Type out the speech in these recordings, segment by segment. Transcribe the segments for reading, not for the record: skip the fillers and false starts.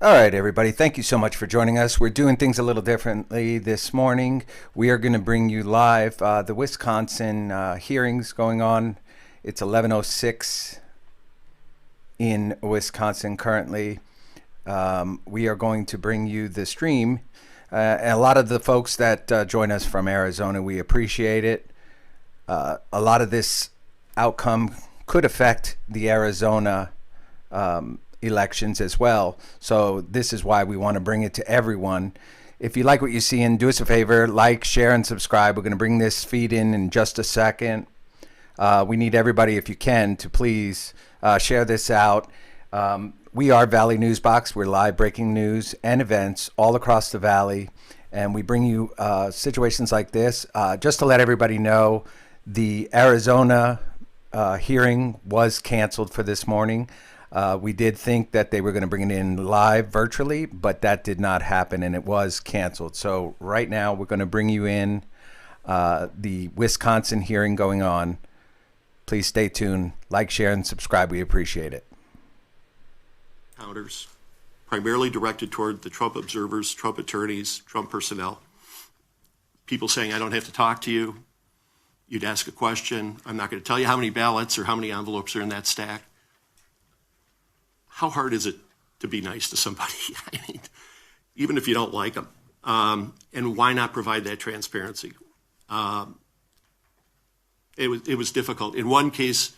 All right, everybody. Thank you so much for joining us. We're doing things a little differently this morning. We are going to bring you live the Wisconsin hearings going on. It's 11:06 in Wisconsin currently. We are going to bring you the stream. And a lot of the folks that join us from Arizona, we appreciate it. A lot of this outcome could affect the Arizona elections as well. So this is why we want to bring it to everyone. If you like what you see, and do us a favor, like, share, and subscribe. We're going to bring this feed in just a second. We need everybody, if you can, to please share this out. We are Valley News Box. We're live breaking news and events all across the Valley. And we bring you situations like this. Just to let everybody know, the Arizona hearing was canceled for this morning. We did think that they were going to bring it in live virtually, but that did not happen and it was canceled. So right now we're going to bring you in the Wisconsin hearing going on. Please stay tuned, like, share, and subscribe. We appreciate it. Counters, primarily directed toward the Trump observers, Trump attorneys, Trump personnel. People saying, I don't have to talk to you. You'd ask a question. I'm not going to tell you how many ballots or how many envelopes are in that stack. How hard is it to be nice to somebody? I mean, even if you don't like them. And why not provide that transparency? It was difficult. In one case,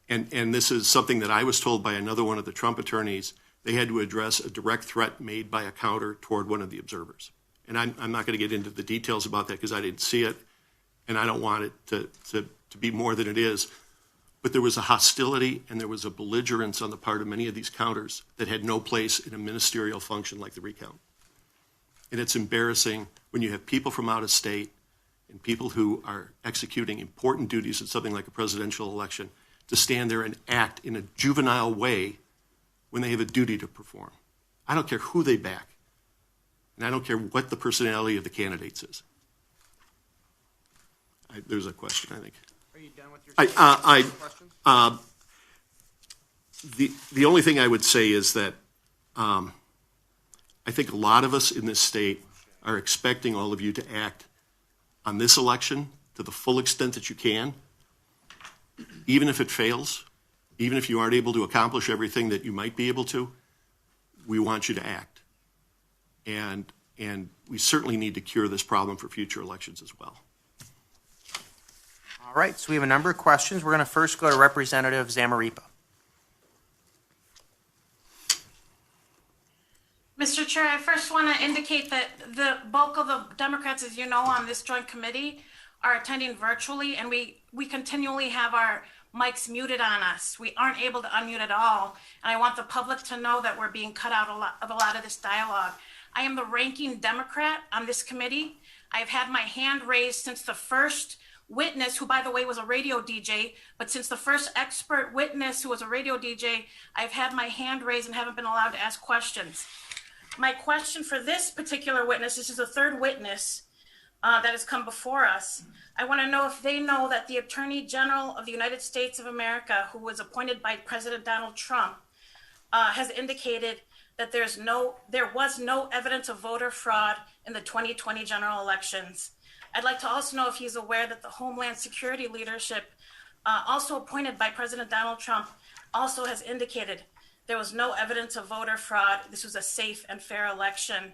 and this is something that I was told by another one of the Trump attorneys, they had to address a direct threat made by a counter toward one of the observers. And I'm not going to get into the details about that because I didn't see it, and I don't want it to be more than it is. But there was a hostility and there was a belligerence on the part of many of these counters that had no place in a ministerial function like the recount. And it's embarrassing when you have people from out of state and people who are executing important duties in something like a presidential election to stand there and act in a juvenile way when they have a duty to perform. I don't care who they back, and I don't care what the personality of the candidates is. There's a question, I think. Are you done with your questions? The only thing I would say is that I think a lot of us in this state are expecting all of you to act on this election to the full extent that you can, even if it fails, even if you aren't able to accomplish everything that you might be able to. We want you to act, and we certainly need to cure this problem for future elections as well. All right, so we have a number of questions. We're going to first go to Representative Zamarripa. Mr. Chair, I first want to indicate that the bulk of the Democrats, as you know, on this joint committee are attending virtually, and we continually have our mics muted on us. We aren't able to unmute at all, and I want the public to know that we're being cut out of a lot of this dialogue. I am the ranking Democrat on this committee. I've had my hand raised since the first witness, who by the way was a radio DJ, but since the first expert witness who was a radio DJ, I've had my hand raised and haven't been allowed to ask questions. My question for this particular witness, this is the third witness that has come before us. I want to know if they know that the Attorney General of the United States of America, who was appointed by President Donald Trump, has indicated that there was no evidence of voter fraud in the 2020 general elections. I'd like to also know if he's aware that the Homeland Security leadership, also appointed by President Donald Trump, also has indicated there was no evidence of voter fraud. This was a safe and fair election.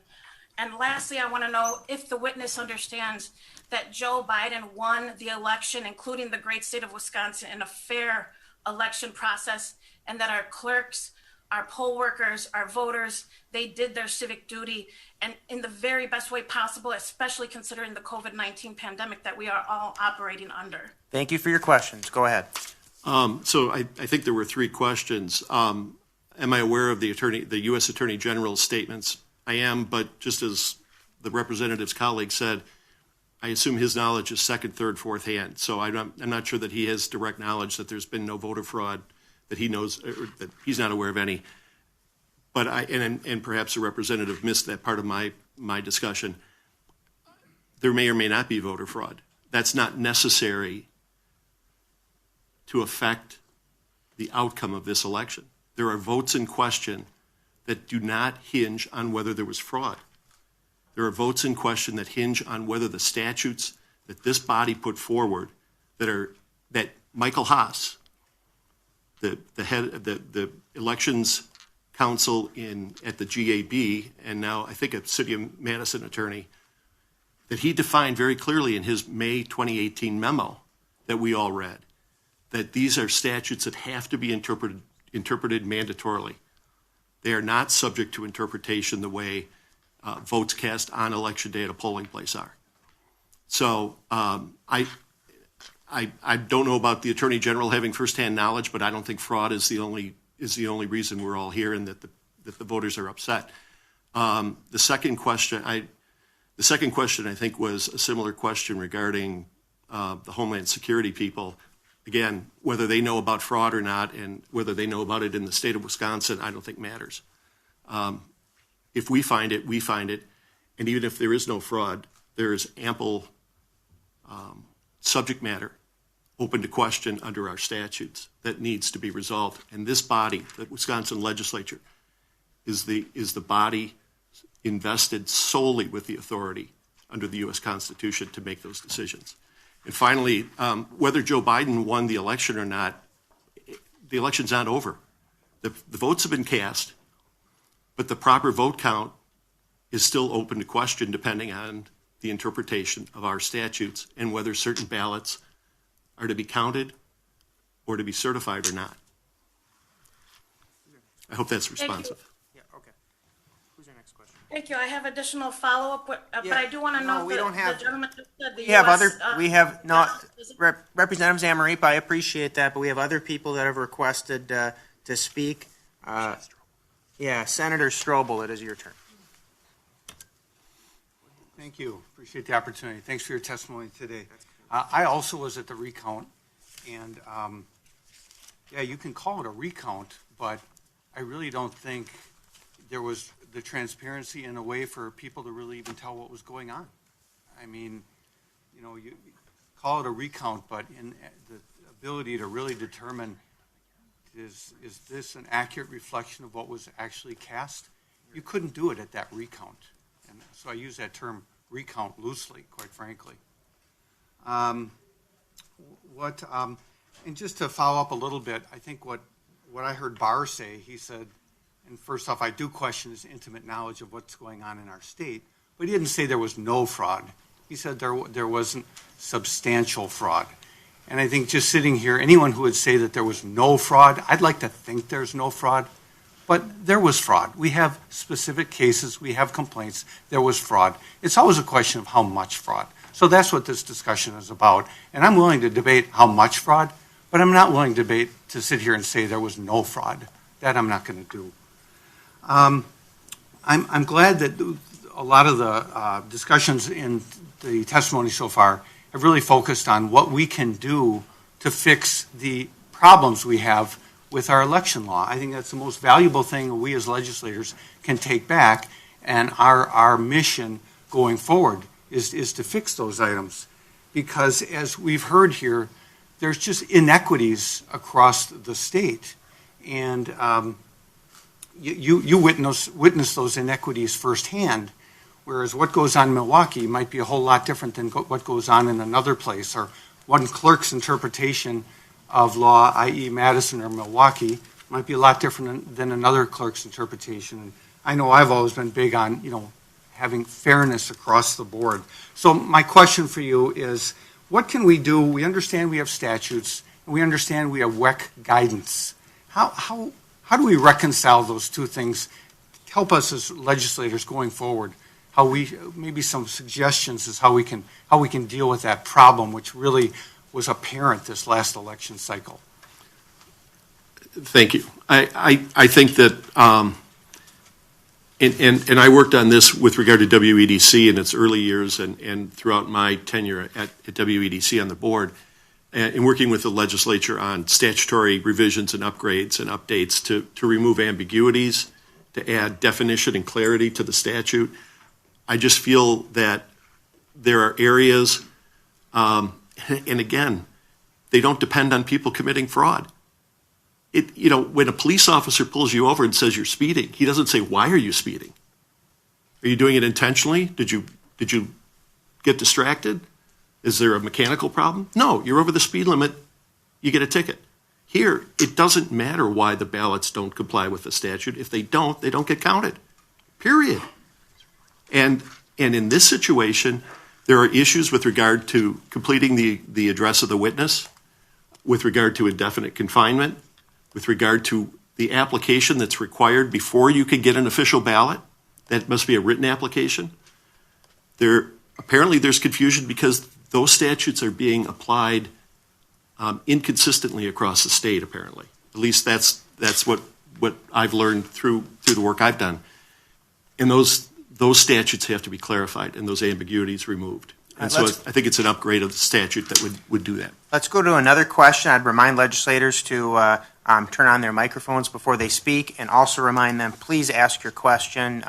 And lastly, I want to know if the witness understands that Joe Biden won the election, including the great state of Wisconsin, in a fair election process, and that our clerks, our poll workers, our voters, they did their civic duty and in the very best way possible, especially considering the COVID-19 pandemic that we are all operating under. Thank you for your questions. Go ahead. So I think there were three questions. Am I aware of the U.S. Attorney General's statements? I am, but just as the representative's colleague said, I assume his knowledge is second, third, fourth hand. So I'm not sure that he has direct knowledge that there's been no voter fraud, that he knows, or that he's not aware of any. But and perhaps the representative missed that part of my discussion. There may or may not be voter fraud. That's not necessary to affect the outcome of this election. There are votes in question that do not hinge on whether there was fraud. There are votes in question that hinge on whether the statutes that this body put forward that Michael Haas, the head of the elections counsel at the GAB, and now I think a City of Madison attorney, that he defined very clearly in his May 2018 memo that we all read, that these are statutes that have to be interpreted mandatorily. They are not subject to interpretation the way votes cast on election day at a polling place are. So I don't know about the Attorney General having firsthand knowledge, but I don't think fraud is the only reason we're all here and that the voters are upset. The second question I think was a similar question regarding the Homeland Security people. Again, whether they know about fraud or not, and whether they know about it in the state of Wisconsin, I don't think matters. If we find it, we find it, and even if there is no fraud, there is ample subject matter open to question under our statutes that needs to be resolved. And this body, the Wisconsin legislature, is the body invested solely with the authority under the U.S. Constitution to make those decisions. And finally, whether Joe Biden won the election or not, the election's not over. The votes have been cast, but the proper vote count is still open to question depending on the interpretation of our statutes and whether certain ballots are to be counted or to be certified or not. I hope that's responsive. Yeah, okay. Who's your next question? Thank you. I have additional follow-up, but Yeah, I do want to no, note we don't that have- the gentleman just said the We have US, Representative Zamaripa, I appreciate that, but we have other people that have requested to speak. Yeah, Senator Strobel, it is your turn. Thank you. Appreciate the opportunity. Thanks for your testimony today. I also was at the recount, and yeah, you can call it a recount, but I really don't think there was the transparency in a way for people to really even tell what was going on. I mean, you know, you call it a recount, but in the ability to really determine is this an accurate reflection of what was actually cast? You couldn't do it at that recount. And so I use that term recount loosely, quite frankly. And just to follow up a little bit, I think what I heard Barr say, he said, and first off, I do question his intimate knowledge of what's going on in our state, but he didn't say there was no fraud. He said there wasn't substantial fraud. And I think just sitting here, anyone who would say that there was no fraud, I'd like to think there's no fraud, but there was fraud. We have specific cases, we have complaints, there was fraud. It's always a question of how much fraud. So that's what this discussion is about. And I'm willing to debate how much fraud, but I'm not willing to sit here and say there was no fraud. That I'm not going to do. I'm glad that a lot of the discussions in the testimony so far have really focused on what we can do to fix the problems we have with our election law. I think that's the most valuable thing we as legislators can take back, and our mission going forward is to fix those items. Because as we've heard here, there's just inequities across the state. And you witness those inequities firsthand, whereas what goes on in Milwaukee might be a whole lot different than what goes on in another place, or one clerk's interpretation of law, i.e. Madison or Milwaukee, might be a lot different than another clerk's interpretation. And I know I've always been big on, having fairness across the board. So my question for you is, what can we do? We understand we have statutes, and we understand we have WEC guidance. How do we reconcile those two things? Help us as legislators going forward. Maybe some suggestions as how we can deal with that problem, which really was apparent this last election cycle. Thank you. I think that, and I worked on this with regard to WEDC in its early years and throughout my tenure at WEDC on the board, in working with the legislature on statutory revisions and upgrades and updates to remove ambiguities, to add definition and clarity to the statute. I just feel that there are areas, and again, they don't depend on people committing fraud. when a police officer pulls you over and says you're speeding, he doesn't say, why are you speeding? Are you doing it intentionally? Did you get distracted? Is there a mechanical problem? No, you're over the speed limit, you get a ticket. Here, it doesn't matter why the ballots don't comply with the statute. If they don't get counted, period. And in this situation, there are issues with regard to completing the address of the witness, with regard to indefinite confinement, with regard to the application that's required before you can get an official ballot. That must be a written application. Apparently there's confusion because those statutes are being applied inconsistently across the state, apparently. At least that's what I've learned through the work I've done. And those statutes have to be clarified and those ambiguities removed. And so I think it's an upgrade of the statute that would do that. Let's go to another question. I'd remind legislators to turn on their microphones before they speak, and also remind them, please ask your question.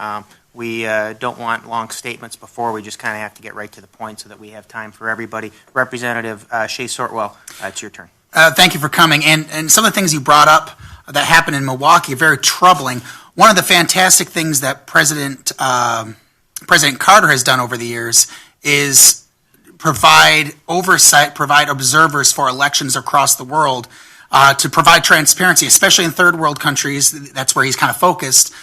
We don't want long statements before. We just kind of have to get right to the point so that we have time for everybody. Representative Shea Sortwell, it's your turn. Thank you for coming. And some of the things you brought up that happened in Milwaukee are very troubling. One of the fantastic things that President Carter has done over the years is provide oversight, provide observers for elections across the world to provide transparency, especially in third world countries. That's where he's kind of focused,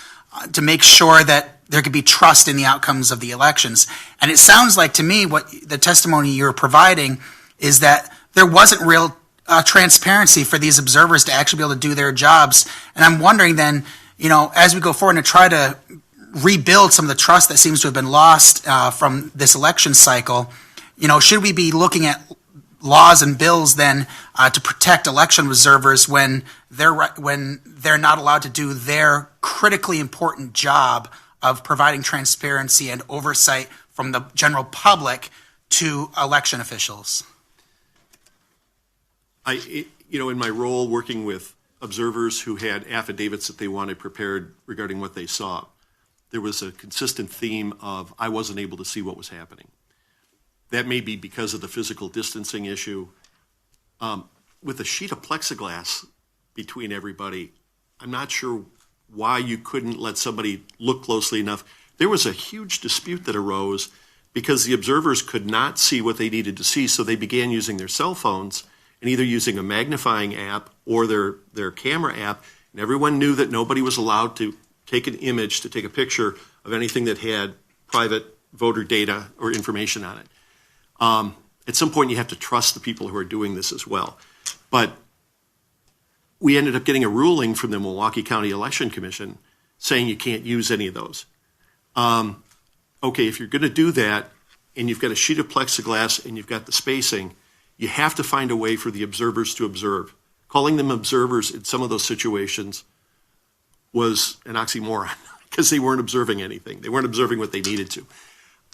to make sure that there could be trust in the outcomes of the elections. And it sounds like to me what the testimony you're providing is that there wasn't real transparency for these observers to actually be able to do their jobs. And I'm wondering then, as we go forward and try to rebuild some of the trust that seems to have been lost from this election cycle, should we be looking at laws and bills then to protect election observers when they're not allowed to do their critically important job of providing transparency and oversight from the general public to election officials? In my role working with observers who had affidavits that they wanted prepared regarding what they saw, there was a consistent theme of I wasn't able to see what was happening. That may be because of the physical distancing issue. With a sheet of plexiglass between everybody, I'm not sure why you couldn't let somebody look closely enough. There was a huge dispute that arose because the observers could not see what they needed to see, so they began using their cell phones and either using a magnifying app or their camera app, and everyone knew that nobody was allowed to take an image, to take a picture of anything that had private voter data or information on it. At some point, you have to trust the people who are doing this as well. But we ended up getting a ruling from the Milwaukee County Election Commission saying you can't use any of those. Okay, if you're going to do that and you've got a sheet of plexiglass and you've got the spacing, you have to find a way for the observers to observe. Calling them observers in some of those situations was an oxymoron because they weren't observing anything. They weren't observing what they needed to.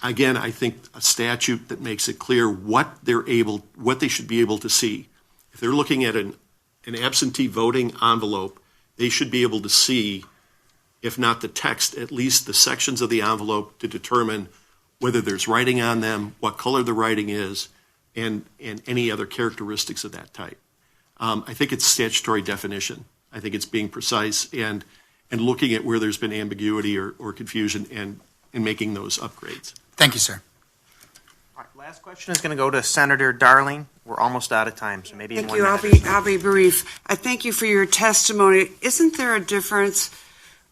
Again, I think a statute that makes it clear what they should be able to see. If they're looking at an absentee voting envelope, they should be able to see, if not the text, at least the sections of the envelope to determine whether there's writing on them, what color the writing is, and any other characteristics of that type. I think it's statutory definition. I think it's being precise and looking at where there's been ambiguity or confusion and making those upgrades. Thank you, sir. All right, last question is going to go to Senator Darling. We're almost out of time, so maybe Thank in you. 1 minute. I'll be brief. I thank you for your testimony. Isn't there a difference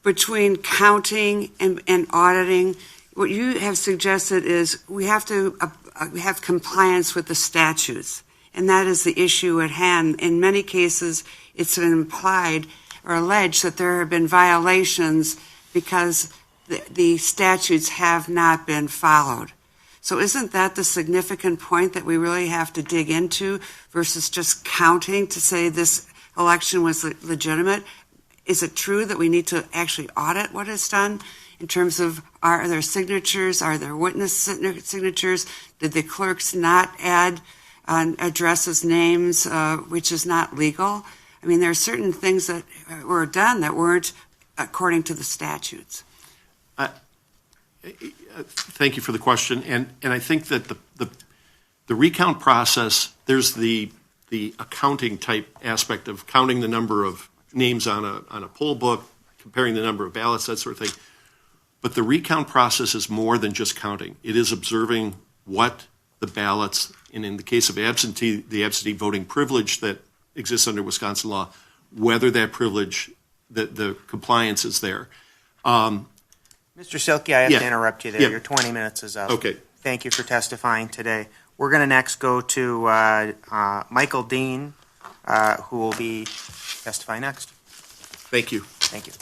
between counting and auditing? What you have suggested is we have to have compliance with the statutes, and that is the issue at hand. In many cases, it's been implied or alleged that there have been violations because the statutes have not been followed. So isn't that the significant point that we really have to dig into versus just counting to say this election was legitimate? Is it true that we need to actually audit what is done in terms of are there signatures, are there witness signatures? Did the clerks not add addresses, names, which is not legal? I mean, there are certain things that were done that weren't according to the statutes. Thank you for the question, and I think that the recount process, there's the accounting type aspect of counting the number of names on a poll book, comparing the number of ballots, that sort of thing. But the recount process is more than just counting. It is observing what the ballots, and in the case of the absentee voting privilege that exists under Wisconsin law, whether that privilege, the compliance is there. Mr. Silky, I have Yeah. to interrupt you there. Yeah. Your 20 minutes is up. Okay. Thank you for testifying today. We're going to next go to Michael Dean, who will be testifying next. Thank you. Thank you.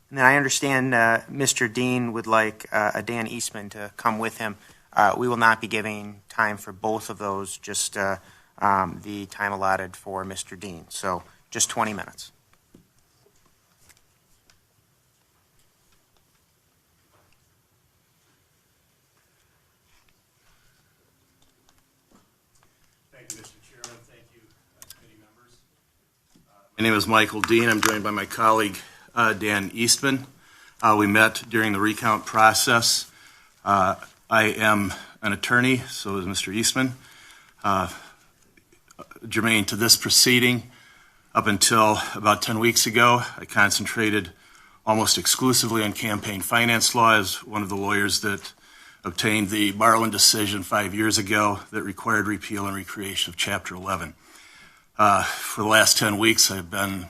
And then I understand Mr. Dean would like a Dan Eastman to come with him. We will not be giving time for both of those, just the time allotted for Mr. Dean. So just 20 minutes. Thank you, Mr. Chairman. Thank you, committee members. My name is Michael Dean. I'm joined by my colleague, Dan Eastman. We met during the recount process. I am an attorney, so is Mr. Eastman. Germane to this proceeding, up until about 10 weeks ago, I concentrated almost exclusively on campaign finance law as one of the lawyers that obtained the Barlin decision 5 years ago that required repeal and recreation of Chapter 11. For the last 10 weeks, I've been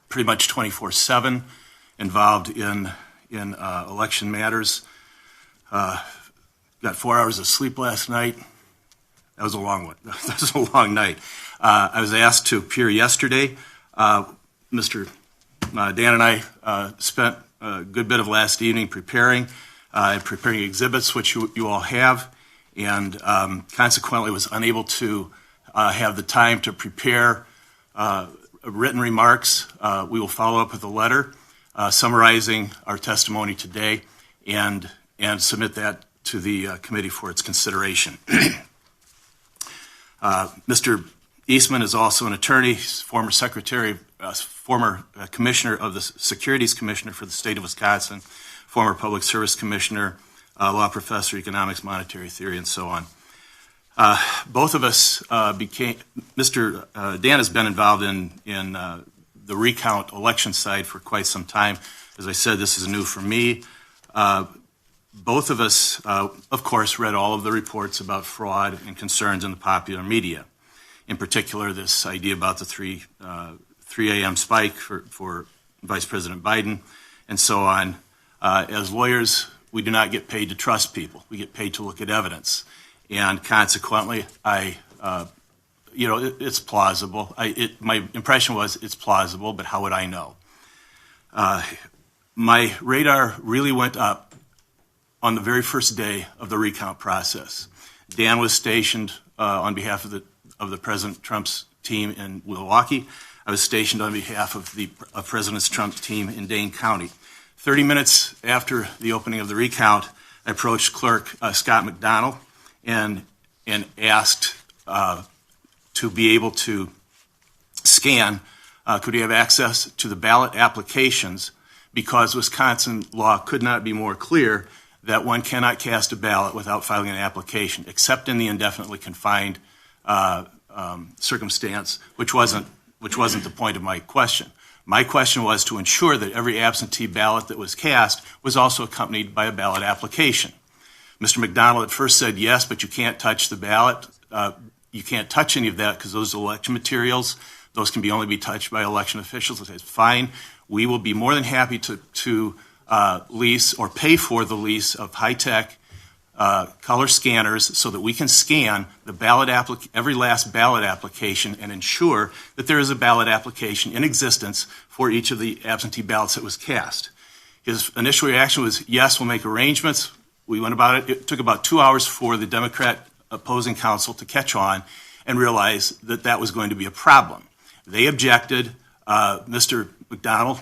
pretty much 24/7 involved in election matters. Got 4 hours of sleep last night. That was a long one. That was a long night. I was asked to appear yesterday. Mr. Dan and I spent a good bit of last evening preparing exhibits, which you all have, and consequently was unable to have the time to prepare written remarks. We will follow up with a letter summarizing our testimony today and submit that to the committee for its consideration. Mr. Eastman is also an attorney, former commissioner of the Securities Commissioner for the state of Wisconsin, former public service commissioner, law professor, economics, monetary theory, and so on. Both of us Mr. Dan has been involved in the recount election side for quite some time. As I said, this is new for me. Both of us, of course, read all of the reports about fraud and concerns in the popular media. In particular, this idea about the 3 a.m. spike for Vice President Biden and so on. As lawyers, we do not get paid to trust people. We get paid to look at evidence. And consequently, it's plausible. My impression was it's plausible, but how would I know? My radar really went up on the very first day of the recount process. Dan was stationed on behalf of President Trump's team in Milwaukee. I was stationed on behalf of President Trump's team in Dane County. 30 minutes after the opening of the recount, I approached Clerk Scott McDonald and asked to be able to scan, could he have access to the ballot applications, because Wisconsin law could not be more clear that one cannot cast a ballot without filing an application, except in the indefinitely confined circumstance, which wasn't the point of my question. My question was to ensure that every absentee ballot that was cast was also accompanied by a ballot application. Mr. McDonald at first said yes, but you can't touch the ballot. You can't touch any of that because those are election materials. Those can only be touched by election officials. I said, fine. We will be more than happy to lease or pay for the lease of high-tech color scanners so that we can scan the every last ballot application and ensure that there is a ballot application in existence for each of the absentee ballots that was cast. His initial reaction was, yes, we'll make arrangements. We went about it. It took about 2 hours for the Democrat opposing counsel to catch on and realize that that was going to be a problem. They objected. Mr. McDonald,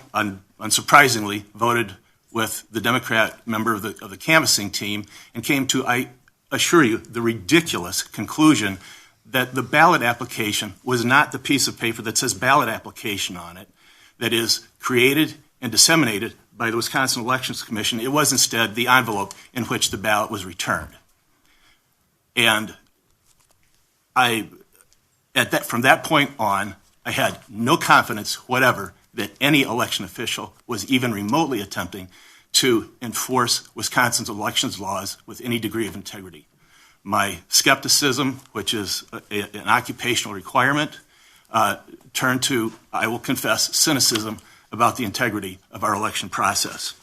unsurprisingly, voted with the Democrat member of the canvassing team and came to, I assure you, the ridiculous conclusion that the ballot application was not the piece of paper that says ballot application on it that is created and disseminated by the Wisconsin Elections Commission. It was instead the envelope in which the ballot was returned. And from that point on, I had no confidence whatever that any election official was even remotely attempting to enforce Wisconsin's elections laws with any degree of integrity. My skepticism, which is an occupational requirement, turned to, I will confess, cynicism about the integrity of our election process.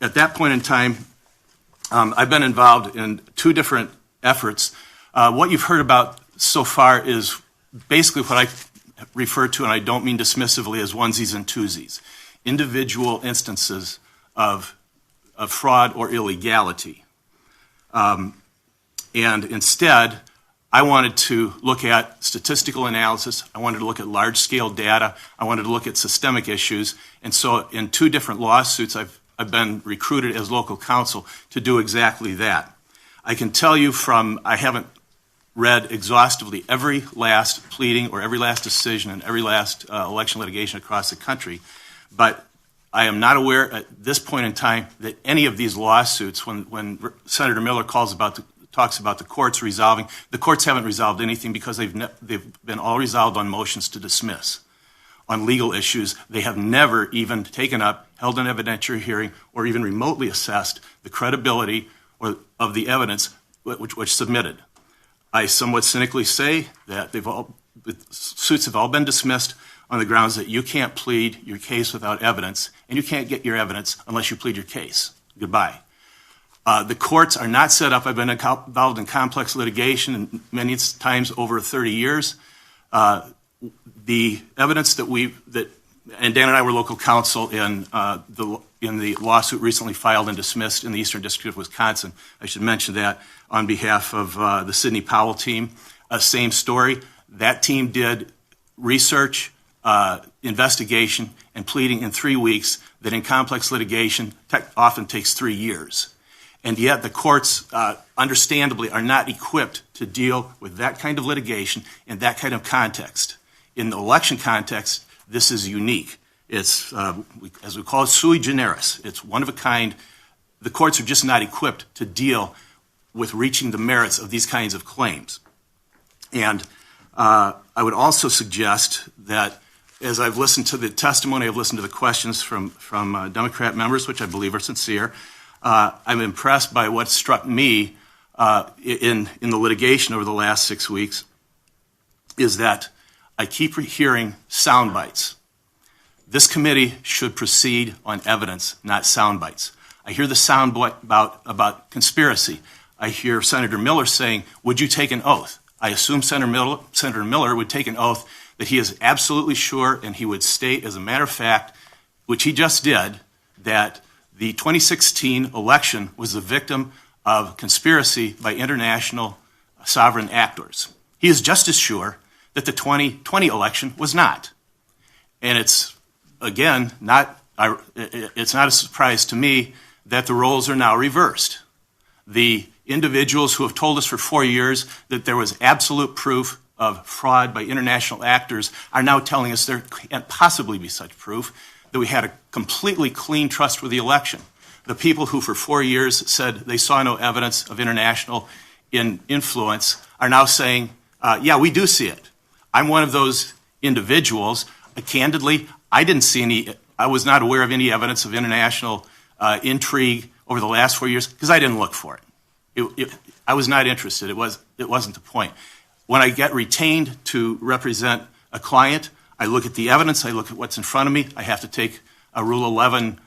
At that point in time, I've been involved in two different efforts. What you've heard about so far is basically what I refer to, and I don't mean dismissively, as onesies and twosies, individual instances of fraud or illegality. And instead, I wanted to look at statistical analysis. I wanted to look at large-scale data. I wanted to look at systemic issues. And so in two different lawsuits, I've been recruited as local counsel to do exactly that. I can tell you I haven't read exhaustively every last pleading or every last decision and every last election litigation across the country, but I am not aware at this point in time that any of these lawsuits, when Senator Miller talks about the courts resolving, the courts haven't resolved anything because they've been all resolved on motions to dismiss. On legal issues, they have never even taken up, held an evidentiary hearing, or even remotely assessed the credibility of the evidence which submitted. I somewhat cynically say that the suits have all been dismissed on the grounds that you can't plead your case without evidence, and you can't get your evidence unless you plead your case. Goodbye. The courts are not set up. I've been involved in complex litigation and many times over 30 years. The evidence and Dan and I were local counsel in the lawsuit recently filed and dismissed in the Eastern District of Wisconsin. I should mention that on behalf of the Sidney Powell team. Same story. That team did research, investigation, and pleading in 3 weeks that in complex litigation often takes 3 years. And yet the courts, understandably, are not equipped to deal with that kind of litigation in that kind of context. In the election context, this is unique. It's, as we call it, sui generis. It's one of a kind. The courts are just not equipped to deal with reaching the merits of these kinds of claims. And I would also suggest that as I've listened to the testimony, I've listened to the questions from Democrat members, which I believe are sincere, I'm impressed by what struck me in the litigation over the last 6 weeks is that I keep hearing sound bites. This committee should proceed on evidence, not sound bites. I hear the sound bite about conspiracy. I hear Senator Miller saying, would you take an oath? I assume Senator Miller would take an oath that he is absolutely sure, and he would state as a matter of fact, which he just did, that the 2016 election was the victim of conspiracy by international sovereign actors. He is just as sure that the 2020 election was not. And it's, again, it's not a surprise to me that the roles are now reversed. The individuals who have told us for 4 years that there was absolute proof of fraud by international actors are now telling us there can't possibly be such proof, that we had a completely clean, trustworthy election. The people who for 4 years said they saw no evidence of international influence are now saying, yeah, we do see it. I'm one of those individuals. Candidly, I was not aware of any evidence of international intrigue over the last 4 years because I didn't look for it. I was not interested. It wasn't the point. When I get retained to represent a client, I look at the evidence, I look at what's in front of me. I have to take a Rule 11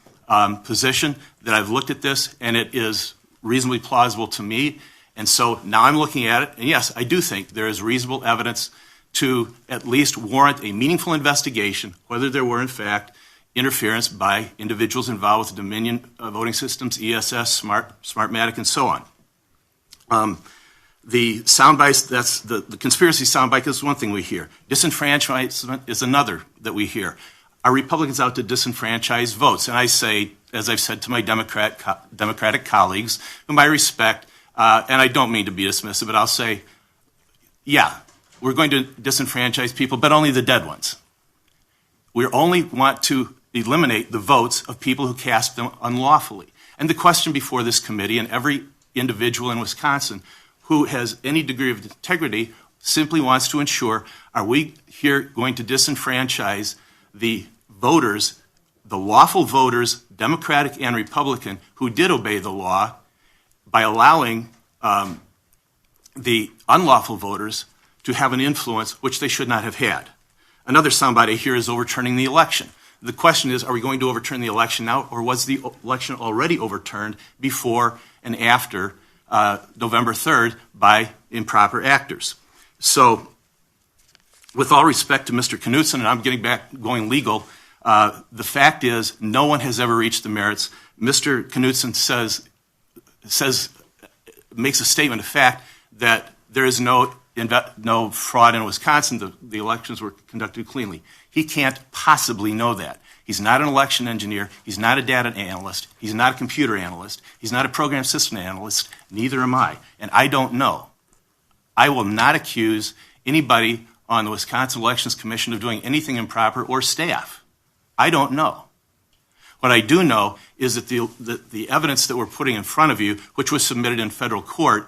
position that I've looked at this, and it is reasonably plausible to me. And so now I'm looking at it, and yes, I do think there is reasonable evidence to at least warrant a meaningful investigation, whether there were, in fact, interference by individuals involved with Dominion voting systems, ESS, Smartmatic, and so on. The soundbites, that's the conspiracy soundbite is one thing we hear. Disenfranchisement is another that we hear. Are Republicans out to disenfranchise votes? And I say, as I've said to my Democratic colleagues, whom I respect, and I don't mean to be dismissive, but I'll say, yeah, we're going to disenfranchise people, but only the dead ones. We only want to eliminate the votes of people who cast them unlawfully. And the question before this committee and every individual in Wisconsin who has any degree of integrity simply wants to ensure, are we here going to disenfranchise the voters, the lawful voters, Democratic and Republican, who did obey the law by allowing the unlawful voters to have an influence which they should not have had. Another soundbite I hear is overturning the election. The question is, are we going to overturn the election now, or was the election already overturned before and after November 3rd by improper actors? So, with all respect to Mr. Knutson, and I'm going legal, the fact is no one has ever reached the merits. Mr. Knutson makes a statement of fact that there is no fraud in Wisconsin. The elections were conducted cleanly. He can't possibly know that. He's not an election engineer. He's not a data analyst. He's not a computer analyst. He's not a program system analyst. Neither am I. And I don't know. I will not accuse anybody on the Wisconsin Elections Commission of doing anything improper, or staff. I don't know. What I do know is that the evidence that we're putting in front of you, which was submitted in federal court,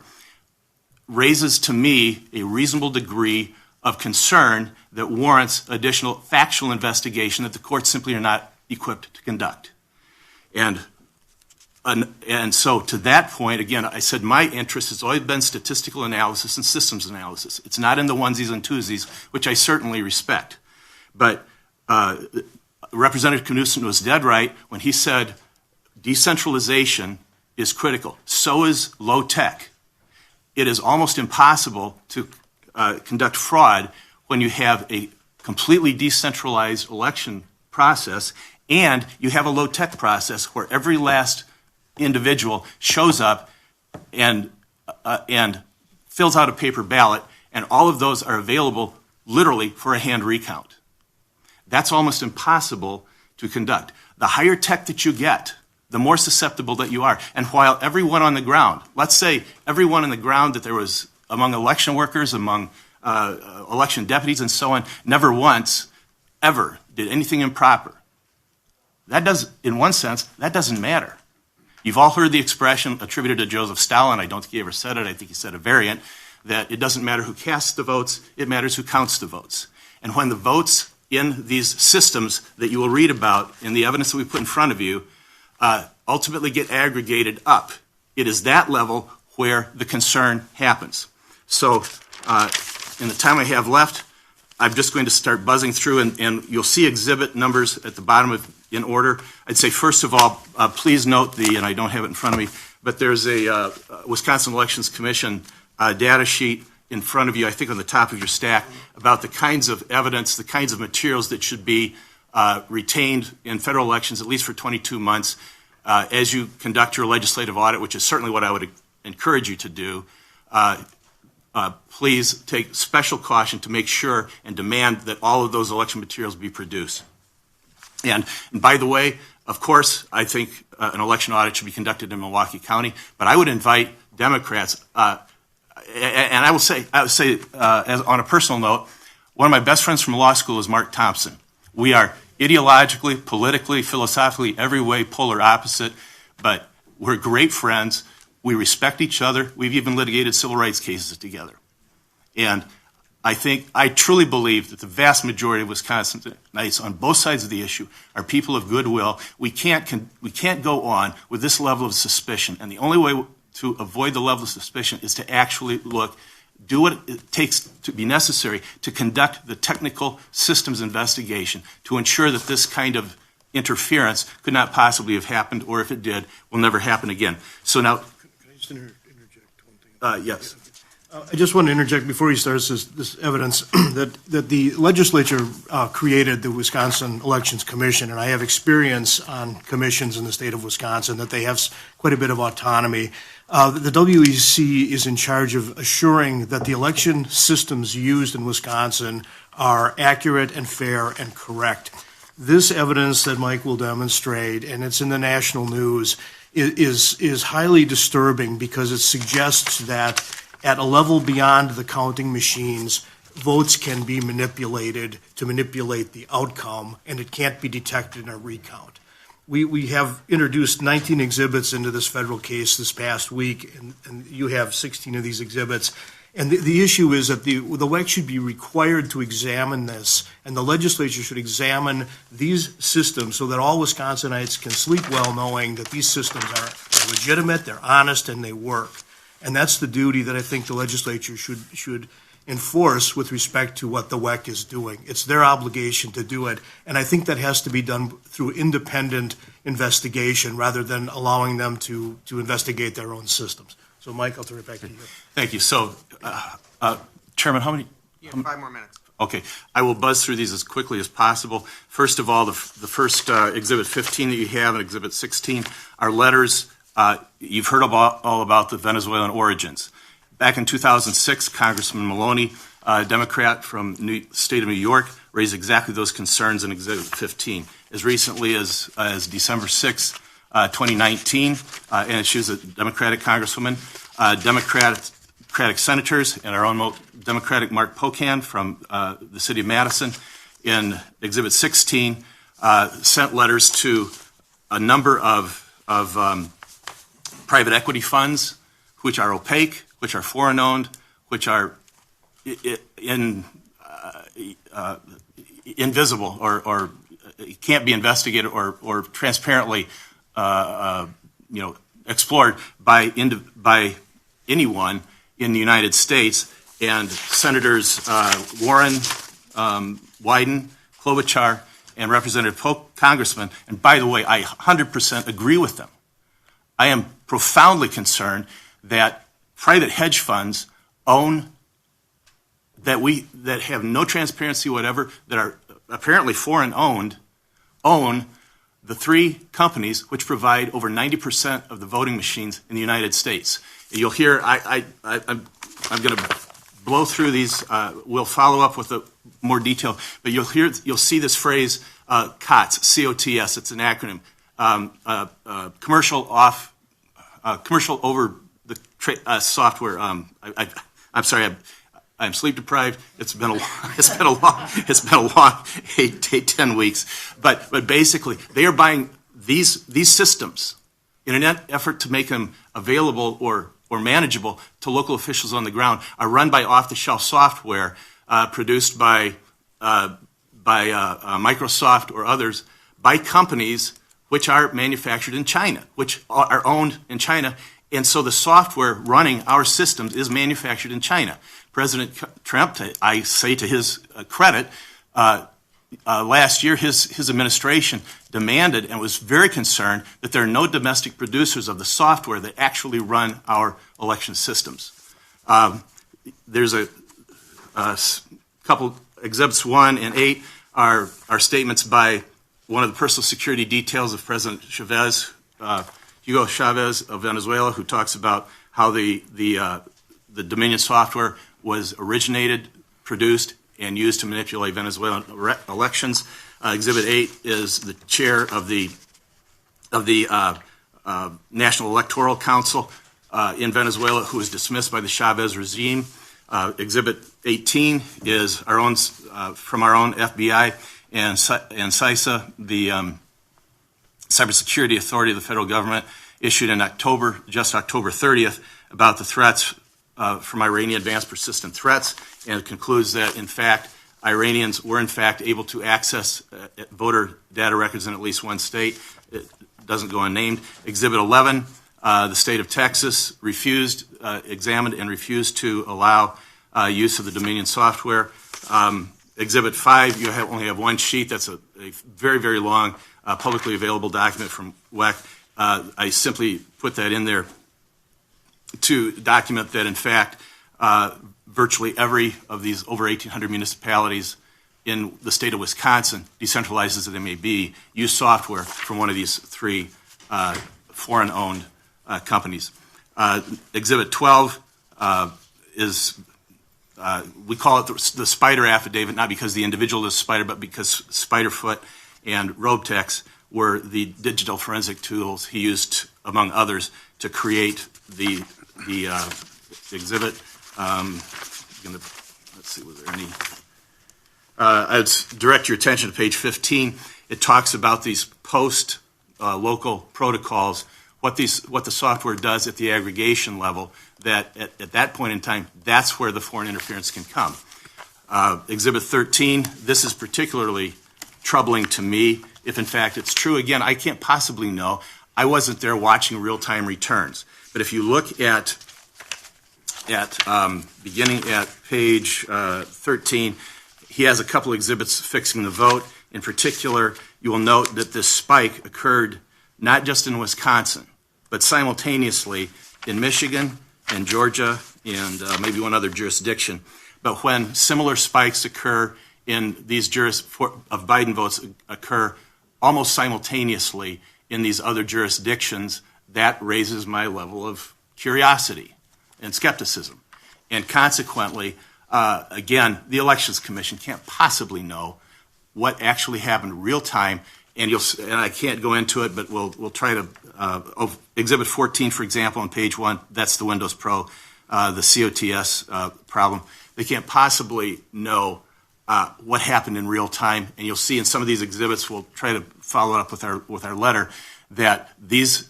raises to me a reasonable degree of concern that warrants additional factual investigation that the courts simply are not equipped to conduct. And so to that point, again, I said my interest has always been statistical analysis and systems analysis. It's not in the onesies and twosies, which I certainly respect. But Representative Knudsen was dead right when he said decentralization is critical. So is low tech. It is almost impossible to conduct fraud when you have a completely decentralized election process and you have a low tech process where every last individual shows up and fills out a paper ballot, and all of those are available literally for a hand recount. That's almost impossible to conduct. The higher tech that you get, the more susceptible that you are. And while everyone on the ground, let's say everyone on the ground that there was among election workers, among election deputies and so on, never once, ever did anything improper. That does, in one sense, that doesn't matter. You've all heard the expression attributed to Joseph Stalin. I don't think he ever said it. I think he said a variant, that it doesn't matter who casts the votes, it matters who counts the votes. And when the votes in these systems that you will read about in the evidence that we put in front of you ultimately get aggregated up, it is that level where the concern happens. So in the time I have left, I'm just going to start buzzing through, and you'll see exhibit numbers at the bottom in order. I'd say, first of all, please note and I don't have it in front of me, but there's a Wisconsin Elections Commission data sheet in front of you, I think on the top of your stack, about the kinds of evidence, the kinds of materials that should be retained in federal elections, at least for 22 months, as you conduct your legislative audit, which is certainly what I would encourage you to do. Please take special caution to make sure and demand that all of those election materials be produced. And by the way, of course, I think an election audit should be conducted in Milwaukee County, but I would invite Democrats, and I would say as on a personal note, one of my best friends from law school is Mark Thompson. We are ideologically, politically, philosophically, every way polar opposite, but we're great friends. We respect each other. We've even litigated civil rights cases together. And I truly believe that the vast majority of Wisconsinites on both sides of the issue are people of goodwill. We can't go on with this level of suspicion. And the only way to avoid the level of suspicion is to actually do what it takes to be necessary to conduct the technical systems investigation to ensure that this kind of interference could not possibly have happened, or if it did, will never happen again. So now, Can I just interject one thing? yes. I just want to interject before he starts this evidence that the legislature created the Wisconsin Elections Commission, and I have experience on commissions in the state of Wisconsin that they have quite a bit of autonomy. The WEC is in charge of assuring that the election systems used in Wisconsin are accurate and fair and correct. This evidence that Mike will demonstrate, and it's in the national news, is highly disturbing because it suggests that at a level beyond the counting machines, votes can be manipulated to manipulate the outcome, and it can't be detected in a recount. we have introduced 19 exhibits into this federal case this past week, and you have 16 of these exhibits. And the issue is that the WEC should be required to examine this, and the legislature should examine these systems so that all Wisconsinites can sleep well knowing that these systems are legitimate, they're honest, and they work. And that's the duty that I think the legislature should enforce with respect to what the WEC is doing. It's their obligation to do it, and I think that has to be done through independent investigation rather than allowing them to investigate their own systems. So, Mike, I'll turn it back to you. Thank you. So, Chairman, how many? You have 5 more minutes. Okay, I will buzz through these as quickly as possible. First of all, the first Exhibit 15 that you have and Exhibit 16 are letters. You've heard all about the Venezuelan origins. Back in 2006, Congressman Maloney, a Democrat from the state of New York, raised exactly those concerns in Exhibit 15. As recently as December 6, 2019, and she was a Democratic Congresswoman, Democratic senators, and our own Democratic Mark Pocan from the city of Madison, in Exhibit 16, sent letters to a number of private equity funds, which are opaque, which are foreign-owned, which are invisible or can't be investigated or transparently, explored by anyone in the United States. And Senators Warren, Wyden, Klobuchar, and Representative Polk, Congressman, and by the way, I 100% agree with them. I am profoundly concerned that private hedge funds that have no transparency whatever, that are apparently foreign owned, own the 3 companies which provide over 90% of the voting machines in the United States. You'll hear, I'm going to blow through these. We'll follow up with more detail, but you'll see this phrase, COTS, C-O-T-S. It's an acronym. Commercial over the software. I'm sorry. I'm sleep deprived. It's been a long 10 weeks. But basically, they are buying these systems in an effort to make them available or manageable to local officials on the ground. Are run by off-the-shelf software produced by Microsoft or others, by companies which are manufactured in China, which are owned in China. And so the software running our systems is manufactured in China. President Trump, I say to his credit, last year his administration demanded and was very concerned that there are no domestic producers of the software that actually run our election systems. There's a couple, Exhibits 1 and 8 are statements by one of the personal security details of President Chavez, Hugo Chavez of Venezuela, who talks about how the Dominion software was originated, produced, and used to manipulate Venezuelan elections. Exhibit 8 is the chair of the National Electoral Council in Venezuela, who was dismissed by the Chavez regime. Exhibit 18 is our own from our own FBI and CISA, the Cybersecurity Authority of the federal government, issued in October 30th, about the threats from Iranian advanced persistent threats, and it concludes that, in fact, Iranians were, in fact, able to access voter data records in at least one state. It doesn't go unnamed. Exhibit 11, the state of Texas examined and refused to allow use of the Dominion software. Exhibit 5, you only have one sheet. That's a very, very long publicly available document from WEC. I simply put that in there to document that, in fact, virtually every of these over 1,800 municipalities in the state of Wisconsin, decentralized as they may be, use software from one of these 3 foreign-owned companies. Exhibit 12 is, we call it the Spider Affidavit, not because the individual is Spider, but because Spiderfoot and Robetex were the digital forensic tools he used, among others, to create the exhibit. Let's see, was there any? I'd direct your attention to page 15. It talks about these local protocols, what the software does at the aggregation level, that at that point in time, that's where the foreign interference can come. Exhibit 13, this is particularly troubling to me. If in fact it's true, again, I can't possibly know. I wasn't there watching real-time returns. But if you look at beginning at page 13, he has a couple exhibits fixing the vote. In particular, you will note that this spike occurred not just in Wisconsin, but simultaneously in Michigan and Georgia and maybe one other jurisdiction. But when similar spikes occur in these of Biden votes occur almost simultaneously in these other jurisdictions, that raises my level of curiosity and skepticism. And consequently, again, the Elections Commission can't possibly know what actually happened real time. And I can't go into it, but we'll try to. Exhibit 14, for example, on page 1, that's the Windows Pro, the COTS problem. They can't possibly know what happened in real time. And you'll see in some of these exhibits, we'll try to follow up with our letter, that these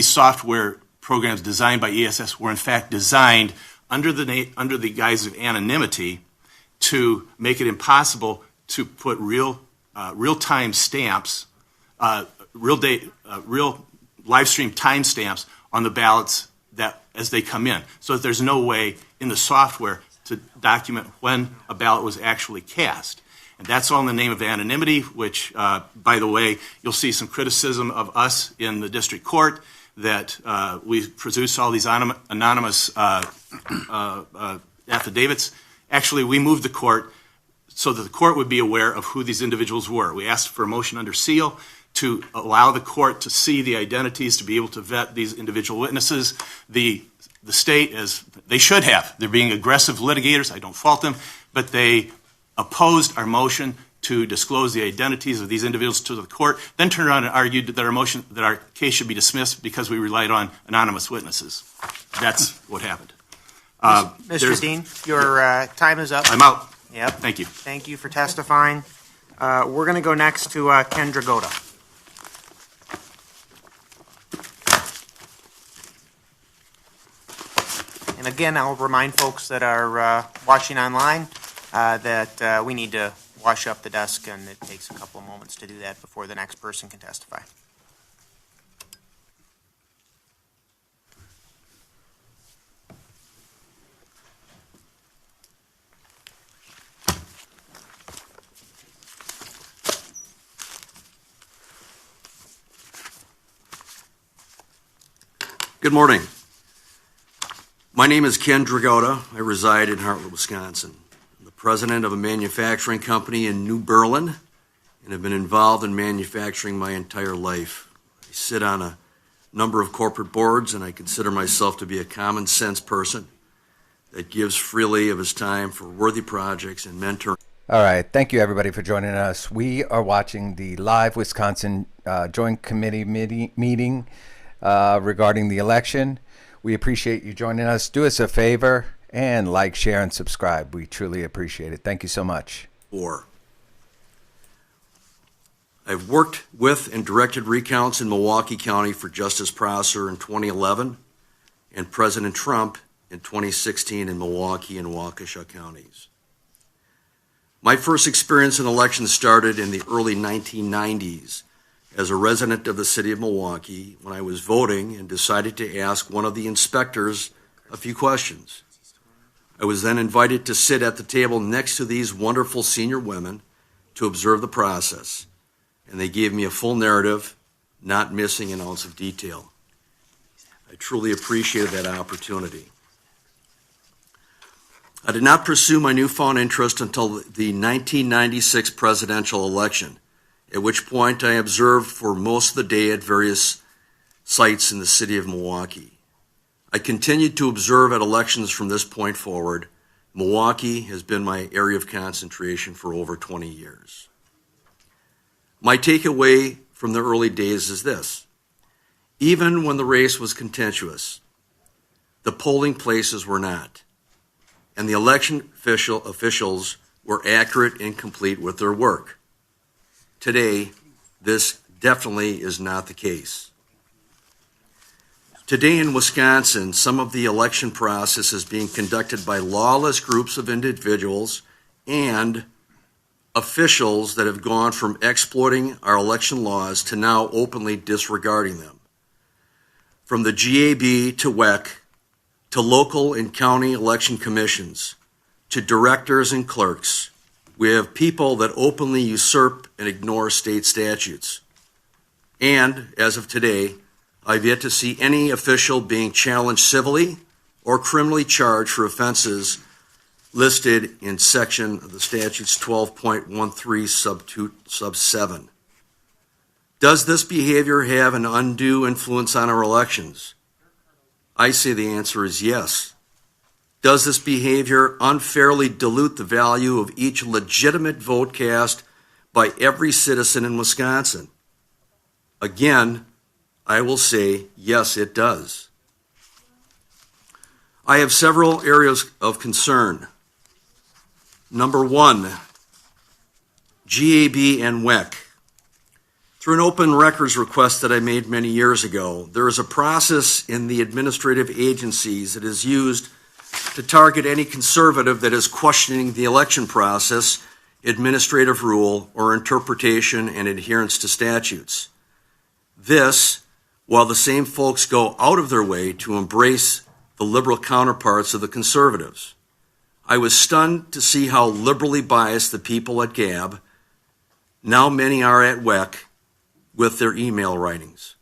software programs designed by ESS were in fact designed under the guise of anonymity to make it impossible to put real-time stamps, real live stream time stamps on the ballots that as they come in, so that there's no way in the software to document when a ballot was actually cast. And that's all in the name of anonymity, which, by the way, you'll see some criticism of us in the district court that we produce all these anonymous affidavits. Actually, we moved the court so that the court would be aware of who these individuals were. We asked for a motion under seal to allow the court to see the identities, to be able to vet these individual witnesses. The state, as they should have, they're being aggressive litigators, I don't fault them, but they opposed our motion to disclose the identities of these individuals to the court, then turned around and argued that our case should be dismissed because we relied on anonymous witnesses. That's what happened. Mr. Dean, your time is up. I'm out. Yep. Thank you. Thank you for testifying. We're going to go next to Ken Dragota. And again, I'll remind folks that are watching online that we need to wash up the desk, and it takes a couple of moments to do that before the next person can testify. Good morning. My name is Ken Dragota. I reside in Hartwood, Wisconsin. I'm the president of a manufacturing company in New Berlin and have been involved in manufacturing my entire life. I sit on a number of corporate boards, and I consider myself to be a common sense person that gives freely of his time for worthy projects and mentoring. All right. Thank you, everybody, for joining us. We are watching the live Wisconsin Joint Committee meeting regarding the election. We appreciate you joining us. Do us a favor and like, share, and subscribe. We truly appreciate it. Thank you so much. I've worked with and directed recounts in Milwaukee County for Justice Prosser in 2011 and President Trump in 2016 in Milwaukee and Waukesha counties. My first experience in elections started in the early 1990s as a resident of the city of Milwaukee when I was voting and decided to ask one of the inspectors a few questions. I was then invited to sit at the table next to these wonderful senior women to observe the process, and they gave me a full narrative, not missing an ounce of detail. I truly appreciated that opportunity. I did not pursue my newfound interest until the 1996 presidential election, at which point I observed for most of the day at various sites in the city of Milwaukee. I continued to observe at elections from this point forward. Milwaukee has been my area of concentration for over 20 years. My takeaway from the early days is this: even when the race was contentious, the polling places were not, and the election officials were accurate and complete with their work. Today, this definitely is not the case. Today in Wisconsin, some of the election process is being conducted by lawless groups of individuals and officials that have gone from exploiting our election laws to now openly disregarding them. From the GAB to WEC, to local and county election commissions, to directors and clerks, we have people that openly usurp and ignore state statutes. And, as of today, I've yet to see any official being challenged civilly or criminally charged for offenses listed in section of the statute's 12.13 sub 7. Does this behavior have an undue influence on our elections? I say the answer is yes. Does this behavior unfairly dilute the value of each legitimate vote cast by every citizen in Wisconsin? Again, I will say yes, it does. I have several areas of concern. Number one, GAB and WEC. Through an open records request that I made many years ago, there is a process in the administrative agencies that is used to target any conservative that is questioning the election process, administrative rule, or interpretation and adherence to statutes. This, while the same folks go out of their way to embrace the liberal counterparts of the conservatives. I was stunned to see how liberally biased the people at GAB, now many are at WEC, with their email writings.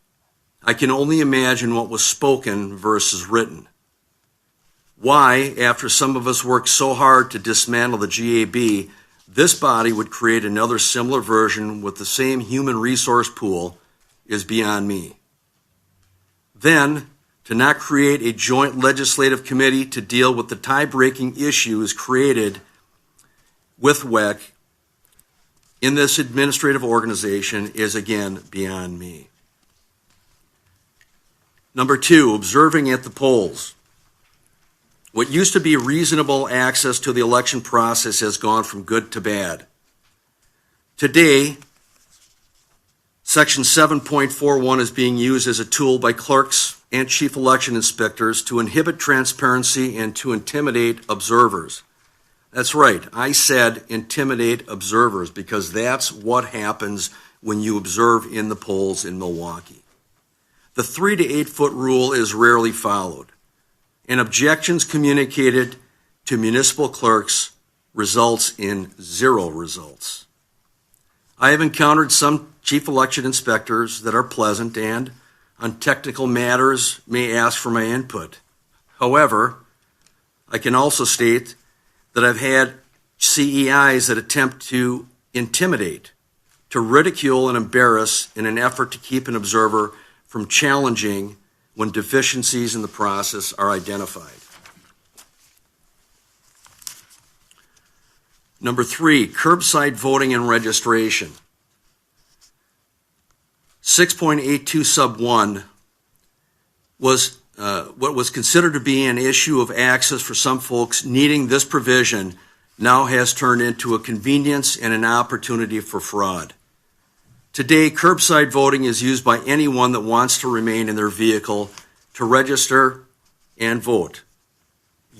I can only imagine what was spoken versus written. Why, after some of us worked so hard to dismantle the GAB, this body would create another similar version with the same human resource pool is beyond me. Then, to not create a joint legislative committee to deal with the tie-breaking issues created with WEC in this administrative organization is again beyond me. Number two, observing at the polls. What used to be reasonable access to the election process has gone from good to bad. Today, Section 7.41 is being used as a tool by clerks and chief election inspectors to inhibit transparency and to intimidate observers. That's right, I said intimidate observers because that's what happens when you observe in the polls in Milwaukee. The 3 to 8 foot rule is rarely followed, and objections communicated to municipal clerks results in 0 results. I have encountered some chief election inspectors that are pleasant and, on technical matters, may ask for my input. However, I can also state that I've had CEIs that attempt to intimidate, to ridicule and embarrass in an effort to keep an observer from challenging when deficiencies in the process are identified. Number 3, curbside voting and registration. 6.82 sub 1 was what was considered to be an issue of access for some folks needing this provision now has turned into a convenience and an opportunity for fraud. Today, curbside voting is used by anyone that wants to remain in their vehicle to register and vote.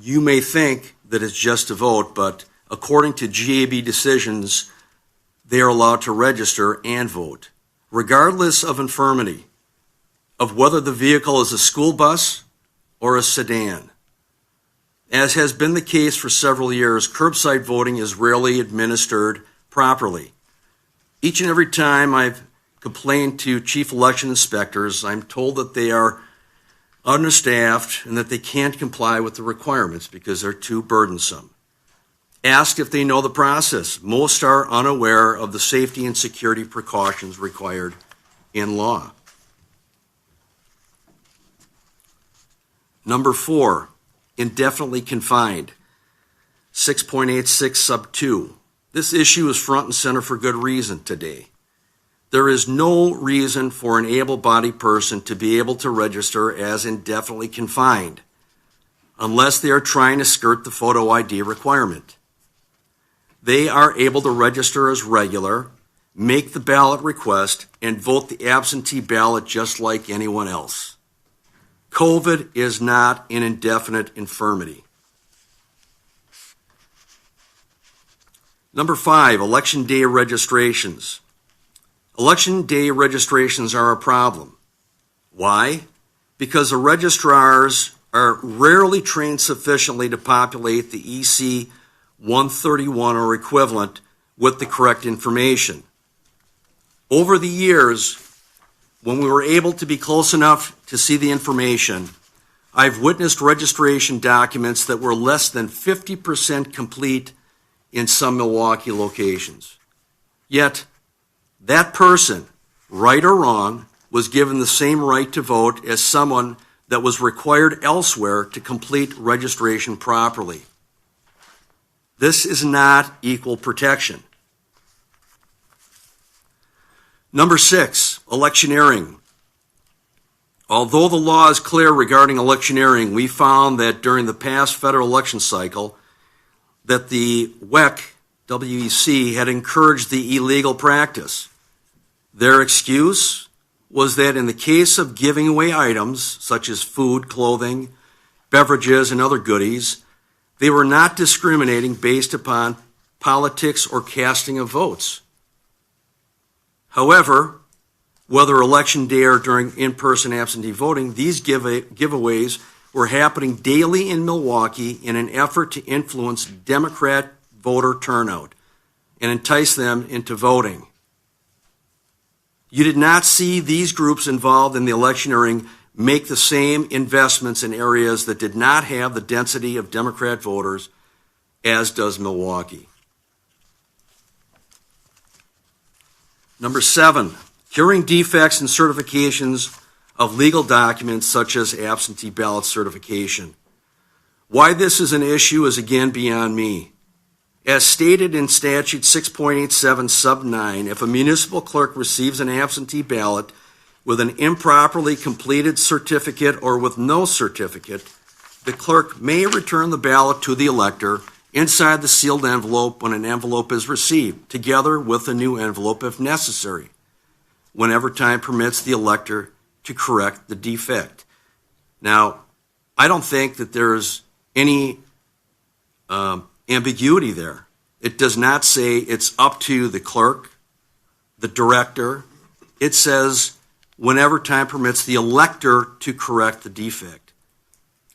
You may think that it's just to vote, but according to GAB decisions, they are allowed to register and vote, regardless of infirmity, of whether the vehicle is a school bus or a sedan. As has been the case for several years, curbside voting is rarely administered properly. Each and every time I've complained to chief election inspectors, I'm told that they are understaffed and that they can't comply with the requirements because they're too burdensome. Asked if they know the process, most are unaware of the safety and security precautions required in law. Number 4, indefinitely confined. 6.86 sub 2. This issue is front and center for good reason today. There is no reason for an able-bodied person to be able to register as indefinitely confined unless they are trying to skirt the photo ID requirement. They are able to register as regular, make the ballot request, and vote the absentee ballot just like anyone else. COVID is not an indefinite infirmity. Number 5, Election Day registrations. Election Day registrations are a problem. Why? Because the registrars are rarely trained sufficiently to populate the EC 131 or equivalent with the correct information. Over the years, when we were able to be close enough to see the information, I've witnessed registration documents that were less than 50% complete in some Milwaukee locations. Yet, that person, right or wrong, was given the same right to vote as someone that was required elsewhere to complete registration properly. This is not equal protection. Number 6, electioneering. Although the law is clear regarding electioneering, we found that during the past federal election cycle that the WEC had encouraged the illegal practice. Their excuse was that in the case of giving away items such as food, clothing, beverages, and other goodies, they were not discriminating based upon politics or casting of votes. However, whether election day or during in-person absentee voting, these giveaways were happening daily in Milwaukee in an effort to influence Democrat voter turnout and entice them into voting. You did not see these groups involved in the electioneering make the same investments in areas that did not have the density of Democrat voters as does Milwaukee. Number 7, curing defects and certifications of legal documents such as absentee ballot certification. Why this is an issue is again beyond me. As stated in statute 6.87 sub 9, if a municipal clerk receives an absentee ballot with an improperly completed certificate or with no certificate, the clerk may return the ballot to the elector inside the sealed envelope when an envelope is received, together with a new envelope if necessary, whenever time permits the elector to correct the defect. Now, I don't think that there's any ambiguity there. It does not say it's up to the clerk, the director. It says whenever time permits the elector to correct the defect.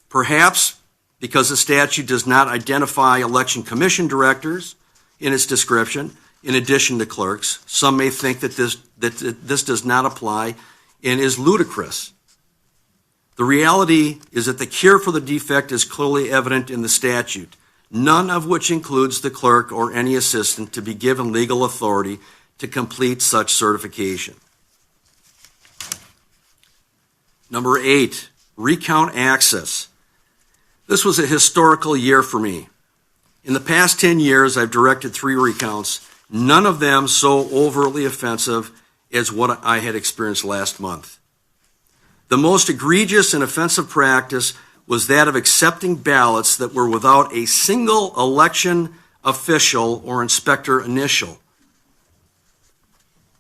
Perhaps because the statute does not identify election commission directors in its description, in addition to clerks, some may think that this does not apply and is ludicrous. The reality is that the cure for the defect is clearly evident in the statute, none of which includes the clerk or any assistant to be given legal authority to complete such certification. Number 8, recount access. This was a historical year for me. In the past 10 years, I've directed 3 recounts, none of them so overtly offensive as what I had experienced last month. The most egregious and offensive practice was that of accepting ballots that were without a single election official or inspector initial.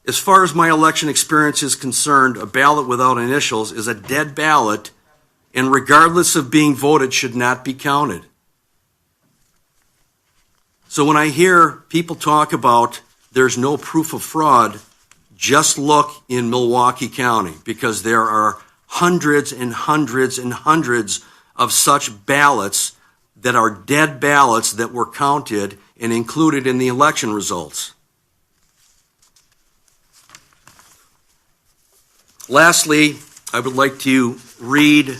As far as my election experience is concerned, a ballot without initials is a dead ballot, and regardless of being voted, should not be counted. So when I hear people talk about there's no proof of fraud, just look in Milwaukee County, because there are hundreds and hundreds and hundreds of such ballots that are dead ballots that were counted and included in the election results. Lastly, I would like to read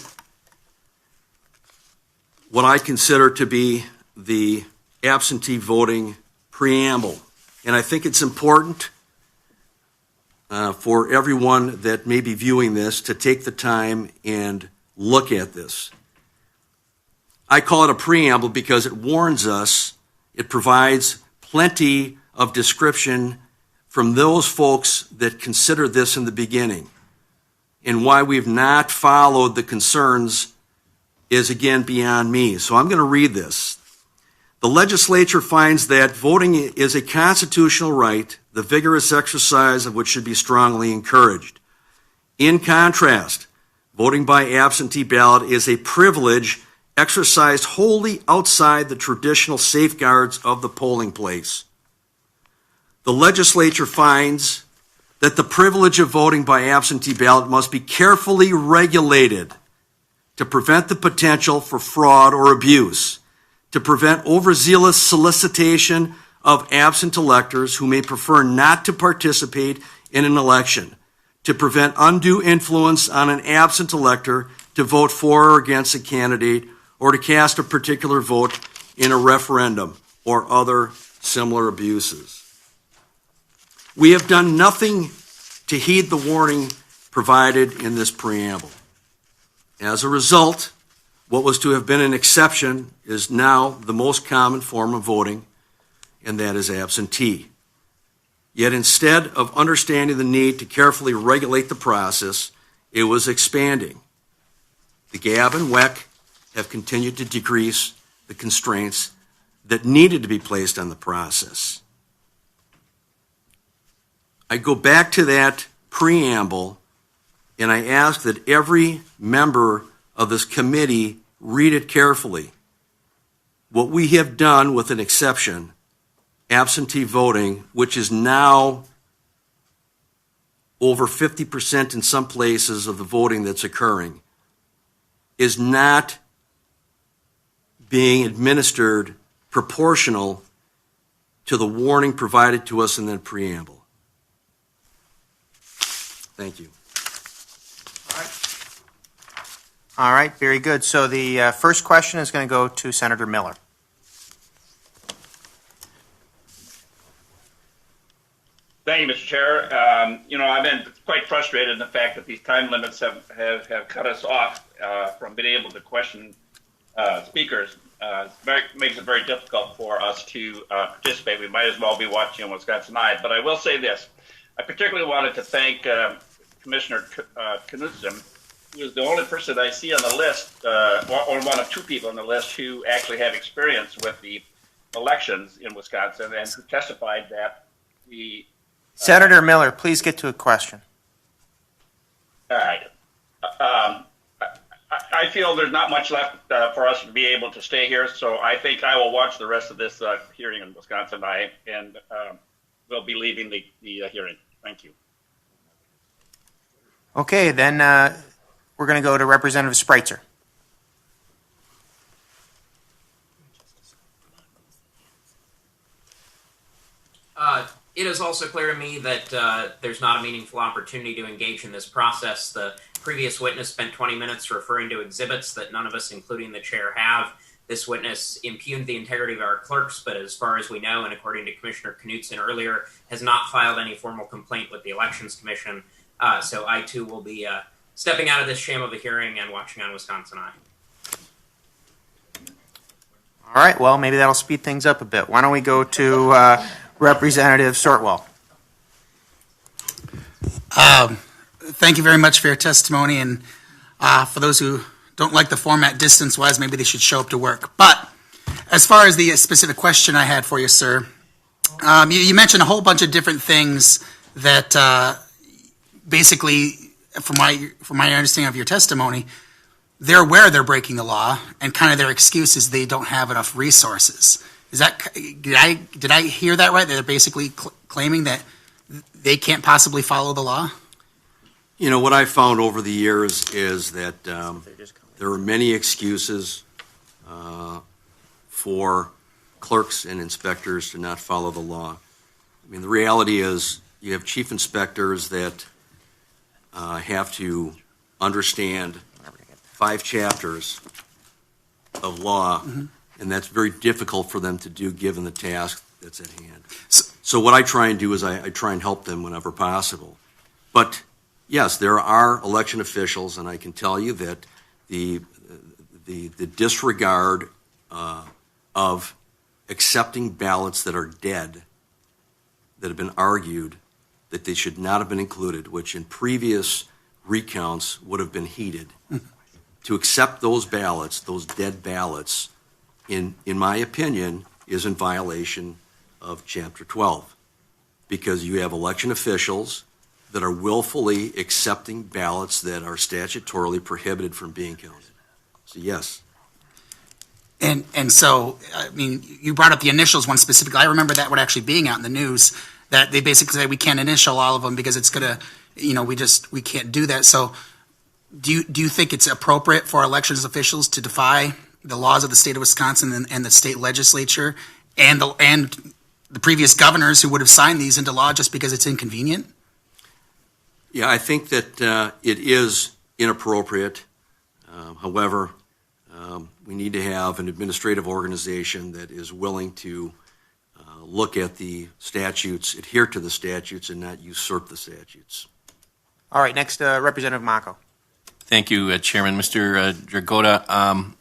what I consider to be the absentee voting preamble. And I think it's important for everyone that may be viewing this to take the time and look at this. I call it a preamble because it warns us, it provides plenty of description from those folks that considered this in the beginning. And why we've not followed the concerns is again beyond me. So I'm going to read this. The legislature finds that voting is a constitutional right the vigorous exercise of which should be strongly encouraged. In contrast, voting by absentee ballot is a privilege exercised wholly outside the traditional safeguards of the polling place. The legislature finds that the privilege of voting by absentee ballot must be carefully regulated to prevent the potential for fraud or abuse, to prevent overzealous solicitation of absent electors who may prefer not to participate in an election, to prevent undue influence on an absent elector to vote for or against a candidate, or to cast a particular vote in a referendum or other similar abuses. We have done nothing to heed the warning provided in this preamble. As a result, what was to have been an exception is now the most common form of voting, and that is absentee. Yet instead of understanding the need to carefully regulate the process, it was expanding. The GAB and WEC have continued to decrease the constraints that needed to be placed on the process. I go back to that preamble and I ask that every member of this committee read it carefully. What we have done, with an exception, absentee voting, which is now over 50% in some places of the voting that's occurring, is not being administered proportional to the warning provided to us in that preamble. Thank you. All right, very good. So the first question is going to go to Senator Miller. Thank you, Mr. Chair. I've been quite frustrated in the fact that these time limits have cut us off from being able to question speakers. Makes it very difficult for us to participate. We might as well be watching on Wisconsin Eye. But I will say this. I particularly wanted to thank Commissioner Knudsen, who is the only person I see on the list, or one of two people on the list who actually have experience with the elections in Wisconsin, and who testified that the Senator Miller, please get to a question. All right. I feel there's not much left for us to be able to stay here, so I think I will watch the rest of this hearing in Wisconsin Eye, and we'll be leaving the hearing. Thank you. Okay, then we're going to go to Representative Spreitzer. It is also clear to me that there's not a meaningful opportunity to engage in this process. The previous witness spent 20 minutes referring to exhibits that none of us, including the chair, have. This witness impugned the integrity of our clerks, but as far as we know, and according to Commissioner Knudsen earlier, has not filed any formal complaint with the Elections Commission. So I, too, will be stepping out of this sham of a hearing and watching on Wisconsin Eye. All right, well, maybe that'll speed things up a bit. Why don't we go to Representative Sortwell? Thank you very much for your testimony, and for those who don't like the format distance-wise, maybe they should show up to work. But as far as the specific question I had for you, sir, you mentioned a whole bunch of different things that basically, from my understanding of your testimony, they're aware they're breaking the law, and kind of their excuse is they don't have enough resources. Is that, did I hear that right? They're basically claiming that they can't possibly follow the law? You know, what I found over the years is that there are many excuses for clerks and inspectors to not follow the law. I mean, the reality is you have chief inspectors that have to understand 5 chapters of law, and that's very difficult for them to do given the task that's at hand. So what I try and do is I try and help them whenever possible. But yes, there are election officials, and I can tell you that the disregard of accepting ballots that are dead, that have been argued that they should not have been included, which in previous recounts would have been heeded. To accept those ballots, those dead ballots, in my opinion, is in violation of Chapter 12. because you have election officials that are willfully accepting ballots that are statutorily prohibited from being counted. So yes. And so, I mean, you brought up the initials one specifically. I remember that one actually being out in the news, that they basically say we can't initial all of them because it's going to, we can't do that. So do you think it's appropriate for elections officials to defy the laws of the state of Wisconsin and the state legislature and the previous governors who would have signed these into law just because it's inconvenient? Yeah, I think that it is inappropriate. However, we need to have an administrative organization that is willing to look at the statutes, adhere to the statutes, and not usurp the statutes. All right, next, Representative Mako. Thank you, Chairman. Mr. Dragota,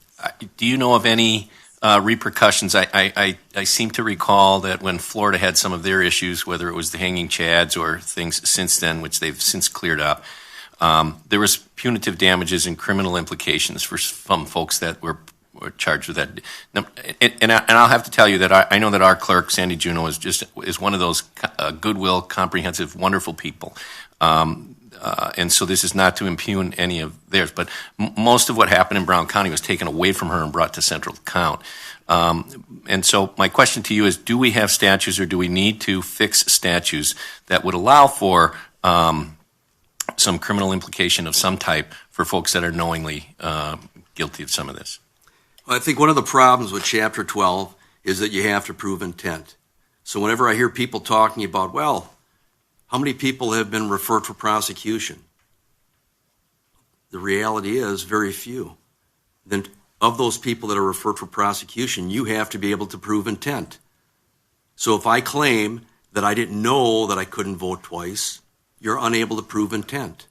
do you know of any repercussions? I seem to recall that when Florida had some of their issues, whether it was the hanging chads or things since then, which they've since cleared up, there was punitive damages and criminal implications for some folks that were charged with that. And I'll have to tell you that I know that our clerk, Sandy Juneau, is one of those goodwill, comprehensive, wonderful people. And so this is not to impugn any of theirs, but most of what happened in Brown County was taken away from her and brought to central account. And so my question to you is, do we have statutes or do we need to fix statutes that would allow for some criminal implication of some type for folks that are knowingly guilty of some of this? I think one of the problems with Chapter 12 is that you have to prove intent. So whenever I hear people talking about, well, how many people have been referred for prosecution? The reality is very few. Then of those people that are referred for prosecution, you have to be able to prove intent. So if I claim that I didn't know that I couldn't vote twice, you're unable to prove intent.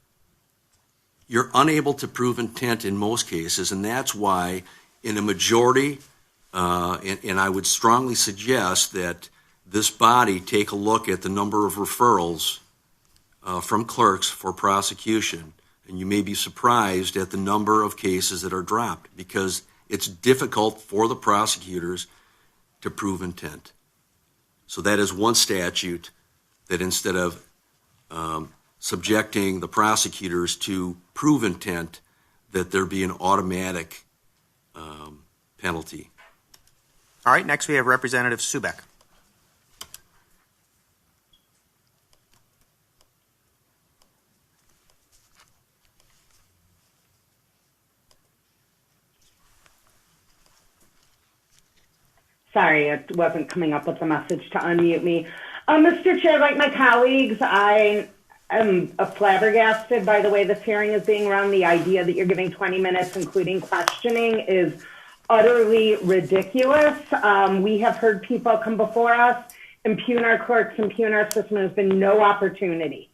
You're unable to prove intent in most cases, and that's why in a majority, and I would strongly suggest that this body take a look at the number of referrals from clerks for prosecution, and you may be surprised at the number of cases that are dropped because it's difficult for the prosecutors to prove intent. So that is one statute that instead of subjecting the prosecutors to prove intent, that there be an automatic penalty. All right, next we have Representative Subek. Sorry, it wasn't coming up with the message to unmute me. Mr. Chair, like my colleagues, I am flabbergasted by the way this hearing is being run. The idea that you're giving 20 minutes, including questioning, is utterly ridiculous. We have heard people come before us, impugn our clerks, impugn our system. There's been no opportunity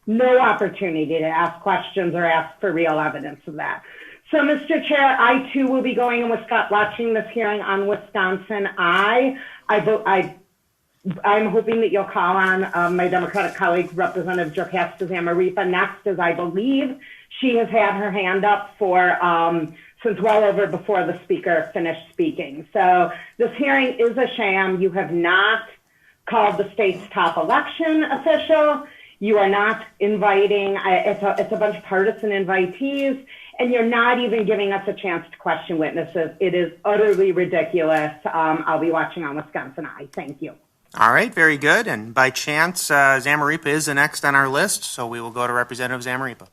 to ask questions or ask for real evidence of that. So, Mr. Chair, I too will be going and watching this hearing on Wisconsin. I'm hoping that you'll call on my Democratic colleague, Representative Jocasta Zamarripa, next, as I believe she has had her hand up for since well over before the speaker finished speaking. So this hearing is a sham. You have not called the state's top election official. You are not inviting, it's a bunch of partisan invitees, and you're not even giving us a chance to question witnesses. It is utterly ridiculous. I'll be watching on Wisconsin Eye. Thank you. All right, very good. And by chance, Zamarripa is the next on our list, so we will go to Representative Zamarripa.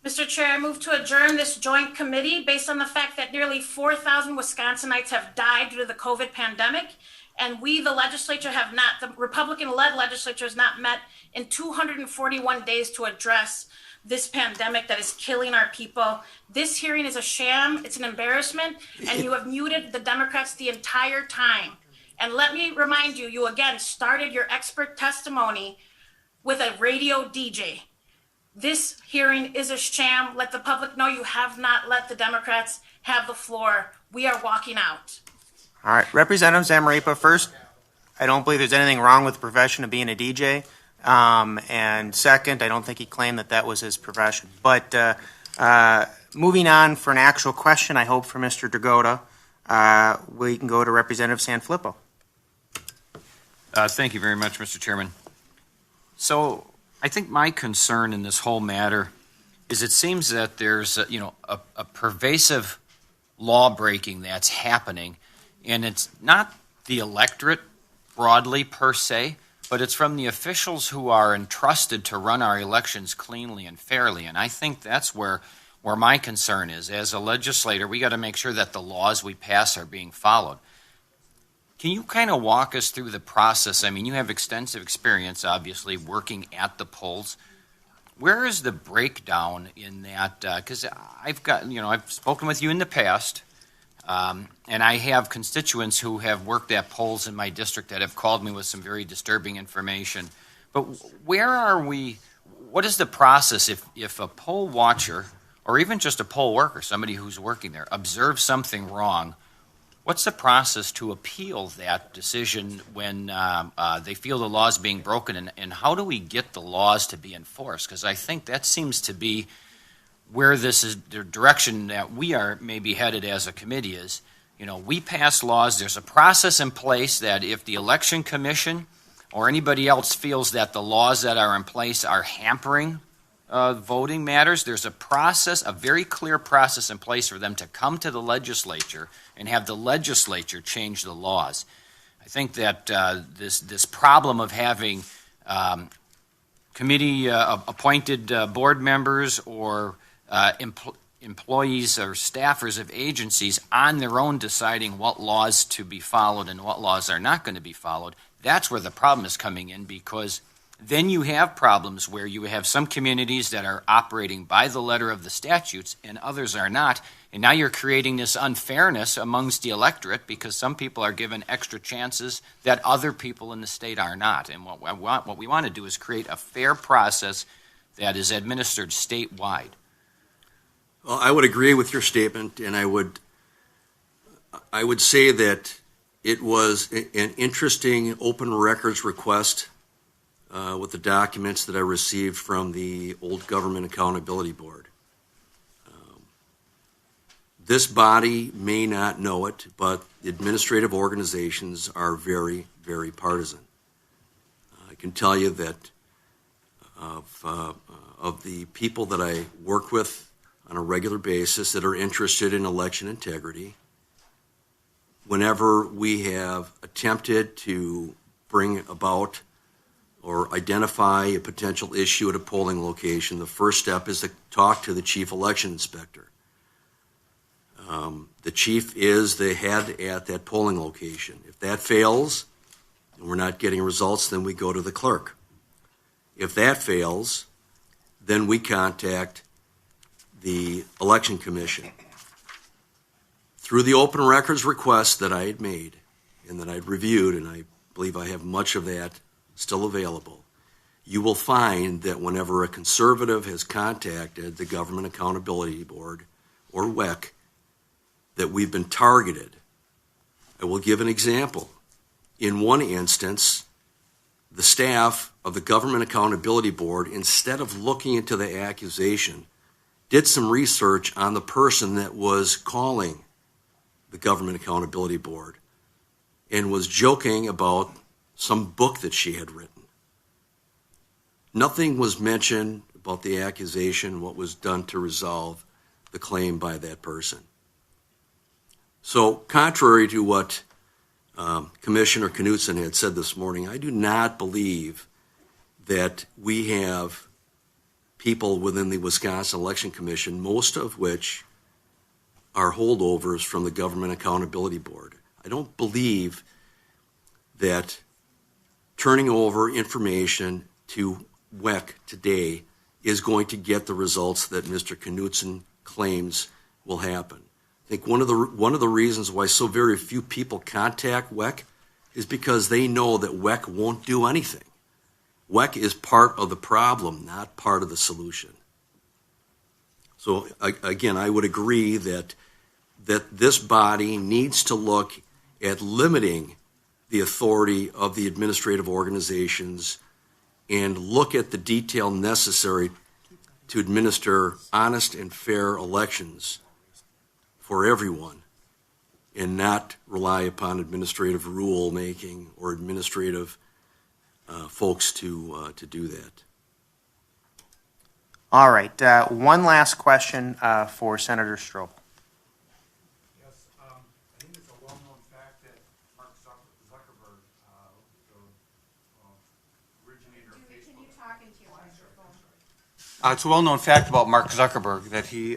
Mr. Chair, I move to adjourn this joint committee based on the fact that nearly 4,000 Wisconsinites have died due to the COVID pandemic, and we, the legislature, have not, the Republican-led legislature has not met in 241 days to address this pandemic that is killing our people. This hearing is a sham, it's an embarrassment, and you have muted the Democrats the entire time. And let me remind you, you again started your expert testimony with a radio DJ. This hearing is a sham. Let the public know you have not let the Democrats have the floor. We are walking out. All right, Representative Zamarripa, first, I don't believe there's anything wrong with the profession of being a DJ. And second, I don't think he claimed that that was his profession. But moving on for an actual question, I hope, for Mr. Dragota, we can go to Representative Sanfilippo. Thank you very much, Mr. Chairman. So I think my concern in this whole matter is it seems that there's a pervasive law breaking that's happening, and it's not the electorate broadly per se, but it's from the officials who are entrusted to run our elections cleanly and fairly. And I think that's where my concern is. As a legislator, we got to make sure that the laws we pass are being followed. Can you kind of walk us through the process? I mean, you have extensive experience, obviously, working at the polls. Where is the breakdown in that? Because I've spoken with you in the past, and I have constituents who have worked at polls in my district that have called me with some very disturbing information. But where are we? What is the process if a poll watcher, or even just a poll worker, somebody who's working there, observes something wrong? What's the process to appeal that decision when they feel the law is being broken, and how do we get the laws to be enforced? Because I think that seems to be where this is the direction that we are maybe headed as a committee is. We pass laws. There's a process in place that if the Election Commission or anybody else feels that the laws that are in place are hampering voting matters, there's a process, a very clear process in place for them to come to the legislature and have the legislature change the laws. I think that this problem of having committee appointed board members or employees or staffers of agencies on their own deciding what laws to be followed and what laws are not going to be followed, that's where the problem is coming in, because then you have problems where you have some communities that are operating by the letter of the statutes and others are not. And now you're creating this unfairness amongst the electorate because some people are given extra chances that other people in the state are not. And what we want to do is create a fair process that is administered statewide. Well, I would agree with your statement, and I would say that it was an interesting open records request with the documents that I received from the Old Government Accountability Board. This body may not know it, but administrative organizations are very, very partisan. I can tell you that of the people that I work with on a regular basis that are interested in election integrity, whenever we have attempted to bring about or identify a potential issue at a polling location, the first step is to talk to the chief election inspector. The chief is the head at that polling location. If that fails and we're not getting results, then we go to the clerk. If that fails, then we contact the Election Commission. Through the open records request that I had made and that I'd reviewed, and I believe I have much of that still available, you will find that whenever a conservative has contacted the Government Accountability Board or WEC, that we've been targeted. I will give an example. In one instance, the staff of the Government Accountability Board, instead of looking into the accusation, did some research on the person that was calling the Government Accountability Board and was joking about some book that she had written. Nothing was mentioned about the accusation, what was done to resolve the claim by that person. So, contrary to what Commissioner Knutson had said this morning, I do not believe that we have people within the Wisconsin Election Commission, most of which are holdovers from the Government Accountability Board. I don't believe that turning over information to WEC today is going to get the results that Mr. Knutson claims will happen. I think one of the reasons why so very few people contact WEC is because they know that WEC won't do anything. WEC is part of the problem, not part of the solution. So again, I would agree that this body needs to look at limiting the authority of the administrative organizations and look at the detail necessary to administer honest and fair elections for everyone and not rely upon administrative rule making or administrative folks to do that. All right, one last question for Senator Strobel. Yes, I think it's a well-known fact that Mark Zuckerberg, the originator of Facebook. Can you talk into your microphone? It's a well-known fact about Mark Zuckerberg that he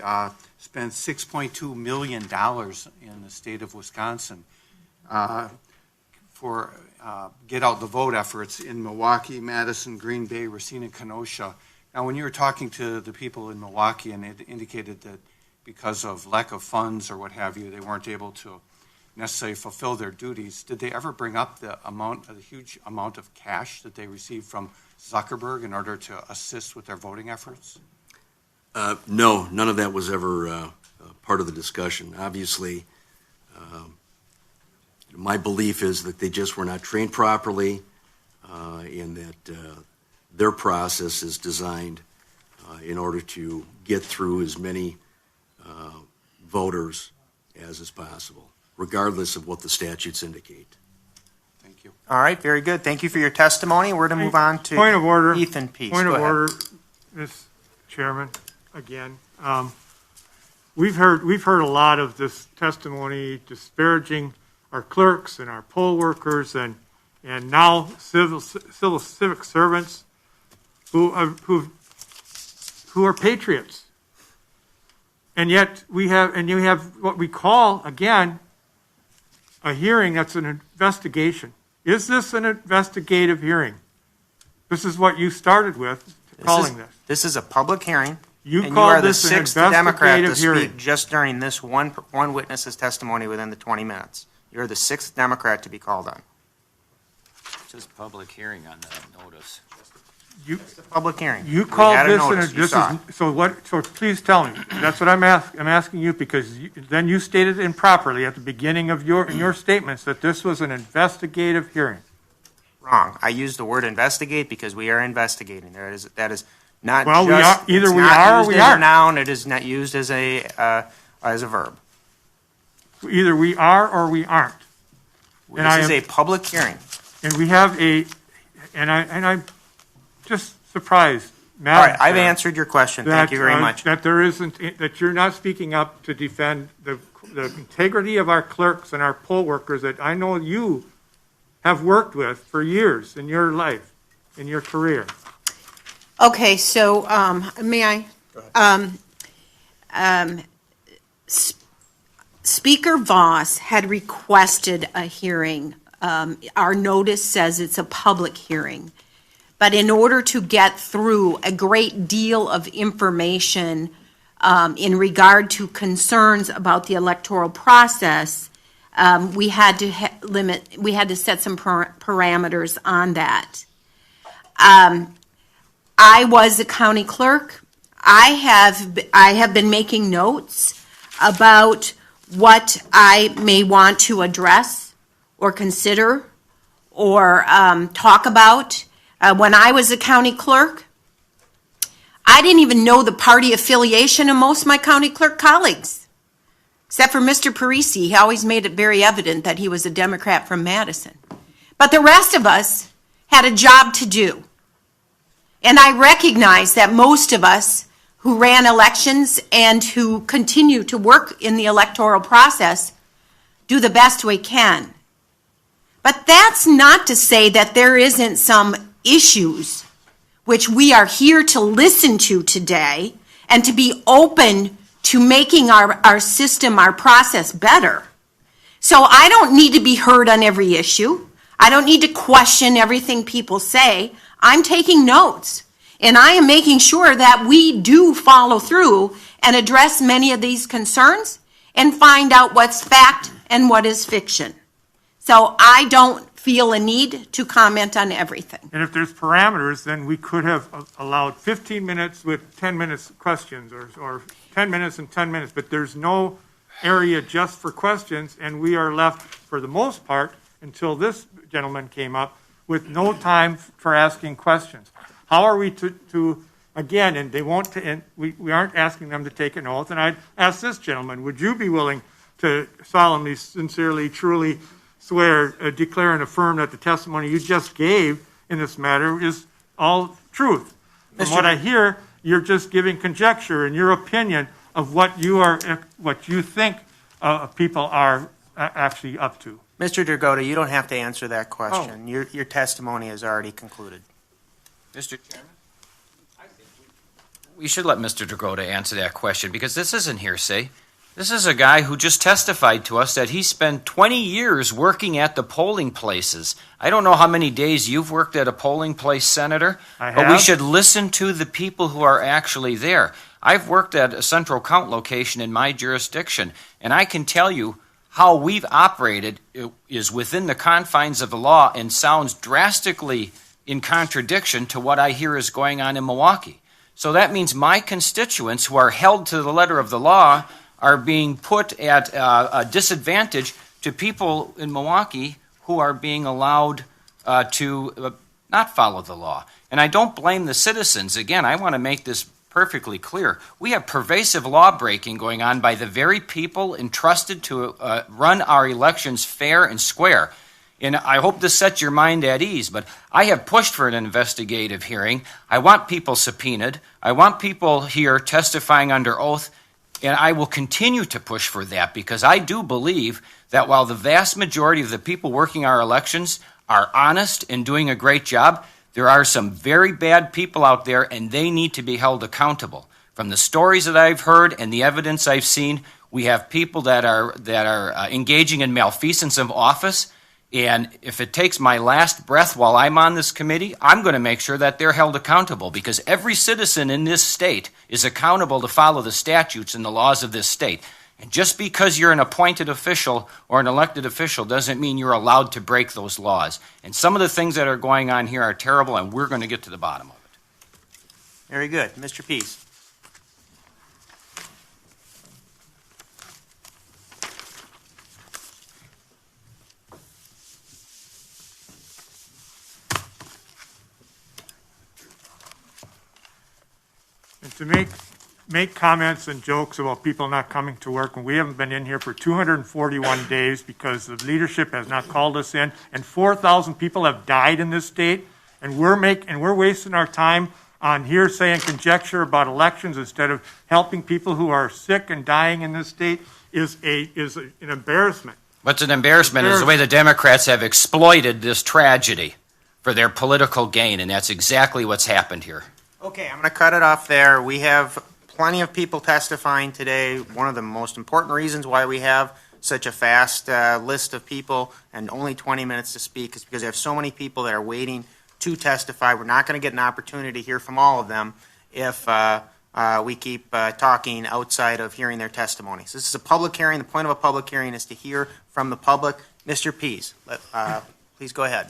spent $6.2 million in the state of Wisconsin for get out the vote efforts in Milwaukee, Madison, Green Bay, Racine, and Kenosha. Now, when you were talking to the people in Milwaukee and it indicated that because of lack of funds or what have you, they weren't able to necessarily fulfill their duties, did they ever bring up the huge amount of cash that they received from Zuckerberg in order to assist with their voting efforts? No, none of that was ever part of the discussion. Obviously, my belief is that they just were not trained properly and that their process is designed in order to get through as many voters as is possible, regardless of what the statutes indicate. Thank you. All right, very good. Thank you for your testimony. We're going to move on to Point of order. Ethan Pease. Point Go of ahead. order, Ms. Chairman, again. We've heard a lot of this testimony disparaging our clerks and our poll workers and now civic servants who are patriots. And yet you have what we call, again, a hearing that's an investigation. Is this an investigative hearing? This is what you started with, calling this. This is a public hearing. You and called you are the this an sixth Democrat to investigative hearing. speak just during this one witness's testimony within the 20 minutes. You're the sixth Democrat to be called on. It says public hearing on that notice. It's a public hearing. You We called had a this notice. You saw it. so please tell me. That's what I'm asking you because then you stated improperly at the beginning of your statements that this was an investigative hearing. Wrong. I used the word investigate because we are investigating. That is not Well, just, we are, either it's we not are or used we as a aren't. noun. It is not used as a verb. Either we are or we aren't. This is a public hearing. And we have I'm just surprised, All Madam right, I've Chair, answered your question. Thank you very much. That you're not speaking up to defend the integrity of our clerks and our poll workers that I know you have worked with for years in your life, in your career. Okay, so may I? Speaker Voss had requested a hearing. Our notice says it's a public hearing. But in order to get through a great deal of information in regard to concerns about the electoral process, we had to set some parameters on that. I was a county clerk. I have been making notes about what I may want to address or consider or talk about. When I was a county clerk, I didn't even know the party affiliation of most of my county clerk colleagues, except for Mr. Parisi. He always made it very evident that he was a Democrat from Madison. But the rest of us had a job to do. And I recognize that most of us who ran elections and who continue to work in the electoral process do the best we can. But that's not to say that there isn't some issues which we are here to listen to today and to be open to making our system, our process better. So I don't need to be heard on every issue. I don't need to question everything people say. I'm taking notes. And I am making sure that we do follow through and address many of these concerns and find out what's fact and what is fiction. So I don't feel a need to comment on everything. And if there's parameters, then we could have allowed 15 minutes with 10 minutes questions or 10 minutes and 10 minutes, but there's no area just for questions, and we are left, for the most part, until this gentleman came up, with no time for asking questions. How are we to again, and they won't, and we aren't asking them to take an oath, and I'd ask this gentleman, would you be willing to solemnly, sincerely, truly swear, declare, and affirm that the testimony you just gave in this matter is all truth. From what I hear, you're just giving conjecture in your opinion of what you think people are actually up to. Mr. Dragotta, you don't have to answer that question. Your testimony is already concluded. Mr. Chairman, I think we should let Mr. Dragotta answer that question because this isn't hearsay. This is a guy who just testified to us that he spent 20 years working at the polling places. I don't know how many days you've worked at a polling place, Senator, but we should listen to the people who are actually there. I've worked at a central count location in my jurisdiction, and I can tell you how we've operated is within the confines of the law and sounds drastically in contradiction to what I hear is going on in Milwaukee. So that means my constituents who are held to the letter of the law are being put at a disadvantage to people in Milwaukee who are being allowed to not follow the law. And I don't blame the citizens. Again, I want to make this perfectly clear. We have pervasive law breaking going on by the very people entrusted to run our elections fair and square. And I hope this sets your mind at ease, but I have pushed for an investigative hearing. I want people subpoenaed. I want people here testifying under oath. And I will continue to push for that because I do believe that while the vast majority of the people working our elections are honest and doing a great job, there are some very bad people out there and they need to be held accountable. From the stories that I've heard and the evidence I've seen, we have people that are engaging in malfeasance of office. And if it takes my last breath while I'm on this committee, I'm going to make sure that they're held accountable because every citizen in this state is accountable to follow the statutes and the laws of this state. And just because you're an appointed official or an elected official doesn't mean you're allowed to break those laws. And some of the things that are going on here are terrible, and we're going to get to the bottom of it. Very good. Mr. Pease. And to make comments and jokes about people not coming to work when we haven't been in here for 241 days because the leadership has not called us in, and 4,000 people have died in this state, and we're wasting our time on hearsay and conjecture about elections instead of helping people who are sick and dying in this state is an embarrassment. What's an embarrassment is the way the Democrats have exploited this tragedy for their political gain, and that's exactly what's happened here. Okay, I'm going to cut it off there. We have plenty of people testifying today. One of the most important reasons why we have such a fast list of people and only 20 minutes to speak is because we have so many people that are waiting to testify. We're not going to get an opportunity to hear from all of them if we keep talking outside of hearing their testimonies. This is a public hearing. The point of a public hearing is to hear from the public. Mr. Pease, please go ahead.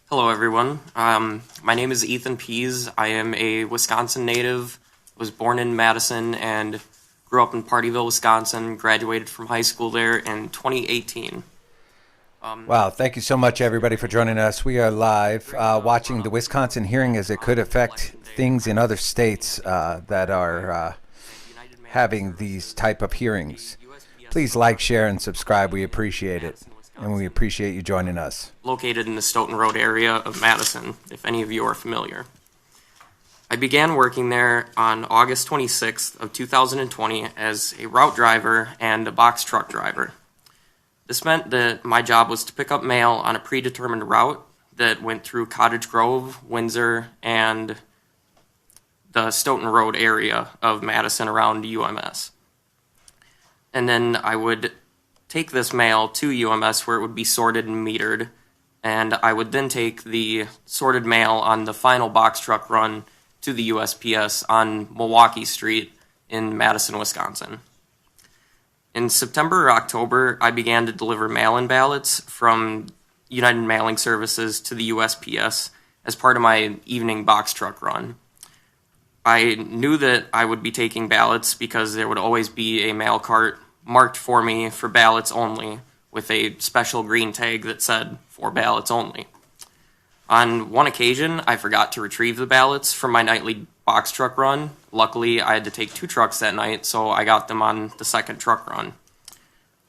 Hello, everyone. My name is Ethan Pease. I am a Wisconsin native, was born in Madison, and grew up in Partyville, Wisconsin, graduated from high school there in 2018. Wow, thank you so much, everybody, for joining us. We are live watching the Wisconsin hearing as it could affect things in other states that are having these type of hearings. Please like, share, and subscribe. We appreciate it. And we appreciate you joining us. Located in the Stoughton Road area of Madison, if any of you are familiar. I began working there on August 26th of 2020 as a route driver and a box truck driver. This meant that my job was to pick up mail on a predetermined route that went through Cottage Grove, Windsor, and the Stoughton Road area of Madison around UMS. And then I would take this mail to UMS where it would be sorted and metered, and I would then take the sorted mail on the final box truck run to the USPS on Milwaukee Street in Madison, Wisconsin. In September or October, I began to deliver mail-in ballots from United Mailing Services to the USPS as part of my evening box truck run. I knew that I would be taking ballots because there would always be a mail cart marked for me for ballots only with a special green tag that said for ballots only. On one occasion, I forgot to retrieve the ballots from my nightly box truck run. Luckily, I had to take 2 trucks that night, so I got them on the second truck run.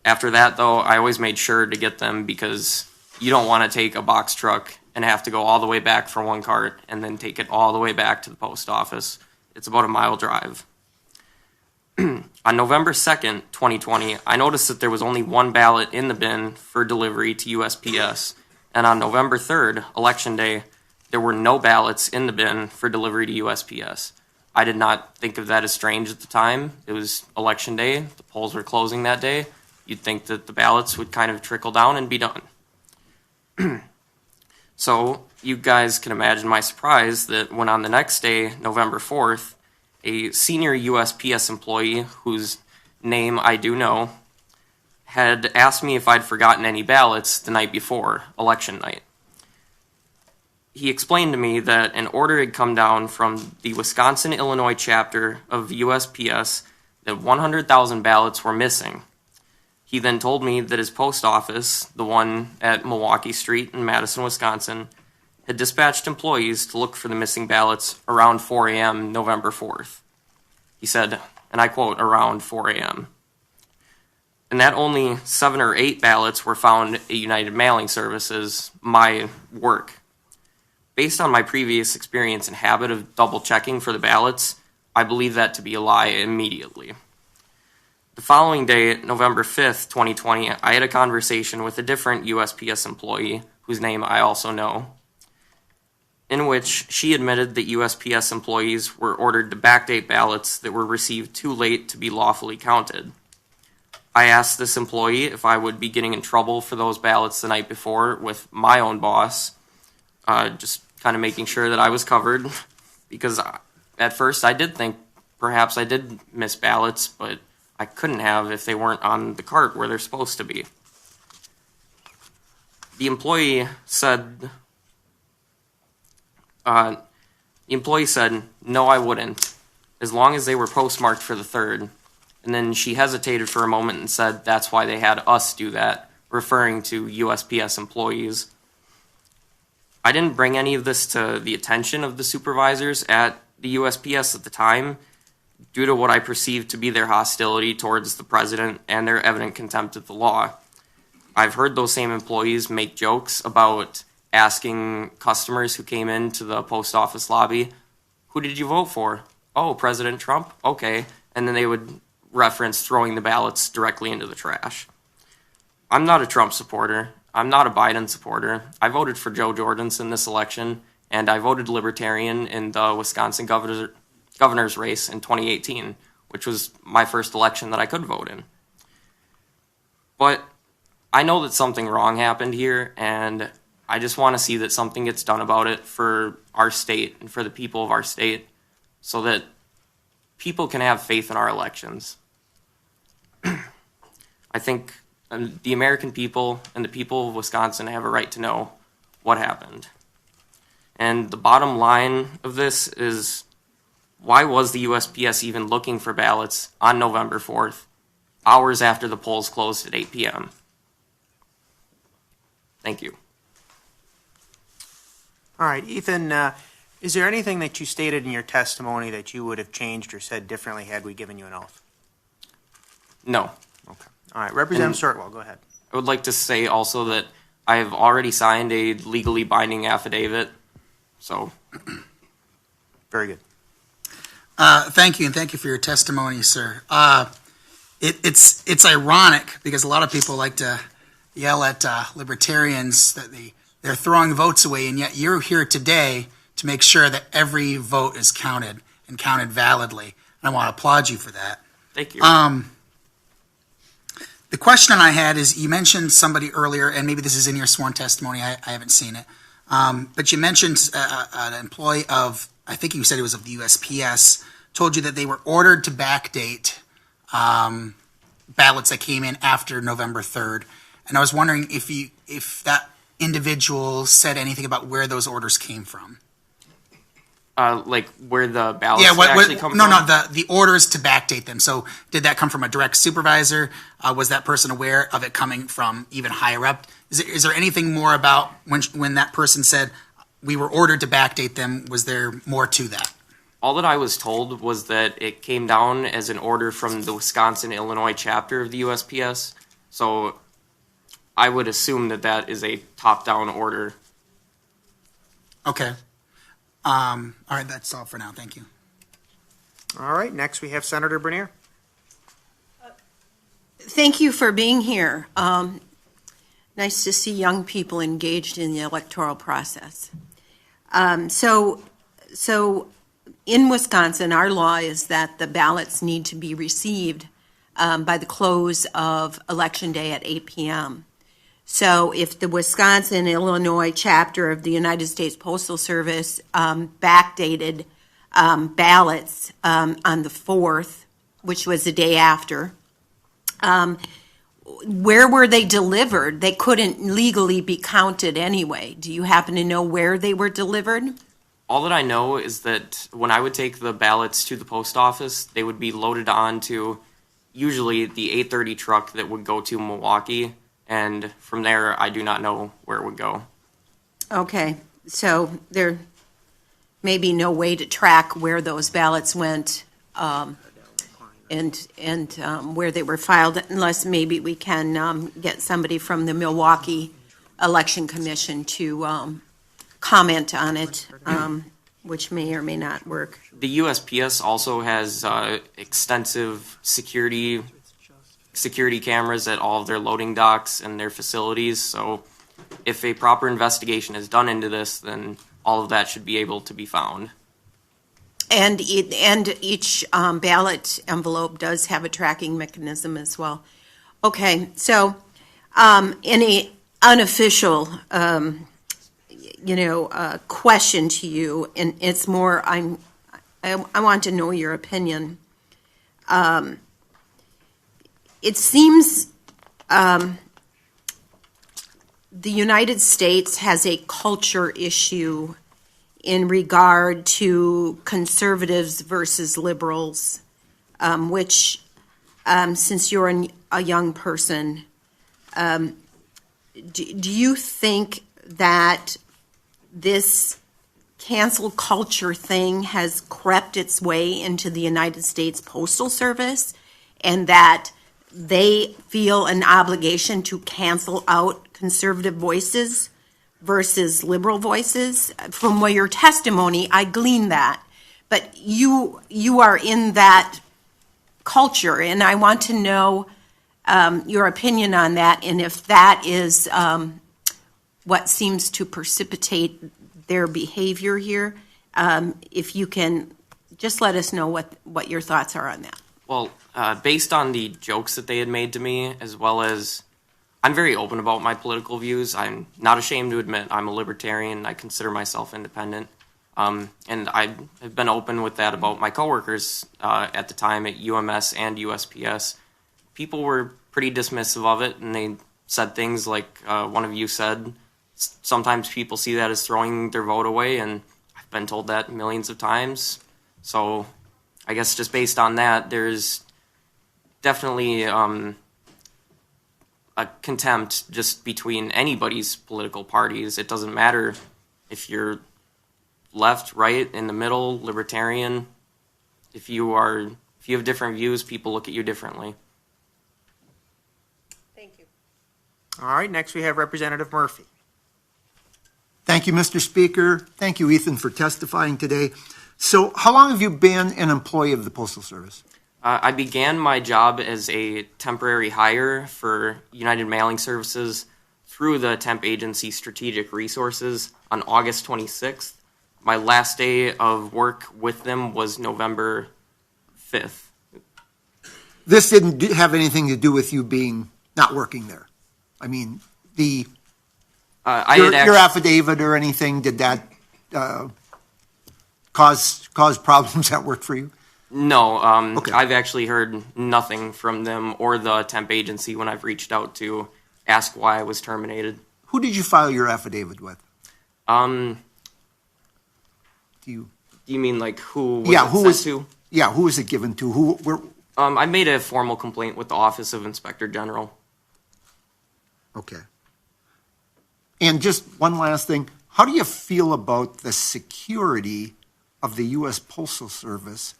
After that, though, I always made sure to get them because you don't want to take a box truck and have to go all the way back for one cart and then take it all the way back to the post office. It's about a mile drive. On November 2nd, 2020, I noticed that there was only one ballot in the bin for delivery to USPS. And on November 3rd, Election Day, there were no ballots in the bin for delivery to USPS. I did not think of that as strange at the time. It was Election Day. The polls were closing that day. You'd think that the ballots would kind of trickle down and be done. So you guys can imagine my surprise that when on the next day, November 4th, a senior USPS employee, whose name I do know, had asked me if I'd forgotten any ballots the night before, election night. He explained to me that an order had come down from the Wisconsin-Illinois chapter of USPS that 100,000 ballots were missing. He then told me that his post office, the one at Milwaukee Street in Madison, Wisconsin, had dispatched employees to look for the missing ballots around 4 a.m. November 4th. He said, and I quote, around 4 a.m. And that only 7 or 8 ballots were found at United Mailing Services, my work. Based on my previous experience and habit of double checking for the ballots, I believe that to be a lie immediately. The following day, November 5th, 2020, I had a conversation with a different USPS employee, whose name I also know, in which she admitted that USPS employees were ordered to backdate ballots that were received too late to be lawfully counted. I asked this employee if I would be getting in trouble for those ballots the night before with my own boss, just kind of making sure that I was covered, because at first I did think perhaps I did miss ballots, but I couldn't have if they weren't on the cart where they're supposed to be. The employee said, no, I wouldn't, as long as they were postmarked for the 3rd. And then she hesitated for a moment and said that's why they had us do that, referring to USPS employees. I didn't bring any of this to the attention of the supervisors at the USPS at the time, due to what I perceived to be their hostility towards the president and their evident contempt of the law. I've heard those same employees make jokes about asking customers who came into the post office lobby, who did you vote for? Oh, President Trump? Okay. And then they would reference throwing the ballots directly into the trash. I'm not a Trump supporter. I'm not a Biden supporter. I voted for Joe Jorgensen this election, and I voted Libertarian in the Wisconsin governor's race in 2018, which was my first election that I could vote in. But I know that something wrong happened here, and I just want to see that something gets done about it for our state and for the people of our state, so that people can have faith in our elections. I think the American people and the people of Wisconsin have a right to know what happened. And the bottom line of this is, why was the USPS even looking for ballots on November 4th, hours after the polls closed at 8 p.m.? Thank you. All right, Ethan, is there anything that you stated in your testimony that you would have changed or said differently had we given you an oath? No. Okay. All right, Representative Sortwell, go ahead. I would like to say also that I have already signed a legally binding affidavit, so. Very good. Thank you, and thank you for your testimony, sir. It's ironic because a lot of people like to yell at libertarians that they're throwing votes away, and yet you're here today to make sure that every vote is counted and counted validly. And I want to applaud you for that. Thank you. The question I had is, you mentioned somebody earlier, and maybe this is in your sworn testimony, I haven't seen it, but you mentioned an employee of, I think you said it was of the USPS, told you that they were ordered to backdate ballots that came in after November 3rd. And I was wondering if that individual said anything about where those orders came from. Like where the ballots actually come from? No, the orders to backdate them. So did that come from a direct supervisor? Was that person aware of it coming from even higher up? Is there anything more about when that person said we were ordered to backdate them? Was there more to that? All that I was told was that it came down as an order from the Wisconsin-Illinois chapter of the USPS. So I would assume that is a top-down order. Okay. All right, that's all for now. Thank you. All right, next we have Senator Bernier. Thank you for being here. Nice to see young people engaged in the electoral process. So in Wisconsin, our law is that the ballots need to be received by the close of Election Day at 8 p.m. So if the Wisconsin-Illinois chapter of the United States Postal Service backdated ballots on the 4th, which was the day after, where were they delivered? They couldn't legally be counted anyway. Do you happen to know where they were delivered? All that I know is that when I would take the ballots to the post office, they would be loaded onto usually the 830 truck that would go to Milwaukee, and from there I do not know where it would go. Okay, so there may be no way to track where those ballots went and where they were filed, unless maybe we can get somebody from the Milwaukee Election Commission to comment on it, which may or may not work. The USPS also has extensive security cameras at all of their loading docks and their facilities, so if a proper investigation is done into this, then all of that should be able to be found. And each ballot envelope does have a tracking mechanism as well. Okay, so any unofficial, question to you, and it's more, I want to know your opinion. It seems the United States has a culture issue in regard to conservatives versus liberals, which, since you're a young person, do you think that this cancel culture thing has crept its way into the United States Postal Service, and that they feel an obligation to cancel out conservative voices versus liberal voices? From your testimony, I glean that. But you are in that culture, and I want to know your opinion on that, and if that is what seems to precipitate their behavior here. If you can just let us know what your thoughts are on that. Well, based on the jokes that they had made to me, as well as I'm very open about my political views. I'm not ashamed to admit I'm a libertarian. I consider myself independent. And I have been open with that about my coworkers at the time at UMS and USPS. People were pretty dismissive of it, and they said things like one of you said, sometimes people see that as throwing their vote away, and I've been told that millions of times. So I guess just based on that, there's definitely a contempt just between anybody's political parties. It doesn't matter if you're left, right, in the middle, libertarian. If you have different views, people look at you differently. Thank you. All right, next we have Representative Murphy. Thank you, Mr. Speaker. Thank you, Ethan, for testifying today. So how long have you been an employee of the Postal Service? I began my job as a temporary hire for United Mailing Services through the temp agency Strategic Resources on August 26th. My last day of work with them was November 5th. This didn't have anything to do with you not working there. I mean, your affidavit or anything, did that cause problems at work for you? No, Okay. I've actually heard nothing from them or the temp agency when I've reached out to ask why I was terminated. Who did you file your affidavit with? Do you mean like who was it sent to? Yeah, who was it given to? I made a formal complaint with the Office of Inspector General. Okay. And just one last thing. How do you feel about the security of the U.S. Postal Service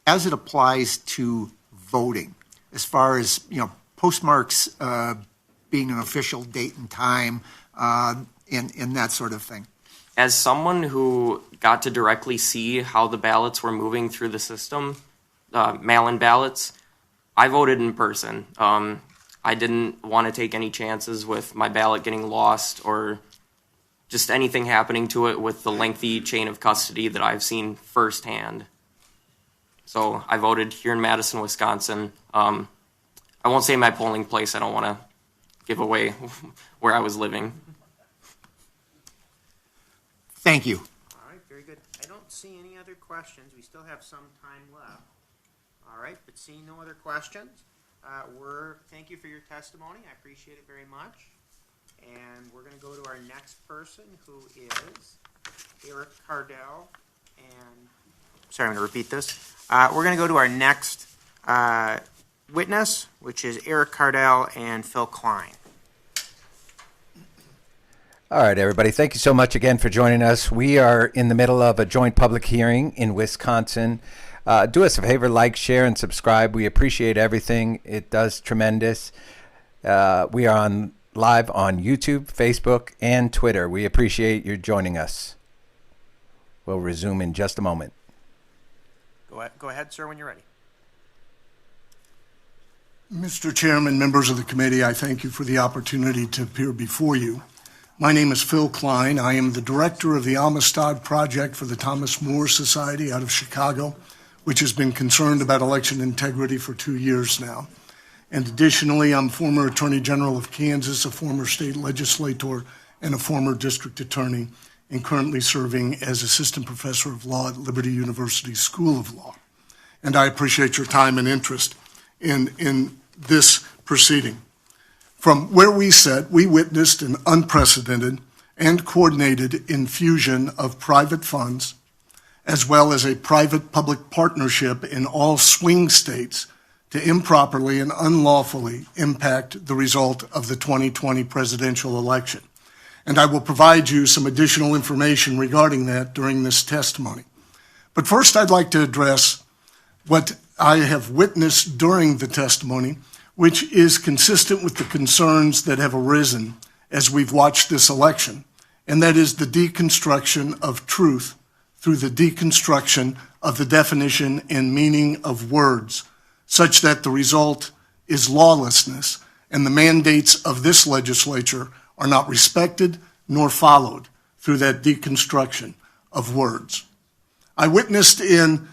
as it applies to voting, as far as, postmarks being an official date and time and that sort of thing? as someone who got to directly see how the ballots were moving through the system, mail-in ballots, I voted in person. I didn't want to take any chances with my ballot getting lost or just anything happening to it with the lengthy chain of custody that I've seen firsthand. So I voted here in Madison, Wisconsin. I won't say my polling place. I don't want to give away where I was living. Thank you. All right, very good. I don't see any other questions. We still have some time left. All right, but seeing no other questions, thank you for your testimony. I appreciate it very much. And we're going to go to our next person, who is Eric Cardell. And sorry, I'm going to repeat this. We're going to go to our next witness, which is Eric Cardell and Phil Klein. All right, everybody. Thank you so much again for joining us. We are in the middle of a joint public hearing in Wisconsin. Do us a favor, like, share, and subscribe. We appreciate everything. It does tremendous. We are live on YouTube, Facebook, and Twitter. We appreciate you joining us. We'll resume in just a moment. Go ahead, sir, when you're ready. Mr. Chairman, members of the committee, I thank you for the opportunity to appear before you. My name is Phil Klein. I am the director of the Amistad Project for the Thomas More Society out of Chicago, which has been concerned about election integrity for 2 years now. And additionally, I'm former Attorney General of Kansas, a former state legislator, and a former district attorney, and currently serving as assistant professor of law at Liberty University School of Law. And I appreciate your time and interest in this proceeding. From where we sit, we witnessed an unprecedented and coordinated infusion of private funds, as well as a private-public partnership in all swing states to improperly and unlawfully impact the result of the 2020 presidential election. And I will provide you some additional information regarding that during this testimony. But first, I'd like to address what I have witnessed during the testimony, which is consistent with the concerns that have arisen as we've watched this election, and that is the deconstruction of truth through the deconstruction of the definition and meaning of words, such that the result is lawlessness, and the mandates of this legislature are not respected nor followed through that deconstruction of words. I witnessed and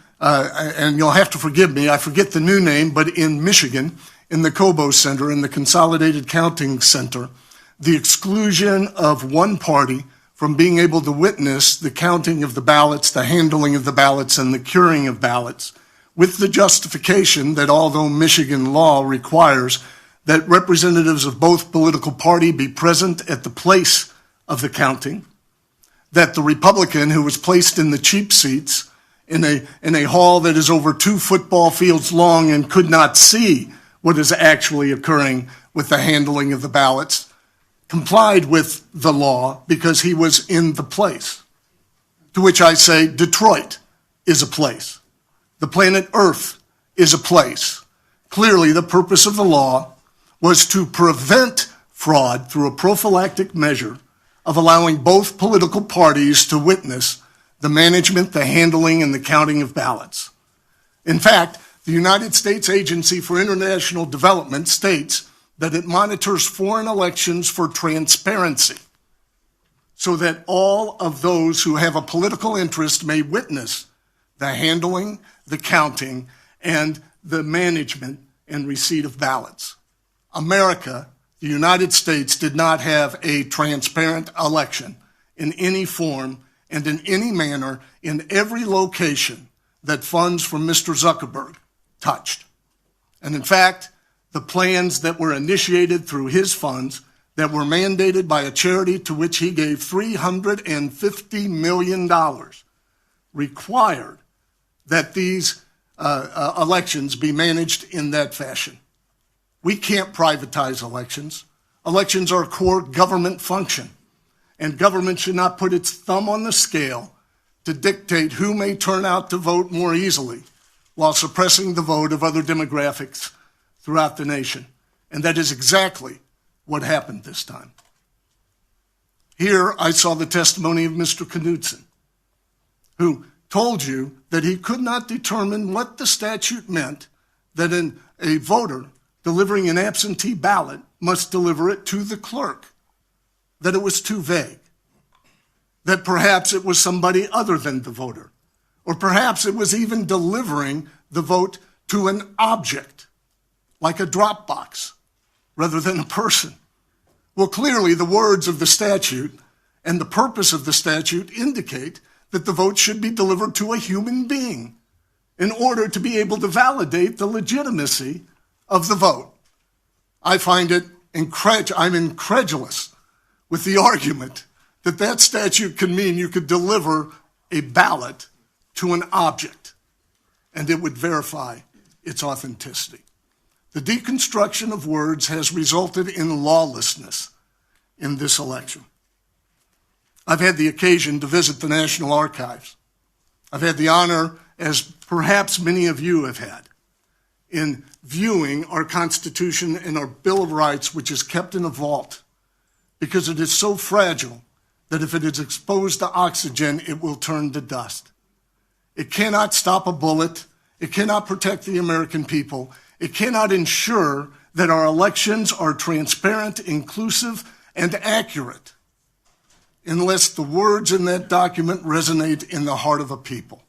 you'll have to forgive me, I forget the new name, but in Michigan, in the Cobo Center, in the Consolidated Counting Center, the exclusion of one party from being able to witness the counting of the ballots, the handling of the ballots, and the curing of ballots, with the justification that although Michigan law requires that representatives of both political party be present at the place of the counting, that the Republican who was placed in the cheap seats in a hall that is over 2 football fields long and could not see what is actually occurring with the handling of the ballots, complied with the law because he was in the place. To which I say, Detroit is a place. The planet Earth is a place. Clearly, the purpose of the law was to prevent fraud through a prophylactic measure of allowing both political parties to witness the management, the handling, and the counting of ballots. In fact, the United States Agency for International Development states that it monitors foreign elections for transparency, so that all of those who have a political interest may witness the handling, the counting, and the management and receipt of ballots. America, the United States, did not have a transparent election in any form and in any manner in every location that funds from Mr. Zuckerberg touched. And in fact, the plans that were initiated through his funds that were mandated by a charity to which he gave $350 million required that these elections be managed in that fashion. We can't privatize elections. Elections are a core government function, and government should not put its thumb on the scale to dictate who may turn out to vote more easily while suppressing the vote of other demographics throughout the nation. And that is exactly what happened this time. Here I saw the testimony of Mr. Knudsen, who told you that he could not determine what the statute meant, that a voter delivering an absentee ballot must deliver it to the clerk, that it was too vague, that perhaps it was somebody other than the voter, or perhaps it was even delivering the vote to an object, like a drop box, rather than a person. Well, clearly the words of the statute and the purpose of the statute indicate that the vote should be delivered to a human being in order to be able to validate the legitimacy of the vote. I find it I'm incredulous with the argument that that statute can mean you could deliver a ballot to an object and it would verify its authenticity. The deconstruction of words has resulted in lawlessness in this election. I've had the occasion to visit the National Archives. I've had the honor, as perhaps many of you have had, in viewing our Constitution and our Bill of Rights, which is kept in a vault, because it is so fragile that if it is exposed to oxygen, it will turn to dust. It cannot stop a bullet. It cannot protect the American people. It cannot ensure that our elections are transparent, inclusive, and accurate unless the words in that document resonate in the heart of a people.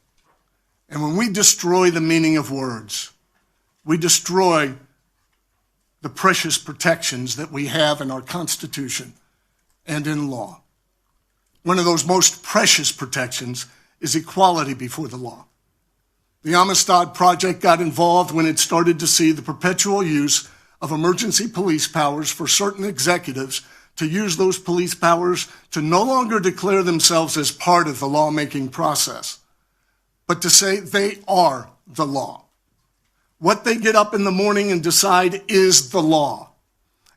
And when we destroy the meaning of words, we destroy the precious protections that we have in our Constitution and in law. One of those most precious protections is equality before the law. The Amistad Project got involved when it started to see the perpetual use of emergency police powers for certain executives to use those police powers to no longer declare themselves as part of the lawmaking process, but to say they are the law. What they get up in the morning and decide is the law.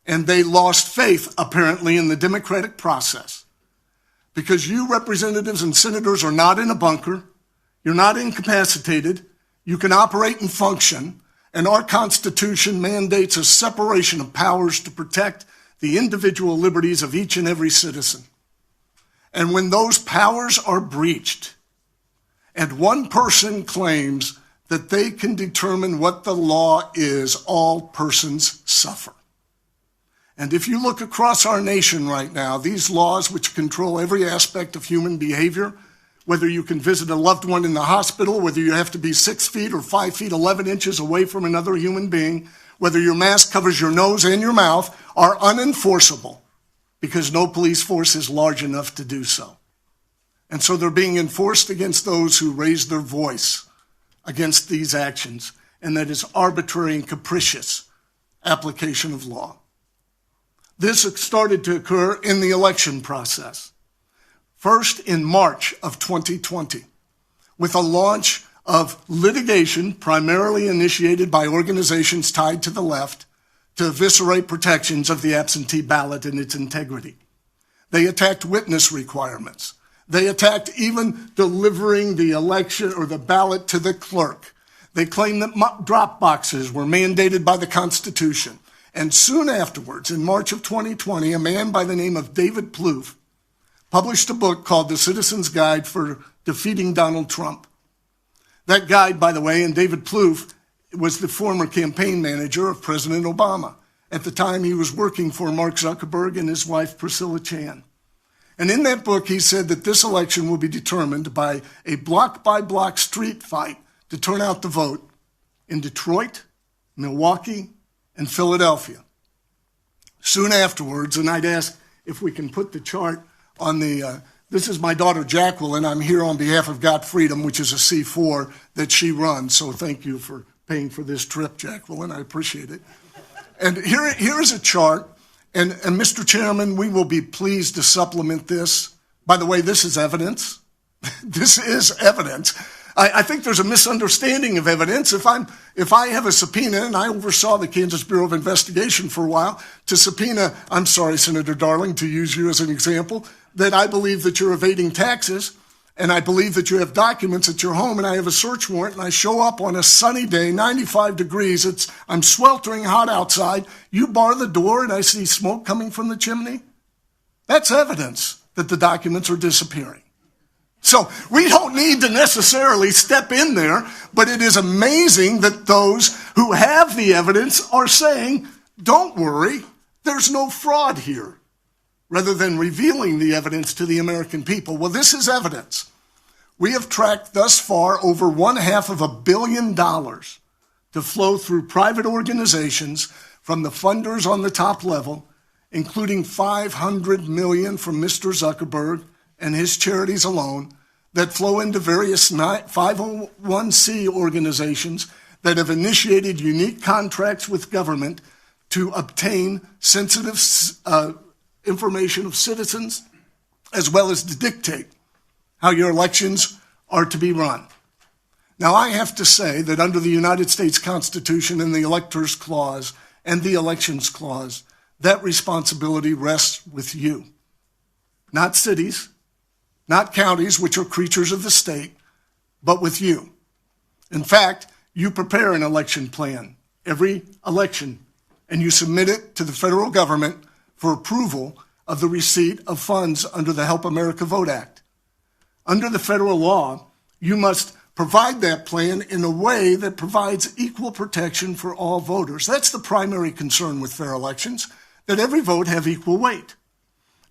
And they lost faith, apparently, in the democratic process. Because you representatives and senators are not in a bunker, you're not incapacitated, you can operate and function, and our Constitution mandates a separation of powers to protect the individual liberties of each and every citizen. And when those powers are breached, and one person claims that they can determine what the law is, all persons suffer. And if you look across our nation right now, these laws which control every aspect of human behavior, whether you can visit a loved one in the hospital, whether you have to be 6 feet or 5 feet 11 inches away from another human being, whether your mask covers your nose and your mouth, are unenforceable because no police force is large enough to do so. And so they're being enforced against those who raise their voice against these actions, and that is arbitrary and capricious application of law. This started to occur in the election process. First in March of 2020, with a launch of litigation primarily initiated by organizations tied to the left to eviscerate protections of the absentee ballot and its integrity. They attacked witness requirements. They attacked even delivering the election or the ballot to the clerk. They claimed that drop boxes were mandated by the Constitution. And soon afterwards, in March of 2020, a man by the name of David Plouffe published a book called The Citizen's Guide for Defeating Donald Trump. That guide, by the way, and David Plouffe was the former campaign manager of President Obama. At the time, he was working for Mark Zuckerberg and his wife, Priscilla Chan. And in that book, he said that this election will be determined by a block-by-block street fight to turn out the vote in Detroit, Milwaukee, and Philadelphia. Soon afterwards, and I'd ask if we can put the chart on the, this is my daughter Jacqueline. I'm here on behalf of Got Freedom, which is a C4 that she runs. So thank you for paying for this trip, Jacqueline. I appreciate it. And here is a chart. And Mr. Chairman, we will be pleased to supplement this. By the way, this is evidence. This is evidence. I think there's a misunderstanding of evidence. If I have a subpoena, and I oversaw the Kansas Bureau of Investigation for a while, to subpoena, I'm sorry, Senator Darling, to use you as an example, that I believe that you're evading taxes, and I believe that you have documents at your home, and I have a search warrant, and I show up on a sunny day, 95 degrees, I'm sweltering hot outside, you bar the door, and I see smoke coming from the chimney? That's evidence that the documents are disappearing. So we don't need to necessarily step in there, but it is amazing that those who have the evidence are saying, don't worry, there's no fraud here, rather than revealing the evidence to the American people. Well, this is evidence. We have tracked thus far over $500 million to flow through private organizations from the funders on the top level, including $500 million from Mr. Zuckerberg and his charities alone, that flow into various 501c organizations that have initiated unique contracts with government to obtain sensitive information of citizens, as well as to dictate how your elections are to be run. Now, I have to say that under the United States Constitution and the Electors Clause and the Elections Clause, that responsibility rests with you. Not cities, not counties, which are creatures of the state, but with you. In fact, you prepare an election plan every election, and you submit it to the federal government for approval of the receipt of funds under the Help America Vote Act. Under the federal law, you must provide that plan in a way that provides equal protection for all voters. That's the primary concern with fair elections, that every vote have equal weight.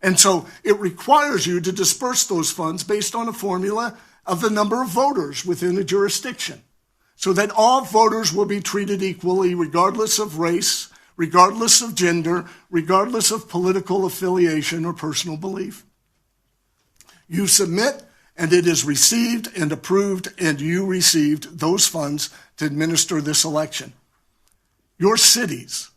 And so it requires you to disperse those funds based on a formula of the number of voters within a jurisdiction, so that all voters will be treated equally regardless of race, regardless of gender, regardless of political affiliation or personal belief. You submit, and it is received and approved, and you received those funds to administer this election. Your cities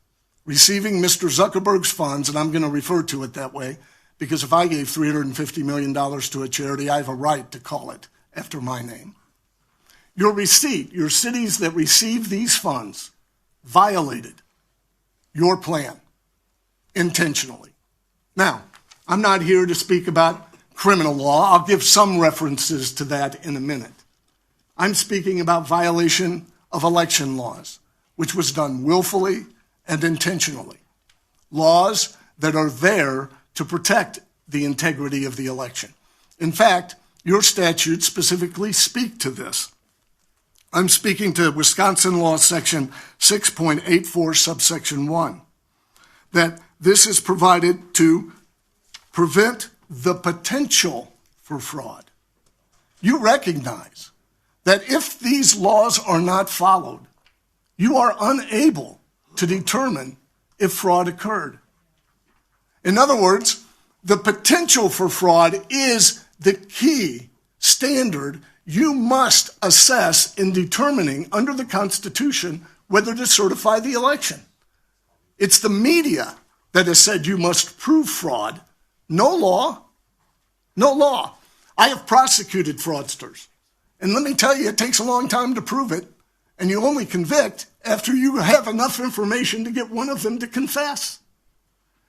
receiving Mr. Zuckerberg's funds, and I'm going to refer to it that way, because if I gave $350 million to a charity, I have a right to call it after my name. Your receipt, your cities that received these funds violated your plan intentionally. Now, I'm not here to speak about criminal law. I'll give some references to that in a minute. I'm speaking about violation of election laws, which was done willfully and intentionally. Laws that are there to protect the integrity of the election. In fact, your statutes specifically speak to this. I'm speaking to Wisconsin Law Section 6.84, subsection 1, that this is provided to prevent the potential for fraud. You recognize that if these laws are not followed, you are unable to determine if fraud occurred. In other words, the potential for fraud is the key standard you must assess in determining under the Constitution whether to certify the election. It's the media that has said you must prove fraud. No law. No law. I have prosecuted fraudsters. And let me tell you, it takes a long time to prove it. And you only convict after you have enough information to get one of them to confess.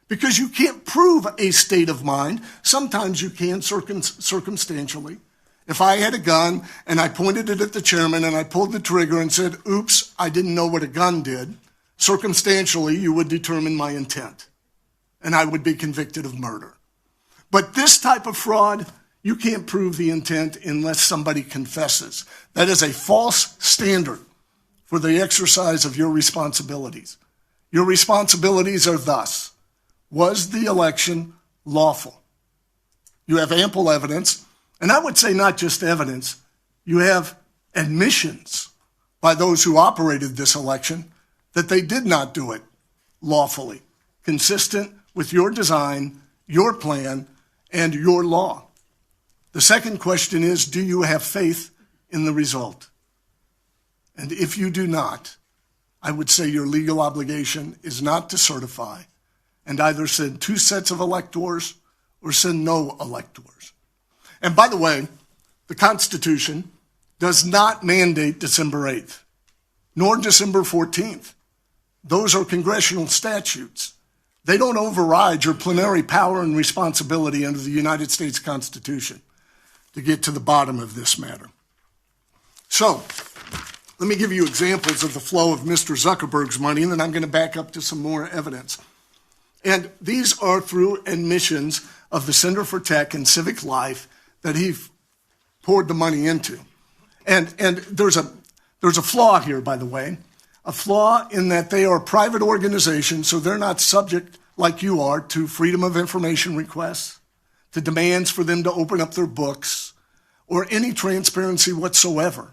Because you can't prove a state of mind. Sometimes you can circumstantially. If I had a gun and I pointed it at the chairman and I pulled the trigger and said, oops, I didn't know what a gun did, circumstantially you would determine my intent. And I would be convicted of murder. But this type of fraud, you can't prove the intent unless somebody confesses. That is a false standard for the exercise of your responsibilities. Your responsibilities are thus: was the election lawful? You have ample evidence, and I would say not just evidence, you have admissions by those who operated this election that they did not do it lawfully, consistent with your design, your plan, and your law. The second question is, do you have faith in the result? And if you do not, I would say your legal obligation is not to certify and either send 2 sets of electors or send no electors. And by the way, the Constitution does not mandate December 8th, nor December 14th. Those are congressional statutes. They don't override your plenary power and responsibility under the United States Constitution to get to the bottom of this matter. So, let me give you examples of the flow of Mr. Zuckerberg's money, and then I'm going to back up to some more evidence. And these are through admissions of the Center for Tech and Civic Life that he poured the money into. And there's a flaw here, by the way, a flaw in that they are a private organization, so they're not subject, like you are, to freedom of information requests, to demands for them to open up their books, or any transparency whatsoever.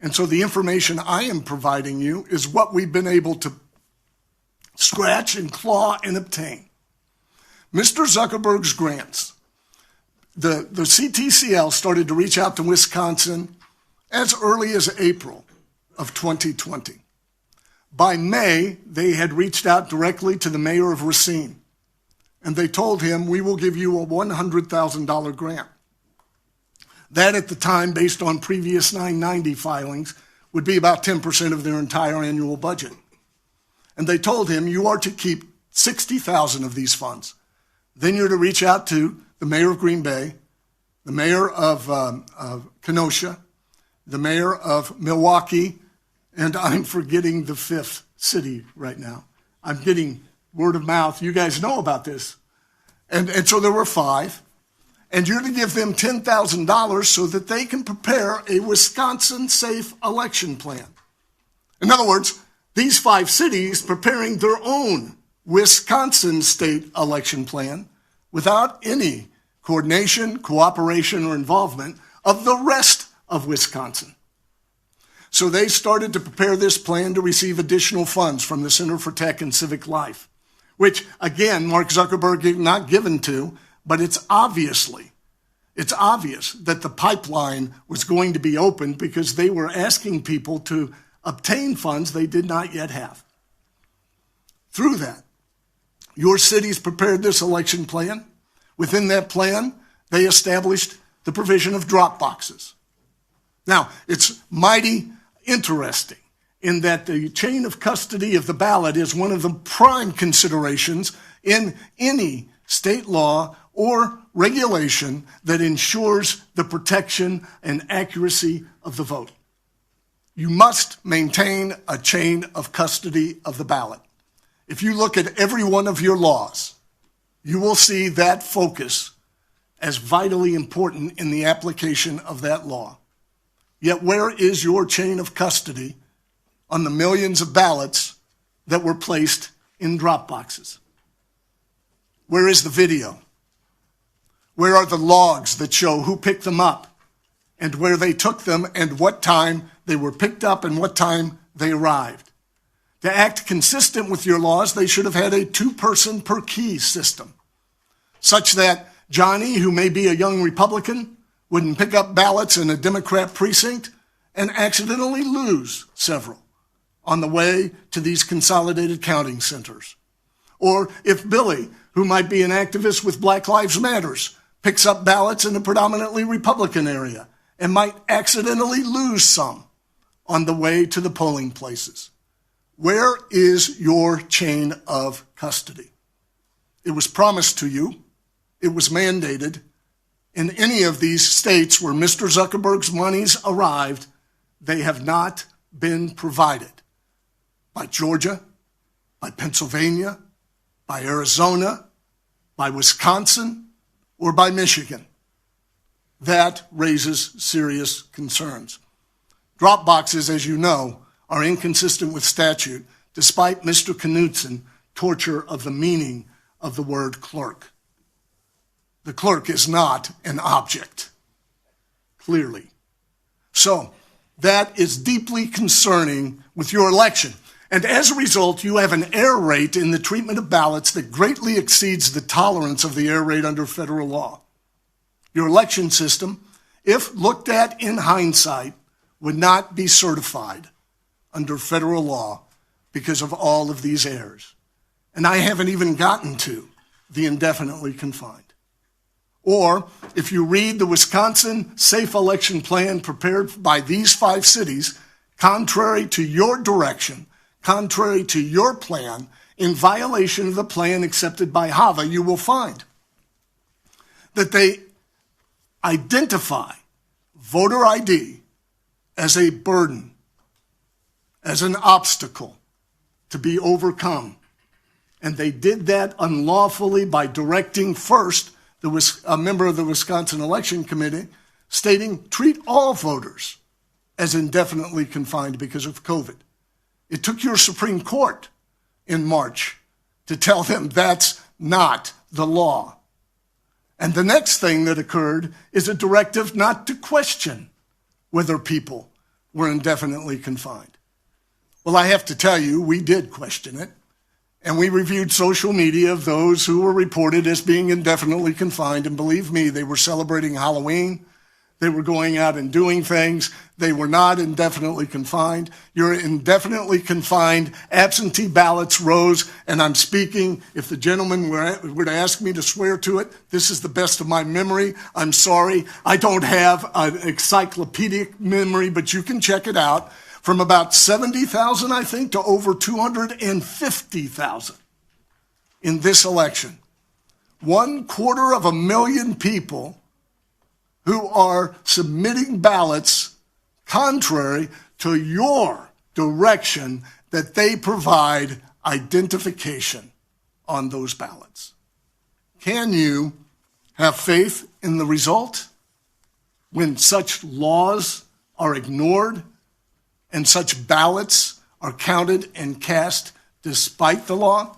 And so the information I am providing you is what we've been able to scratch and claw and obtain. Mr. Zuckerberg's grants. The CTCL started to reach out to Wisconsin as early as April of 2020. By May, they had reached out directly to the mayor of Racine, and they told him, we will give you a $100,000 grant. That at the time, based on previous 990 filings, would be about 10% of their entire annual budget. And they told him, you are to keep 60,000 of these funds. Then you're to reach out to the mayor of Green Bay, the mayor of Kenosha, the mayor of Milwaukee, and I'm forgetting the fifth city right now. I'm getting word of mouth. You guys know about this. And so there were 5. And you're to give them $10,000 so that they can prepare a Wisconsin-safe election plan. In other words, these 5 cities preparing their own Wisconsin state election plan without any coordination, cooperation, or involvement of the rest of Wisconsin. So they started to prepare this plan to receive additional funds from the Center for Tech and Civic Life, which, again, Mark Zuckerberg is not given to, but it's obvious that the pipeline was going to be opened because they were asking people to obtain funds they did not yet have. Through that, your cities prepared this election plan. Within that plan, they established the provision of drop boxes. Now, it's mighty interesting in that the chain of custody of the ballot is one of the prime considerations in any state law or regulation that ensures the protection and accuracy of the vote. You must maintain a chain of custody of the ballot. If you look at every one of your laws, you will see that focus as vitally important in the application of that law. Yet where is your chain of custody on the millions of ballots that were placed in drop boxes? Where is the video? Where are the logs that show who picked them up and where they took them and what time they were picked up and what time they arrived? To act consistent with your laws, they should have had a 2-person per key system, such that Johnny, who may be a young Republican, wouldn't pick up ballots in a Democrat precinct and accidentally lose several on the way to these consolidated counting centers. Or if Billy, who might be an activist with Black Lives Matters, picks up ballots in a predominantly Republican area and might accidentally lose some on the way to the polling places. Where is your chain of custody? It was promised to you. It was mandated. In any of these states where Mr. Zuckerberg's monies arrived, they have not been provided. By Georgia, by Pennsylvania, by Arizona, by Wisconsin, or by Michigan. That raises serious concerns. Drop boxes, as you know, are inconsistent with statute, despite Mr. Knudsen's torture of the meaning of the word clerk. The clerk is not an object, clearly. So that is deeply concerning with your election. And as a result, you have an error rate in the treatment of ballots that greatly exceeds the tolerance of the error rate under federal law. Your election system, if looked at in hindsight, would not be certified under federal law because of all of these errors. And I haven't even gotten to the indefinitely confined. Or if you read the Wisconsin Safe Election Plan prepared by these 5 cities, contrary to your direction, contrary to your plan, in violation of the plan accepted by HAVA, you will find that they identify voter ID as a burden, as an obstacle to be overcome And they did that unlawfully by directing first a member of the Wisconsin Election Committee stating, treat all voters as indefinitely confined because of COVID. It took your Supreme Court in March to tell them that's not the law. And the next thing that occurred is a directive not to question whether people were indefinitely confined. Well, I have to tell you, we did question it. And we reviewed social media of those who were reported as being indefinitely confined. And believe me, they were celebrating Halloween. They were going out and doing things. They were not indefinitely confined. You're indefinitely confined. Absentee ballots rose. And I'm speaking, if the gentleman were to ask me to swear to it, this is the best of my memory. I'm sorry. I don't have an encyclopedic memory, but you can check it out. From about 70,000, I think, to over 250,000 in this election. 250,000 people who are submitting ballots contrary to your direction that they provide identification on those ballots. Can you have faith in the result when such laws are ignored and such ballots are counted and cast despite the law?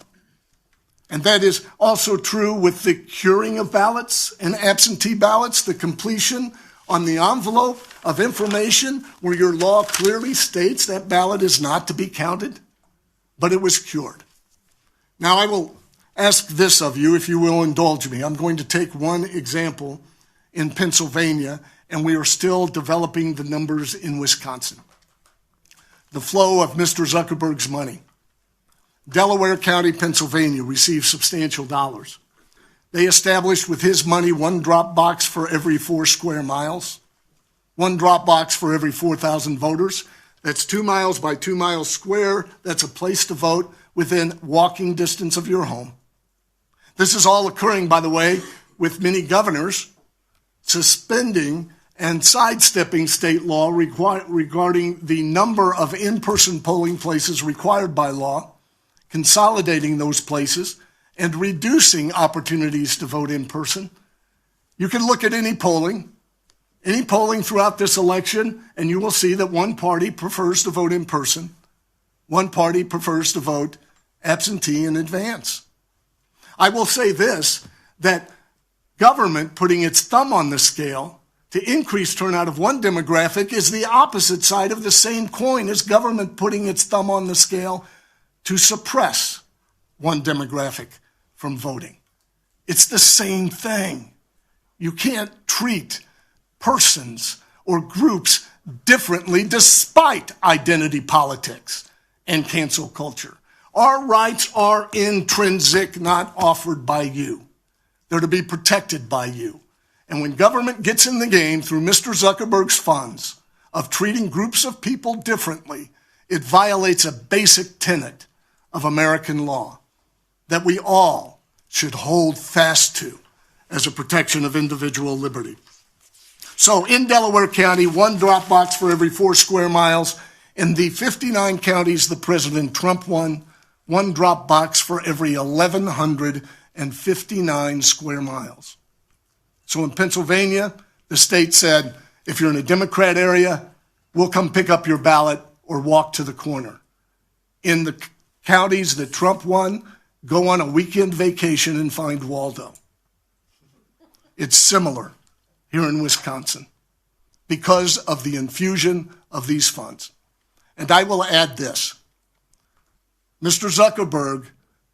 And that is also true with the curing of ballots and absentee ballots, the completion on the envelope of information where your law clearly states that ballot is not to be counted, but it was cured. Now I will ask this of you, if you will indulge me. I'm going to take one example in Pennsylvania, and we are still developing the numbers in Wisconsin. The flow of Mr. Zuckerberg's money. Delaware County, Pennsylvania received substantial dollars. They established with his money one drop box for every 4 square miles, one drop box for every 4,000 voters. That's 2 miles by 2 miles square. That's a place to vote within walking distance of your home. This is all occurring, by the way, with many governors suspending and sidestepping state law regarding the number of in-person polling places required by law, consolidating those places, and reducing opportunities to vote in person. You can look at any polling throughout this election, and you will see that one party prefers to vote in person, one party prefers to vote absentee in advance. I will say this, that government putting its thumb on the scale to increase turnout of one demographic is the opposite side of the same coin as government putting its thumb on the scale to suppress one demographic from voting. It's the same thing. You can't treat persons or groups differently despite identity politics and cancel culture. Our rights are intrinsic, not offered by you. They're to be protected by you. And when government gets in the game through Mr. Zuckerberg's funds of treating groups of people differently, it violates a basic tenet of American law that we all should hold fast to as a protection of individual liberty. So in Delaware County, one drop box for every 4 square miles. In the 59 counties that President Trump won, one drop box for every 1,159 square miles. So in Pennsylvania, the state said, if you're in a Democrat area, we'll come pick up your ballot or walk to the corner. In the counties that Trump won, go on a weekend vacation and find Waldo. It's similar here in Wisconsin because of the infusion of these funds. And I will add this. Mr. Zuckerberg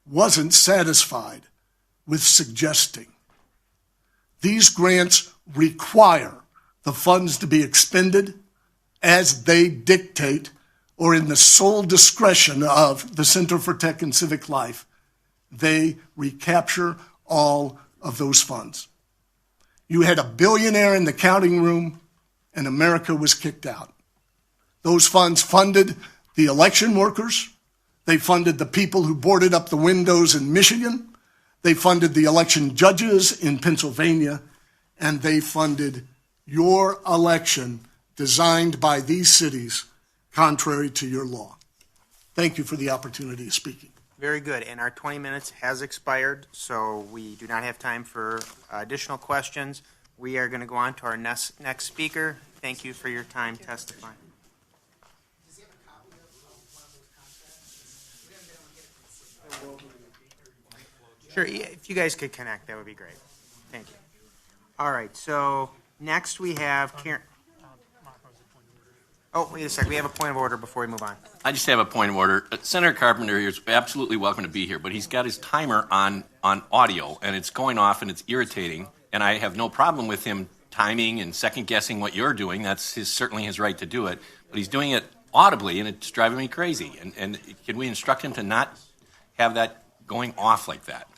wasn't satisfied with suggesting these grants require the funds to be expended as they dictate or in the sole discretion of the Center for Tech and Civic Life. They recapture all of those funds. You had a billionaire in the counting room and America was kicked out. Those funds funded the election workers. They funded the people who boarded up the windows in Michigan. They funded the election judges in Pennsylvania, and they funded your election designed by these cities contrary to your law. Thank you for the opportunity of speaking. Very good. And our 20 minutes has expired, so we do not have time for additional questions. We are going to go on to our next speaker. Thank you for your time testifying. Sure, if you guys could connect, that would be great. Thank you. All right, so next we have Karen. Oh, wait a second. We have a point of order before we move on. I just have a point of order. Senator Carpenter is absolutely welcome to be here, but he's got his timer on audio, and it's going off, and it's irritating. And I have no problem with him timing and second-guessing what you're doing. That's certainly his right to do it. But he's doing it audibly, and it's driving me crazy. And can we instruct him to not have that going off like that?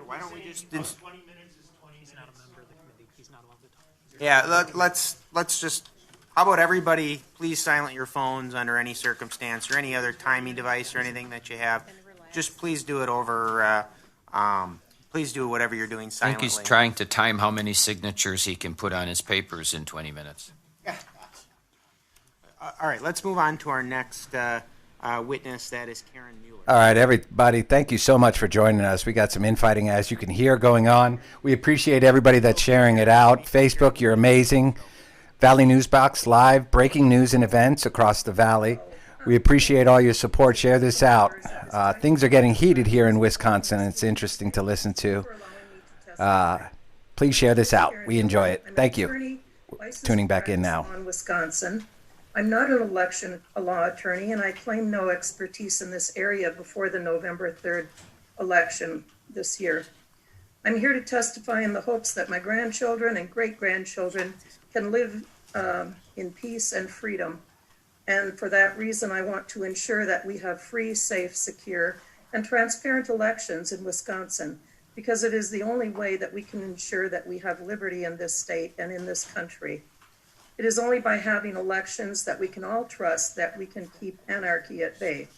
Why don't we just... 20 minutes is 20. He's not a member of the committee. He's not allowed to talk. Yeah, let's just... How about everybody please silent your phones under any circumstance or any other timing device or anything that you have. Just please do it over... please do whatever you're doing I silently. think he's trying to time how many signatures he can put on his papers in 20 minutes. All right, let's move on to our next witness. That is Karen Mueller. All right, everybody, thank you so much for joining us. We got some infighting, as you can hear, going on. We appreciate everybody that's sharing it out. Facebook, you're amazing. Valley Newsbox Live, breaking news and events across the Valley. We appreciate all your support. Share this out. Things are getting heated here in Wisconsin, and it's interesting to listen to. Please share this out. We enjoy it. Thank you. Tuning back in now. On Wisconsin. I'm not an election law attorney, and I claim no expertise in this area before the November 3rd election this year. I'm here to testify in the hopes that my grandchildren and great-grandchildren can live in peace and freedom. And for that reason, I want to ensure that we have free, safe, secure, and transparent elections in Wisconsin, because it is the only way that we can ensure that we have liberty in this state and in this country. It is only by having elections that we can all trust that we can keep anarchy at bay.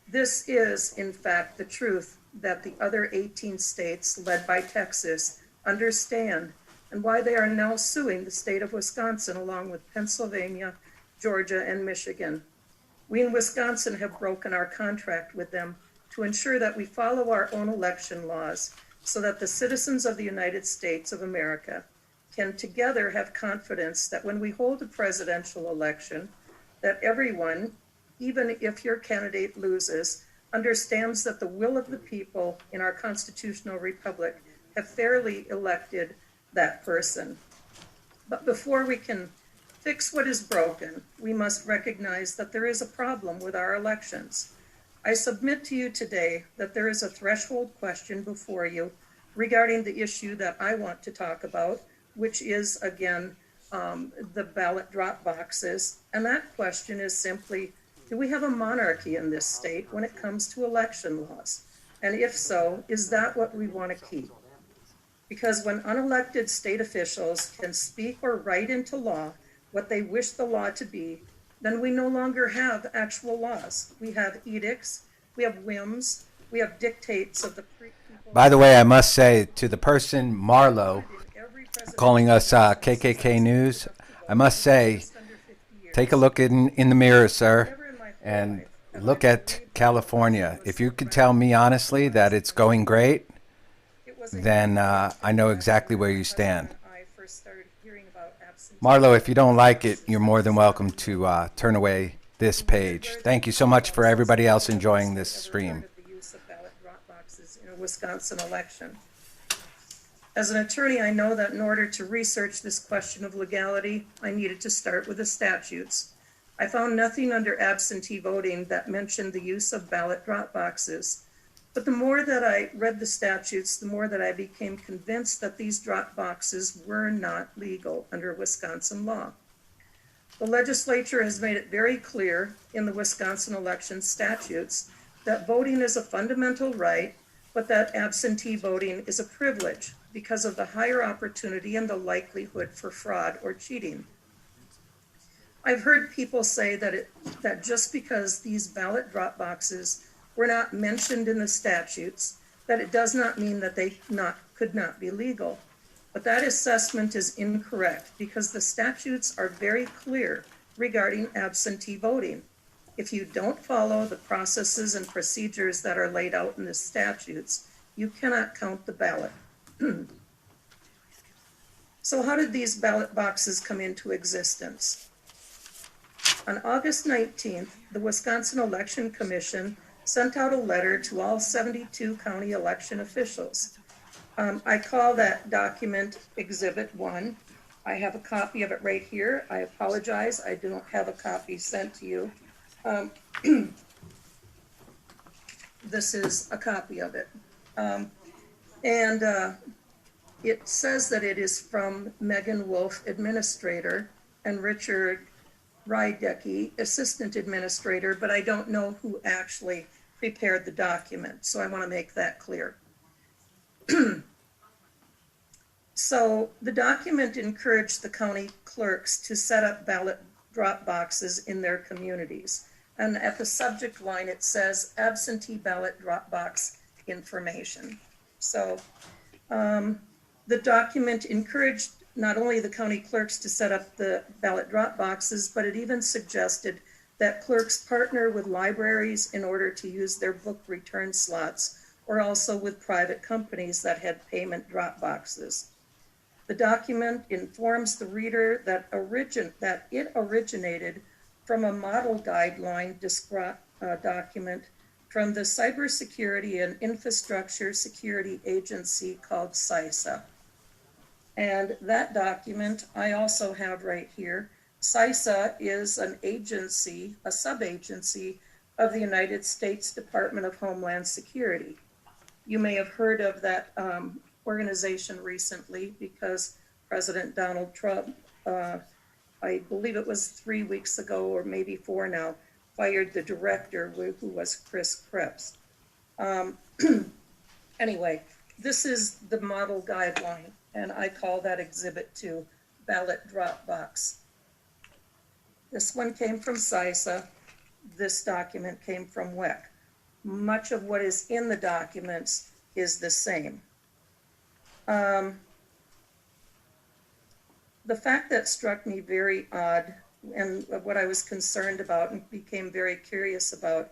This is, in fact, the truth that the other 18 states, led by Texas, understand, and why they are now suing the state of Wisconsin along with Pennsylvania, Georgia, and Michigan. We in Wisconsin have broken our contract with them to ensure that we follow our own election laws so that the citizens of the United States of America can together have confidence that when we hold a presidential election, that everyone, even if your candidate loses, understands that the will of the people in our constitutional republic have fairly elected that person. But before we can fix what is broken, we must recognize that there is a problem with our elections. I submit to you today that there is a threshold question before you regarding the issue that I want to talk about, which is, again, the ballot drop boxes. And that question is simply, do we have a monarchy in this state when it comes to election laws? And if so, is that what we want to keep? Because when unelected state officials can speak or write into law what they wish the law to be, then we no longer have actual laws. We have edicts, we have whims, we have dictates of the people. By the way, I must say to the person, Marlo, calling us KKK News, I must say, take a look in the mirror, sir, and look at California. If you could tell me honestly that it's going great, then I know exactly where you stand. Marlo, if you don't like it, you're more than welcome to turn away this page. Thank you so much for everybody else enjoying this stream. The use of ballot drop boxes in a Wisconsin election. As an attorney, I know that in order to research this question of legality, I needed to start with the statutes. I found nothing under absentee voting that mentioned the use of ballot drop boxes. But the more that I read the statutes, the more that I became convinced that these drop boxes were not legal under Wisconsin law. The legislature has made it very clear in the Wisconsin election statutes that voting is a fundamental right, but that absentee voting is a privilege because of the higher opportunity and the likelihood for fraud or cheating. I've heard people say that just because these ballot drop boxes were not mentioned in the statutes, that it does not mean that they could not be legal. But that assessment is incorrect because the statutes are very clear regarding absentee voting. If you don't follow the processes and procedures that are laid out in the statutes, you cannot count the ballot. So how did these ballot boxes come into existence? On August 19th, the Wisconsin Election Commission sent out a letter to all 72 county election officials. I call that document Exhibit 1. I have a copy of it right here. I apologize, I don't have a copy sent to you. This is a copy of it. It says that it is from Megan Wolf, Administrator, and Richard Rydecke, Assistant Administrator, but I don't know who actually prepared the document, so I want to make that clear. So the document encouraged the county clerks to set up ballot drop boxes in their communities. And at the subject line, it says absentee ballot drop box information. So the document encouraged not only the county clerks to set up the ballot drop boxes, but it even suggested that clerks partner with libraries in order to use their book return slots, or also with private companies that had payment drop boxes. The document informs the reader that it originated from a model guideline document from the Cybersecurity and Infrastructure Security Agency called CISA. And that document I also have right here. CISA is an agency, a sub-agency of the United States Department of Homeland Security. You may have heard of that organization recently because President Donald Trump, I believe it was 3 weeks ago or maybe 4 now, fired the director who was Chris Krebs. Anyway, this is the model guideline, and I call that Exhibit 2, ballot drop box. This one came from CISA. This document came from WEC. Much of what is in the documents is the same. The fact that struck me very odd and what I was concerned about and became very curious about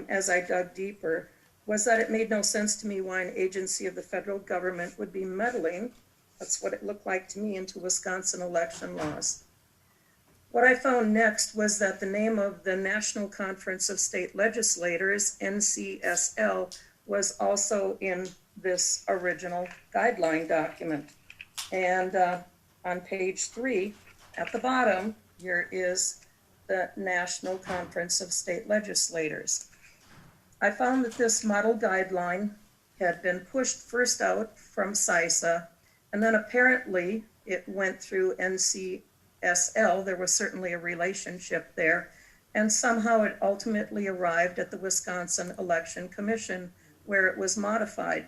as I dug deeper was that it made no sense to me why an agency of the federal government would be meddling, that's what it looked like to me, into Wisconsin election laws. What I found next was that the name of the National Conference of State Legislators, NCSL, was also in this original guideline document. And on page 3, at the bottom, here is the National Conference of State Legislators. I found that this model guideline had been pushed first out from CISA, and then apparently it went through NCSL. There was certainly a relationship there, and somehow it ultimately arrived at the Wisconsin Election Commission, where it was modified.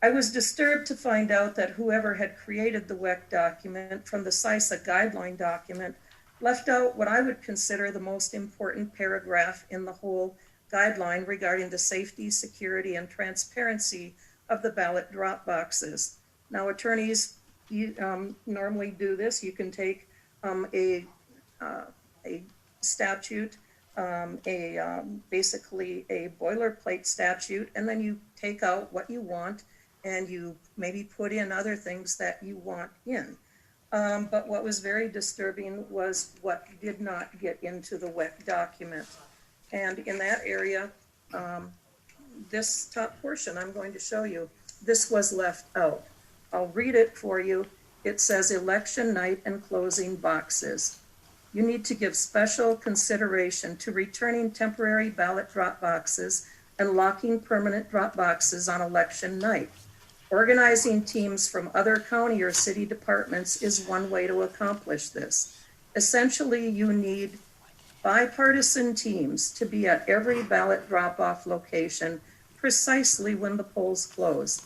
I was disturbed to find out that whoever had created the WEC document from the CISA guideline document left out what I would consider the most important paragraph in the whole guideline regarding the safety, security, and transparency of the ballot drop boxes. Now, attorneys normally do this. You can take a statute, basically a boilerplate statute, and then you take out what you want and you maybe put in other things that you want in. But what was very disturbing was what did not get into the WEC document. And in that area, this top portion I'm going to show you, this was left out. I'll read it for you. It says election night and closing boxes. You need to give special consideration to returning temporary ballot drop boxes and locking permanent drop boxes on election night. Organizing teams from other county or city departments is one way to accomplish this. Essentially, you need bipartisan teams to be at every ballot drop-off location precisely when the polls close.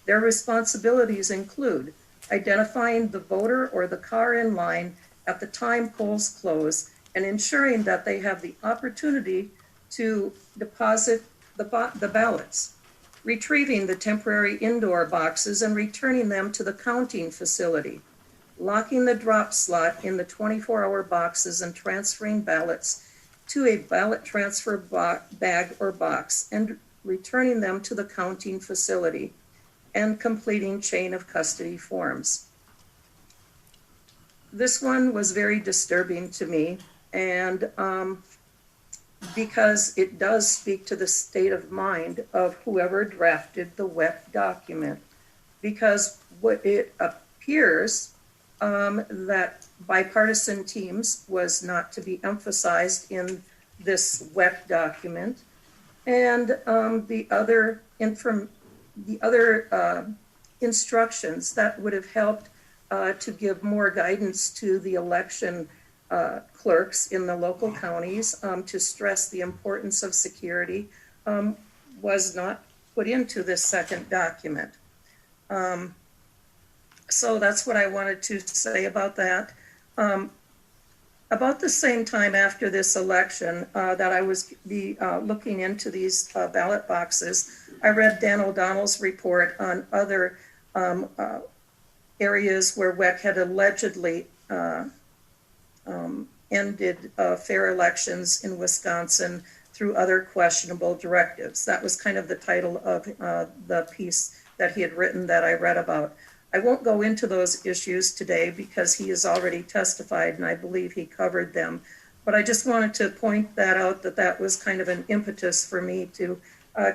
Their responsibilities include identifying the voter or the car in line at the time polls close and ensuring that they have the opportunity to deposit the ballots, retrieving the temporary indoor boxes and returning them to the counting facility, locking the drop slot in the 24-hour boxes and transferring ballots to a ballot transfer bag or box and returning them to the counting facility and completing chain of custody forms. This one was very disturbing to me, and because it does speak to the state of mind of whoever drafted the WEC document. Because what it appears that bipartisan teams was not to be emphasized in this WEC document, and the other instructions that would have helped to give more guidance to the election clerks in the local counties to stress the importance of security was not put into this second document. So that's what I wanted to say about that. About the same time after this election that I was looking into these ballot boxes, I read Dan O'Donnell's report on other areas where WEC had allegedly ended fair elections in Wisconsin through other questionable directives. That was kind of the title of the piece that he had written that I read about. I won't go into those issues today because he has already testified and I believe he covered them. But I just wanted to point that out, that was kind of an impetus for me to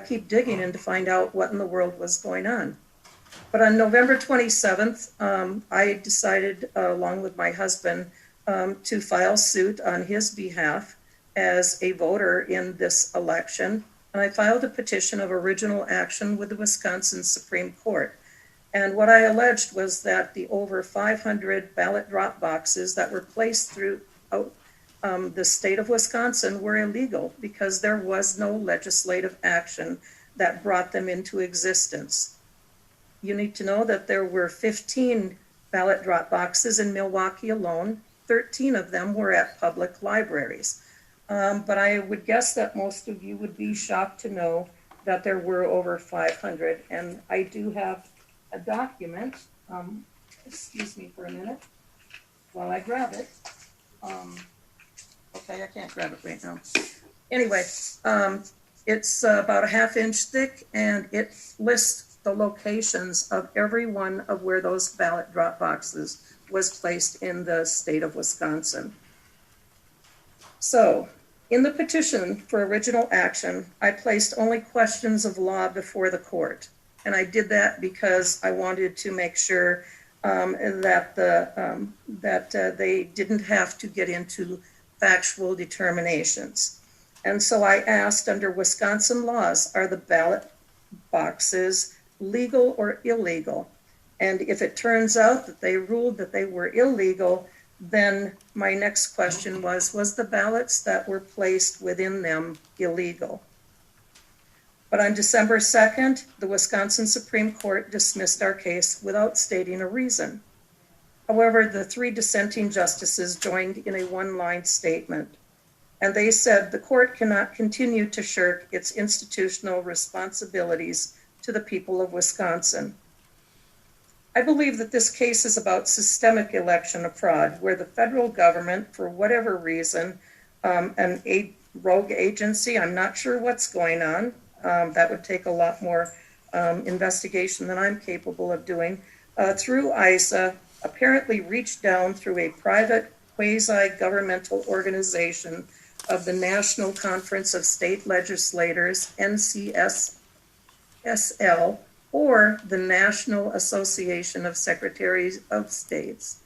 keep digging and to find out what in the world was going on. But on November 27th, I decided, along with my husband, to file suit on his behalf as a voter in this election. And I filed a petition of original action with the Wisconsin Supreme Court. And what I alleged was that the over 500 ballot drop boxes that were placed throughout the state of Wisconsin were illegal because there was no legislative action that brought them into existence. You need to know that there were 15 ballot drop boxes in Milwaukee alone. 13 of them were at public libraries. But I would guess that most of you would be shocked to know that there were over 500. And I do have a document. Excuse me for a minute while I grab it. Okay, I can't grab it right now. Anyway, it's about a ½ inch thick, and it lists the locations of every one of where those ballot drop boxes was placed in the state of Wisconsin. So, in the petition for original action, I placed only questions of law before the court. And I did that because I wanted to make sure that they didn't have to get into factual determinations. And so I asked, under Wisconsin laws, are the ballot boxes legal or illegal? And if it turns out that they ruled that they were illegal, then my next question was the ballots that were placed within them illegal? But on December 2nd, the Wisconsin Supreme Court dismissed our case without stating a reason. However, the 3 dissenting justices joined in a one-line statement, and they said the court cannot continue to shirk its institutional responsibilities to the people of Wisconsin. I believe that this case is about systemic election fraud, where the federal government, for whatever reason, a rogue agency, I'm not sure what's going on, that would take a lot more investigation than I'm capable of doing, through ISA, apparently reached down through a private quasi-governmental organization of the National Conference of State Legislators, NCSL, or the National Association of Secretaries of States.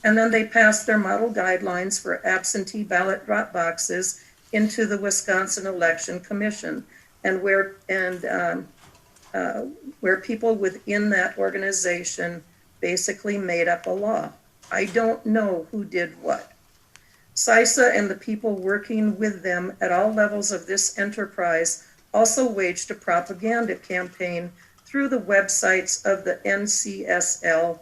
And then they passed their model guidelines for absentee ballot drop boxes into the Wisconsin Election Commission, and where people within that organization basically made up a law. I don't know who did what. CISA and the people working with them at all levels of this enterprise also waged a propaganda campaign through the websites of the NCSL,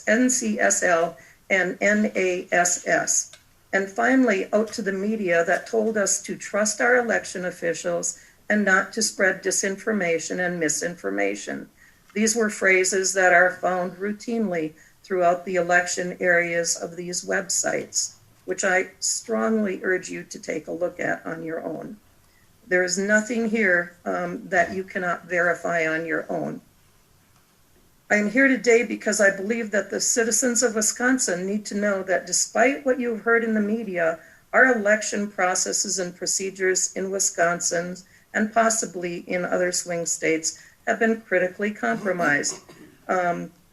NCSL and NASS. And finally, out to the media that told us to trust our election officials and not to spread disinformation and misinformation. These were phrases that are found routinely throughout the election areas of these websites. which I strongly urge you to take a look at on your own. There is nothing here that you cannot verify on your own. I am here today because I believe that the citizens of Wisconsin need to know that despite what you've heard in the media, our election processes and procedures in Wisconsin and possibly in other swing states have been critically compromised.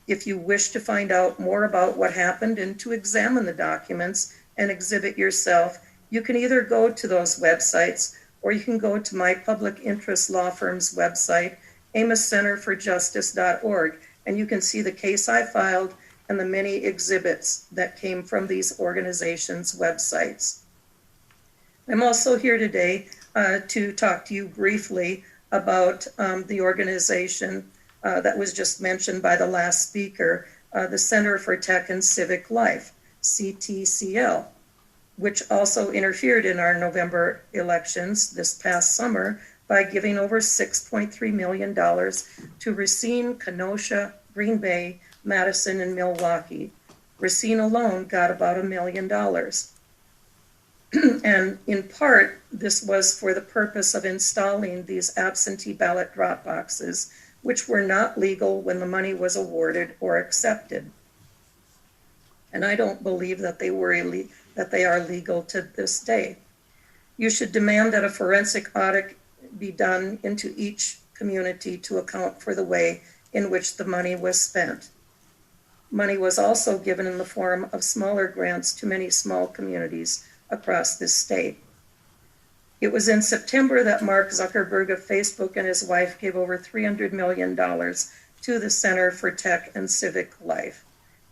If you wish to find out more about what happened and to examine the documents and exhibit yourself, you can either go to those websites or you can go to my public interest law firm's website, AmosCenterForJustice.org, and you can see the case I filed and the many exhibits that came from these organizations' websites. I'm also here today to talk to you briefly about the organization that was just mentioned by the last speaker, the Center for Tech and Civic Life, CTCL, which also interfered in our November elections this past summer by giving over $6.3 million to Racine, Kenosha, Green Bay, Madison, and Milwaukee. Racine alone got about $1 million. And in part, this was for the purpose of installing these absentee ballot drop boxes, which were not legal when the money was awarded or accepted. And I don't believe that they are legal to this day. You should demand that a forensic audit be done into each community to account for the way in which the money was spent. Money was also given in the form of smaller grants to many small communities across this state. It was in September that Mark Zuckerberg of Facebook and his wife gave over $300 million to the Center for Tech and Civic Life.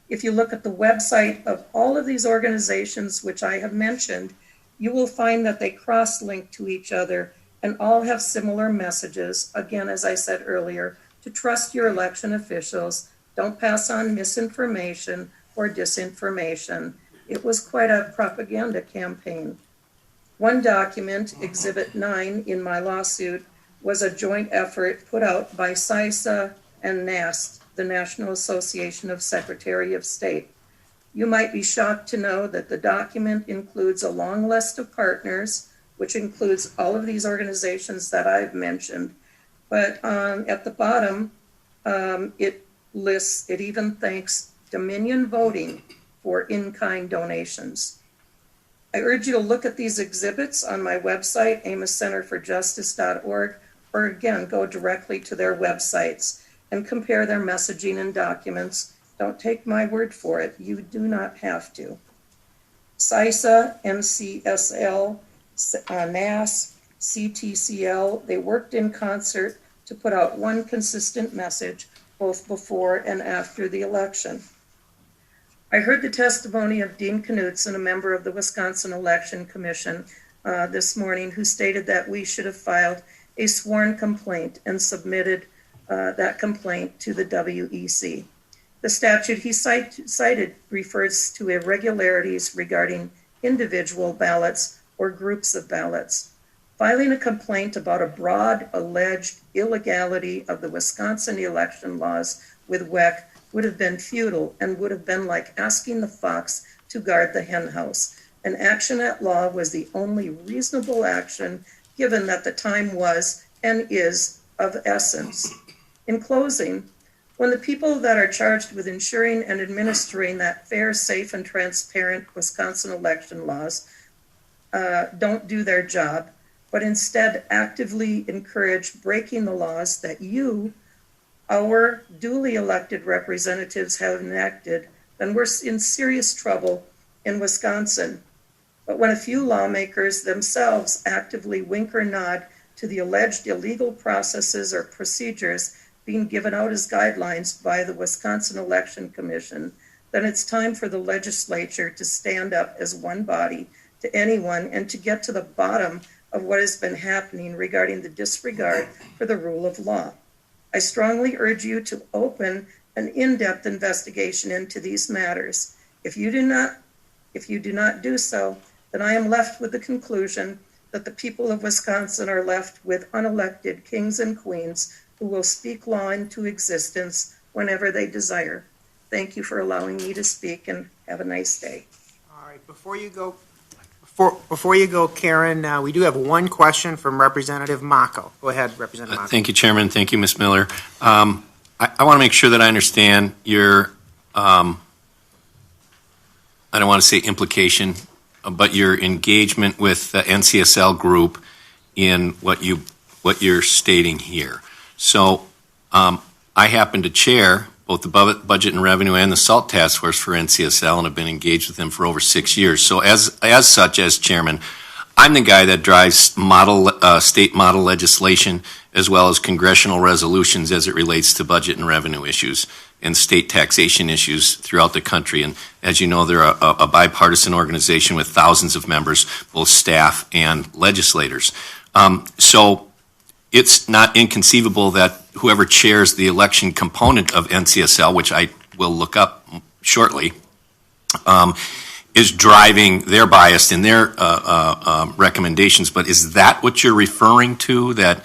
If you look at the website of all of these organizations which I have mentioned, you will find that they cross-link to each other and all have similar messages. Again, as I said earlier, to trust your election officials, don't pass on misinformation or disinformation. It was quite a propaganda campaign. One document, Exhibit 9 in my lawsuit, was a joint effort put out by CISA and NAST, the National Association of Secretary of State. You might be shocked to know that the document includes a long list of partners, which includes all of these organizations that I've mentioned. But at the bottom, it even thanks Dominion Voting for in-kind donations. I urge you to look at these exhibits on my website, AmosCenterForJustice.org, or again, go directly to their websites and compare their messaging and documents. Don't take my word for it. You do not have to. CISA, NCSL, NAS, CTCL, they worked in concert to put out one consistent message both before and after the election. I heard the testimony of Dean Knudsen, a member of the Wisconsin Election Commission, this morning, who stated that we should have filed a sworn complaint and submitted that complaint to the WEC. The statute he cited refers to irregularities regarding individual ballots or groups of ballots. Filing a complaint about a broad alleged illegality of the Wisconsin election laws with WEC would have been futile and would have been like asking the fox to guard the henhouse. An action at law was the only reasonable action given that the time was and is of essence. In closing, when the people that are charged with ensuring and administering that fair, safe, and transparent Wisconsin election laws don't do their job, but instead actively encourage breaking the laws that you, our duly elected representatives, have enacted, then we're in serious trouble in Wisconsin. But when a few lawmakers themselves actively wink or nod to the alleged illegal processes or procedures being given out as guidelines by the Wisconsin Election Commission, then it's time for the legislature to stand up as one body to anyone and to get to the bottom of what has been happening regarding the disregard for the rule of law. I strongly urge you to open an in-depth investigation into these matters. If you do not do so, then I am left with the conclusion that the people of Wisconsin are left with unelected kings and queens who will speak law into existence whenever they desire. Thank you for allowing me to speak, and have a nice day. All right, before you go, Karen, we do have one question from Representative Mako. Go ahead, Representative Mako. Thank you, Chairman. Thank you, Ms. Miller. I want to make sure that I understand your, I don't want to say implication, but your engagement with the NCSL group in what you're stating here. So I happen to chair both the Budget and Revenue and the SALT Task Force for NCSL and have been engaged with them for over 6 years. So as such, as chairman, I'm the guy that drives state model legislation as well as congressional resolutions as it relates to budget and revenue issues and state taxation issues throughout the country. And as you know, they're a bipartisan organization with thousands of members, both staff and legislators. So it's not inconceivable that whoever chairs the election component of NCSL, which I will look up shortly, is driving their bias in their recommendations. But is that what you're referring to, that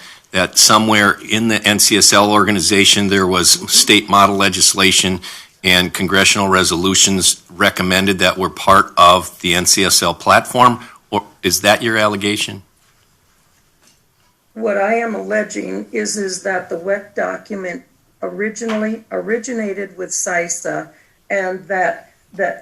somewhere in the NCSL organization there was state model legislation and congressional resolutions recommended that were part of the NCSL platform? Or is that your allegation? What I am alleging is that the WEC document originally originated with CISA and that the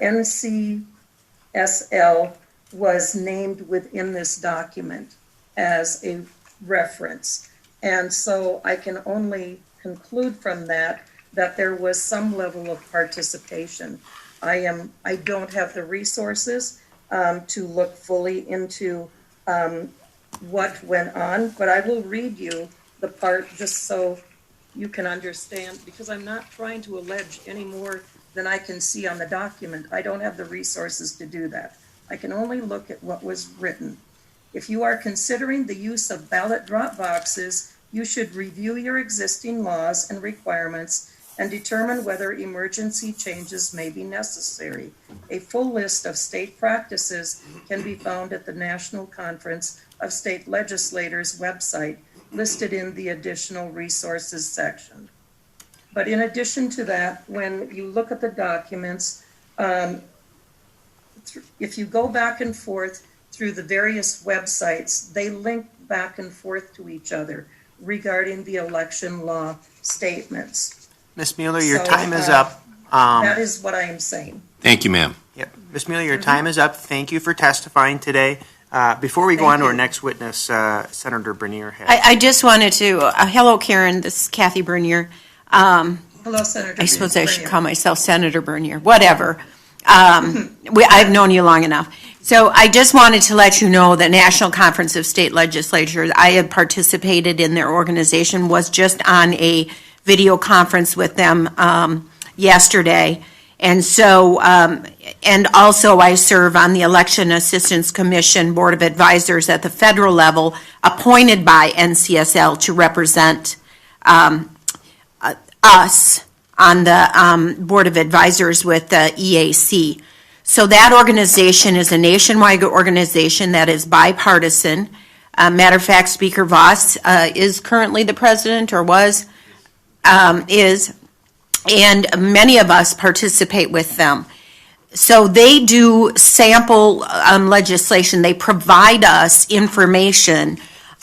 NCSL was named within this document as a reference. And so I can only conclude from that there was some level of participation. I don't have the resources to look fully into what went on, but I will read you the part just so you can understand, because I'm not trying to allege any more than I can see on the document. I don't have the resources to do that. I can only look at what was written. If you are considering the use of ballot drop boxes, you should review your existing laws and requirements and determine whether emergency changes may be necessary. A full list of state practices can be found at the National Conference of State Legislators website, listed in the additional resources section. But in addition to that, when you look at the documents, if you go back and forth through the various websites, they link back and forth to each other regarding the election law statements. Ms. Mueller, your time is up. That is what I am saying. Thank you, ma'am. Yep. Ms. Mueller, your time is up. Thank you for testifying today. Before we go on to our next witness, Senator Bernier has. I just wanted to, hello, Karen, this is Kathy Bernier. Hello, Senator. I suppose I should call myself Senator Bernier, whatever. I've known you long enough. So I just wanted to let you know that National Conference of State Legislatures, I had participated in their organization, was just on a video conference with them yesterday. And so, and also I serve on the Election Assistance Commission Board of Advisors at the federal level, appointed by NCSL to represent us on the Board of Advisors with the EAC. So that organization is a nationwide organization that is bipartisan. Matter of fact, Speaker Voss is currently the president, or was, is, and many of us participate with them. So they do sample legislation. They provide us information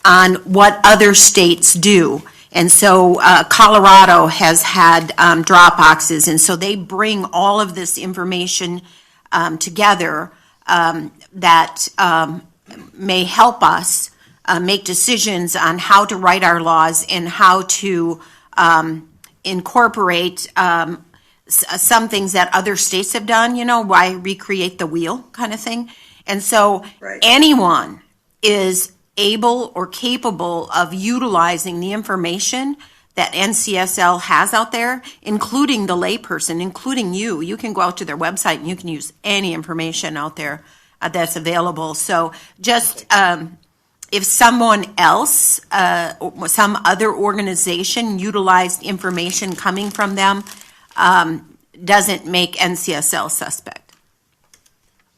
on what other states do. And so Colorado has had drop boxes, and so they bring all of this information together that may help us make decisions on how to write our laws and how to incorporate some things that other states have done, why recreate the wheel kind of thing. And so anyone is able or capable of utilizing the information that NCSL has out there, including the layperson, including you. You can go out to their website and you can use any information out there that's available. So just if someone else, some other organization utilized information coming from them, doesn't make NCSL suspect.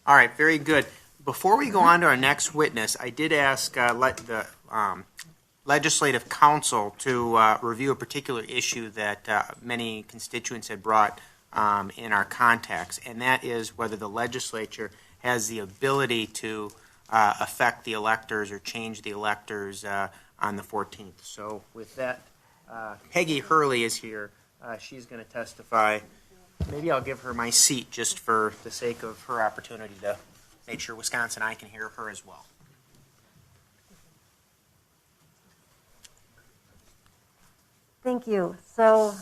All right, very good. Before we go on to our next witness, I did ask the Legislative Council to review a particular issue that many constituents had brought in our context, and that is whether the legislature has the ability to affect the electors or change the electors on the 14th. So with that, Peggy Hurley is here. She's going to testify. Maybe I'll give her my seat just for the sake of her opportunity to make sure Wisconsin I can hear her as well. Thank you. So,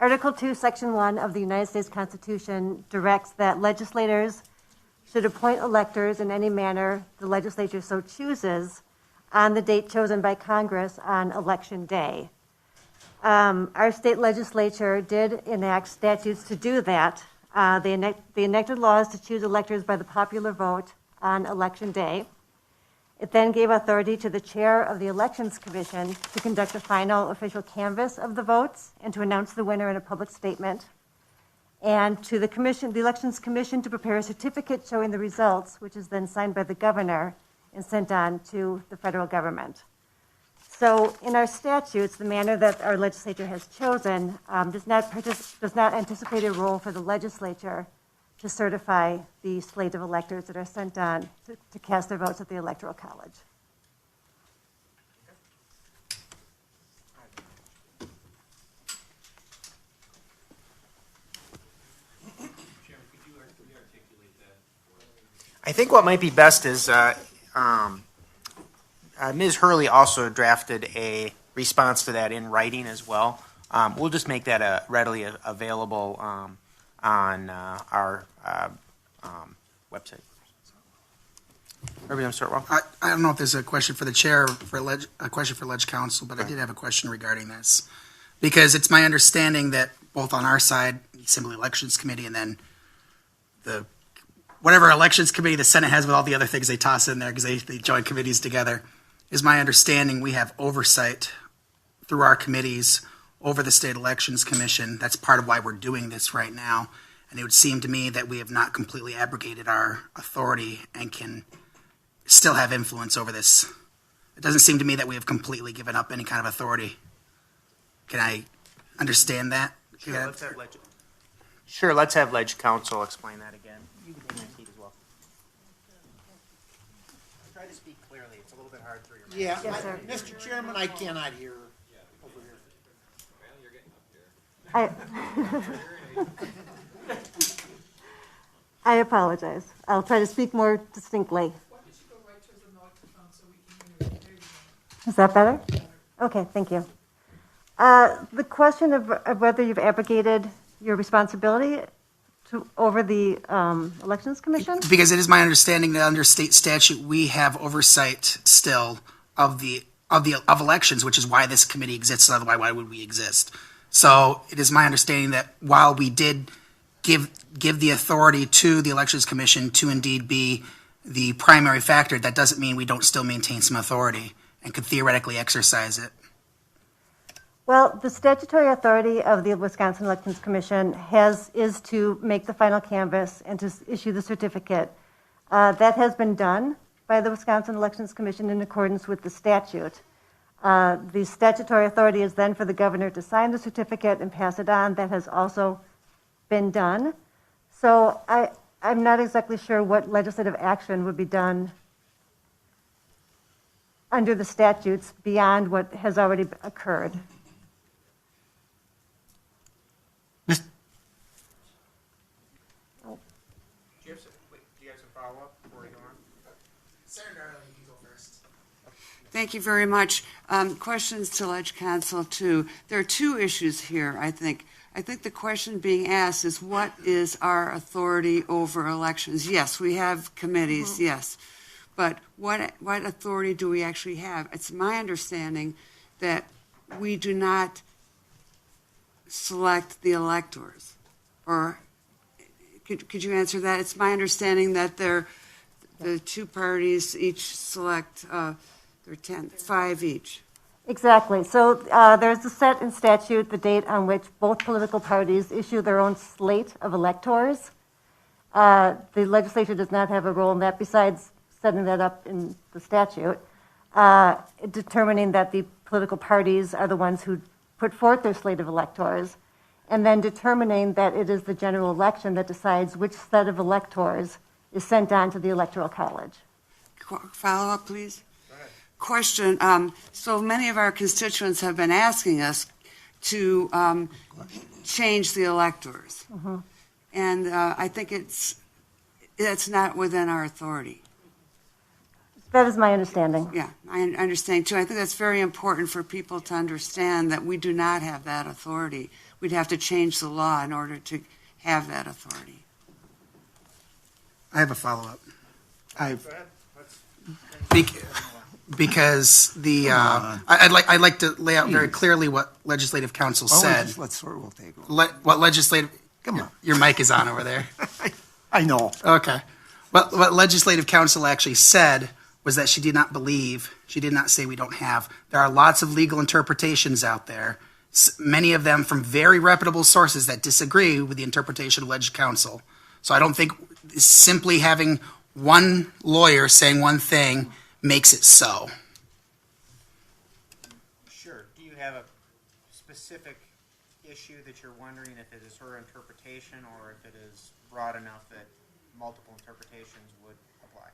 Article 2, Section 1 of the United States Constitution directs that legislators should appoint electors in any manner the legislature so chooses on the date chosen by Congress on Election Day. Our state legislature did enact statutes to do that. They enacted laws to choose electors by the popular vote on Election Day. It then gave authority to the chair of the Elections Commission to conduct a final official canvass of the votes and to announce the winner in a public statement, and to the commission, the Elections Commission, to prepare a certificate showing the results, which is then signed by the governor and sent on to the federal government. So in our statutes, the manner that our legislature has chosen does not anticipate a role for the legislature to certify the slate of electors that are sent on to cast their votes at the Electoral College. I think what might be best is Ms. Hurley also drafted a response to that in writing as well. We'll just make that readily available on our website. Everybody start well? I don't know if there's a question for the chair, a question for Ledge Council, but I did have a question regarding this. Because it's my understanding that both on our side, Assembly Elections Committee, and then whatever Elections Committee the Senate has with all the other things they toss in there because they join committees together, is my understanding we have oversight through our committees over the State Elections Commission. That's part of why we're doing this right now. And it would seem to me that we have not completely abrogated our authority and can still have influence over this. It doesn't seem to me that we have completely given up any kind of authority. Can I understand that? Sure, let's have Ledge Council explain that again. You can take my seat as well. Try to speak clearly. It's a little bit hard for your Yeah, Yes, sir. Mr. Chairman, I cannot hear over here. I apologize. I'll try to speak more distinctly. Is that better? Okay, thank you. The question of whether you've abrogated your responsibility over the Elections Commission? Because it is my understanding that under state statute, we have oversight still of elections, which is why this committee exists. Otherwise, why would we exist? So it is my understanding that while we did give the authority to the Elections Commission to indeed be the primary factor, that doesn't mean we don't still maintain some authority and could theoretically exercise it. Well, the statutory authority of the Wisconsin Elections Commission is to make the final canvass and to issue the certificate. That has been done by the Wisconsin Elections Commission in accordance with the statute. The statutory authority is then for the governor to sign the certificate and pass it on. That has also been done. So I'm not exactly sure what legislative action would be done under the statutes beyond what has already occurred. Do you have some follow-up before we go on? Senator Darling, you go first. Thank you very much. Questions to Ledge Council, too. There are two issues here, I think. I think the question being asked is, what is our authority over elections? Yes, we have committees, yes. But what authority do we actually have? It's my understanding that we do not select the electors. Or could you answer that? It's my understanding that the two parties each select, they're 5 each. Exactly. So there's a set in statute the date on which both political parties issue their own slate of electors. The legislature does not have a role in that besides setting that up in the statute, determining that the political parties are the ones who put forth their slate of electors. and then determining that it is the general election that decides which set of electors is sent on to the Electoral College. Follow-up, please? Question. So many of our constituents have been asking us to change the electors. Mhm. And I think it's not within our authority. That is my understanding. Yeah, I understand too. I think that's very important for people to understand that we do not have that authority. We'd have to change the law in order to have that authority. I have a follow-up. Because I'd like to lay out very clearly what Legislative Council said. Let Sorwell take over. What legislative? Come on. Your mic is on over there. I know. Okay. What Legislative Council actually said was that she did not say we don't have. There are lots of legal interpretations out there, many of them from very reputable sources that disagree with the interpretation of Legislative Council. So I don't think simply having one lawyer saying one thing makes it so. Sure. Do you have a specific issue that you're wondering if it is her interpretation or if it is broad enough that multiple interpretations would apply?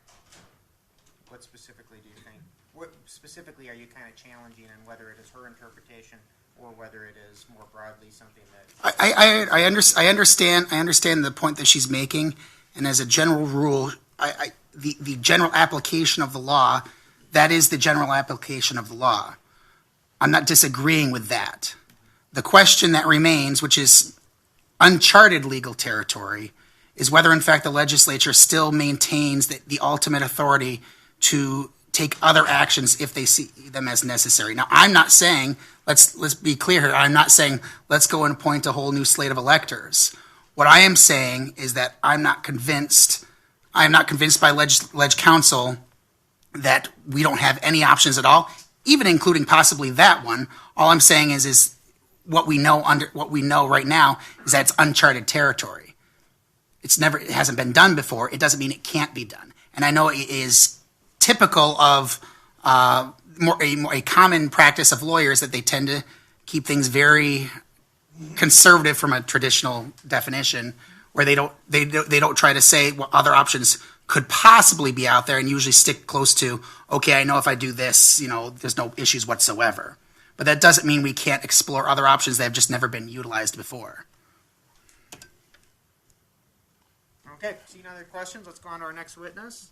What specifically do you think? What specifically are you kind of challenging on whether it is her interpretation or whether it is more broadly something that... I understand the point that she's making, and as a general rule, the general application of the law, that is the general application of the law. I'm not disagreeing with that. The question that remains, which is uncharted legal territory, is whether in fact the legislature still maintains the ultimate authority to take other actions if they see them as necessary. Now, I'm not saying, let's be clear here, I'm not saying let's go and appoint a whole new slate of electors. What I am saying is that I'm not convinced by Leg Council that we don't have any options at all, even including possibly that one. All I'm saying is what we know right now is that it's uncharted territory. It hasn't been done before. It doesn't mean it can't be done. And I know it is typical of a common practice of lawyers that they tend to keep things very conservative from a traditional definition, where they don't try to say what other options could possibly be out there, and usually stick close to, okay, I know if I do this, there's no issues whatsoever. But that doesn't mean we can't explore other options that have just never been utilized before. Okay, seeing other questions, let's go on to our next witness.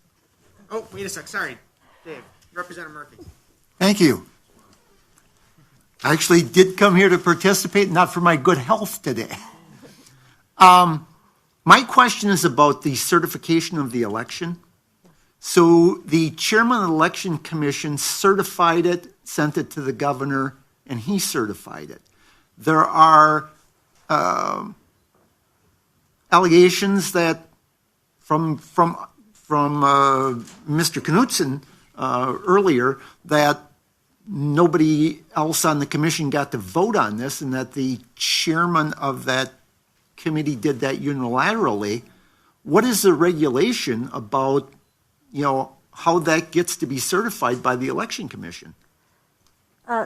Oh, wait a sec, sorry. Dave, Representative Murphy. Thank you. I actually did come here to participate, not for my good health today. My question is about the certification of the election. So the chairman of the election commission certified it, sent it to the governor, and he certified it. There are allegations that from Mr. Knudsen earlier that nobody else on the commission got to vote on this, and that the chairman of that committee did that unilaterally. What is the regulation about, how that gets to be certified by the election commission?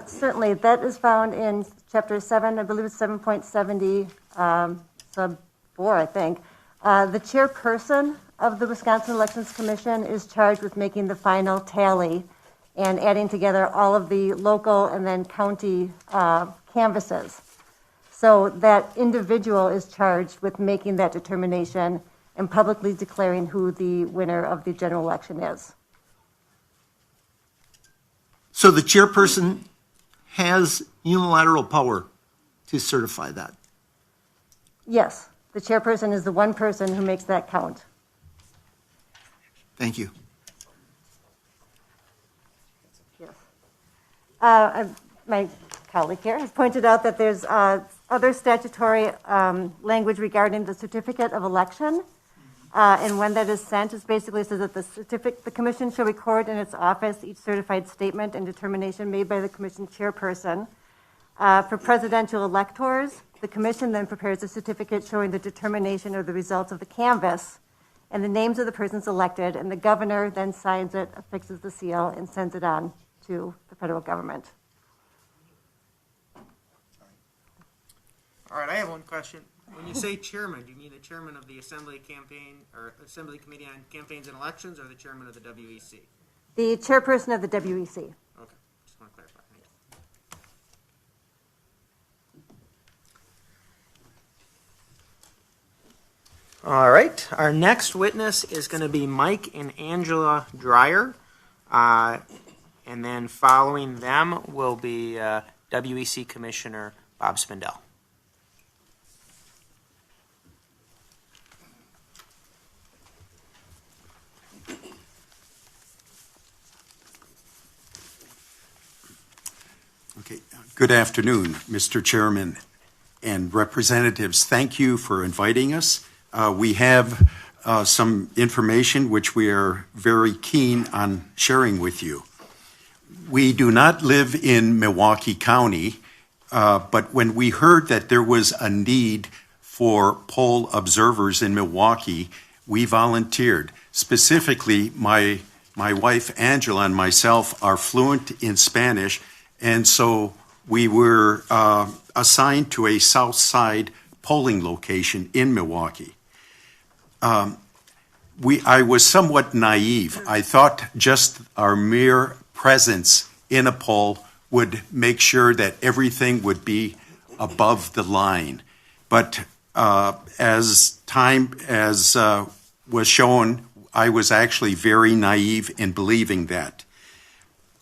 Certainly, that is found in Chapter 7, I believe it's 7.70, sub 4, I think. The chairperson of the Wisconsin Elections Commission is charged with making the final tally and adding together all of the local and then county canvases. So that individual is charged with making that determination and publicly declaring who the winner of the general election is. So the chairperson has unilateral power to certify that? Yes, the chairperson is the one person who makes that count. Thank you. Yes. My colleague here has pointed out that there's other statutory language regarding the certificate of election. And when that is sent, it basically says that the commission shall record in its office each certified statement and determination made by the commission chairperson. For presidential electors, the commission then prepares a certificate showing the determination of the results of the canvass and the names of the persons elected, and the governor then signs it, affixes the seal, and sends it on to the federal government. All right, I have one question. When you say chairman, do you mean the chairman of the Assembly Campaign or Assembly Committee on Campaigns and Elections, or the chairman of the WEC? The chairperson of the WEC. Okay, just want to clarify. Thank you. All right, our next witness is going to be Mike and Angela Dreyer, and then following them will be WEC Commissioner Bob Spindell. Okay. Good afternoon, Mr. Chairman and representatives. Thank you for inviting us. We have some information which we are very keen on sharing with you. We do not live in Milwaukee County, but when we heard that there was a need for poll observers in Milwaukee, we volunteered. Specifically, my wife Angela and myself are fluent in Spanish, and so we were assigned to a South Side polling location in Milwaukee. I was somewhat naive. I thought just our mere presence in a poll would make sure that everything would be above the line. But as was shown, I was actually very naive in believing that.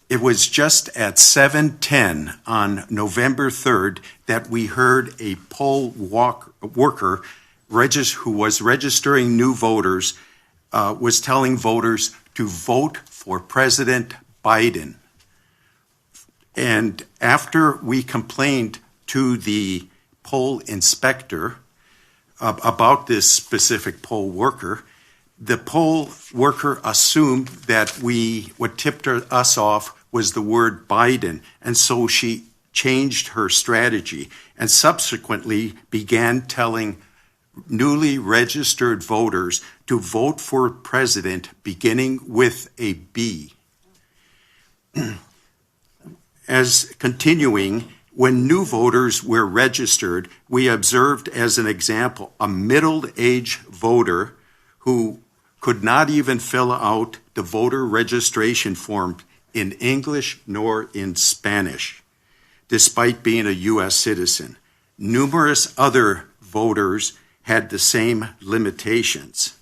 It was just at 7:10 on November 3rd that we heard a poll worker who was registering new voters was telling voters to vote for President Biden. And after we complained to the poll inspector about this specific poll worker, the poll worker assumed that what tipped us off was the word Biden, and so she changed her strategy and subsequently began telling newly registered voters to vote for president beginning with a B. As continuing, when new voters were registered, we observed as an example a middle-aged voter who could not even fill out the voter registration form in English nor in Spanish, despite being a U.S. citizen. Numerous other voters had the same limitations.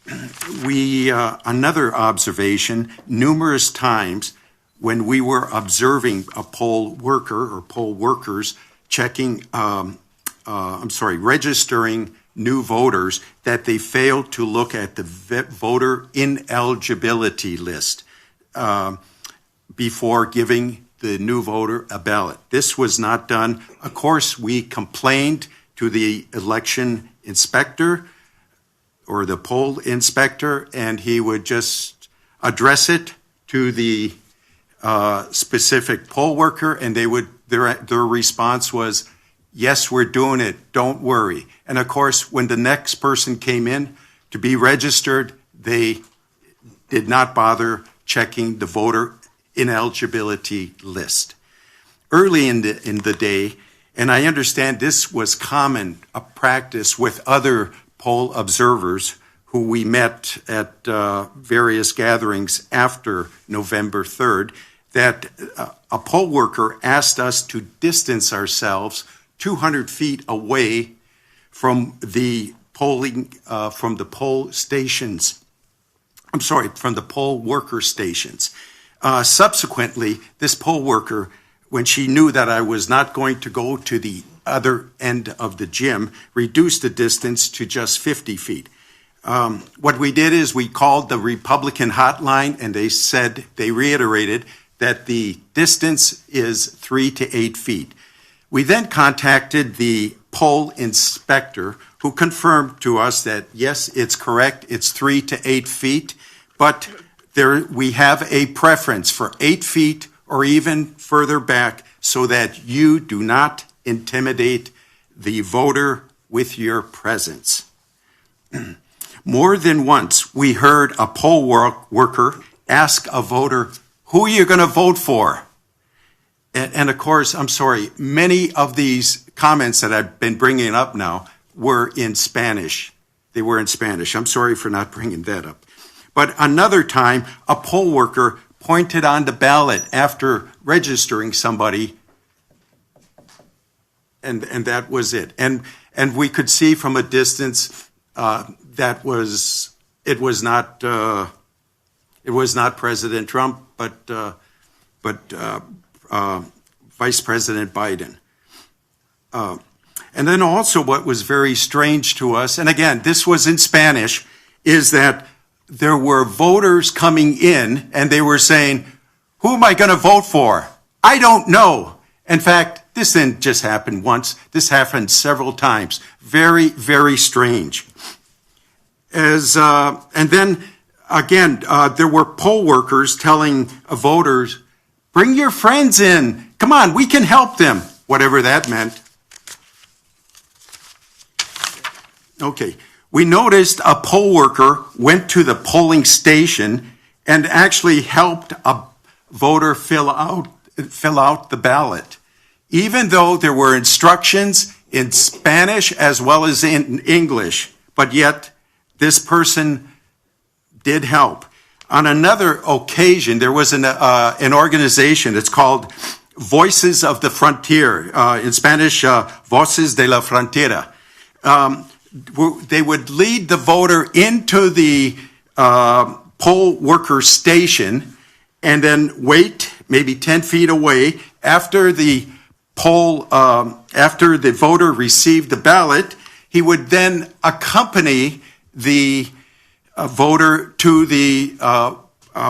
Another observation, numerous times when we were observing a poll worker or poll workers registering new voters, that they failed to look at the voter ineligibility list before giving the new voter a ballot. This was not done. Of course, we complained to the election inspector or the poll inspector, and he would just address it to the specific poll worker, and their response was, "Yes, we're doing it, don't worry." And of course, when the next person came in to be registered, they did not bother checking the voter ineligibility list. Early in the day, and I understand this was common a practice with other poll observers who we met at various gatherings after November 3rd, that a poll worker asked us to distance ourselves 200 feet away from the from the poll worker stations. Subsequently, this poll worker, when she knew that I was not going to go to the other end of the gym, reduced the distance to just 50 feet. What we did is we called the Republican hotline, and they reiterated that the distance is 3 to 8 feet. We then contacted the poll inspector, who confirmed to us that, yes, it's correct, it's 3 to 8 feet, but we have a preference for 8 feet or even further back so that you do not intimidate the voter with your presence. More than once, we heard a poll worker ask a voter, "Who are you going to vote for?" And of course, I'm sorry, many of these comments that I've been bringing up now were in Spanish. They were in Spanish. I'm sorry for not bringing that up. But another time, a poll worker pointed on the ballot after registering somebody, and that was it. And we could see from a distance it was not President Trump, but Vice President Biden. And then also what was very strange to us, and again, this was in Spanish, is that there were voters coming in and they were saying, who am I going to vote for? I don't know. In fact, this didn't just happen once. This happened several times. Very, very strange. And then, again, there were poll workers telling voters, bring your friends in. Come on, we can help them, whatever that meant. Okay, we noticed a poll worker went to the polling station and actually helped a voter fill out the ballot, even though there were instructions in Spanish as well as in English, but yet this person did help. On another occasion, there was an organization, it's called Voices of the Frontier, in Spanish, Voces de la Frontera. They would lead the voter into the poll worker station and then wait maybe 10 feet away after the voter received the ballot. He would then accompany the voter to the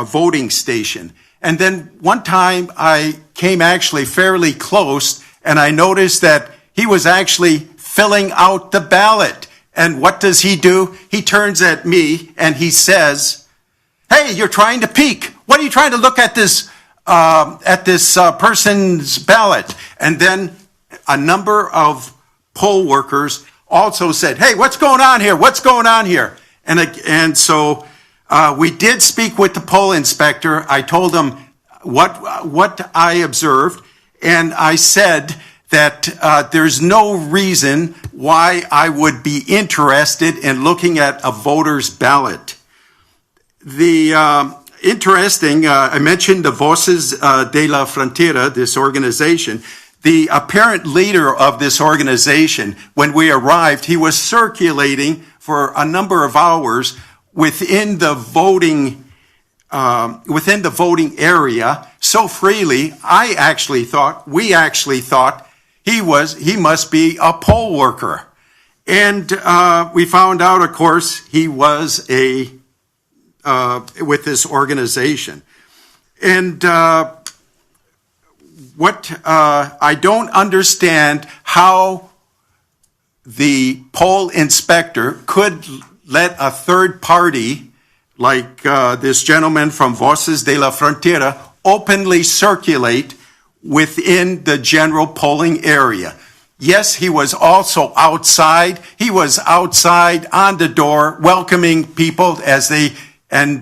voting station. And then one time I came actually fairly close and I noticed that he was actually filling out the ballot. And what does he do? He turns at me and he says, hey, you're trying to peek. What are you trying to look at this person's ballot? And then a number of poll workers also said, hey, what's going on here? What's going on here? And so we did speak with the poll inspector. I told him what I observed, and I said that there's no reason why I would be interested in looking at a voter's ballot. The interesting, I mentioned the Voces de la Frontera, this organization. The apparent leader of this organization, when we arrived, he was circulating for a number of hours within the voting area so freely. We actually thought he must be a poll worker, and we found out, of course, he was with this organization. And what I don't understand how the poll inspector could let a third party like this gentleman from Voces de la Frontera openly circulate within the general polling area. Yes, he was also outside. He was outside on the door welcoming people as they and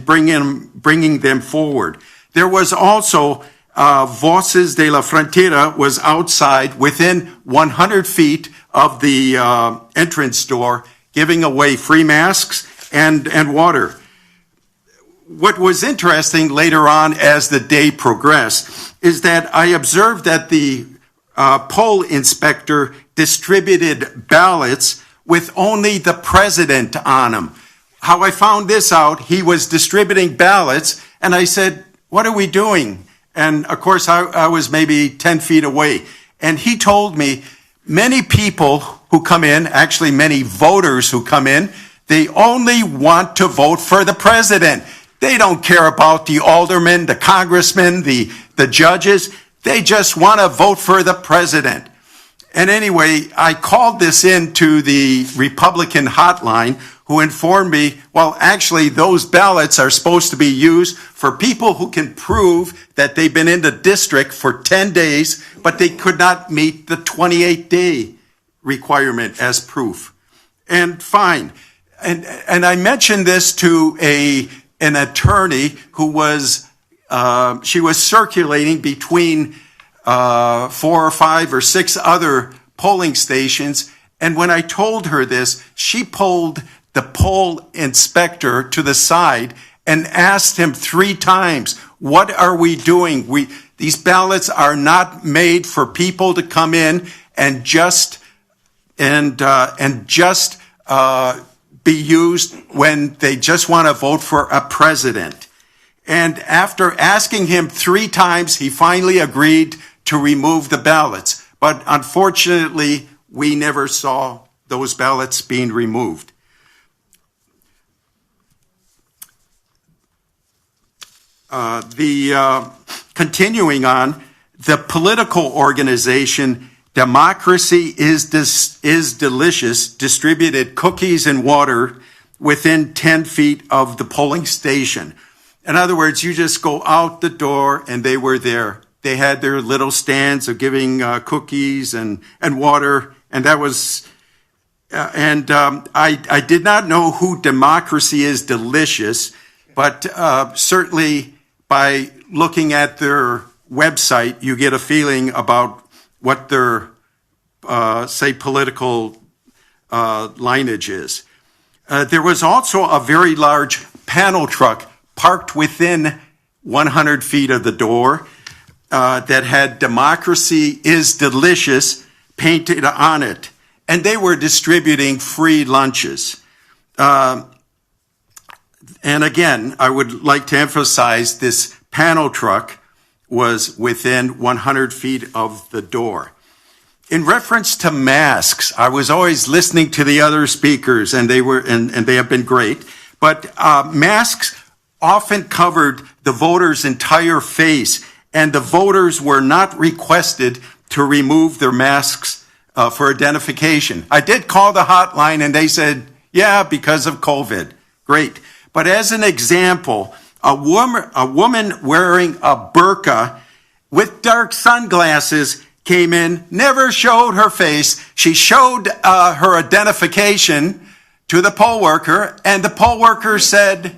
bringing them forward. There was also Voces de la Frontera was outside within 100 feet of the entrance door, giving away free masks and water. What was interesting later on as the day progressed is that I observed that the poll inspector distributed ballots with only the president on them. How I found this out, he was distributing ballots, and I said, what are we doing? And of course, I was maybe 10 feet away. And he told me many people who come in, actually many voters who come in, they only want to vote for the president. They don't care about the aldermen, the congressmen, the judges. They just want to vote for the president. And anyway, I called this into the Republican hotline, who informed me, well, actually, those ballots are supposed to be used for people who can prove that they've been in the district for 10 days, but they could not meet the 28-day requirement as proof. And fine. And I mentioned this to an attorney who was she was circulating between 4 or 5 or 6 other polling stations. And when I told her this, she pulled the poll inspector to the side and asked him 3 times, what are we doing? These ballots are not made for people to come in and just be used when they just want to vote for a president. And after asking him 3 times, he finally agreed to remove the ballots. But unfortunately, we never saw those ballots being removed. Continuing on, the political organization Democracy is Delicious distributed cookies and water within 10 feet of the polling station. In other words, you just go out the door and they were there. They had their little stands of giving cookies and water, and that was. I did not know who Democracy is Delicious, but certainly by looking at their website, you get a feeling about what their, say, political lineage is. There was also a very large panel truck parked within 100 feet of the door that had Democracy is Delicious painted on it. And they were distributing free lunches. And again, I would like to emphasize this panel truck was within 100 feet of the door. In reference to masks, I was always listening to the other speakers, and they have been great. But masks often covered the voter's entire face, and the voters were not requested to remove their masks for identification. I did call the hotline, and they said, yeah, because of COVID. Great. But as an example, a woman wearing a burqa with dark sunglasses came in, never showed her face. She showed her identification to the poll worker, and the poll worker said,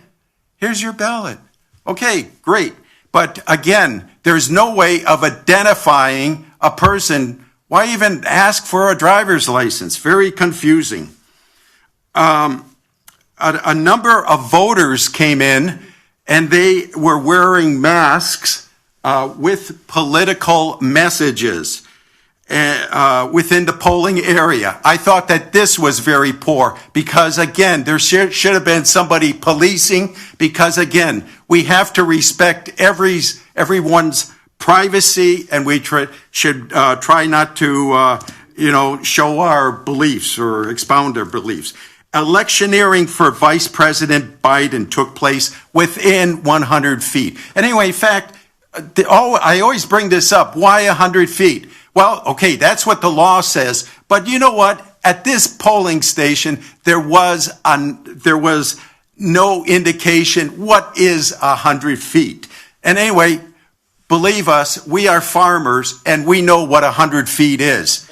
here's your ballot. Okay, great. But again, there's no way of identifying a person. Why even ask for a driver's license? Very confusing. A number of voters came in, and they were wearing masks with political messages within the polling area. I thought that this was very poor because, again, there should have been somebody policing because, again, we have to respect everyone's privacy, and we should try not to, show our beliefs or expound our beliefs. Electioneering for Vice President Biden took place within 100 feet. And anyway, in fact, I always bring this up. Why 100 feet? Well, okay, that's what the law says. But you know what? At this polling station, there was no indication what is 100 feet. And anyway, believe us, we are farmers, and we know what 100 feet is.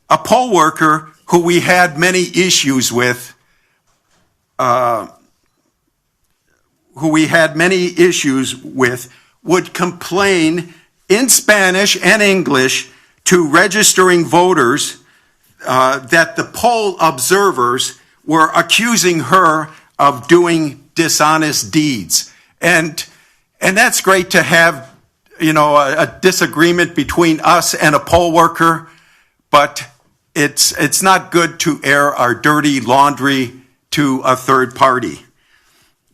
A poll worker who we had many issues with, would complain in Spanish and English to registering voters that the poll observers were accusing her of doing dishonest deeds. And that's great to have, a disagreement between us and a poll worker, but it's not good to air our dirty laundry to a third party.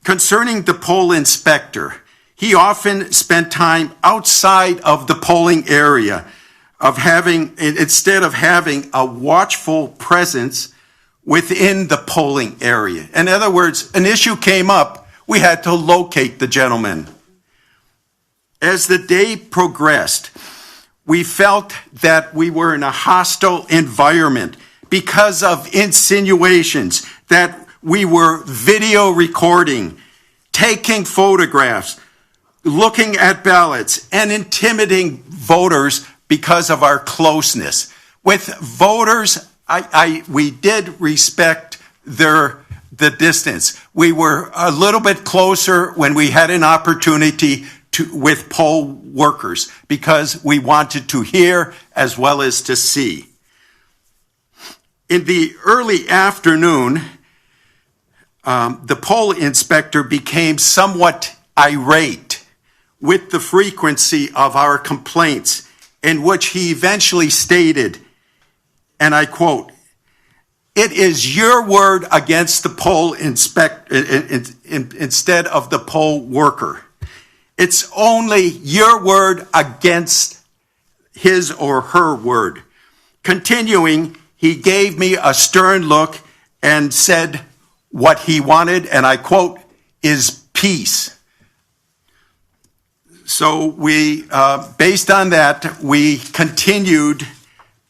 Concerning the poll inspector, he often spent time outside of the polling area instead of having a watchful presence within the polling area. In other words, an issue came up, we had to locate the gentleman. As the day progressed, we felt that we were in a hostile environment because of insinuations that we were video recording, taking photographs, looking at ballots, and intimidating voters because of our closeness. With voters, we did respect their the distance. We were a little bit closer when we had an opportunity with poll workers because we wanted to hear as well as to see. In the early afternoon, the poll inspector became somewhat irate with the frequency of our complaints, in which he eventually stated, and I quote, "It is your word against the poll inspector instead of the poll worker. It's only your word against his or her word." Continuing, he gave me a stern look and said what he wanted, and I quote, is peace. So we, based on that, we continued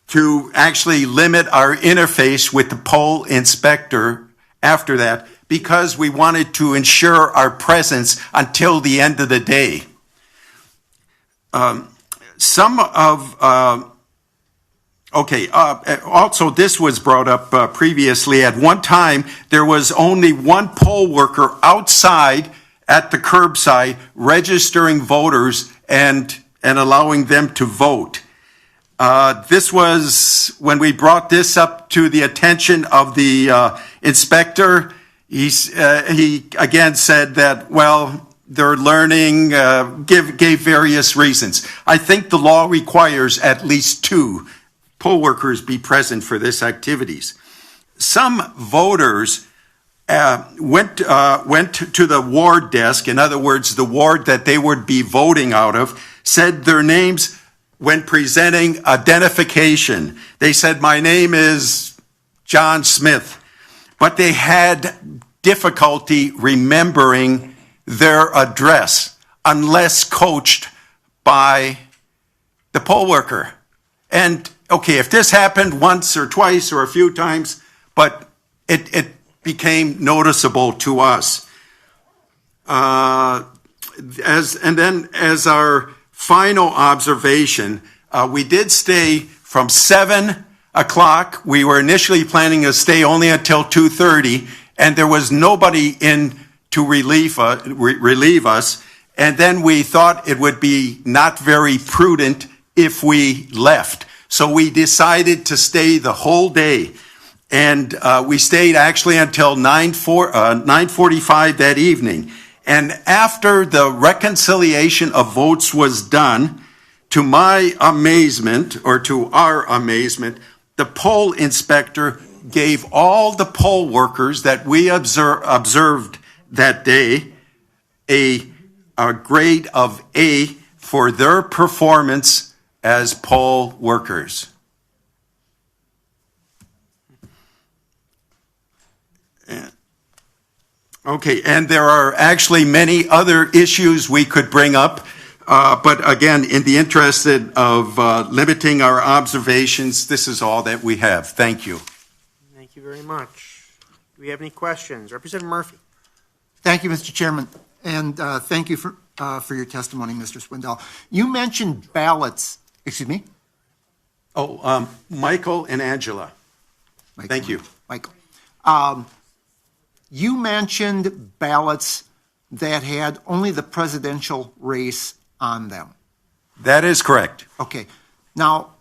to actually limit our interface with the poll inspector after that because we wanted to ensure our presence until the end of the day. Also, this was brought up previously. At one time, there was only one poll worker outside at the curbside registering voters and allowing them to vote. This was when we brought this up to the attention of the inspector. He again said that, well, they're learning, gave various reasons. I think the law requires at least 2 poll workers be present for this activities. Some voters went to the ward desk, in other words, the ward that they would be voting out of, said their names when presenting identification. They said, "My name is John Smith," but they had difficulty remembering their address unless coached by the poll worker. And okay, if this happened once or twice or a few times, but it became noticeable to us. As our final observation, we did stay from 7 o'clock. We were initially planning to stay only until 2:30, and there was nobody in to relieve us. And then we thought it would be not very prudent if we left. So we decided to stay the whole day. And we stayed actually until 9:45 that evening. And after the reconciliation of votes was done, to my amazement, or to our amazement, the poll inspector gave all the poll workers that we observed that day a grade of A for their performance as poll workers. Okay, and there are actually many other issues we could bring up, but again, in the interest of limiting our observations, this is all that we have. Thank you. Thank you very much. Do we have any questions? Representative Murphy. Thank you, Mr. Chairman, and thank you for your testimony, Mr. Swindell. You mentioned ballots. Excuse me? Michael and Angela. Thank you. Michael. You mentioned ballots that had only the presidential race on them. That is correct. Okay. Now,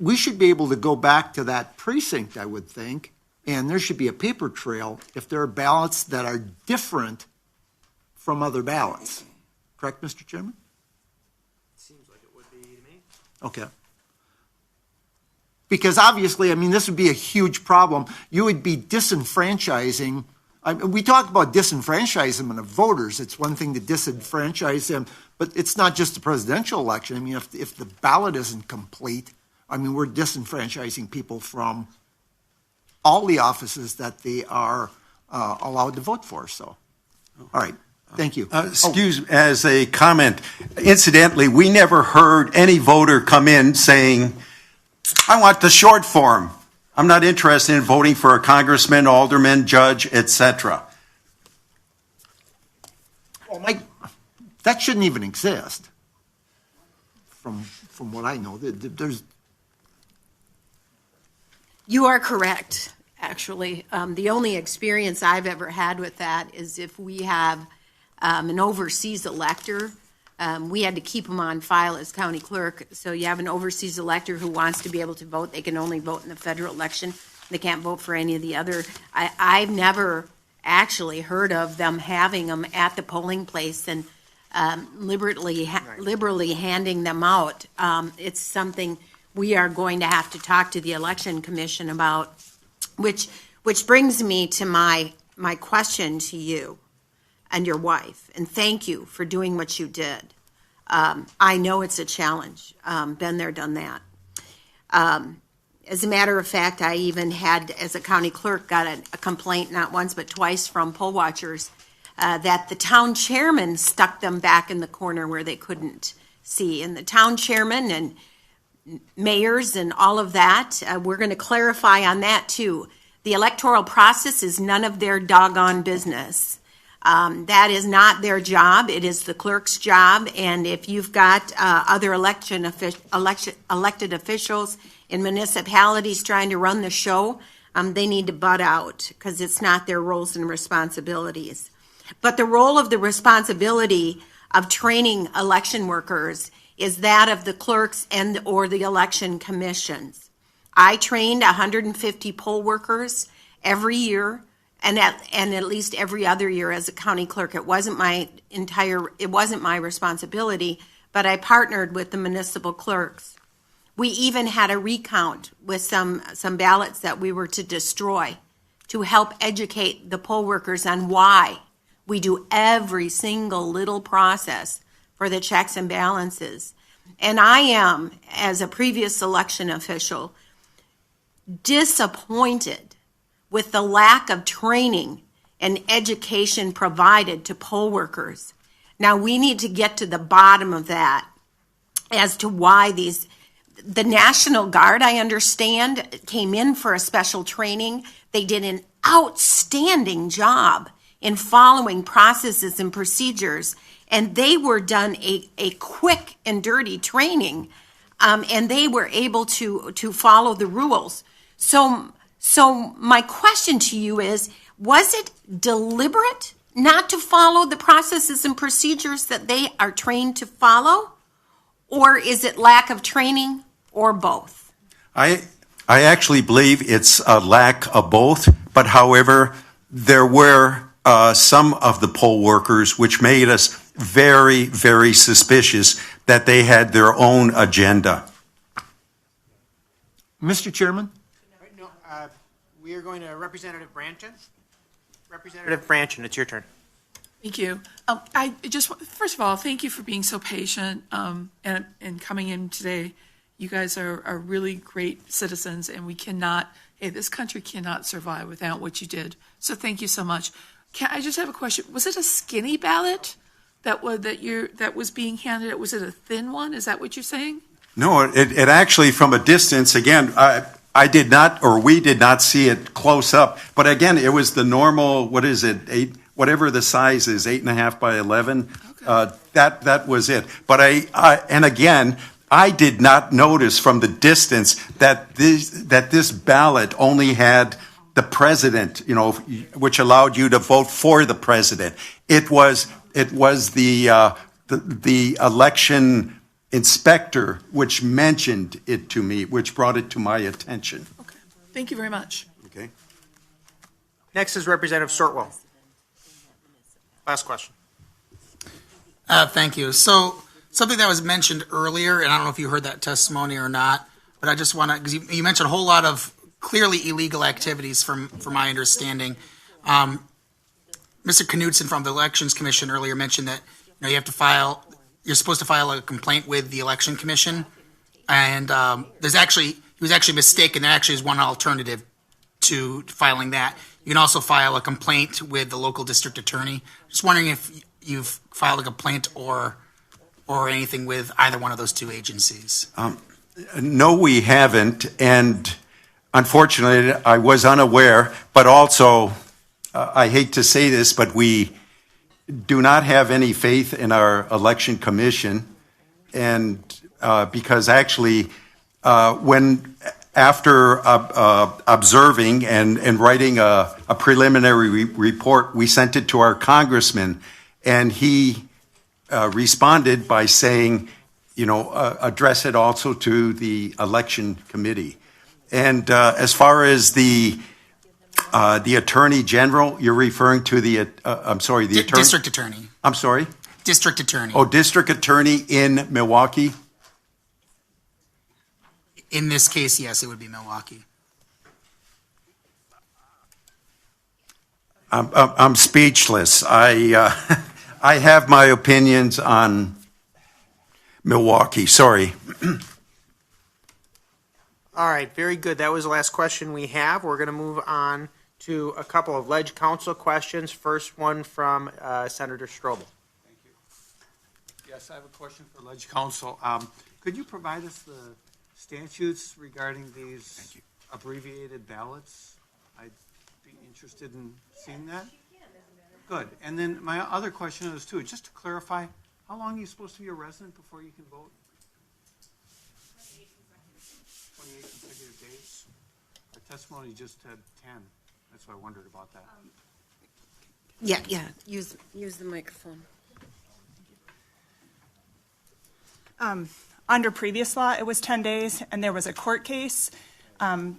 we should be able to go back to that precinct, I would think, and there should be a paper trail if there are ballots that are different from other ballots. Correct, Mr. Chairman? Seems like it would be to me. Okay. Because obviously, I mean, this would be a huge problem. You would be disenfranchising. We talk about disenfranchisement of voters. It's one thing to disenfranchise them, but it's not just the presidential election. I mean, if the ballot isn't complete, I mean, we're disenfranchising people from all the offices that they are allowed to vote for. So, all right. Thank you. Excuse me, as a comment, incidentally, we never heard any voter come in saying, "I want the short form. I'm not interested in voting for a congressman, alderman, judge, etc." Well, that shouldn't even exist. From what I know, You are correct. actually. The only experience I've ever had with that is if we have an overseas elector. We had to keep them on file as county clerk. So you have an overseas elector who wants to be able to vote. They can only vote in the federal election. They can't vote for any of the other. I've never actually heard of them having them at the polling place and liberally handing them out. It's something we are going to have to talk to the Election Commission about, which brings me to my question to you and your wife, and thank you for doing what you did. I know it's a challenge. Been there, done that. As a matter of fact, I even had, as a county clerk, got a complaint not once but twice from poll watchers that the town chairman stuck them back in the corner where they couldn't see. And the town chairman and mayors and all of that, we're going to clarify on that too. The electoral process is none of their doggone business. That is not their job. It is the clerk's job. And if you've got other elected officials in municipalities trying to run the show, they need to butt out because it's not their roles and responsibilities. But the role of the responsibility of training election workers is that of the clerks and or the election commissions. I trained 150 poll workers every year. And at least every other year as a county clerk. It wasn't my responsibility, but I partnered with the municipal clerks. We even had a recount with some ballots that we were to destroy to help educate the poll workers on why we do every single little process for the checks and balances. And I am, as a previous election official, disappointed with the lack of training and education provided to poll workers. Now, we need to get to the bottom of that as to why the National Guard, I understand, came in for a special training. They did an outstanding job in following processes and procedures, and they were done a quick and dirty training, and they were able to follow the rules. So my question to you is, was it deliberate not to follow the processes and procedures that they are trained to follow? Or is it lack of training, or both? I actually believe it's a lack of both, but however, there were some of the poll workers which made us very, very suspicious that they had their own agenda. Mr. Chairman? We are going to Representative Branchen. Representative Branchen, it's your turn. Thank you. I just, first of all, thank you for being so patient and coming in today. You guys are really great citizens, and this country cannot survive without what you did. So thank you so much. I just have a question. Was it a skinny ballot that was being handed out? Was it a thin one? Is that what you're saying? No, it actually, from a distance, again, I did not, or we did not see it close up. But again, it was the normal, what is it, 8, whatever the size is, 8.5 by 11. Okay. That was it. But and again, I did not notice from the distance that this ballot only had the president, which allowed you to vote for the president. It was the election inspector which mentioned it to me, which brought it to my attention. Okay. Thank you very much. Okay. Next is Representative Sortwell. Last question. Thank you. So something that was mentioned earlier, and I don't know if you heard that testimony or not, but I just want to, because you mentioned a whole lot of clearly illegal activities from my understanding. Mr. Knudsen from the Elections Commission earlier mentioned that you have to you're supposed to file a complaint with the Election Commission, and he was actually mistaken. There actually is one alternative to filing that. You can also file a complaint with the local district attorney. Just wondering if you've filed a complaint or anything with either one of those two agencies. No, we haven't, and unfortunately, I was unaware, but also, I hate to say this, but we do not have any faith in our election commission, and because actually, when after observing and writing a preliminary report, we sent it to our congressman, and he responded by saying, address it also to the election committee. And as far as the attorney general, you're referring to the attorney? District attorney. I'm sorry? District attorney. Oh, district attorney in Milwaukee? In this case, yes, it would be Milwaukee. I'm speechless. I have my opinions on Milwaukee. Sorry. All right, very good. That was the last question we have. We're going to move on to a couple of Ledge Council questions. First one from Senator Strobel. Thank you. Yes, I have a question for Ledge Council. Could you provide us the statutes regarding these abbreviated ballots? I'd be interested in seeing that. Good. And then my other question is too, just to clarify, how long are you supposed to be a resident before you can vote? 28 consecutive days. Our testimony just said 10. That's why I wondered about that. Yeah, use the microphone. Under previous law, it was 10 days, and there was a court case.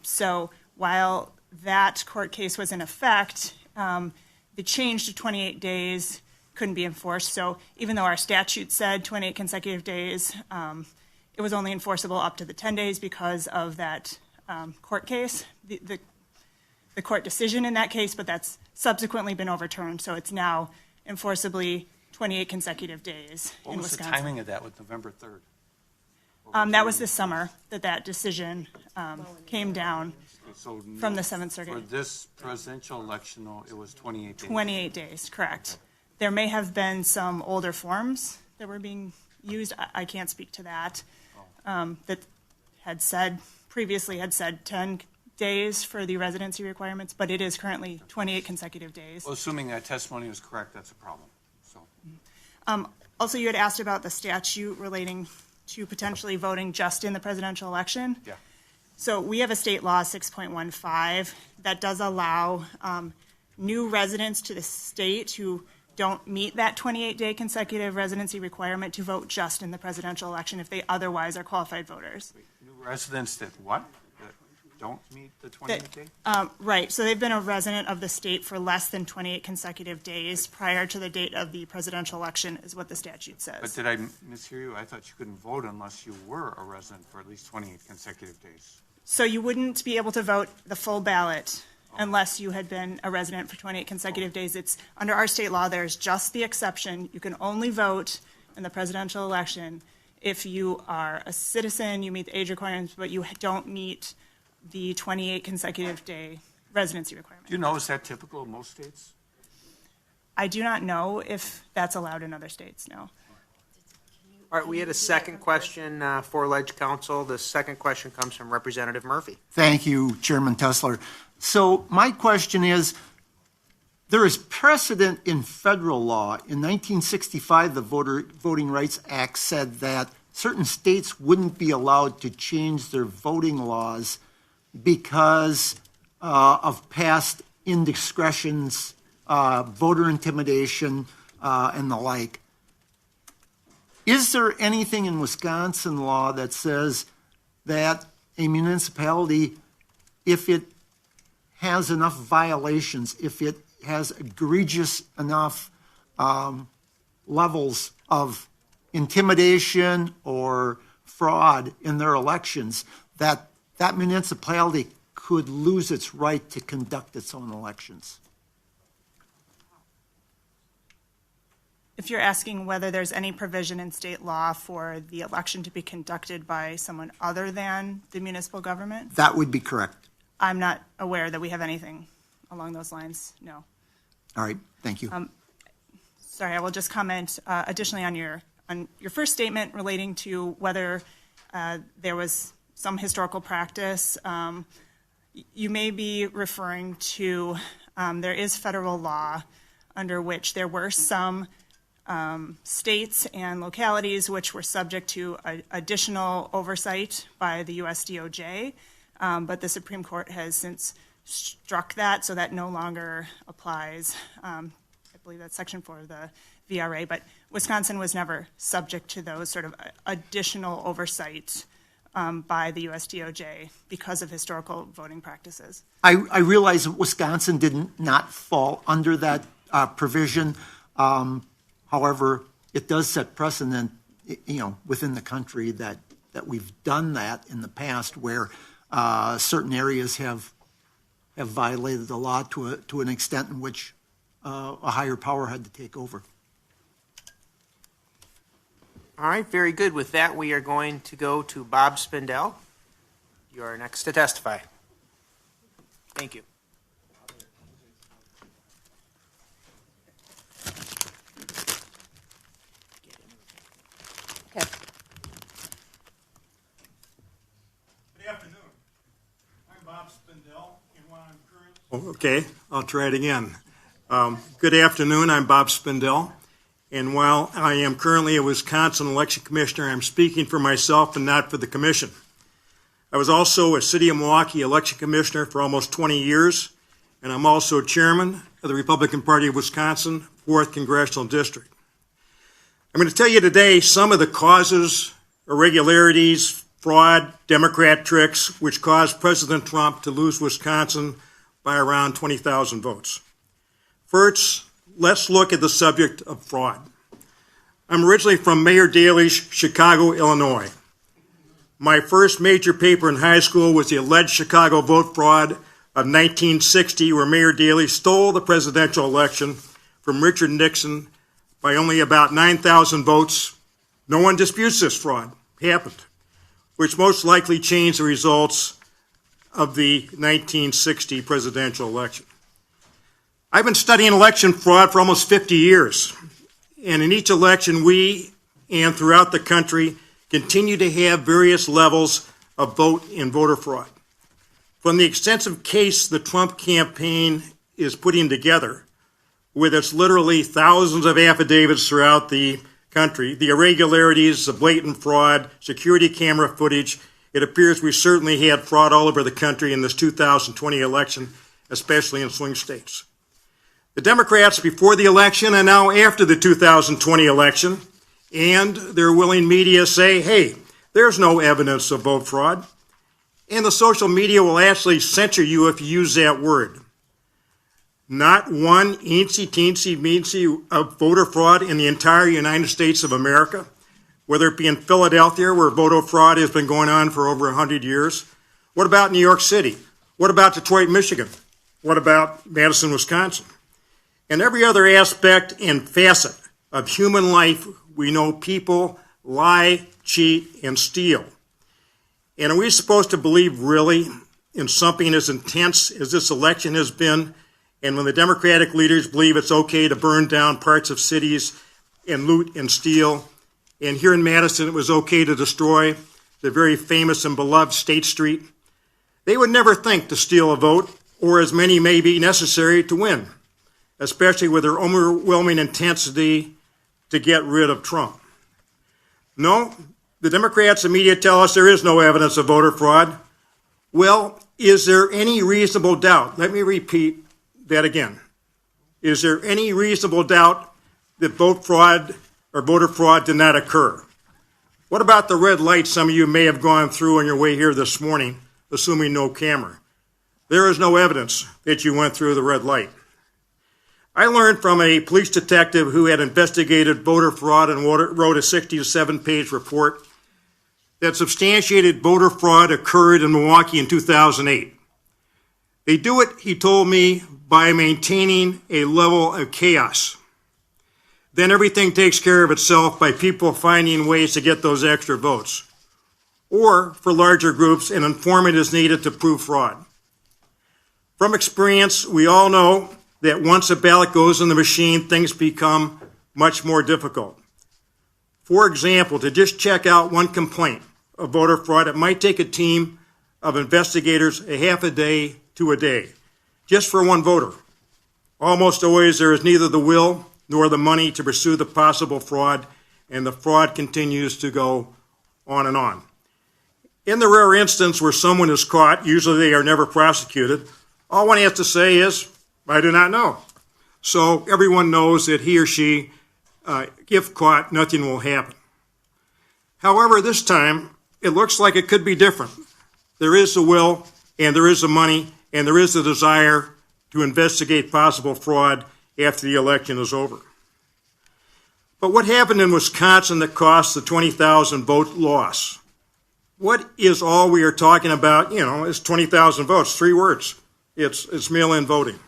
So while that court case was in effect, the change to 28 days couldn't be enforced. So even though our statute said 28 consecutive days, it was only enforceable up to the 10 days because of that court case, the court decision in that case, but that's subsequently been overturned. So it's now enforceably 28 consecutive days in Wisconsin. What was the timing of that with November 3rd? That was this summer that decision came down from the Seventh Circuit. For this presidential election, though, it was 28 days. 28 days, correct. There may have been some older forms that were being used. I can't speak to that. That previously had said 10 days for the residency requirements, but it is currently 28 consecutive days. Well, assuming that testimony was correct, that's a problem. So. Also, you had asked about the statute relating to potentially voting just in the presidential election. Yeah. So we have a state law 6.15 that does allow new residents to the state who don't meet that 28-day consecutive residency requirement to vote just in the presidential election if they otherwise are qualified voters. New residents that what? That don't meet the 28-day? Right. So they've been a resident of the state for less than 28 consecutive days prior to the date of the presidential election is what the statute says. But did I mishear you? I thought you couldn't vote unless you were a resident for at least 28 consecutive days. So you wouldn't be able to vote the full ballot unless you had been a resident for 28 consecutive days. It's under our state law, there's just the exception. You can only vote in the presidential election if you are a citizen, you meet the age requirements, but you don't meet the 28 consecutive day residency requirement. Do you know, is that typical of most states? I do not know if that's allowed in other states, no. All right, we had a second question for Ledge Council. The second question comes from Representative Murphy. Thank you, Chairman Tessler. So my question is, there is precedent in federal law. In 1965, the Voting Rights Act said that certain states wouldn't be allowed to change their voting laws because of past indiscretions, voter intimidation, and the like. Is there anything in Wisconsin law that says that a municipality, if it has enough violations, if it has egregious enough levels of intimidation or fraud in their elections, that that municipality could lose its right to conduct its own elections? If you're asking whether there's any provision in state law for the election to be conducted by someone other than the municipal government? That would be correct. I'm not aware that we have anything along those lines, no. All right, thank you. Sorry, I will just comment additionally on your first statement relating to whether there was some historical practice. You may be referring to, there is federal law under which there were some states and localities which were subject to additional oversight by the US DOJ. but the Supreme Court has since struck that, so that no longer applies. I believe that's Section 4 of the VRA, but Wisconsin was never subject to those sort of additional oversight by the US DOJ because of historical voting practices. I realize that Wisconsin did not fall under that provision. However, it does set precedent, within the country that we've done that in the past, where certain areas have violated the law to an extent in which a higher power had to take over. All right, very good. With that, we are going to go to Bob Spindell. You are next to testify. Thank you. Okay. Good afternoon. I'm Bob Spindell, and while I'm currently... Okay, I'll try it again. Good afternoon. I'm Bob Spindell, and while I am currently a Wisconsin election commissioner, I'm speaking for myself and not for the commission. I was also a City of Milwaukee election commissioner for almost 20 years, and I'm also chairman of the Republican Party of Wisconsin, 4th Congressional District. I'm going to tell you today some of the causes, irregularities, fraud, Democrat tricks, which caused President Trump to lose Wisconsin by around 20,000 votes. First, let's look at the subject of fraud. I'm originally from Mayor Daley's Chicago, Illinois. My first major paper in high school was the alleged Chicago vote fraud of 1960, where Mayor Daley stole the presidential election from Richard Nixon by only about 9,000 votes. No one disputes this fraud. It happened, which most likely changed the results of the 1960 presidential election. I've been studying election fraud for almost 50 years, and in each election we and throughout the country continue to have various levels of vote and voter fraud. From the extensive case the Trump campaign is putting together, with its literally thousands of affidavits throughout the country, the irregularities, the blatant fraud, security camera footage, it appears we certainly had fraud all over the country in this 2020 election, especially in swing states. The Democrats before the election and now after the 2020 election and their willing media say, hey, there's no evidence of vote fraud. And the social media will actually censor you if you use that word. Not one eensy-teensy-meensy of voter fraud in the entire United States of America, whether it be in Philadelphia, where voter fraud has been going on for over 100 years. What about New York City? What about Detroit, Michigan? What about Madison, Wisconsin? And every other aspect and facet of human life, we know people lie, cheat, and steal. And are we supposed to believe really in something as intense as this election has been? And when the Democratic leaders believe it's okay to burn down parts of cities and loot and steal, and here in Madison it was okay to destroy the very famous and beloved State Street, they would never think to steal a vote, or as many may be necessary to win, especially with their overwhelming intensity to get rid of Trump. No, the Democrats and media tell us there is no evidence of voter fraud. Well, is there any reasonable doubt? Let me repeat that again. Is there any reasonable doubt that vote fraud or voter fraud did not occur? What about the red light some of you may have gone through on your way here this morning, assuming no camera? There is no evidence that you went through the red light. I learned from a police detective who had investigated voter fraud and wrote a 60 to 7-page report that substantiated voter fraud occurred in Milwaukee in 2008. They do it, he told me, by maintaining a level of chaos. Then everything takes care of itself by people finding ways to get those extra votes. Or, for larger groups, an informant is needed to prove fraud. From experience, we all know that once a ballot goes in the machine, things become much more difficult. For example, to just check out one complaint of voter fraud, it might take a team of investigators a half a day to a day, just for one voter. Almost always there is neither the will nor the money to pursue the possible fraud, and the fraud continues to go on and on. In the rare instance where someone is caught, usually they are never prosecuted, all one has to say is, I do not know. So everyone knows that he or she, if caught, nothing will happen. However, this time, it looks like it could be different. There is the will, and there is the money, and there is the desire to investigate possible fraud after the election is over. But what happened in Wisconsin that cost the 20,000 vote loss? What is all we are talking about? It's 20,000 votes, 3 words. It's mail-in voting.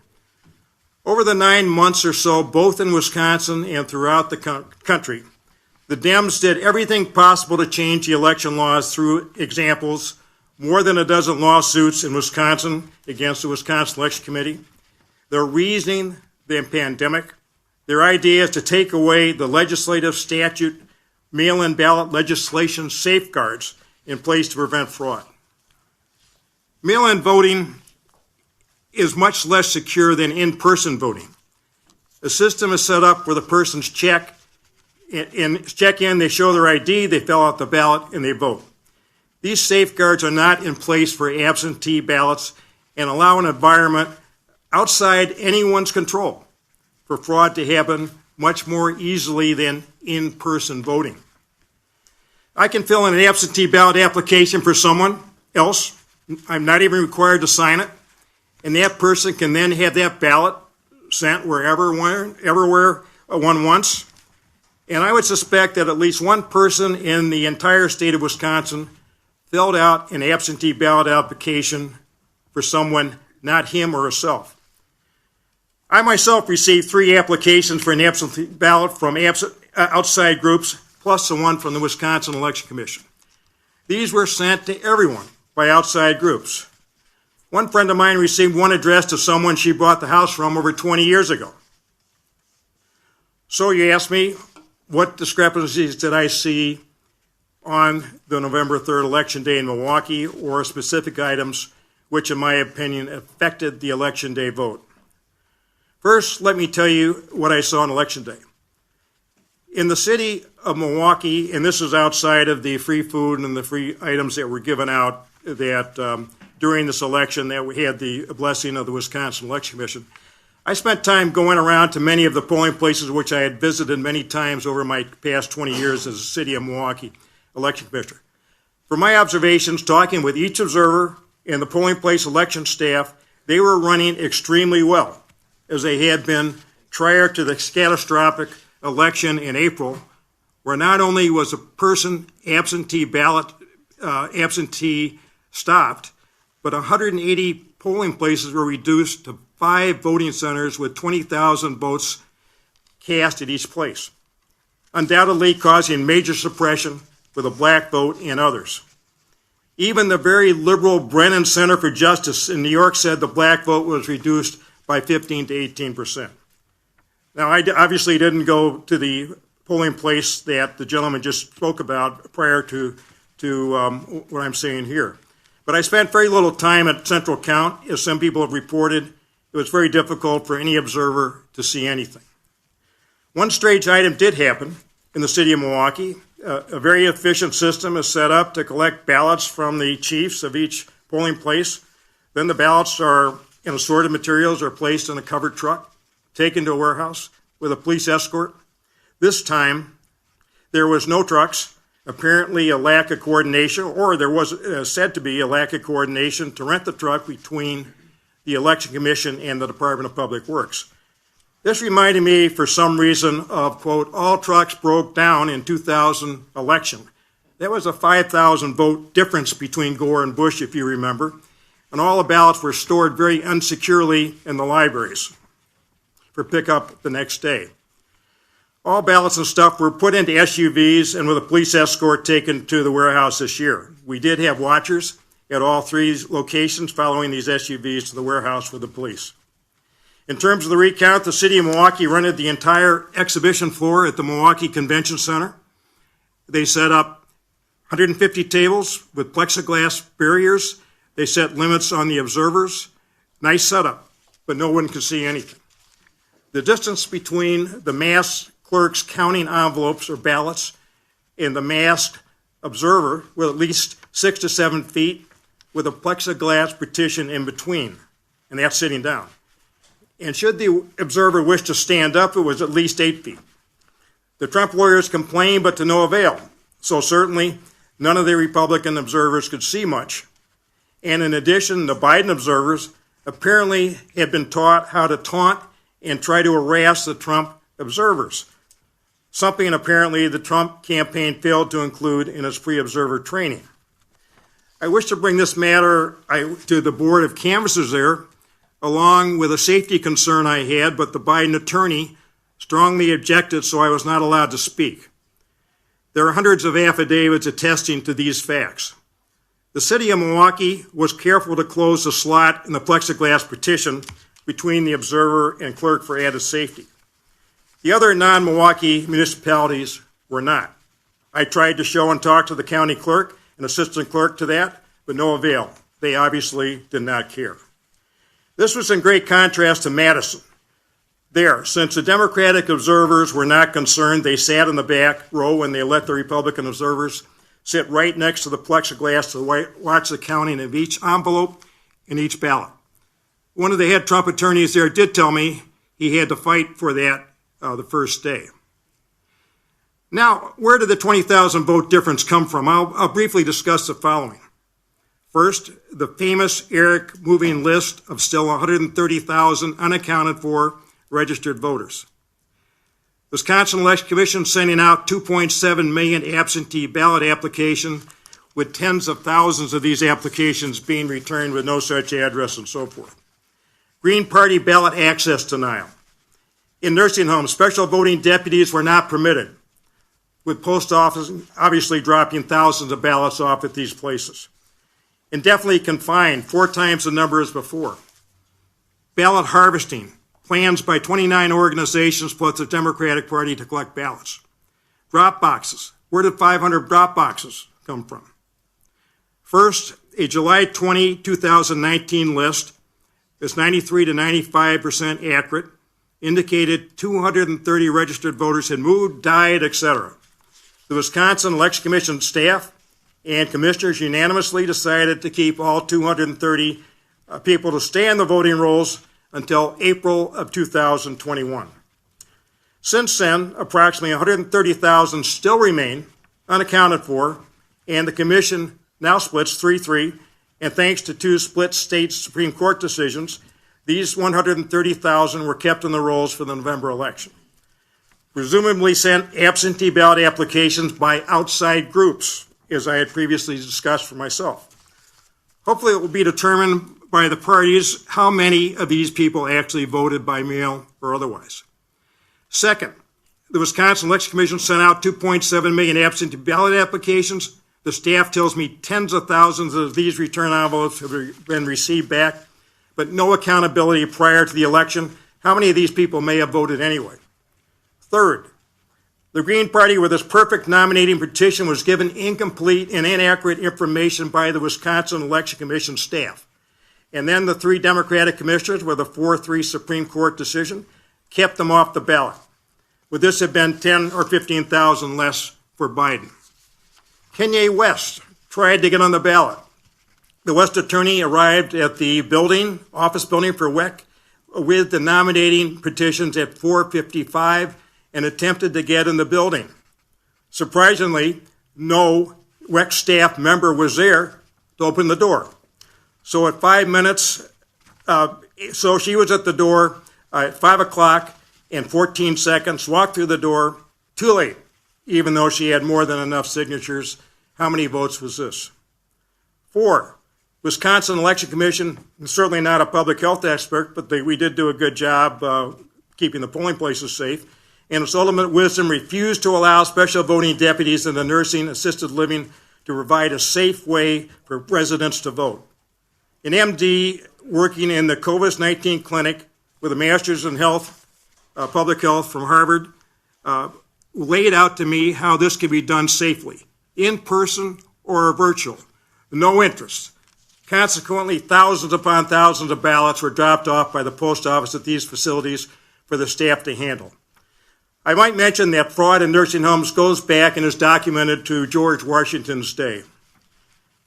Over the 9 months or so, both in Wisconsin and throughout the country, the Dems did everything possible to change the election laws through examples, more than a dozen lawsuits in Wisconsin against the Wisconsin Election Committee. Their reasoning, the pandemic, their idea is to take away the legislative statute, mail-in ballot legislation safeguards in place to prevent fraud. Mail-in voting is much less secure than in-person voting. The system is set up where the person's check in, they show their ID, they fill out the ballot, and they vote. These safeguards are not in place for absentee ballots and allow an environment outside anyone's control for fraud to happen much more easily than in-person voting. I can fill in an absentee ballot application for someone else. I'm not even required to sign it. And that person can then have that ballot sent everywhere one wants. And I would suspect that at least one person in the entire state of Wisconsin filled out an absentee ballot application for someone, not him or herself. I myself received 3 applications for an absentee ballot from outside groups, plus the one from the Wisconsin Election Commission. These were sent to everyone by outside groups. One friend of mine received one addressed to someone she bought the house from over 20 years ago. So you ask me, what discrepancies did I see on the November 3rd election day in Milwaukee, or specific items which, in my opinion, affected the election day vote? First, let me tell you what I saw on election day. In the city of Milwaukee, and this is outside of the free food and the free items that were given out that during this election that we had the blessing of the Wisconsin Election Commission, I spent time going around to many of the polling places which I had visited many times over my past 20 years as a city of Milwaukee election commissioner. From my observations, talking with each observer and the polling place election staff, they were running extremely well, as they had been prior to the catastrophic election in April, where not only was a person absentee stopped, but 180 polling places were reduced to 5 voting centers with 20,000 votes cast at each place, undoubtedly causing major suppression for the black vote and others. Even the very liberal Brennan Center for Justice in New York said the black vote was reduced by 15 to 18%. Now, I obviously didn't go to the polling place that the gentleman just spoke about prior to what I'm saying here. But I spent very little time at Central Count. As some people have reported, it was very difficult for any observer to see anything. One strange item did happen in the city of Milwaukee. A very efficient system is set up to collect ballots from the chiefs of each polling place. Then the ballots are in assorted materials are placed in a covered truck, taken to a warehouse with a police escort. This time, there was no trucks, apparently a lack of coordination, or there was said to be a lack of coordination to rent the truck between the Election Commission and the Department of Public Works. This reminded me, for some reason, of, quote, all trucks broke down in 2000 election. That was a 5,000 vote difference between Gore and Bush, if you remember. And all the ballots were stored very unsecurely in the libraries for pickup the next day. All ballots and stuff were put into SUVs and with a police escort taken to the warehouse this year. We did have watchers at all 3 locations following these SUVs to the warehouse with the police. In terms of the recount, the city of Milwaukee rented the entire exhibition floor at the Milwaukee Convention Center. They set up 150 tables with plexiglass barriers. They set limits on the observers. Nice setup, but no one could see anything. The distance between the masked clerks counting envelopes or ballots and the masked observer with at least 6 to 7 feet with a plexiglass partition in between, and that's sitting down. And should the observer wish to stand up, it was at least 8 feet. The Trump lawyers complained, but to no avail. So certainly none of the Republican observers could see much. And in addition, the Biden observers apparently had been taught how to taunt and try to harass the Trump observers, something apparently the Trump campaign failed to include in its pre-observer training. I wish to bring this matter to the Board of Canvassers there, along with a safety concern I had, but the Biden attorney strongly objected, so I was not allowed to speak. There are hundreds of affidavits attesting to these facts. The city of Milwaukee was careful to close the slot in the plexiglass partition between the observer and clerk for added safety. The other non-Milwaukee municipalities were not. I tried to show and talk to the county clerk and assistant clerk to that, but no avail. They obviously did not care. This was in great contrast to Madison. There, since the Democratic observers were not concerned, they sat in the back row and they let the Republican observers sit right next to the plexiglass to watch the counting of each envelope and each ballot. One of the head Trump attorneys there did tell me he had to fight for that the first day. Now, where did the 20,000 vote difference come from? I'll briefly discuss the following. First, the famous Eric moving list of still 130,000 unaccounted for registered voters. Wisconsin Election Commission sending out 2.7 million absentee ballot applications, with tens of thousands of these applications being returned with no such address and so forth. Green Party ballot access denial. In nursing homes, special voting deputies were not permitted, with post office obviously dropping thousands of ballots off at these places. Indefinitely confined, 4 times the number as before. Ballot harvesting, plans by 29 organizations plus the Democratic Party to collect ballots. Drop boxes, where did 500 drop boxes come from? First, a July 20, 2019 list is 93 to 95% accurate, indicated 230 registered voters had moved, died, etc. The Wisconsin Election Commission staff and commissioners unanimously decided to keep all 230 people to stay in the voting rolls until April of 2021. Since then, approximately 130,000 still remain unaccounted for, and the commission now splits 3-3, and thanks to 2 split state Supreme Court decisions, these 130,000 were kept in the rolls for the November election. Presumably sent absentee ballot applications by outside groups, as I had previously discussed for myself. Hopefully it will be determined by the parties how many of these people actually voted by mail or otherwise. Second, the Wisconsin Election Commission sent out 2.7 million absentee ballot applications. The staff tells me tens of thousands of these return envelopes have been received back, but no accountability prior to the election. How many of these people may have voted anyway? Third, the Green Party, with its perfect nominating petition, was given incomplete and inaccurate information by the Wisconsin Election Commission staff. And then the 3 Democratic commissioners, with a 4-3 Supreme Court decision, kept them off the ballot. Would this have been 10 or 15,000 less for Biden? Kanye West tried to get on the ballot. The West attorney arrived at the office building for WEC, with the nominating petitions at 4:55 and attempted to get in the building. Surprisingly, no WEC staff member was there to open the door. So at 5 minutes, so she was at the door at 5 o'clock and 14 seconds, walked through the door, too late, even though she had more than enough signatures. How many votes was this? 4, Wisconsin Election Commission, certainly not a public health expert, but we did do a good job keeping the polling places safe, and its ultimate wisdom refused to allow special voting deputies in the nursing assisted living to provide a safe way for residents to vote. An MD working in the COVID-19 clinic with a master's in health, public health from Harvard, laid out to me how this could be done safely, in person or virtual, no interest. Consequently, thousands upon thousands of ballots were dropped off by the post office at these facilities for the staff to handle. I might mention that fraud in nursing homes goes back and is documented to George Washington's day.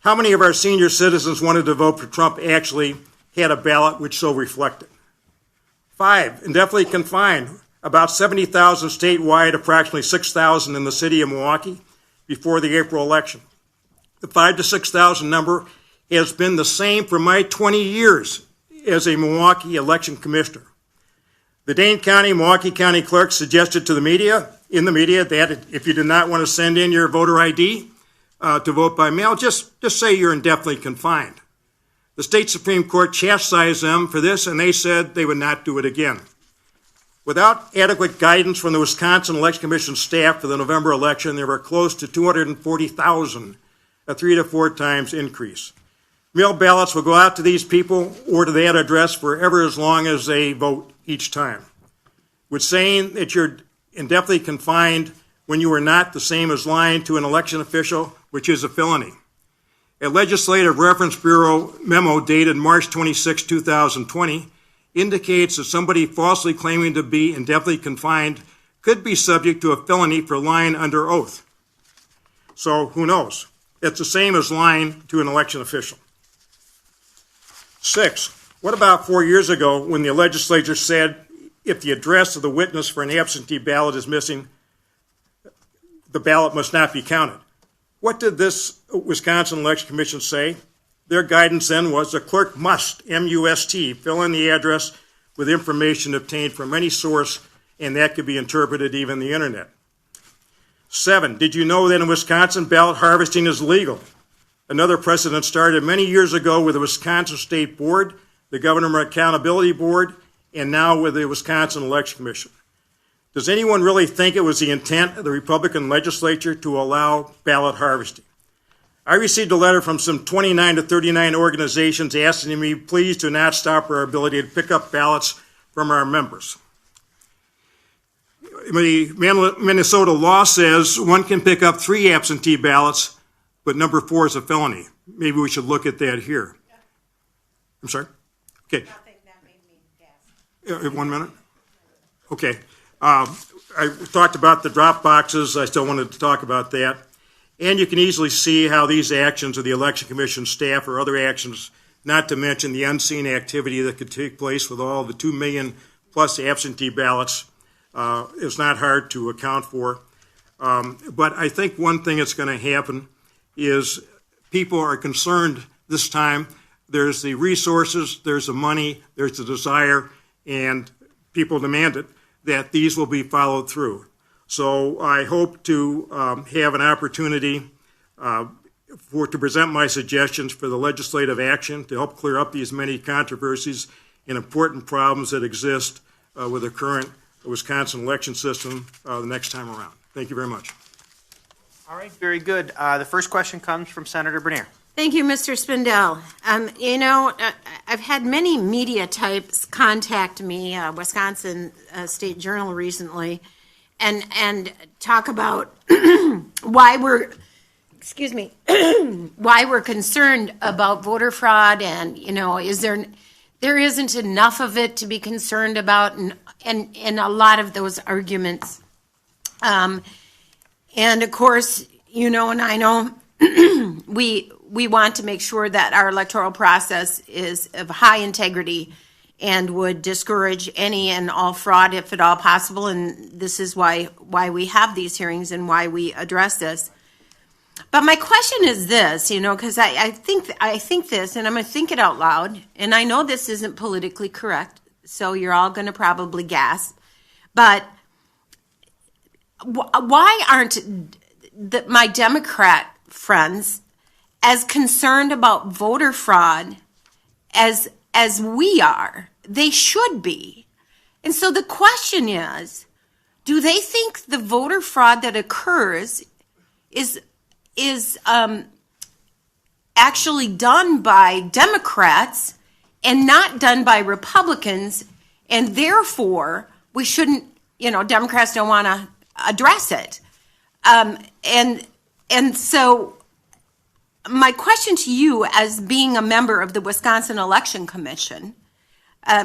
How many of our senior citizens wanted to vote for Trump actually had a ballot which so reflected? 5, indefinitely confined, about 70,000 statewide, approximately 6,000 in the city of Milwaukee before the April election. The 5,000 to 6,000 number has been the same for my 20 years as a Milwaukee election commissioner. The Dane County, Milwaukee County clerk suggested to the media, that if you did not want to send in your voter ID to vote by mail, just say you're indefinitely confined. The state Supreme Court chastised them for this, and they said they would not do it again. Without adequate guidance from the Wisconsin Election Commission staff for the November election, there were close to 240,000, a 3 to 4 times increase. Mail ballots will go out to these people or to that address forever as long as they vote each time. With saying that you're indefinitely confined when you are not the same as lying to an election official, which is a felony. A Legislative Reference Bureau memo dated March 26, 2020 indicates that somebody falsely claiming to be indefinitely confined could be subject to a felony for lying under oath. So who knows? It's the same as lying to an election official. 6, what about 4 years ago when the legislature said if the address of the witness for an absentee ballot is missing, the ballot must not be counted? What did this Wisconsin Election Commission say? Their guidance then was the clerk must, M-U-S-T, fill in the address with information obtained from any source, and that could be interpreted even the internet. 7, did you know that in Wisconsin, ballot harvesting is legal? Another precedent started many years ago with the Wisconsin State Board, the Government Accountability Board, and now with the Wisconsin Election Commission. Does anyone really think it was the intent of the Republican legislature to allow ballot harvesting? I received a letter from some 29 to 39 organizations asking me, please do not stop our ability to pick up ballots from our members. The Minnesota law says one can pick up 3 absentee ballots, but number 4 is a felony. Maybe we should look at that here. I'm sorry? Okay. 1 minute? Okay. I talked about the drop boxes. I still wanted to talk about that. And you can easily see how these actions of the Election Commission staff or other actions, not to mention the unseen activity that could take place with all the 2 million plus absentee ballots, is not hard to account for. But I think one thing that's going to happen is people are concerned this time. There's the resources, there's the money, there's the desire, and people demand it, that these will be followed through. So I hope to have an opportunity to present my suggestions for the legislative action to help clear up these many controversies and important problems that exist with the current Wisconsin election system the next time around. Thank you very much. All right, very good. The first question comes from Senator Bernier. Thank you, Mr. Spindell. I've had many media types contact me, Wisconsin State Journal recently, and talk about why we're concerned about voter fraud, and there isn't enough of it to be concerned about, and a lot of those arguments. And of course, and I know we want to make sure that our electoral process is of high integrity and would discourage any and all fraud if at all possible. And this is why we have these hearings and why we address this. But my question is this, because I think this, and I'm going to think it out loud, and I know this isn't politically correct, so you're all going to probably gasp, but why aren't my Democrat friends as concerned about voter fraud as we are? They should be. And so the question is, do they think the voter fraud that occurs is actually done by Democrats and not done by Republicans, and therefore we shouldn't, Democrats don't want to address it. And so my question to you, as being a member of the Wisconsin Election Commission,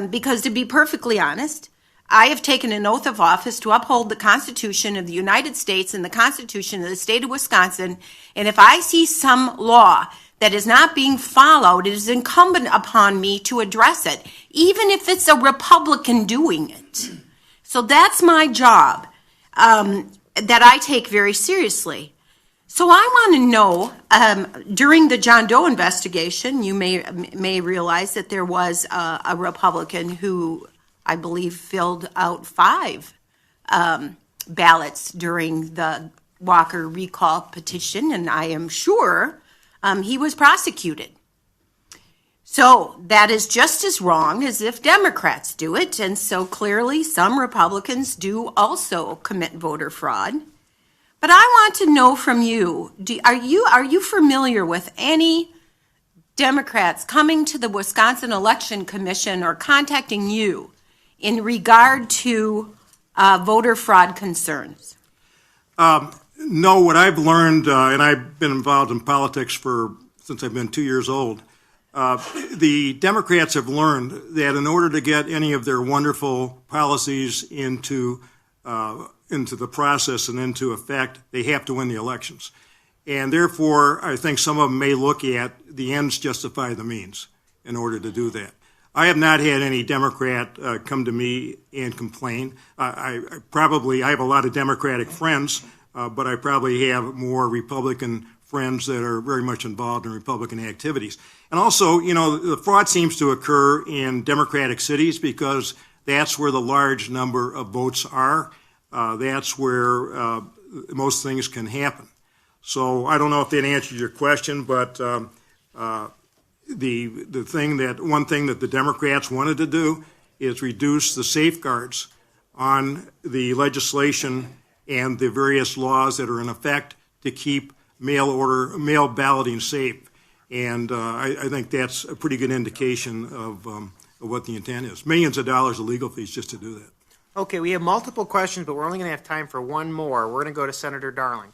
because to be perfectly honest, I have taken an oath of office to uphold the Constitution of the United States and the Constitution of the state of Wisconsin. And if I see some law that is not being followed, it is incumbent upon me to address it, even if it's a Republican doing it. So that's my job that I take very seriously. So I want to know, during the John Doe investigation, you may realize that there was a Republican who, I believe, filled out 5 ballots during the Walker recall petition, and I am sure he was prosecuted. So that is just as wrong as if Democrats do it, and so clearly some Republicans do also commit voter fraud. But I want to know from you, are you familiar with any Democrats coming to the Wisconsin Election Commission or contacting you in regard to voter fraud concerns? No, what I've learned, and I've been involved in politics since I've been 2 years old, the Democrats have learned that in order to get any of their wonderful policies into the process and into effect, they have to win the elections. And therefore, I think some of them may look at the ends justify the means in order to do that. I have not had any Democrat come to me and complain. I have a lot of Democratic friends, but I probably have more Republican friends that are very much involved in Republican activities. And also, the fraud seems to occur in Democratic cities because that's where the large number of votes are. That's where most things can happen. So I don't know if that answers your question, but one thing that the Democrats wanted to do is reduce the safeguards on the legislation and the various laws that are in effect to keep mail balloting safe. And I think that's a pretty good indication of what the intent is. Millions of dollars of legal fees just to do that. Okay, we have multiple questions, but we're only going to have time for one more. We're going to go to Senator Darling.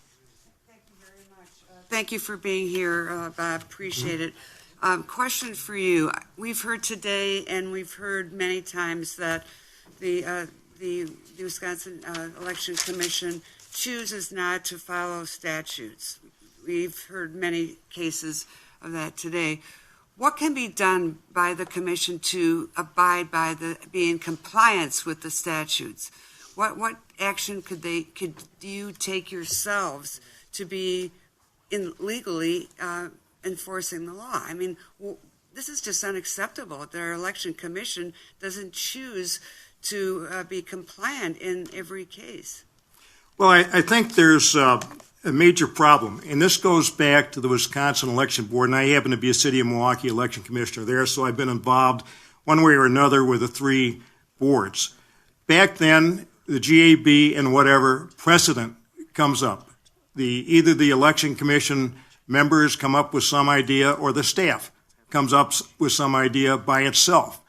Thank you for being here, Bob. Appreciate it. Question for you. We've heard today, and we've heard many times, that the Wisconsin Election Commission chooses not to follow statutes. We've heard many cases of that today. What can be done by the commission to abide by be in compliance with the statutes? What action could you take yourselves to be legally enforcing the law? I mean, this is just unacceptable that our election commission doesn't choose to be compliant in every case. Well, I think there's a major problem, and this goes back to the Wisconsin Election Board, and I happen to be a City of Milwaukee election commissioner there, so I've been involved one way or another with the 3 boards. Back then, the GAB and whatever precedent comes up. Either the election commission members come up with some idea or the staff comes up with some idea by itself.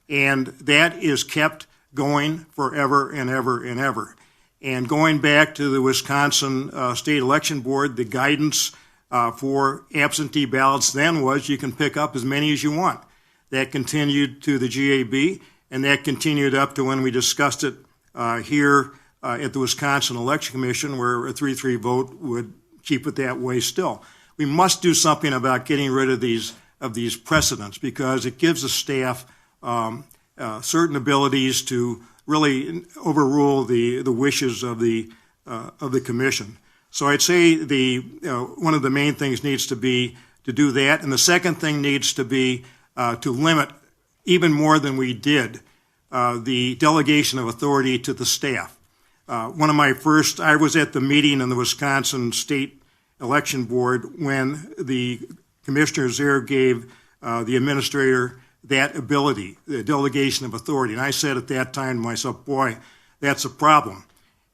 And that is kept going forever and ever and ever. And going back to the Wisconsin State Election Board, the guidance for absentee ballots then was you can pick up as many as you want. That continued to the GAB, and that continued up to when we discussed it here at the Wisconsin Election Commission, where a 3-3 vote would keep it that way still. We must do something about getting rid of these precedents, because it gives the staff certain abilities to really overrule the wishes of the commission. So I'd say one of the main things needs to be to do that, and the second thing needs to be to limit, even more than we did, the delegation of authority to the staff. I was at the meeting in the Wisconsin State Election Board when the commissioners there gave the administrator that ability, the delegation of authority. And I said at that time to myself, boy, that's a problem.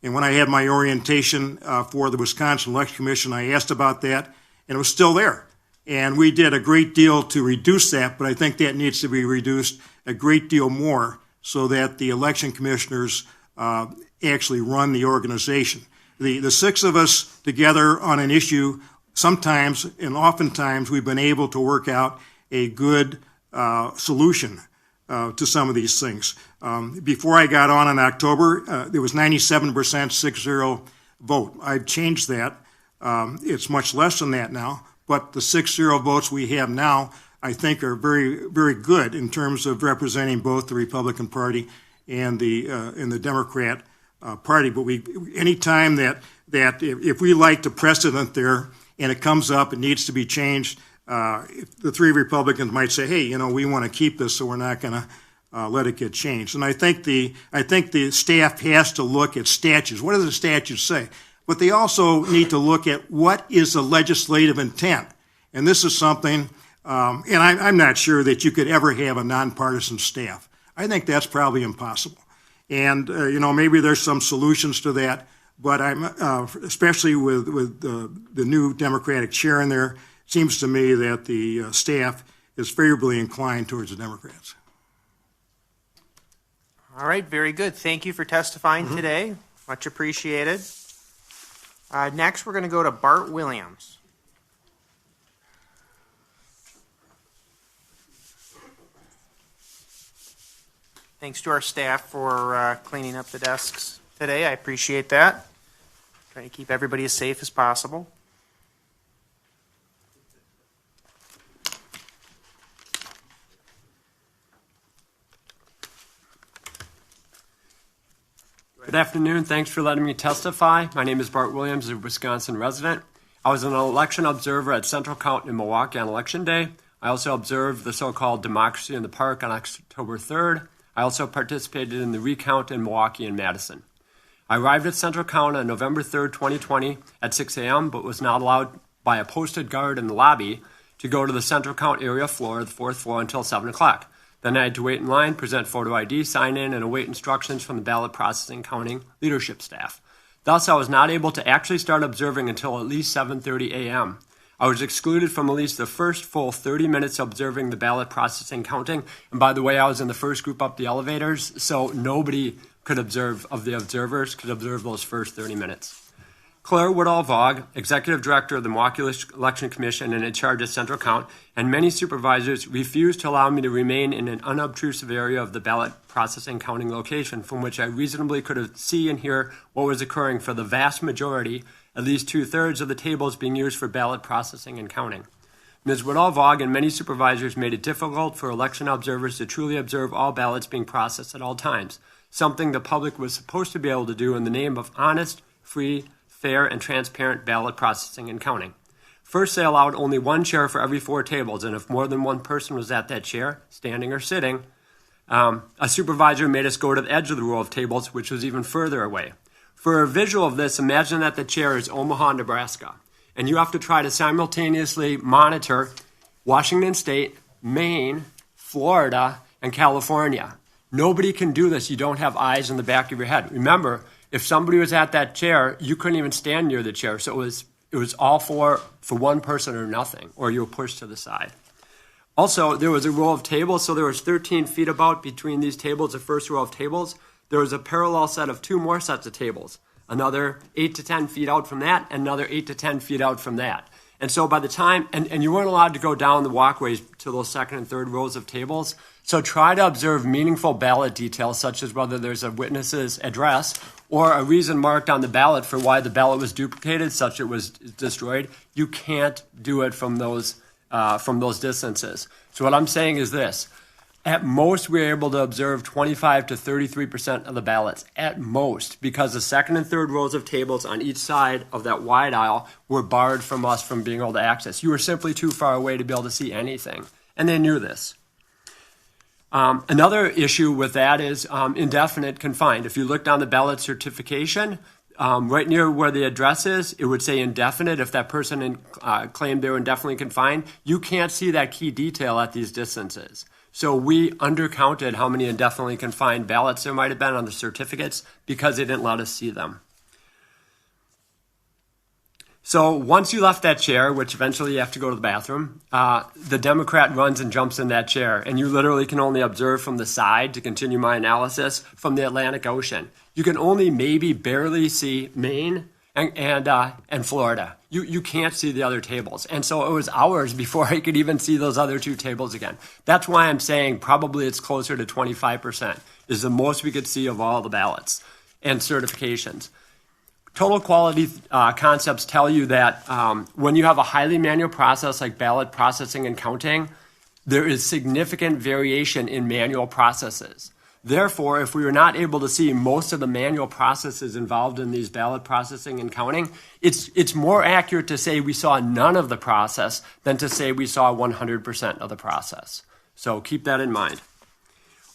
And when I had my orientation for the Wisconsin Election Commission, I asked about that, and it was still there. And we did a great deal to reduce that, but I think that needs to be reduced a great deal more so that the election commissioners actually run the organization. The 6 of us together on an issue, sometimes and oftentimes we've been able to work out a good solution to some of these things. Before I got on in October, there was 97% 6-0 vote. I've changed that. It's much less than that now, but the 6-0 votes we have now, I think, are very, very good in terms of representing both the Republican Party and the Democrat Party. But anytime that if we like the precedent there and it comes up, it needs to be changed. The three Republicans might say, "Hey, we want to keep this, so we're not going to let it get changed." And I think the staff has to look at statutes. What do the statutes say? But they also need to look at what is the legislative intent. And this is something, and I'm not sure that you could ever have a nonpartisan staff. I think that's probably impossible. And maybe there's some solutions to that. But I'm especially with the new Democratic chair in there. Seems to me that the staff is favorably inclined towards the Democrats. All right, very good. Thank you for testifying today. Much appreciated. Next, we're going to go to Bart Williams. Thanks to our staff for cleaning up the desks today. I appreciate that. Trying to keep everybody as safe as possible. Good afternoon. Thanks for letting me testify. My name is Bart Williams, a Wisconsin resident. I was an election observer at Central Count in Milwaukee on Election Day. I also observed the so-called Democracy in the Park on October 3rd. I also participated in the recount in Milwaukee and Madison. I arrived at Central Count on November 3rd, 2020 at 6 a.m., but was not allowed by a posted guard in the lobby to go to the Central Count area floor, the fourth floor, until 7 o'clock. Then I had to wait in line, present photo ID, sign in, and await instructions from the ballot processing counting leadership staff. Thus, I was not able to actually start observing until at least 7:30 a.m. I was excluded from at least the first full 30 minutes observing the ballot processing counting. And by the way, I was in the first group up the elevators, so nobody could observe, of the observers, could observe those first 30 minutes. Claire Woodall-Vaugh, Executive Director of the Milwaukee Election Commission and in charge of Central Count, and many supervisors refused to allow me to remain in an unobtrusive area of the ballot processing counting location from which I reasonably could see and hear what was occurring for the vast majority, at least 2/3 of the tables being used for ballot processing and counting. Ms. Woodall-Vaugh and many supervisors made it difficult for election observers to truly observe all ballots being processed at all times, something the public was supposed to be able to do in the name of honest, free, fair, and transparent ballot processing and counting. First, they allowed only one chair for every 4 tables, and if more than one person was at that chair, standing or sitting, a supervisor made us go to the edge of the row of tables, which was even further away. For a visual of this, imagine that the chair is Omaha, Nebraska, and you have to try to simultaneously monitor Washington State, Maine, Florida, and California. Nobody can do this. You don't have eyes in the back of your head. Remember, if somebody was at that chair, you couldn't even stand near the chair. So it was all for one person or nothing, or you were pushed to the side. Also, there was a row of tables, so there was 13 feet about between these tables, the first row of tables. There was a parallel set of 2 more sets of tables, another 8 to 10 feet out from that, and another 8 to 10 feet out from that. And so by the time, and you weren't allowed to go down the walkways to those second and third rows of tables, so try to observe meaningful ballot details, such as whether there's a witness's address or a reason marked on the ballot for why the ballot was duplicated, such it was destroyed. You can't do it from those distances. So what I'm saying is this. At most, we were able to observe 25 to 33% of the ballots, at most, because the second and third rows of tables on each side of that wide aisle were barred from us from being able to access. You were simply too far away to be able to see anything, and they knew this. Another issue with that is indefinite confined. If you look down the ballot certification, right near where the address is, it would say indefinite. If that person claimed they were indefinitely confined, you can't see that key detail at these distances. So we undercounted how many indefinitely confined ballots there might have been on the certificates because they didn't let us see them. So once you left that chair, which eventually you have to go to the bathroom, the Democrat runs and jumps in that chair, and you literally can only observe from the side, to continue my analysis, from the Atlantic Ocean. You can only maybe barely see Maine and Florida. you can't see the other tables. And so it was hours before I could even see those other two tables again. That's why I'm saying probably it's closer to 25% is the most we could see of all the ballots and certifications. Total quality concepts tell you that when you have a highly manual process like ballot processing and counting, there is significant variation in manual processes. Therefore, if we were not able to see most of the manual processes involved in these ballot processing and counting, it's more accurate to say we saw none of the process than to say we saw 100% of the process. So keep that in mind.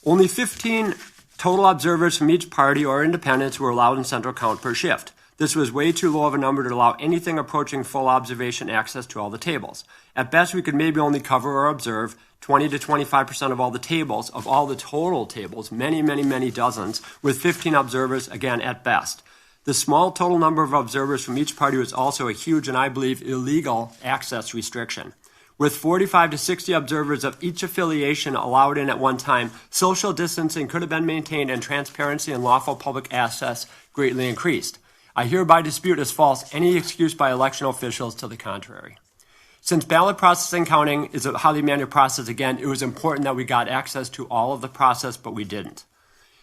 Only 15 total observers from each party or independents were allowed in central count per shift. This was way too low of a number to allow anything approaching full observation access to all the tables. At best, we could maybe only cover or observe 20 to 25% of all the tables, of all the total tables, many, many, many dozens, with 15 observers, again, at best. The small total number of observers from each party was also a huge and, I believe, illegal access restriction. With 45 to 60 observers of each affiliation allowed in at one time, social distancing could have been maintained and transparency and lawful public access greatly increased. I hereby dispute as false any excuse by election officials to the contrary. Since ballot processing counting is a highly manual process, again, it was important that we got access to all of the process, but we didn't.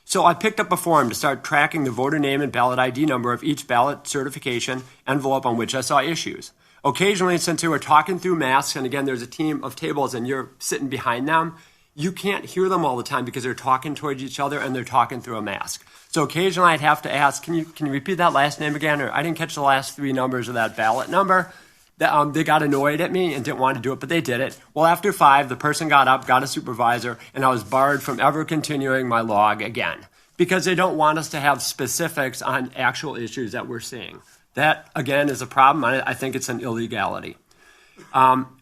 So I picked up a form to start tracking the voter name and ballot ID number of each ballot certification envelope on which I saw issues. Occasionally, since they were talking through masks, and again, there's a team of tables and you're sitting behind them, you can't hear them all the time because they're talking towards each other and they're talking through a mask. So occasionally I'd have to ask, can you repeat that last name again? Or I didn't catch the last three numbers of that ballot number. They got annoyed at me and didn't want to do it, but they did it. Well, after 5, the person got up, got a supervisor, and I was barred from ever continuing my log again because they don't want us to have specifics on actual issues that we're seeing. That, again, is a problem. I think it's an illegality.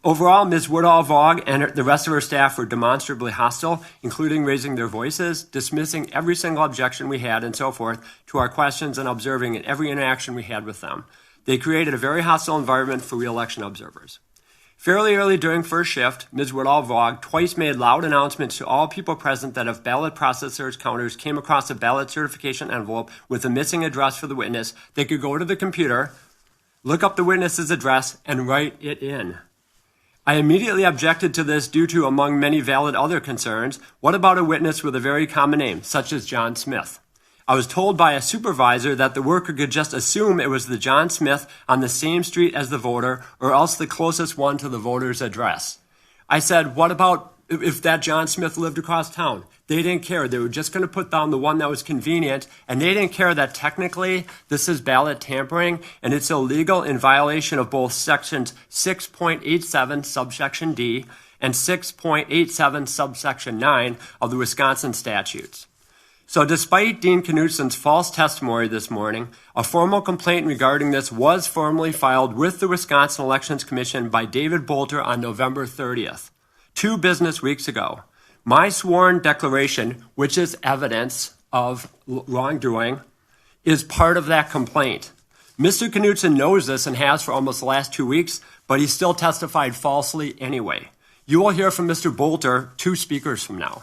Overall, Ms. Woodall-Vaugh and the rest of her staff were demonstrably hostile, including raising their voices, dismissing every single objection we had and so forth to our questions and observing in every interaction we had with them. They created a very hostile environment for re-election observers. Fairly early during first shift, Ms. Woodall-Vaugh twice made loud announcements to all people present that if ballot processors counters came across a ballot certification envelope with a missing address for the witness, they could go to the computer, look up the witness's address, and write it in. I immediately objected to this due to, among many valid other concerns, what about a witness with a very common name, such as John Smith? I was told by a supervisor that the worker could just assume it was the John Smith on the same street as the voter, or else the closest one to the voter's address. I said, what about if that John Smith lived across town? They didn't care. They were just going to put down the one that was convenient, and they didn't care that technically this is ballot tampering, and it's illegal in violation of both sections 6.87 subsection D and 6.87 subsection 9 of the Wisconsin statutes. So despite Dean Knutson's false testimony this morning, a formal complaint regarding this was formally filed with the Wisconsin Elections Commission by David Bolter on November 30th, 2 business weeks ago. My sworn declaration, which is evidence of wrongdoing, is part of that complaint. Mr. Knutson knows this and has for almost the last 2 weeks, but he still testified falsely anyway. You will hear from Mr. Bolter 2 speakers from now.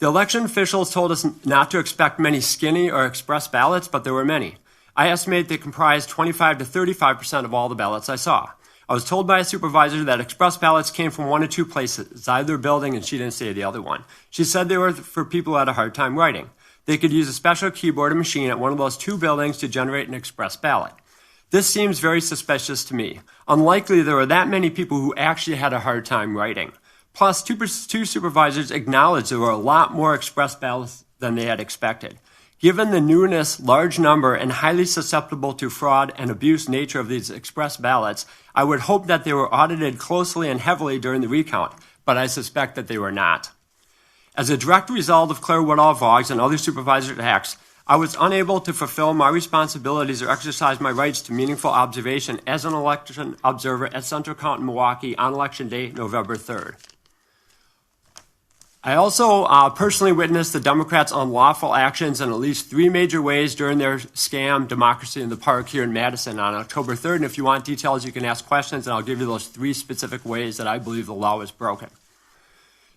The election officials told us not to expect many skinny or express ballots, but there were many. I estimate they comprised 25 to 35% of all the ballots I saw. I was told by a supervisor that express ballots came from 1 or 2 places, either building, and she didn't say the other one. She said they were for people who had a hard time writing. They could use a special keyboard or machine at one of those 2 buildings to generate an express ballot. This seems very suspicious to me. Unlikely there were that many people who actually had a hard time writing. Plus, 2 supervisors acknowledged there were a lot more express ballots than they had expected. Given the newness, large number, and highly susceptible to fraud and abuse nature of these express ballots, I would hope that they were audited closely and heavily during the recount, but I suspect that they were not. As a direct result of Claire Woodall-Vaugh's and other supervisors' acts, I was unable to fulfill my responsibilities or exercise my rights to meaningful observation as an election observer at Central Count in Milwaukee on Election Day, November 3rd. I also personally witnessed the Democrats' unlawful actions in at least 3 major ways during their scam Democracy in the Park here in Madison on October 3rd. And if you want details, you can ask questions, and I'll give you those 3 specific ways that I believe the law was broken.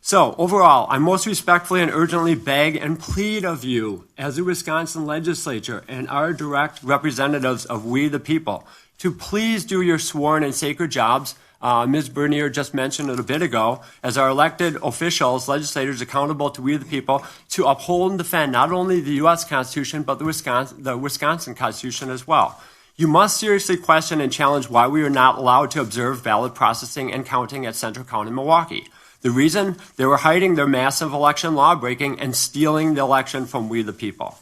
So, overall, I most respectfully and urgently beg and plead of you, as the Wisconsin legislature and our direct representatives of we the people, to please do your sworn and sacred jobs. Ms. Bernier just mentioned it a bit ago, as our elected officials, legislators accountable to we the people, to uphold and defend not only the U.S. Constitution, but the Wisconsin Constitution as well. You must seriously question and challenge why we are not allowed to observe ballot processing and counting at Central County, Milwaukee. The reason? They were hiding their massive election law breaking and stealing the election from we the people.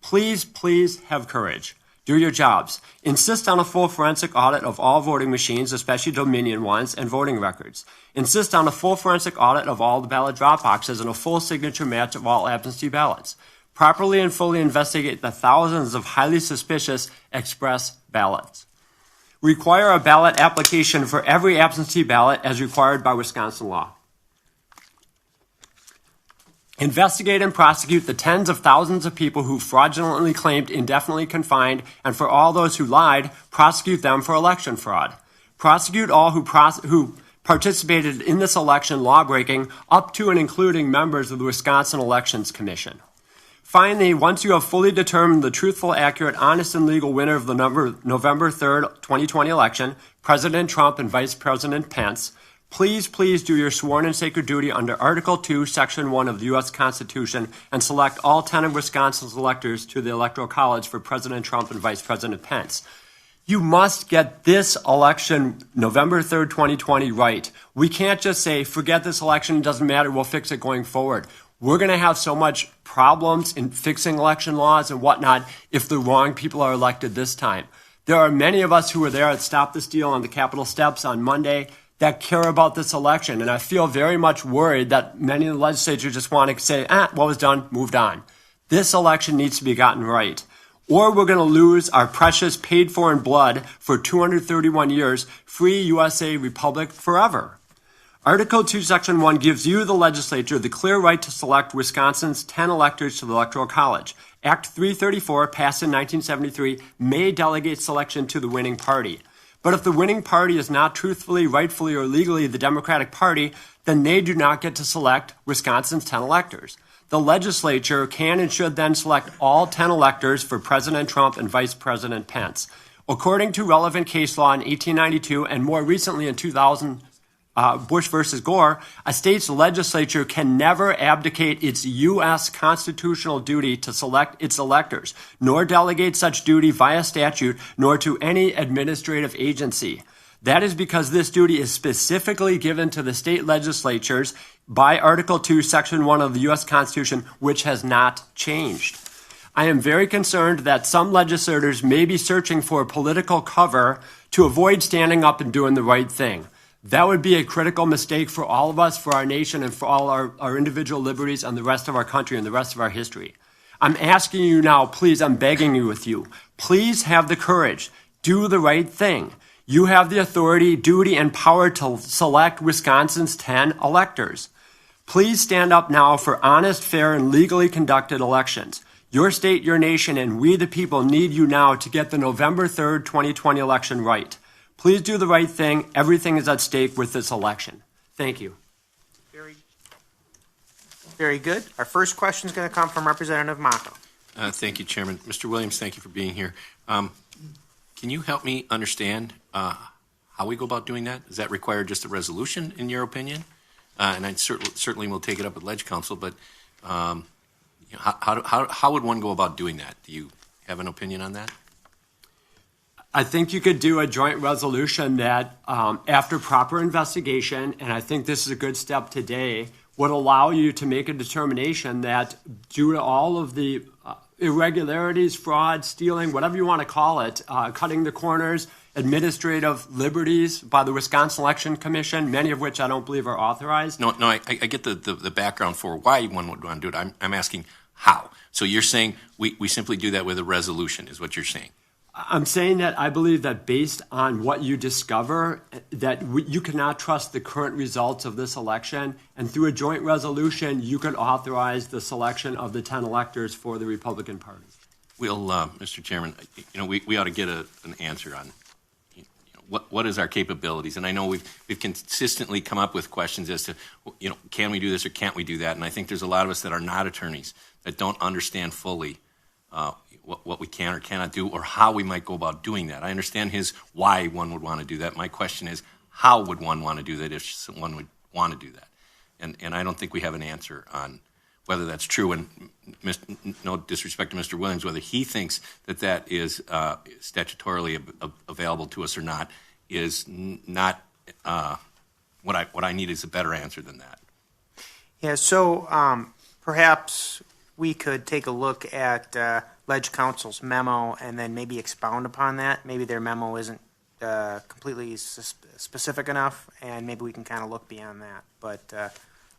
Please, please have courage. Do your jobs. Insist on a full forensic audit of all voting machines, especially Dominion ones, and voting records. Insist on a full forensic audit of all the ballot drop boxes and a full signature match of all absentee ballots. Properly and fully investigate the thousands of highly suspicious express ballots. Require a ballot application for every absentee ballot as required by Wisconsin law. Investigate and prosecute the tens of thousands of people who fraudulently claimed indefinitely confined, and for all those who lied, prosecute them for election fraud. Prosecute all who participated in this election lawbreaking, up to and including members of the Wisconsin Elections Commission. Finally, once you have fully determined the truthful, accurate, honest, and legal winner of the November 3rd, 2020 election, President Trump and Vice President Pence, please, please do your sworn and sacred duty under Article 2, Section 1 of the U.S. Constitution and select all 10 of Wisconsin's electors to the Electoral College for President Trump and Vice President Pence. You must get this election, November 3rd, 2020, right. We can't just say, forget this election, it doesn't matter, we'll fix it going forward. We're going to have so much problems in fixing election laws and whatnot if the wrong people are elected this time. There are many of us who were there at Stop the Steal on the Capitol steps on Monday that care about this election. And I feel very much worried that many of the legislators just want to say, what was done, moved on. This election needs to be gotten right. Or we're going to lose our precious paid for in blood for 231 years, free USA Republic forever. Article 2, Section 1 gives you, the legislature, the clear right to select Wisconsin's 10 electors to the Electoral College. Act 334, passed in 1973, may delegate selection to the winning party. But if the winning party is not truthfully, rightfully, or legally the Democratic Party, then they do not get to select Wisconsin's 10 electors. The legislature can and should then select all 10 electors for President Trump and Vice President Pence. According to relevant case law in 1892 and more recently in 2000, Bush versus Gore, a state's legislature can never abdicate its U.S. constitutional duty to select its electors, nor delegate such duty via statute, nor to any administrative agency. That is because this duty is specifically given to the state legislatures by Article 2, Section 1 of the U.S. Constitution, which has not changed. I am very concerned that some legislators may be searching for political cover to avoid standing up and doing the right thing. That would be a critical mistake for all of us, for our nation, and for all our individual liberties and the rest of our country and the rest of our history. I'm asking you now, please, I'm begging you with you, please have the courage, do the right thing. You have the authority, duty, and power to select Wisconsin's 10 electors. Please stand up now for honest, fair, and legally conducted elections. Your state, your nation, and we the people need you now to get the November 3rd, 2020 election right. Please do the right thing. Everything is at stake with this election. Thank you. Very good. Our first question is going to come from Representative Mocco. Thank you, Chairman. Mr. Williams, thank you for being here. Can you help me understand how we go about doing that? Does that require just a resolution, in your opinion? And I certainly will take it up with Ledge Council, but how would one go about doing that? Do you have an opinion on that? I think you could do a joint resolution that, after proper investigation, and I think this is a good step today, would allow you to make a determination that due to all of the irregularities, fraud, stealing, whatever you want to call it, cutting the corners, administrative liberties by the Wisconsin Election Commission, many of which I don't believe are authorized. No, I get the background for why one would want to do it. I'm asking how. So you're saying we simply do that with a resolution, is what you're saying? I'm saying that I believe that based on what you discover, that you cannot trust the current results of this election, and through a joint resolution, you could authorize the selection of the 10 electors for the Republican Party. We'll, Mr. Chairman, we ought to get an answer on what is our capabilities. And I know we've consistently come up with questions as to, can we do this or can't we do that? And I think there's a lot of us that are not attorneys that don't understand fully what we can or cannot do, or how we might go about doing that. I understand his why one would want to do that. My question is, how would one want to do that if someone would want to do that? And I don't think we have an answer on whether that's true. And no disrespect to Mr. Williams, whether he thinks that that is statutorily available to us or not is not what I need is a better answer than that. Yeah, so perhaps we could take a look at Ledge Council's memo and then maybe expound upon that. Maybe their memo isn't completely specific enough, and maybe we can kind of look beyond that. But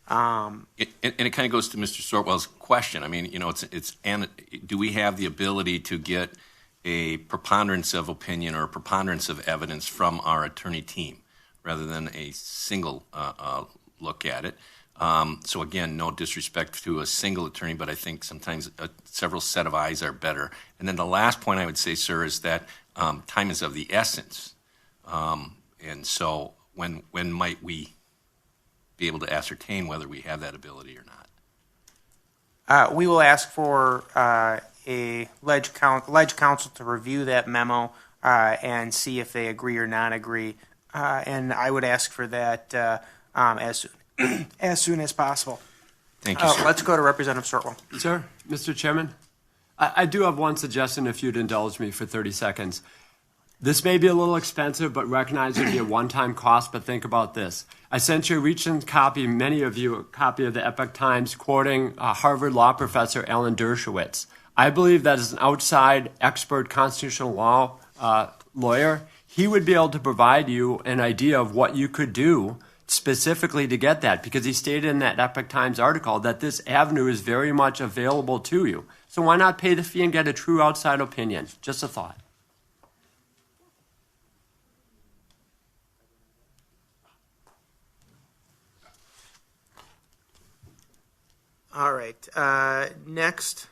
and it kind of goes to Mr. Sortwell's question. I mean, do we have the ability to get a preponderance of opinion or a preponderance of evidence from our attorney team rather than a single look at it? So again, no disrespect to a single attorney, but I think sometimes several set of eyes are better. And then the last point I would say, sir, is that time is of the essence. And so when might we be able to ascertain whether we have that ability or not? We will ask for a Ledge Council to review that memo and see if they agree or not agree. And I would ask for that as soon as possible. Thank you, sir. Let's go to Representative Sortwell. Sir, Mr. Chairman, I do have one suggestion if you'd indulge me for 30 seconds. This may be a little expensive, but recognize it would be a one-time cost, but think about this. I sent you a recent copy, many of you, a copy of the Epoch Times quoting Harvard law professor Alan Dershowitz. I believe that as an outside expert constitutional law lawyer, he would be able to provide you an idea of what you could do specifically to get that, because he stated in that Epoch Times article that this avenue is very much available to you. So why not pay the fee and get a true outside opinion? Just a thought. All right. Next.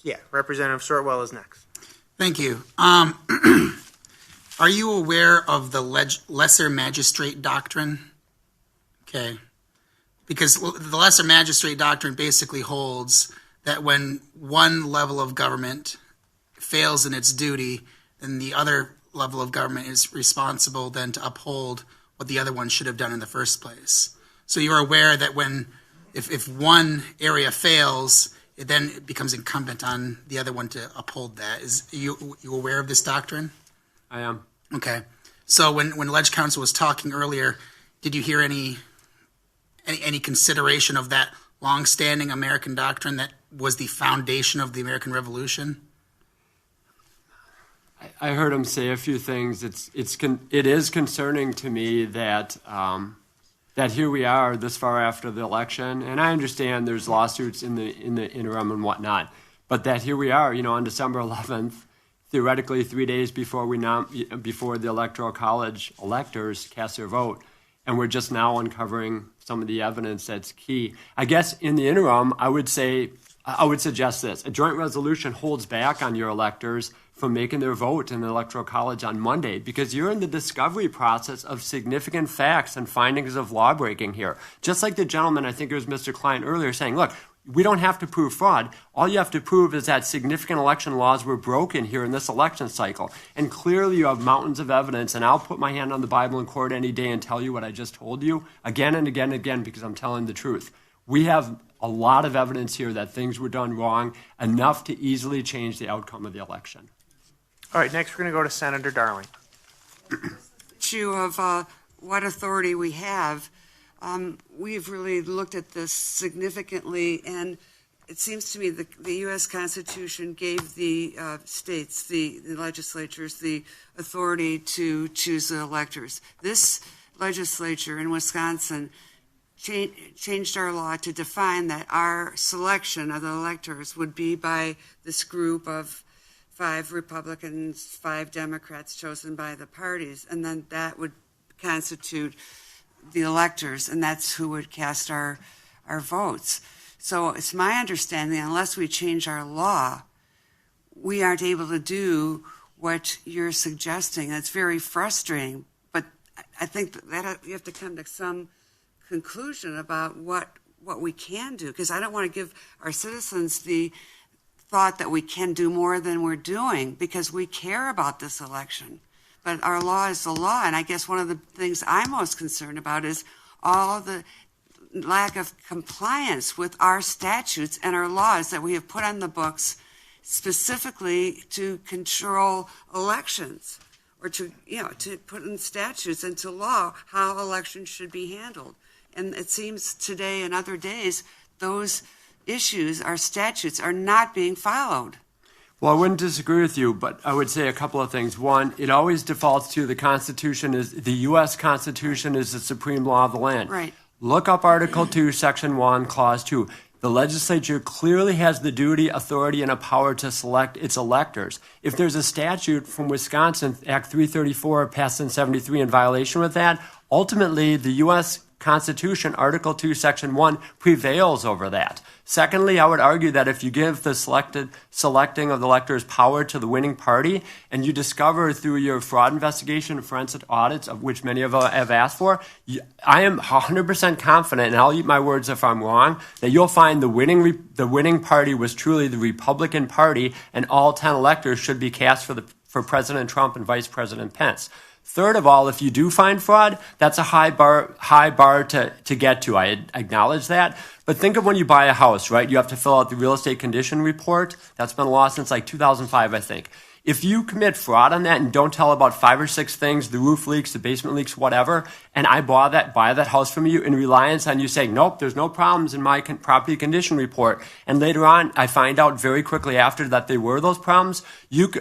Yeah, Representative Sortwell is next. Thank you. Are you aware of the lesser magistrate doctrine? Okay. Because the lesser magistrate doctrine basically holds that when one level of government fails in its duty, then the other level of government is responsible then to uphold what the other one should have done in the first place. So you're aware that if one area fails, it then becomes incumbent on the other one to uphold that. Are you aware of this doctrine? I am. Okay. So when Ledge Council was talking earlier, did you hear any consideration of that long-standing American doctrine that was the foundation of the American Revolution? I heard him say a few things. It is concerning to me that that here we are this far after the election, and I understand there's lawsuits in the interim and whatnot, but that here we are, on December 11th, theoretically 3 days before before the Electoral College electors cast their vote, and we're just now uncovering some of the evidence that's key. I guess in the interim, I would suggest this: a joint resolution holds back on your electors from making their vote in the Electoral College on Monday, because you're in the discovery process of significant facts and findings of lawbreaking here. Just like the gentleman, I think it was Mr. Klein earlier, saying, look, we don't have to prove fraud. All you have to prove is that significant election laws were broken here in this election cycle. And clearly you have mountains of evidence, and I'll put my hand on the Bible in court any day and tell you what I just told you again and again and again, because I'm telling the truth. We have a lot of evidence here that things were done wrong, enough to easily change the outcome of the election. All right, next we're going to go to Senator Darling. Issue of what authority we have. We've really looked at this significantly, and it seems to me the U.S. Constitution gave the states, the legislatures, the authority to choose the electors. This legislature in Wisconsin changed our law to define that our selection of the electors would be by this group of 5 Republicans, 5 Democrats chosen by the parties, and then that would constitute the electors, and that's who would cast our votes. So it's my understanding, unless we change our law, we aren't able to do what you're suggesting. It's very frustrating, but I think that you have to come to some conclusion about what we can do, because I don't want to give our citizens the thought that we can do more than we're doing because we care about this election. But our law is the law, and I guess one of the things I'm most concerned about is all the lack of compliance with our statutes and our laws that we have put on the books specifically to control elections, or to put in statutes into law how elections should be handled. And it seems today and other days those issues, our statutes, are not being followed. Well, I wouldn't disagree with you, but I would say a couple of things. One, it always defaults to the Constitution the U.S. Constitution is the supreme law of the land. Right. Look up Article 2, Section 1, Clause 2. The legislature clearly has the duty, authority, and a power to select its electors. If there's a statute from Wisconsin, Act 334, passed in 73, in violation with that, ultimately the U.S. Constitution, Article 2, Section 1, prevails over that. Secondly, I would argue that if you give the selecting of the electors power to the winning party, and you discover through your fraud investigation and forensic audits, of which many of us have asked for, I am 100% confident, and I'll eat my words if I'm wrong, that you'll find the winning party was truly the Republican Party, and all 10 electors should be cast for President Trump and Vice President Pence. Third of all, if you do find fraud, that's a high bar to get to. I acknowledge that. But think of when you buy a house, right? You have to fill out the real estate condition report. That's been a law since like 2005, I think. If you commit fraud on that and don't tell about 5 or 6 things, the roof leaks, the basement leaks, whatever, and I buy that house from you in reliance on you saying, nope, there's no problems in my property condition report, and later on I find out very quickly after that there were those problems,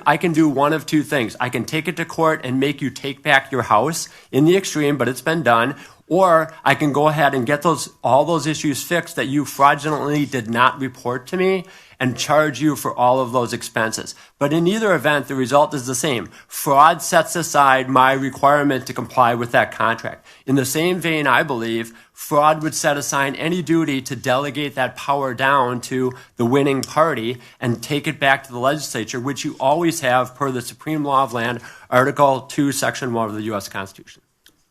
I can do one of 2 things. I can take it to court and make you take back your house in the extreme, but it's been done, or I can go ahead and get all those issues fixed that you fraudulently did not report to me and charge you for all of those expenses. But in either event, the result is the same. Fraud sets aside my requirement to comply with that contract. In the same vein, I believe, fraud would set aside any duty to delegate that power down to the winning party and take it back to the legislature, which you always have per the Supreme Law of Land, Article 2, Section 1 of the U.S. Constitution.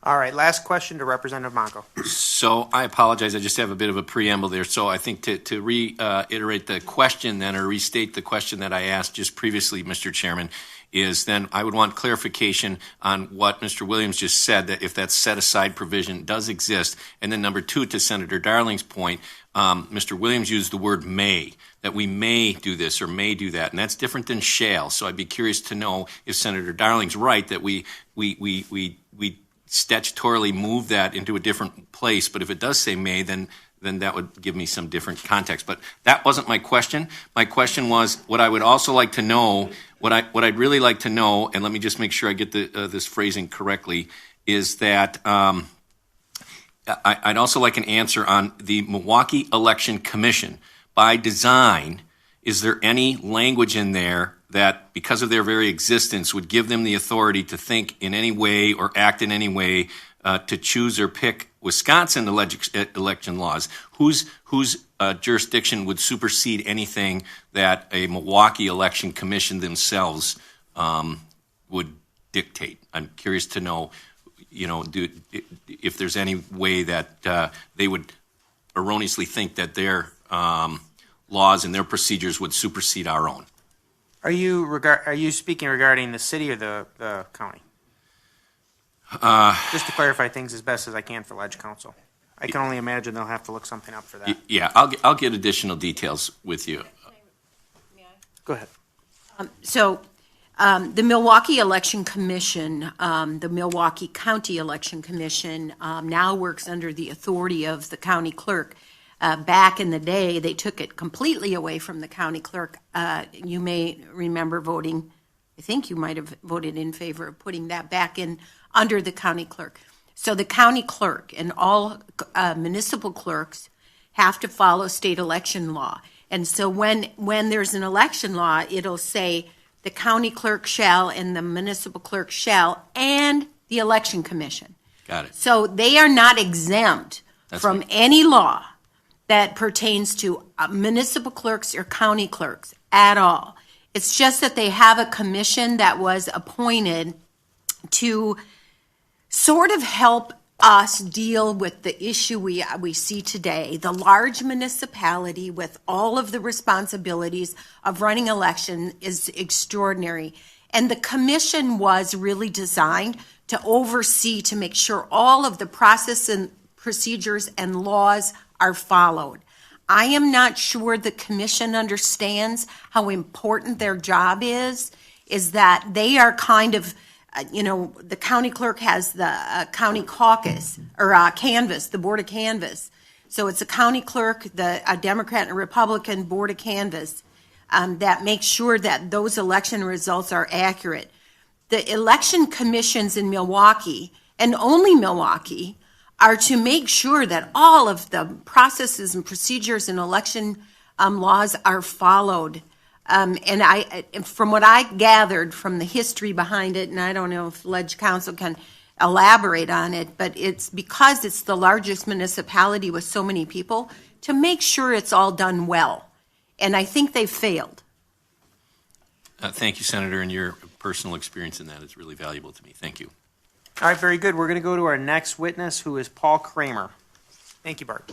All right, last question to Representative Monko. So I apologize. I just have a bit of a preamble there. So I think to reiterate the question then, or restate the question that I asked just previously, Mr. Chairman, is then I would want clarification on what Mr. Williams just said, that if that set-aside provision does exist. And then number 2, to Senator Darling's point, Mr. Williams used the word may, that we may do this or may do that, and that's different than shall. So I'd be curious to know if Senator Darling's right that we statutorily move that into a different place, but if it does say may, then that would give me some different context. But that wasn't my question. My question was what I would also like to know, what I'd really like to know, and let me just make sure I get this phrasing correctly, is that I'd also like an answer on the Milwaukee Election Commission. By design, is there any language in there that, because of their very existence, would give them the authority to think in any way or act in any way to choose or pick Wisconsin election laws? Whose jurisdiction would supersede anything that a Milwaukee Election Commission themselves would dictate? I'm curious to know, if there's any way that they would erroneously think that their laws and their procedures would supersede our own. Are you speaking regarding the city or the county? Just to clarify things as best as I can for Ledge Council. I can only imagine they'll have to look something up for that. Yeah, I'll get additional details with you. Go ahead. The Milwaukee Election Commission, the Milwaukee County Election Commission, now works under the authority of the county clerk. Back in the day, they took it completely away from the county clerk. You may remember voting, I think you might have voted in favor of putting that back in under the county clerk. So the county clerk and all municipal clerks have to follow state election law. And so when there's an election law, it'll say the county clerk shall and the municipal clerk shall and the election commission. Got it. So they are not exempt from any law that pertains to municipal clerks or county clerks at all. It's just that they have a commission that was appointed to sort of help us deal with the issue we see today, the large municipality with all of the responsibilities of running election is extraordinary. And the commission was really designed to oversee, to make sure all of the process and procedures and laws are followed. I am not sure the commission understands how important their job is that they are kind of, the county clerk has the county caucus, or canvass, the board of canvass. So it's a county clerk, a Democrat and a Republican board of canvass that makes sure that those election results are accurate. The election commissions in Milwaukee, and only Milwaukee, are to make sure that all of the processes and procedures and election laws are followed. And from what I gathered from the history behind it, and I don't know if Ledge Council can elaborate on it, but it's because it's the largest municipality with so many people, to make sure it's all done well. And I think they've failed. Thank you, Senator, and your personal experience in that is really valuable to me. Thank you. All right, very good. We're going to go to our next witness, who is Paul Kramer. Thank you, Bart.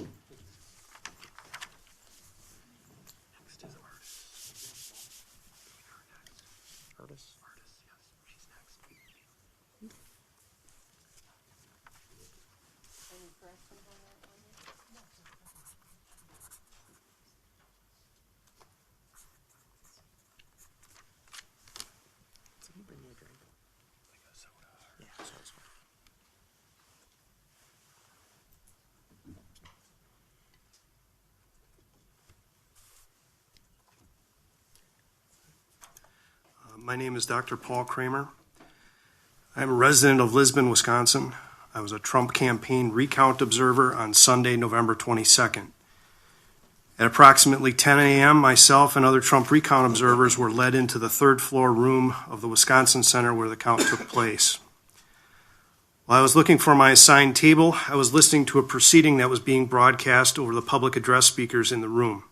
My name is Dr. Paul Kramer. I'm a resident of Lisbon, Wisconsin. I was a Trump campaign recount observer on Sunday, November 22nd. At approximately 10 a.m., myself and other Trump recount observers were led into the third floor room of the Wisconsin Center where the count took place. While I was looking for my assigned table, I was listening to a proceeding that was being broadcast over the public address speakers in the room.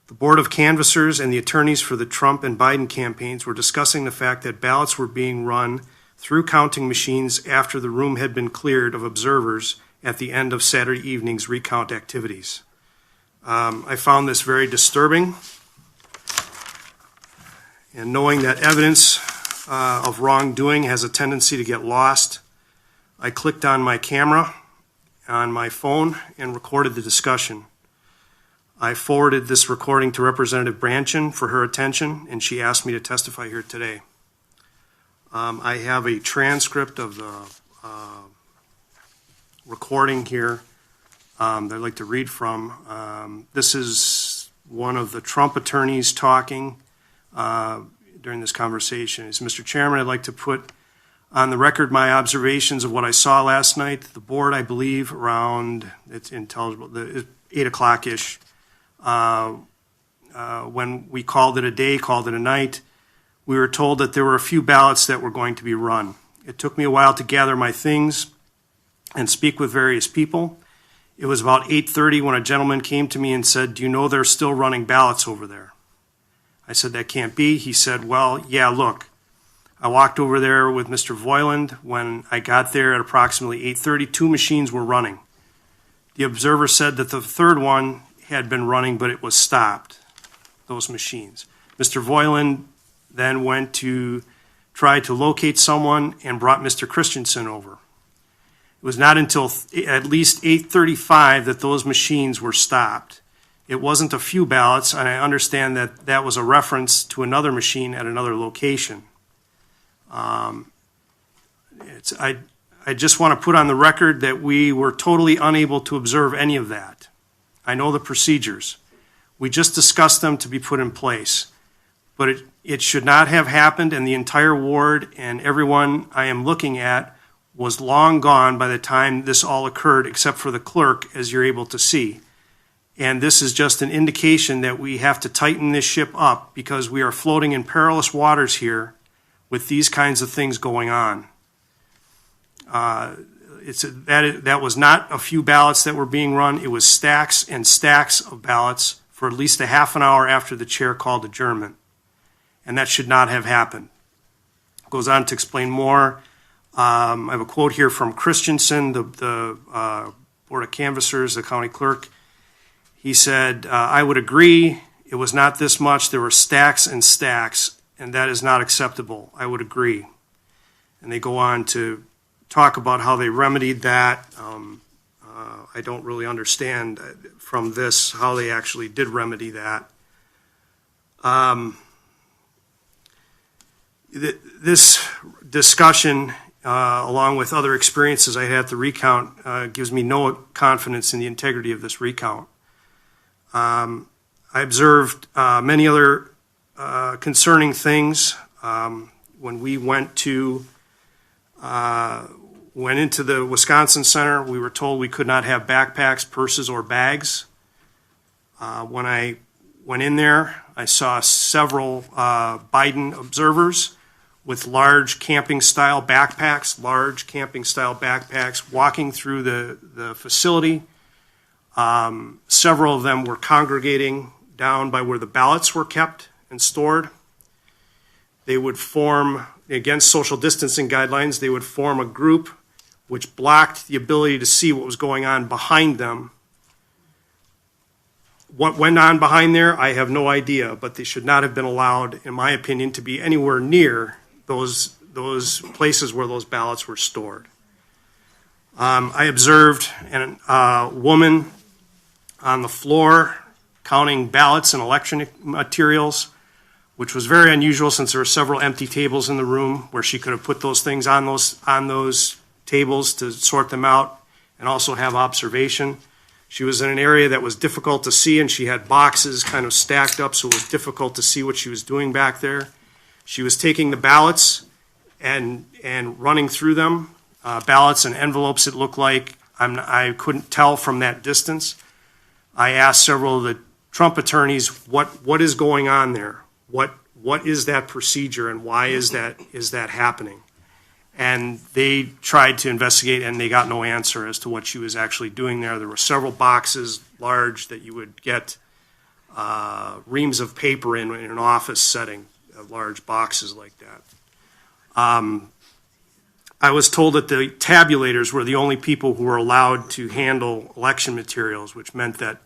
The Board of Canvassers and the attorneys for the Trump and Biden campaigns were discussing the fact that ballots were being run through counting machines after the room had been cleared of observers at the end of Saturday evening's recount activities. I found this very disturbing, and knowing that evidence of wrongdoing has a tendency to get lost, I clicked on my camera on my phone and recorded the discussion. I forwarded this recording to Representative Branchin for her attention, and she asked me to testify here today. I have a transcript of the recording here that I'd like to read from. This is one of the Trump attorneys talking during this conversation. It's, Mr. Chairman, I'd like to put on the record my observations of what I saw last night. The board, I believe, around, it's intelligible, 8 o'clock-ish, when we called it a day, called it a night, we were told that there were a few ballots that were going to be run. It took me a while to gather my things and speak with various people. It was about 8:30 when a gentleman came to me and said, "Do you know they're still running ballots over there?" I said, "That can't be." He said, "Well, yeah, look." I walked over there with Mr. Voiland. When I got there at approximately 8:30, 2 machines were running. The observer said that the third one had been running, but it was stopped, those machines. Mr. Voiland then went to try to locate someone and brought Mr. Christensen over. It was not until at least 8:35 that those machines were stopped. It wasn't a few ballots, and I understand that that was a reference to another machine at another location. I just want to put on the record that we were totally unable to observe any of that. I know the procedures. We just discussed them to be put in place. But it should not have happened, and the entire ward and everyone I am looking at was long gone by the time this all occurred, except for the clerk, as you're able to see. And this is just an indication that we have to tighten this ship up because we are floating in perilous waters here with these kinds of things going on. That was not a few ballots that were being run. It was stacks and stacks of ballots for at least a half an hour after the chair called adjournment. And that should not have happened. Goes on to explain more I have a quote here from Christensen, the Board of Canvassers, the county clerk. He said, I would agree. It was not this much. There were stacks and stacks, and that is not acceptable. I would agree. And they go on to talk about how they remedied that. I don't really understand from this how they actually did remedy that. This discussion, along with other experiences I had to recount, gives me no confidence in the integrity of this recount. I observed many other concerning things. When we went into the Wisconsin Center, we were told we could not have backpacks, purses, or bags. When I went in there, I saw several Biden observers with large camping-style backpacks, walking through the facility. Several of them were congregating down by where the ballots were kept and stored. They would form, against social distancing guidelines, they would form a group which blocked the ability to see what was going on behind them. What went on behind there, I have no idea, but they should not have been allowed, in my opinion, to be anywhere near those places where those ballots were stored. I observed a woman on the floor counting ballots and election materials, which was very unusual since there were several empty tables in the room where she could have put those things on those tables to sort them out and also have observation. She was in an area that was difficult to see, and she had boxes kind of stacked up, so it was difficult to see what she was doing back there. She was taking the ballots and running through them, ballots and envelopes, it looked like. I couldn't tell from that distance. I asked several of the Trump attorneys, what is going on there? What is that procedure, and why is that happening? And they tried to investigate, and they got no answer as to what she was actually doing there. There were several boxes, large, that you would get reams of paper in an office setting, large boxes like that. I was told that the tabulators were the only people who were allowed to handle election materials, which meant that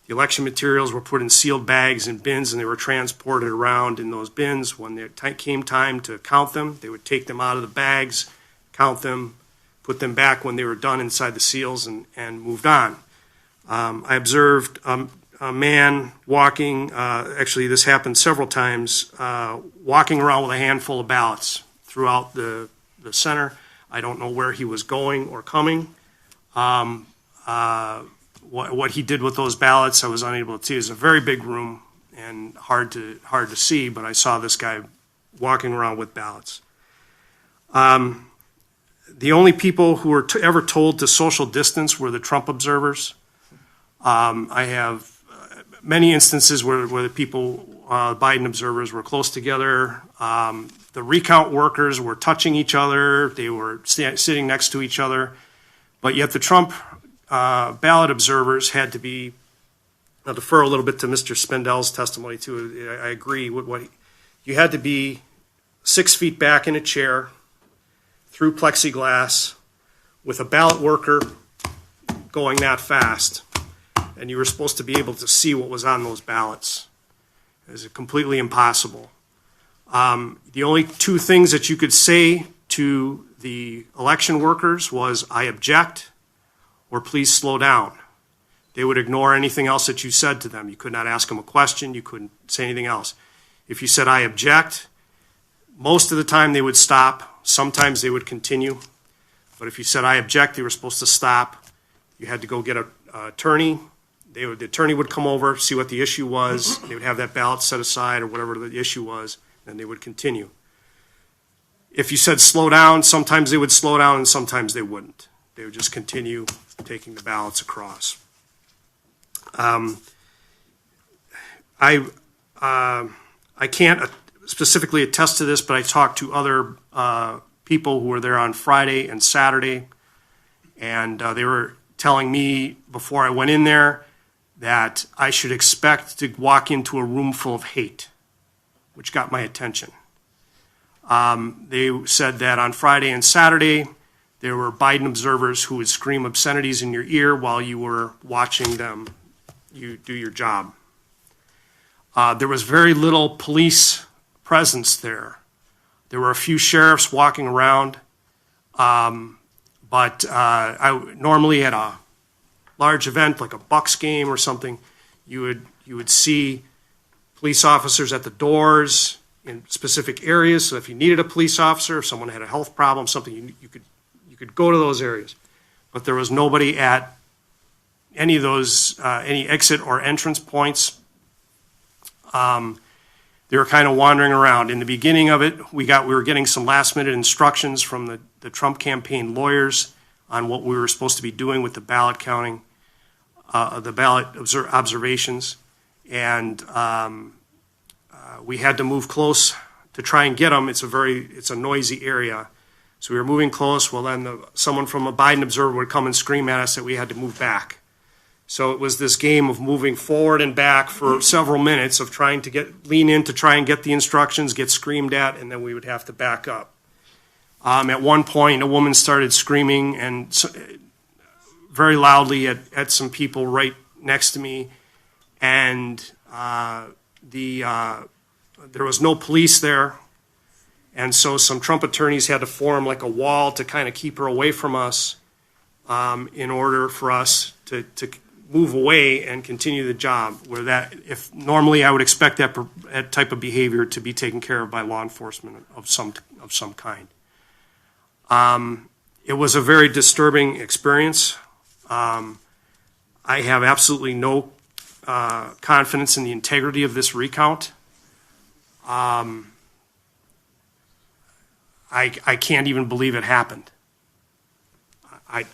the election materials were put in sealed bags and bins, and they were transported around in those bins. When it came time to count them, they would take them out of the bags, count them, put them back when they were done inside the seals, and moved on. I observed a man walking, actually this happened several times, walking around with a handful of ballots throughout the center. I don't know where he was going or coming. What he did with those ballots, I was unable to see. It was a very big room and hard to see, but I saw this guy walking around with ballots. The only people who were ever told to social distance were the Trump observers. I have many instances where the people, Biden observers, were close together. The recount workers were touching each other. They were sitting next to each other. But yet the Trump ballot observers had to be, I'll defer a little bit to Mr. Spindell's testimony too. I agree with you had to be 6 feet back in a chair through plexiglass with a ballot worker going that fast, and you were supposed to be able to see what was on those ballots. It was completely impossible. The only two things that you could say to the election workers was, I object, or please slow down. They would ignore anything else that you said to them. You could not ask them a question. You couldn't say anything else. If you said, I object, most of the time they would stop. Sometimes they would continue. But if you said, I object, they were supposed to stop. You had to go get an attorney. The attorney would come over, see what the issue was. They would have that ballot set aside or whatever the issue was, and they would continue. If you said slow down, sometimes they would slow down and sometimes they wouldn't. They would just continue taking the ballots across. I can't specifically attest to this, but I talked to other people who were there on Friday and Saturday, and they were telling me before I went in there that I should expect to walk into a room full of hate, which got my attention. They said that on Friday and Saturday, there were Biden observers who would scream obscenities in your ear while you were watching them, you do your job. There was very little police presence there. There were a few sheriffs walking around, but I normally at a large event like a Bucks game or something, you would see police officers at the doors in specific areas. So if you needed a police officer, if someone had a health problem, something, you could go to those areas. But there was nobody at any of those, any exit or entrance points. They were kind of wandering around. In the beginning of it, we were getting some last minute instructions from the Trump campaign lawyers on what we were supposed to be doing with the ballot counting, the ballot observations. And we had to move close to try and get them. It's a noisy area. So we were moving close. Well, then someone from a Biden observer would come and scream at us that we had to move back. So it was this game of moving forward and back for several minutes of trying to lean in to try and get the instructions, get screamed at, and then we would have to back up. At one point, a woman started screaming and very loudly at some people right next to me, and there was no police there, and so some Trump attorneys had to form like a wall to kind of keep her away from us in order for us to move away and continue the job. If normally I would expect that type of behavior to be taken care of by law enforcement of some kind. It was a very disturbing experience. I have absolutely no confidence in the integrity of this recount. I can't even believe it happened. I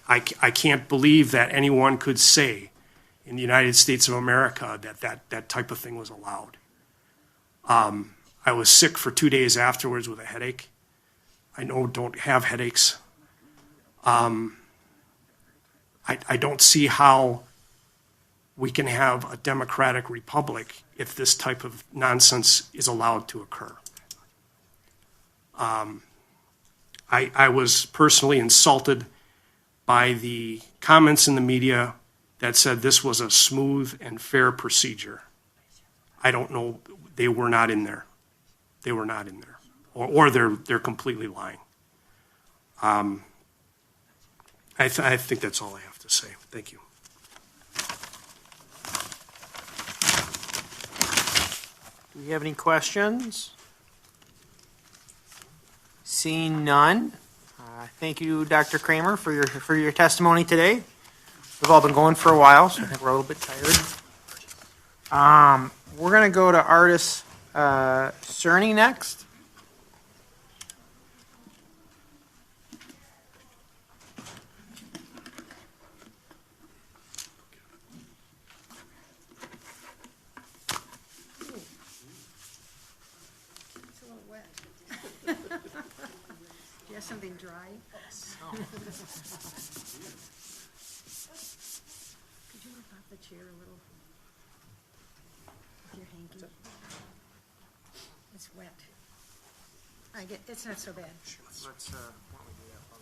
can't believe that anyone could say in the United States of America that type of thing was allowed. I was sick for 2 days afterwards with a headache. I don't have headaches. I don't see how we can have a democratic republic if this type of nonsense is allowed to occur. I was personally insulted by the comments in the media that said this was a smooth and fair procedure. I don't know. They were not in there. They were not in there. Or they're completely lying. I think that's all I have to say. Thank you. Do we have any questions? Seeing none, thank you, Dr. Kramer, for your testimony today. We've all been going for a while, so I think we're a little bit tired. We're going to go to Artis Cerny next. Something dry? Could you move off the chair a little? With your hanky. It's wet. It's not so bad. Let's, why don't we do that while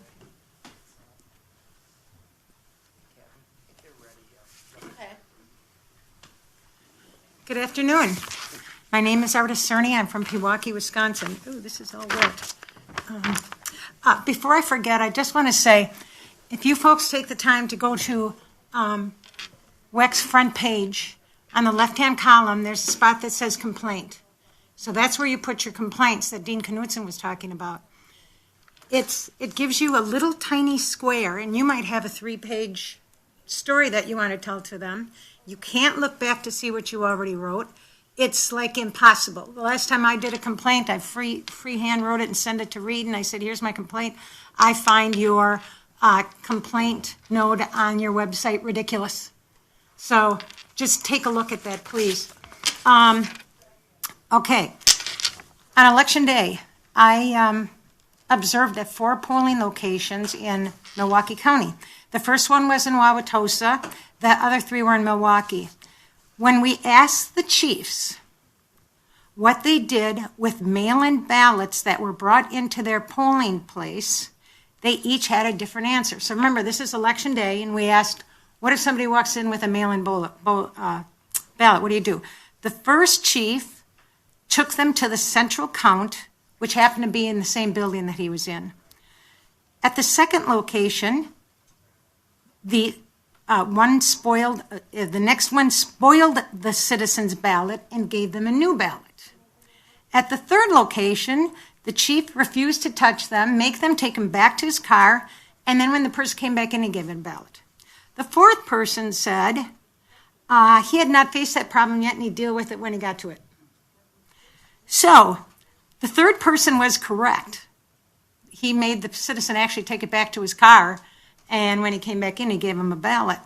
they... Okay. Good afternoon. My name is Artis Cerny. I'm from Pewaukee, Wisconsin. Ooh, this is all wet. Before I forget, I just want to say, if you folks take the time to go to WEC's front page, on the left-hand column, there's a spot that says complaint. So that's where you put your complaints that Dean Knutson was talking about. It gives you a little tiny square, and you might have a 3-page story that you want to tell to them. You can't look back to see what you already wrote. It's like impossible. The last time I did a complaint, I freehand wrote it and sent it to Reed, and I said, here's my complaint. I find your complaint note on your website ridiculous. So just take a look at that, please. Okay. On Election Day, I observed at 4 polling locations in Milwaukee County. The first one was in Wauwatosa. The other 3 were in Milwaukee. When we asked the chiefs what they did with mail-in ballots that were brought into their polling place, they each had a different answer. So remember, this is election day, and we asked, what if somebody walks in with a mail-in ballot? What do you do? The first chief took them to the central count, which happened to be in the same building that he was in. At the second location, the next one spoiled the citizen's ballot and gave them a new ballot. At the third location, the chief refused to touch them, make them take him back to his car, and then when the person came back in, he gave him a ballot. The fourth person said he had not faced that problem yet and he'd deal with it when he got to it. So the third person was correct. He made the citizen actually take it back to his car, and when he came back in, he gave him a ballot.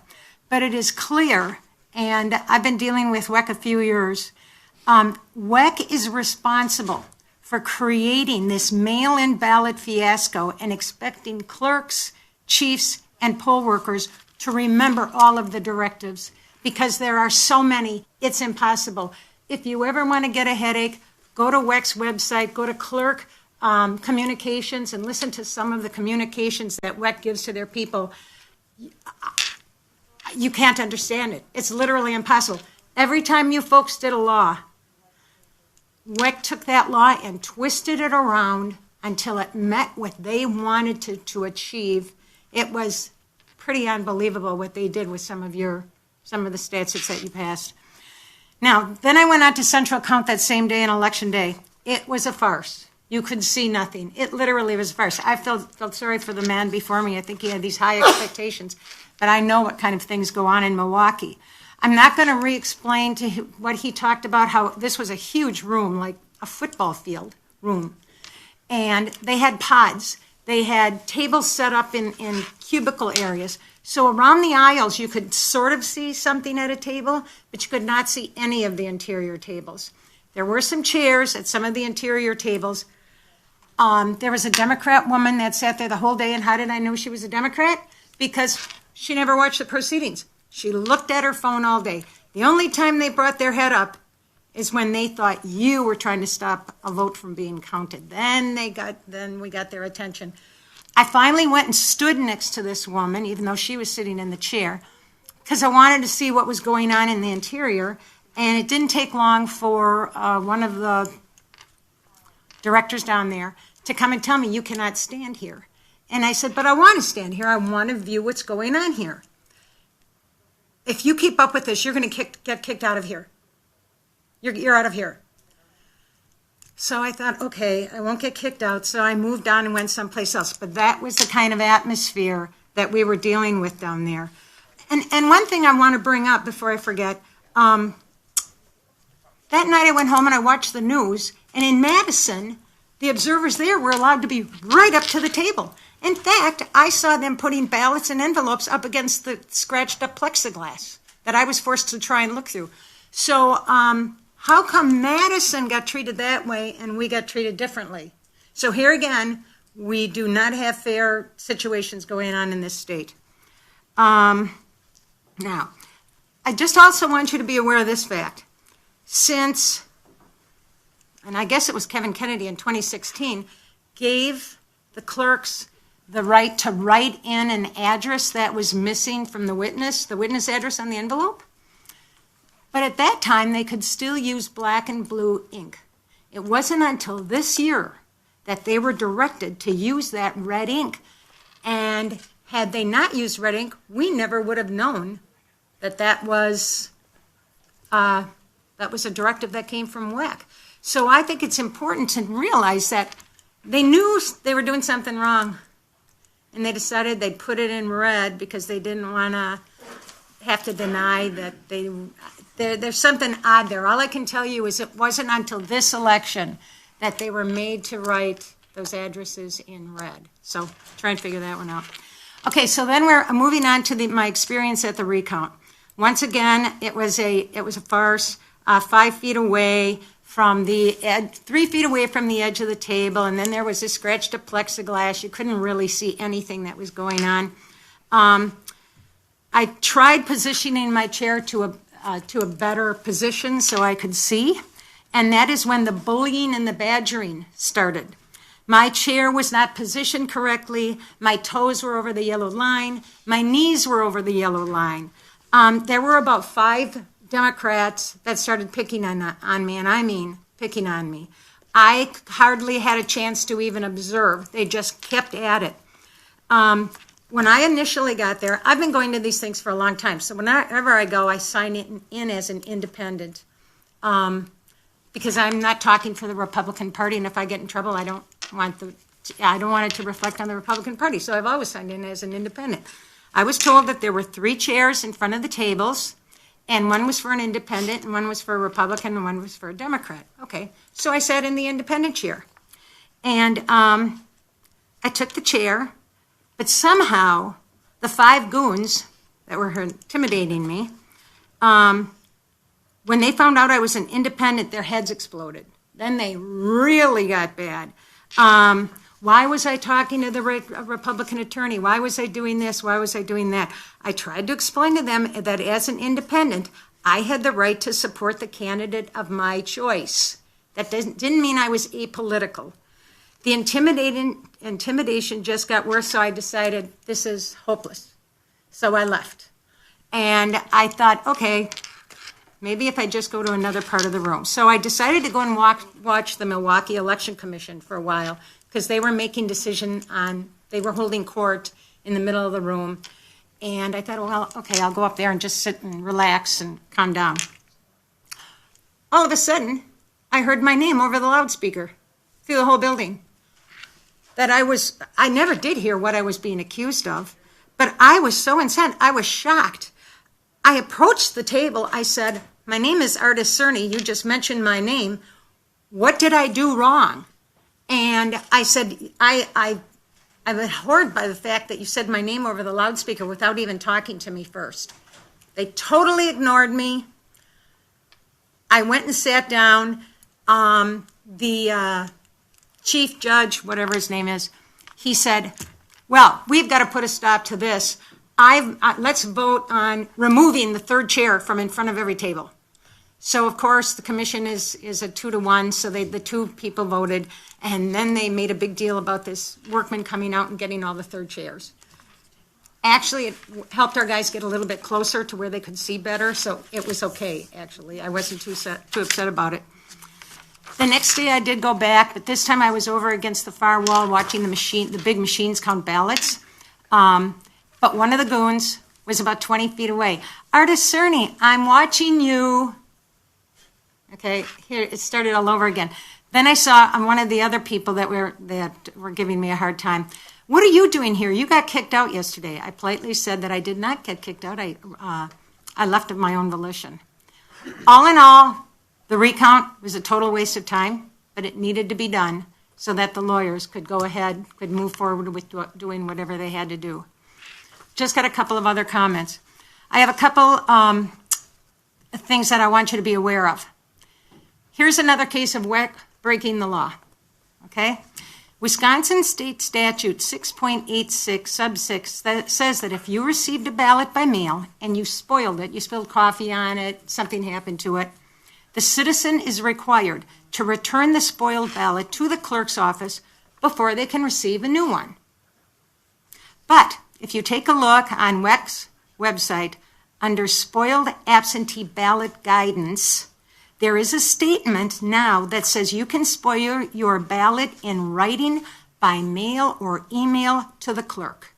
But it is clear, and I've been dealing with WEC a few years, WEC is responsible for creating this mail-in ballot fiasco and expecting clerks, chiefs, and poll workers to remember all of the directives because there are so many, it's impossible. If you ever want to get a headache, go to WEC's website, go to clerk communications and listen to some of the communications that WEC gives to their people. You can't understand it. It's literally impossible. Every time you folks did a law, WEC took that law and twisted it around until it met what they wanted to achieve. It was pretty unbelievable what they did with some of the statutes that you passed. Now, then I went out to Central Count that same day on Election Day. It was a farce. You could see nothing. It literally was a farce. I felt sorry for the man before me. I think he had these high expectations, but I know what kind of things go on in Milwaukee. I'm not going to re-explain to what he talked about, how this was a huge room, like a football field room. And they had pods. They had tables set up in cubicle areas. So around the aisles, you could sort of see something at a table, but you could not see any of the interior tables. There were some chairs at some of the interior tables. There was a Democrat woman that sat there the whole day, and how did I know she was a Democrat? Because she never watched the proceedings. She looked at her phone all day. The only time they brought their head up is when they thought you were trying to stop a vote from being counted. Then we got their attention. I finally went and stood next to this woman, even though she was sitting in the chair, because I wanted to see what was going on in the interior. And it didn't take long for one of the directors down there to come and tell me, you cannot stand here. And I said, but I want to stand here. I want to view what's going on here. If you keep up with this, you're going to get kicked out of here. You're out of here. So I thought, okay, I won't get kicked out. So I moved on and went someplace else. But that was the kind of atmosphere that we were dealing with down there. And one thing I want to bring up before I forget, that night I went home and I watched the news. And in Madison, the observers there were allowed to be right up to the table. In fact, I saw them putting ballots and envelopes up against the scratched up plexiglass that I was forced to try and look through. So how come Madison got treated that way and we got treated differently? So here again, we do not have fair situations going on in this state. Now, I just also want you to be aware of this fact. Since, and I guess it was Kevin Kennedy in 2016, gave the clerks the right to write in an address that was missing from the witness address on the envelope. But at that time, they could still use black and blue ink. It wasn't until this year that they were directed to use that red ink. And had they not used red ink, we never would have known that that was a directive that came from WEC. So I think it's important to realize that they knew they were doing something wrong. And they decided they'd put it in red because they didn't want to have to deny that there's something odd there. All I can tell you is it wasn't until this election that they were made to write those addresses in red. So try and figure that one out. Okay, so then we're moving on to my experience at the recount. Once again, it was a farce. 5 feet away from the edge, 3 feet away from the edge of the table, and then there was a scratched up plexiglass. You couldn't really see anything that was going on. I tried positioning my chair to a better position so I could see, And that is when the bullying and the badgering started. My chair was not positioned correctly. My toes were over the yellow line. My knees were over the yellow line. There were about 5 Democrats that started picking on me, and I mean picking on me. I hardly had a chance to even observe. They just kept at it. When I initially got there, I've been going to these things for a long time. So whenever I go, I sign in as an independent because I'm not talking for the Republican Party. And if I get in trouble, I don't want it to reflect on the Republican Party. So I've always signed in as an independent. I was told that there were 3 chairs in front of the tables, and one was for an independent, and one was for a Republican, and one was for a Democrat. Okay, so I sat in the independent chair. And I took the chair, but somehow the 5 goons that were intimidating me, when they found out I was an independent, their heads exploded. Then they really got bad. Why was I talking to the Republican attorney? Why was I doing this? Why was I doing that? I tried to explain to them that as an independent, I had the right to support the candidate of my choice. That didn't mean I was apolitical. The intimidation just got worse, so I decided this is hopeless. So I left. And I thought, okay, maybe if I just go to another part of the room. So I decided to go and watch the Milwaukee Election Commission for a while, because they were making they were holding court in the middle of the room. And I thought, well, okay, I'll go up there and just sit and relax and calm down. All of a sudden, I heard my name over the loudspeaker through the whole building. I never did hear what I was being accused of, but I was so incensed. I was shocked. I approached the table. I said, my name is Ardis Cerny. You just mentioned my name. What did I do wrong? And I said, I'm abhorred by the fact that you said my name over the loudspeaker without even talking to me first. They totally ignored me. I went and sat down. The chief judge, whatever his name is, he said, well, we've got to put a stop to this. Let's vote on removing the 3rd chair from in front of every table. So, of course, the commission is a 2-1, so the 2 people voted, and then they made a big deal about this workman coming out and getting all the 3rd chairs. Actually, it helped our guys get a little bit closer to where they could see better, so it was okay, actually. I wasn't too upset about it. The next day I did go back, but this time I was over against the far wall watching the big machines count ballots. But one of the goons was about 20 feet away. Ardis Cerny, I'm watching you. Okay, here it started all over again. Then I saw one of the other people that were giving me a hard time. What are you doing here? You got kicked out yesterday. I politely said that I did not get kicked out. I left of my own volition. All in all, the recount was a total waste of time, but it needed to be done so that the lawyers could go ahead, could move forward with doing whatever they had to do. Just got a couple of other comments. I have a couple things that I want you to be aware of. Here's another case of WEC breaking the law, okay? Wisconsin State Statute 6.86 sub 6 that says that if you received a ballot by mail and you spoiled it, you spilled coffee on it, something happened to it, the citizen is required to return the spoiled ballot to the clerk's office before they can receive a new one. But if you take a look on WEC's website under spoiled absentee ballot guidance, there is a statement now that says you can spoil your ballot in writing by mail or email to the clerk.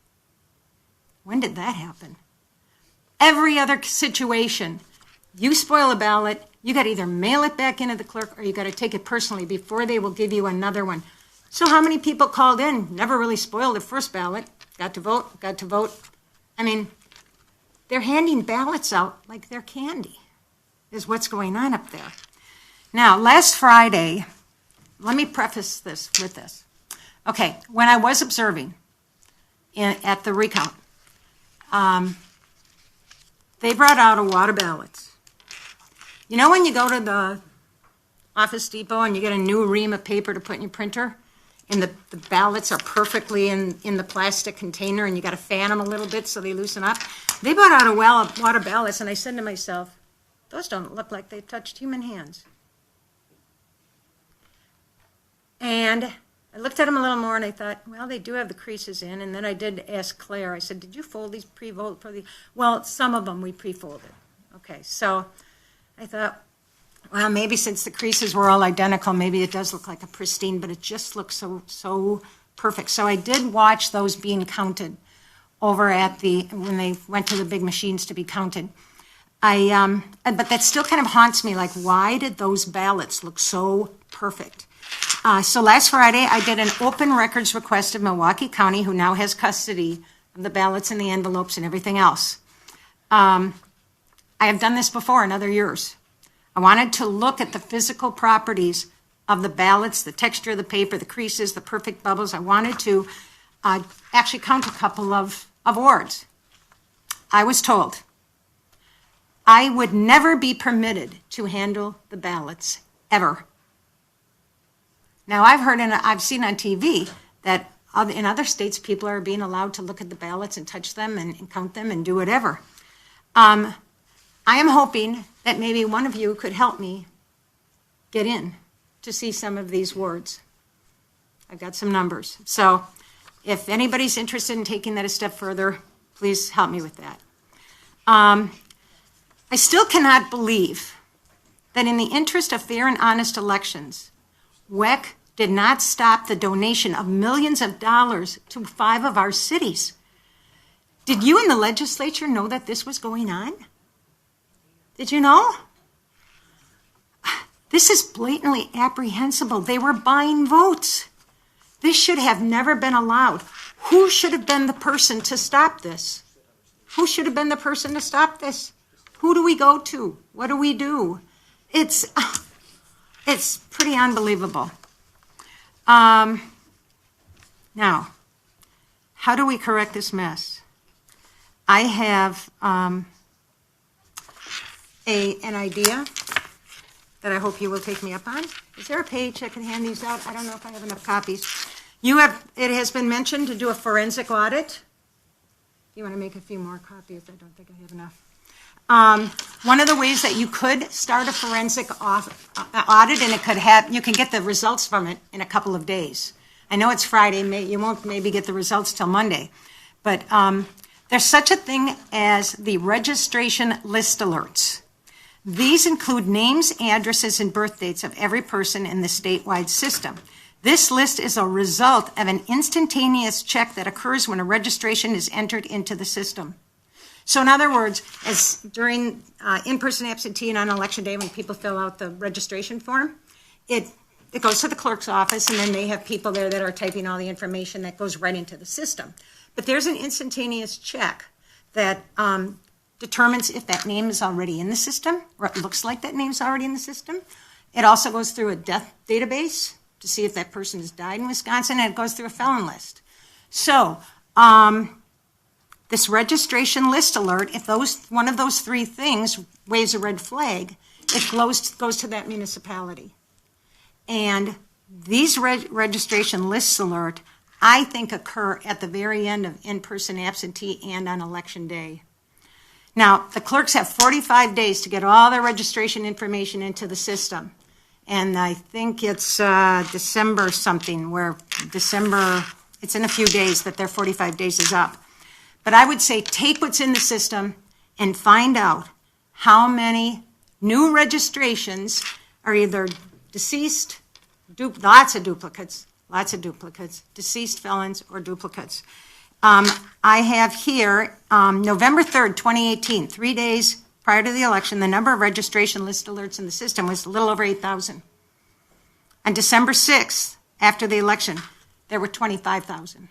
When did that happen? Every other situation, you spoil a ballot, you got to either mail it back into the clerk or you got to take it personally before they will give you another one. So how many people called in, never really spoiled the first ballot, got to vote. I mean, they're handing ballots out like they're candy, is what's going on up there. Now, last Friday, let me preface this with this. Okay, when I was observing at the recount, they brought out a wad of ballots. You know when you go to the Office Depot and you get a new ream of paper to put in your printer, and the ballots are perfectly in the plastic container, and you got to fan them a little bit so they loosen up? They brought out a wad of ballots, and I said to myself, those don't look like they touched human hands. And I looked at them a little more and I thought, well, they do have the creases in. And then I did ask Claire, I said, did you fold these pre-fold for the, well, some of them we pre-folded. Okay, so I thought, well, maybe since the creases were all identical, maybe it does look like a pristine, but it just looks so perfect. So I did watch those being counted over at when they went to the big machines to be counted. But that still kind of haunts me, like, why did those ballots look so perfect? So last Friday, I did an open records request of Milwaukee County, who now has custody of the ballots and the envelopes and everything else. I have done this before in other years. I wanted to look at the physical properties of the ballots, the texture of the paper, the creases, the perfect bubbles. I wanted to actually count a couple of wards. I was told I would never be permitted to handle the ballots, ever. Now, I've heard and I've seen on TV that in other states, people are being allowed to look at the ballots and touch them and count them and do whatever. I am hoping that maybe one of you could help me get in to see some of these wards. I've got some numbers. So if anybody's interested in taking that a step further, please help me with that. I still cannot believe that in the interest of fair and honest elections, WEC did not stop the donation of millions of dollars to 5 of our cities. Did you in the legislature know that this was going on? Did you know? This is blatantly apprehensible. They were buying votes. This should have never been allowed. Who should have been the person to stop this? Who should have been the person to stop this? Who do we go to? What do we do? It's pretty unbelievable. Now, how do we correct this mess? I have an idea that I hope you will take me up on. Is there a page I can hand these out? I don't know if I have enough copies. It has been mentioned to do a forensic audit. You want to make a few more copies? I don't think I have enough. One of the ways that you could start a forensic audit, and you can get the results from it in a couple of days. I know it's Friday, you won't maybe get the results till Monday, but there's such a thing as the registration list alerts. These include names, addresses, and birth dates of every person in the statewide system. This list is a result of an instantaneous check that occurs when a registration is entered into the system. So in other words, as during in-person absentee and on election day when people fill out the registration form, it goes to the clerk's office and then they have people there that are typing all the information that goes right into the system. But there's an instantaneous check that determines if that name is already in the system, or it looks like that name's already in the system. It also goes through a death database to see if that person has died in Wisconsin, and it goes through a felon list. So this registration list alert, if one of those 3 things waves a red flag, it goes to that municipality. And these registration lists alert, I think, occur at the very end of in-person absentee and on election day. Now, the clerks have 45 days to get all their registration information into the system. And I think it's December something, it's in a few days that their 45 days is up. But I would say take what's in the system and find out how many new registrations are either deceased, lots of duplicates, deceased felons or duplicates. I have here November 3rd, 2018, 3 days prior to the election, the number of registration list alerts in the system was a little over 8,000. On December 6th, after the election, there were 25,000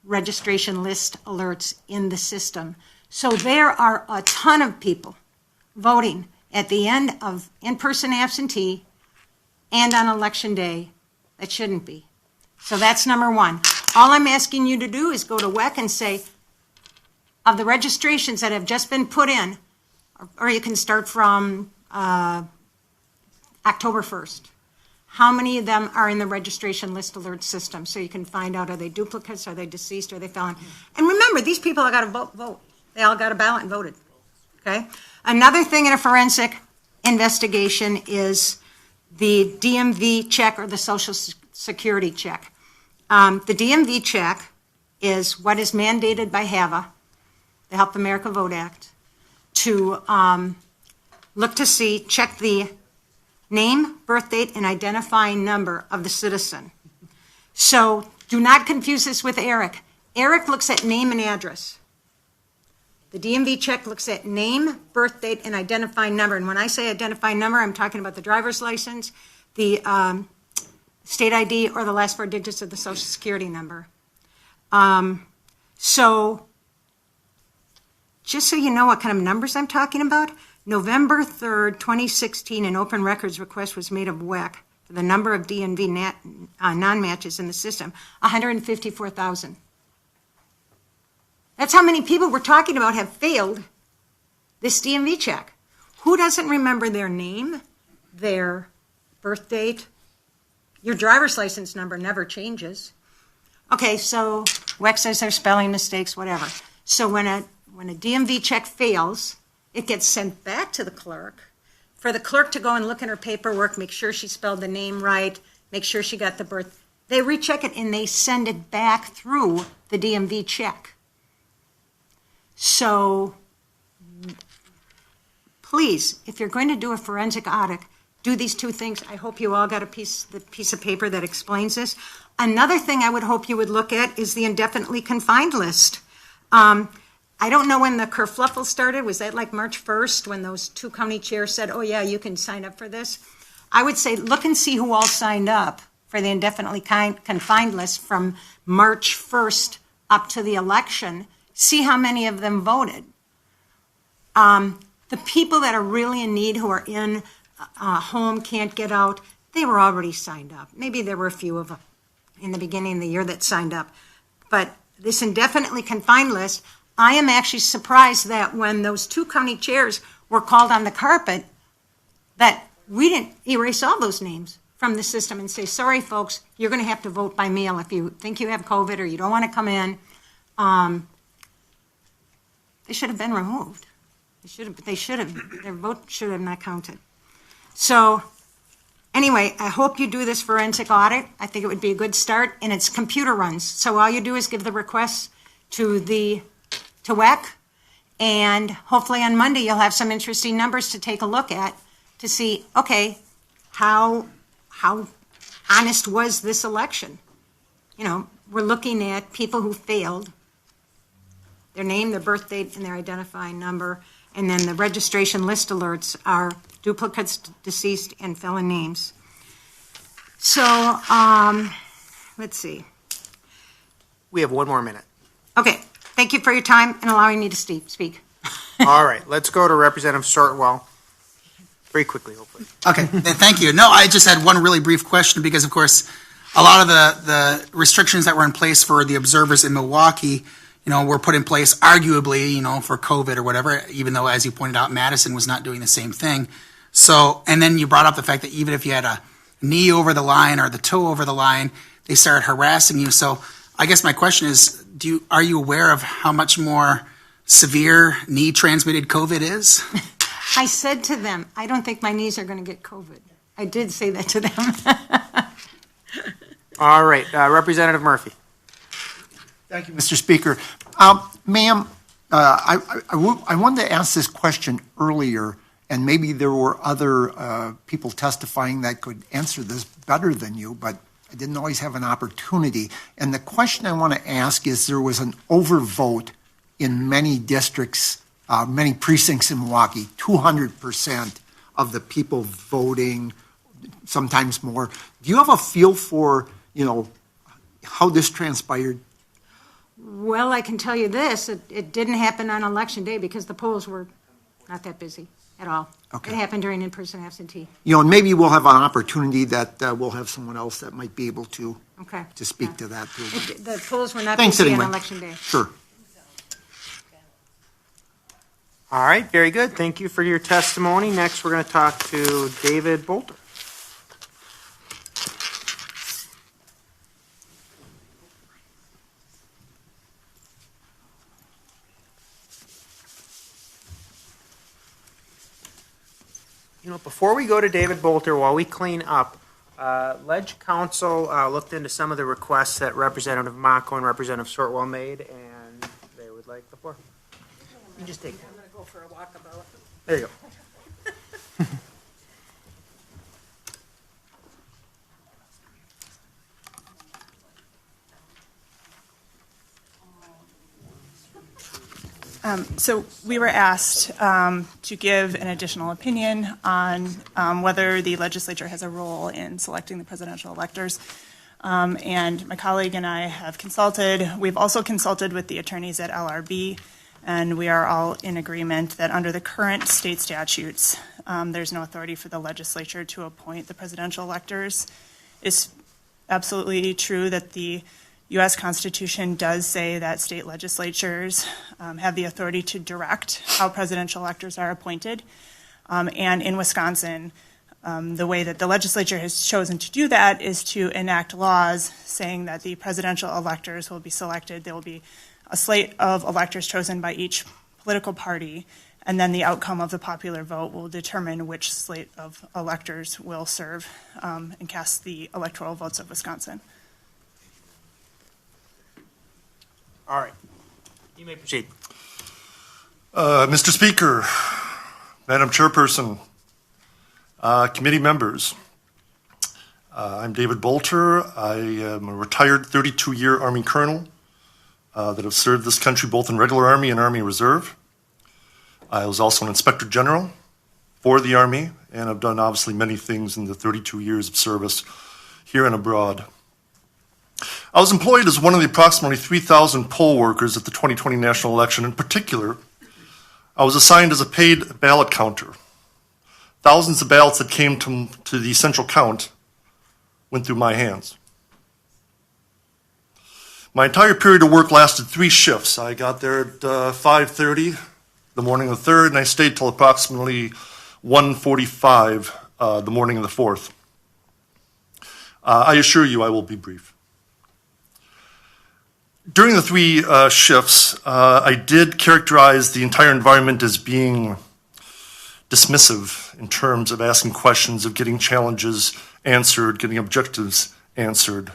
registration list alerts in the system. So there are a ton of people voting at the end of in-person absentee and on election day that shouldn't be. So that's number 1. All I'm asking you to do is go to WEC and say, of the registrations that have just been put in, or you can start from October 1st, how many of them are in the registration list alert system? So you can find out, are they duplicates, are they deceased, are they felon? And remember, these people all got to vote. They all got a ballot and voted, okay? Another thing in a forensic investigation is the DMV check or the Social Security check. The DMV check is what is mandated by HAVA, the Help America Vote Act, to look to see, check the name, birth date, and identifying number of the citizen. So do not confuse this with ERIC. ERIC looks at name and address. The DMV check looks at name, birth date, and identifying number. And when I say identifying number, I'm talking about the driver's license, the state ID, or the last 4 digits of the Social Security number. So just so you know what kind of numbers I'm talking about, November 3rd, 2016, an open records request was made of WEC for the number of DMV non-matches in the system, 154,000. That's how many people we're talking about have failed this DMV check. Who doesn't remember their name, their birth date? Your driver's license number never changes. Okay, so WEC says there's spelling mistakes, whatever. So when a DMV check fails, it gets sent back to the clerk for the clerk to go and look in her paperwork, make sure she spelled the name right, make sure she got the birth. They recheck it and they send it back through the DMV check. So please, if you're going to do a forensic audit, do these 2 things. I hope you all got the piece of paper that explains this. Another thing I would hope you would look at is the indefinitely confined list. I don't know when the kerfluffle started. Was that like March 1st when those 2 county chairs said, oh yeah, you can sign up for this? I would say look and see who all signed up for the indefinitely confined list from March 1st up to the election. See how many of them voted. The people that are really in need, who are in home, can't get out, they were already signed up. Maybe there were a few of them in the beginning of the year that signed up. But this indefinitely confined list, I am actually surprised that when those 2 county chairs were called on the carpet, that we didn't erase all those names from the system and say, sorry folks, you're going to have to vote by mail if you think you have COVID or you don't want to come in. They should have been removed. Their vote should have not counted. So anyway, I hope you do this forensic audit. I think it would be a good start, and it's computer runs. So all you do is give the requests to WEC, and hopefully on Monday you'll have some interesting numbers to take a look at to see, okay, how honest was this election? You know, we're looking at people who failed, their name, their birth date, and their identifying number, and then the registration list alerts are duplicates, deceased, and felon names. So, let's see. We have 1 more minute. Okay, thank you for your time and allowing me to speak. All right, let's go to Representative Sortwell. Very quickly, hopefully. Okay, thank you. No, I just had one really brief question because, of course, a lot of the restrictions that were in place for the observers in Milwaukee, were put in place arguably, for COVID or whatever, even though, as you pointed out, Madison was not doing the same thing. So, and then you brought up the fact that even if you had a knee over the line or the toe over the line, they started harassing you. So I guess my question is, are you aware of how much more severe knee-transmitted COVID is? I said to them, I don't think my knees are going to get COVID. I did say that to them. All right, Representative Murphy. Thank you, Mr. Speaker. Ma'am, I wanted to ask this question earlier, and maybe there were other people testifying that could answer this better than you, but I didn't always have an opportunity. And the question I want to ask is, there was an overvote in many districts, many precincts in Milwaukee, 200% of the people voting, sometimes more. Do you have a feel for, how this transpired? Well, I can tell you this, it didn't happen on election day because the polls were not that busy at all. Okay. It happened during in-person absentee. And maybe we'll have an opportunity that we'll have someone else that might be able to speak to that too. The polls were not Thanks busy anyway. on election day. Sure. All right, very good. Thank you for your testimony. Next, we're going to talk to David Bolter. before we go to David Bolter, while we clean up, Ledge Council looked into some of the requests that Representative Mako and Representative Sortwell made, and they would like the floor. You just take that. I'm going to go for a walkabout. There you go. So we were asked to give an additional opinion on whether the legislature has a role in selecting the presidential electors. And my colleague and I have consulted. We've also consulted with the attorneys at LRB, and we are all in agreement that under the current state statutes, there's no authority for the legislature to appoint the presidential electors. It's absolutely true that the U.S. Constitution does say that state legislatures have the authority to direct how presidential electors are appointed. And in Wisconsin, the way that the legislature has chosen to do that is to enact laws saying that the presidential electors will be selected. There will be a slate of electors chosen by each political party, and then the outcome of the popular vote will determine which slate of electors will serve and cast the electoral votes of Wisconsin. All right. You may proceed. Mr. Speaker, Madam Chairperson, committee members, I'm David Bolter. I am a retired 32-year Army colonel that have served this country both in regular Army and Army Reserve. I was also an Inspector General for the Army, and I've done obviously many things in the 32 years of service here and abroad. I was employed as one of the approximately 3,000 poll workers at the 2020 national election. In particular, I was assigned as a paid ballot counter. Thousands of ballots that came to the central count went through my hands. My entire period of work lasted 3 shifts. I got there at 5:30 the morning of the 3rd, and I stayed till approximately 1:45 the morning of the 4th. I assure you I will be brief. During the 3 shifts, I did characterize the entire environment as being dismissive in terms of asking questions, of getting challenges answered, getting objectives answered.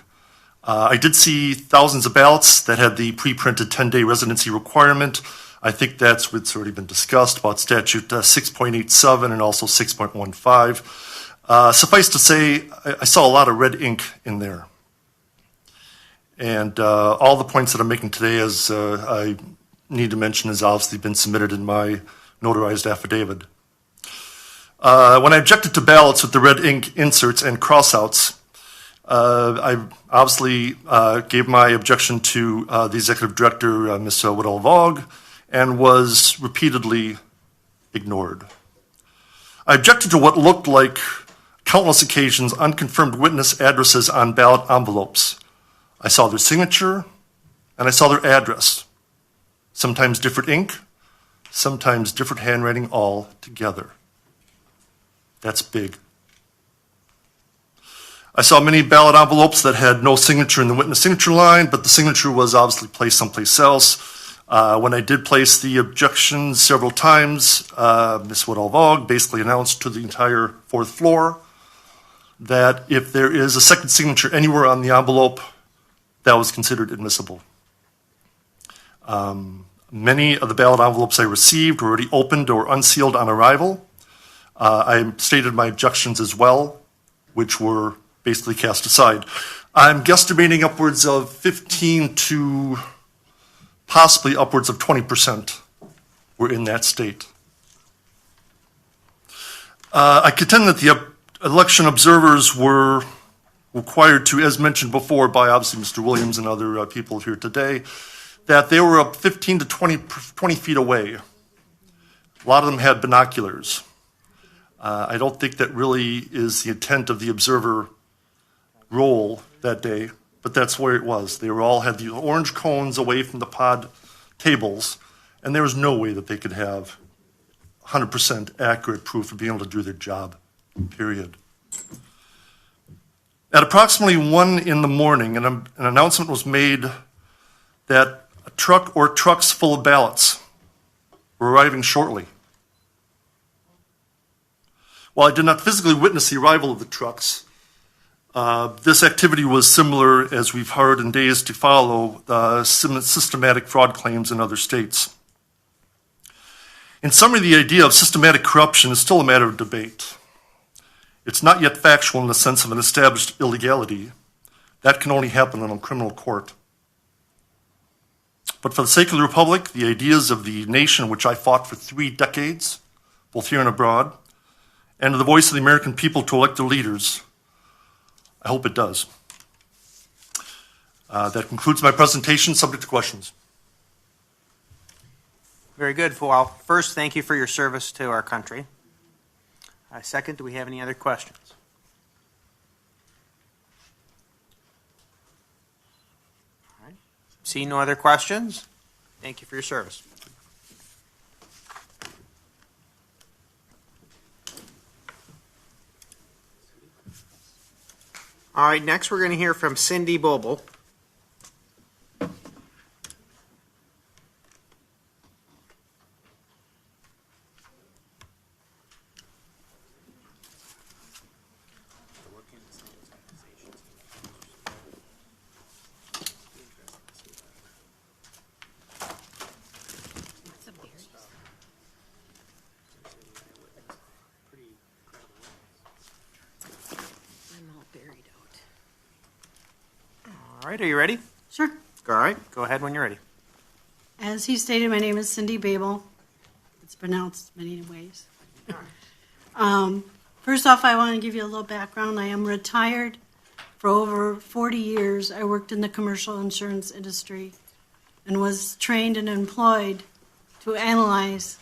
I did see thousands of ballots that had the pre-printed 10-day residency requirement. I think that's what's already been discussed about statute 6.87 and also 6.15. Suffice to say, I saw a lot of red ink in there. And all the points that I'm making today, as I need to mention, has obviously been submitted in my notarized affidavit. When I objected to ballots with the red ink inserts and crossouts, I obviously gave my objection to the executive director, Ms. Woodall-Vog, and was repeatedly ignored. I objected to what looked like countless occasions unconfirmed witness addresses on ballot envelopes. I saw their signature, and I saw their address. Sometimes different ink, sometimes different handwriting all together. That's big. I saw many ballot envelopes that had no signature in the witness signature line, but the signature was obviously placed someplace else. When I did place the objections several times, Ms. Woodall-Vog basically announced to the entire 4th floor that if there is a second signature anywhere on the envelope, that was considered admissible. Many of the ballot envelopes I received were already opened or unsealed on arrival. I stated my objections as well, which were basically cast aside. I'm guesstimating upwards of 15 to possibly upwards of 20% were in that state. I contend that the election observers were required to, as mentioned before by obviously Mr. Williams and other people here today, that they were up 15 to 20 feet away. A lot of them had binoculars. I don't think that really is the intent of the observer role that day, but that's where it was. They were all had the orange cones away from the pod tables, and there was no way that they could have 100% accurate proof of being able to do their job, period. At approximately 1 in the morning, an announcement was made that a truck or trucks full of ballots were arriving shortly. While I did not physically witness the arrival of the trucks, this activity was similar, as we've heard in days to follow, systematic fraud claims in other states. In summary, the idea of systematic corruption is still a matter of debate. It's not yet factual in the sense of an established illegality. That can only happen in a criminal court. But for the sake of the Republic, the ideas of the nation which I fought for 3 decades, both here and abroad, and the voice of the American people to elect their leaders, I hope it does. That concludes my presentation, subject to questions. Very good. Well, first, thank you for your service to our country. Second, do we have any other questions? All right. Seeing no other questions, thank you for your service. All right, next we're going to hear from Cindy Boble. All right, are you ready? Sure. All right, go ahead when you're ready. As he stated, my name is Cindy Babel. It's pronounced many ways. First off, I want to give you a little background. I am retired. For over 40 years, I worked in the commercial insurance industry and was trained and employed to analyze,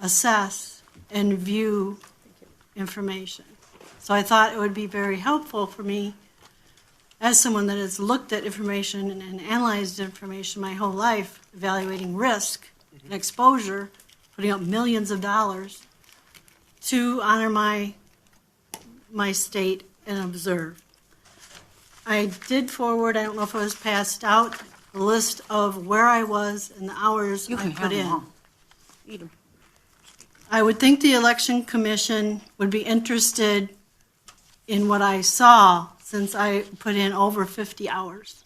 assess, and view information. So I thought it would be very helpful for me as someone that has looked at information and analyzed information my whole life, evaluating risk and exposure, putting up millions of dollars, to honor my state and observe. I did forward, I don't know if it was passed out, a list of where I was and the hours I put in. Eat them. I would think the Election Commission would be interested in what I saw, since I put in over 50 hours.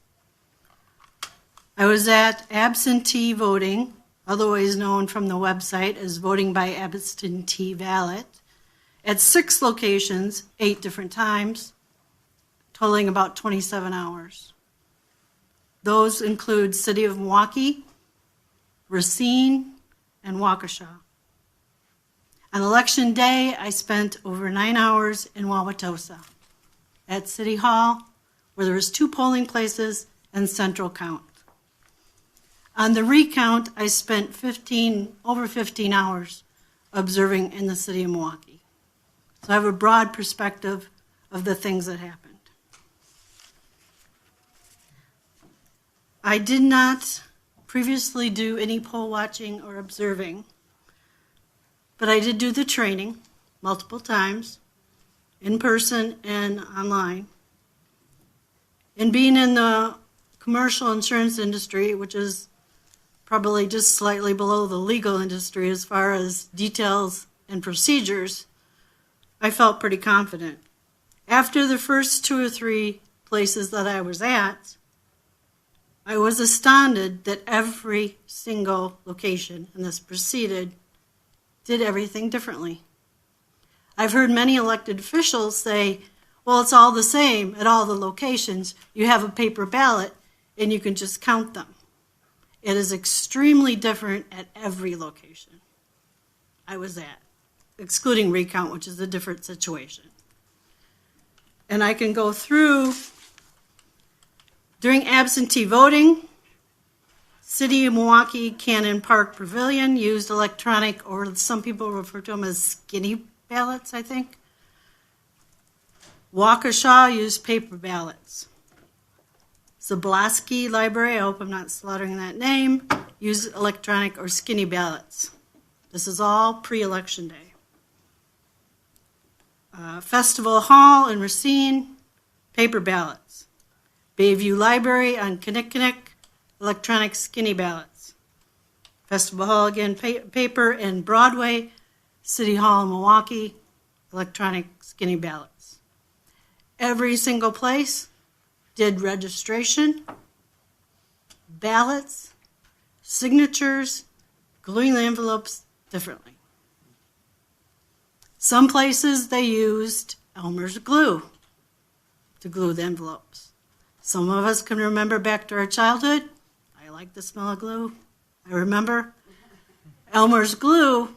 I was at absentee voting, otherwise known from the website as voting by absentee ballot, at 6 locations, 8 different times, totaling about 27 hours. Those include City of Milwaukee, Racine, and Waukesha. On Election Day, I spent over 9 hours in Wauwatosa at City Hall, where there was 2 polling places and central count. On the recount, I spent over 15 hours observing in the city of Milwaukee. So I have a broad perspective of the things that happened. I did not previously do any poll watching or observing, but I did do the training multiple times, in person and online. And being in the commercial insurance industry, which is probably just slightly below the legal industry as far as details and procedures, I felt pretty confident. After the first 2 or 3 places that I was at, I was astounded that every single location, and this preceded, did everything differently. I've heard many elected officials say, well, it's all the same at all the locations. You have a paper ballot and you can just count them. It is extremely different at every location I was at, excluding recount, which is a different situation. And I can go through, during absentee voting, City of Milwaukee Cannon Park Pavilion used electronic, or some people refer to them as skinny ballots, I think. Waukesha used paper ballots. Zablasky Library, I hope I'm not slaughtering that name, used electronic or skinny ballots. This is all pre-election day. Festival Hall in Racine, paper ballots. Bayview Library on Kinnickinnick, electronic skinny ballots. Festival Hall, again, paper, and Broadway, City Hall in Milwaukee, electronic skinny ballots. Every single place did registration, ballots, signatures, gluing the envelopes differently. Some places they used Elmer's glue to glue the envelopes. Some of us can remember back to our childhood. I like the smell of glue. I remember Elmer's glue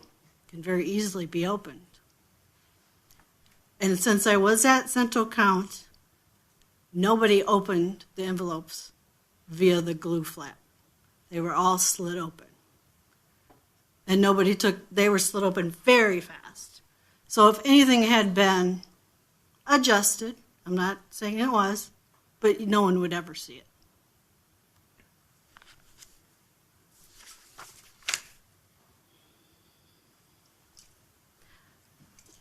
can very easily be opened. And since I was at Central Count, nobody opened the envelopes via the glue flap. They were all slid open. And they were slid open very fast. So if anything had been adjusted, I'm not saying it was, but no one would ever see it.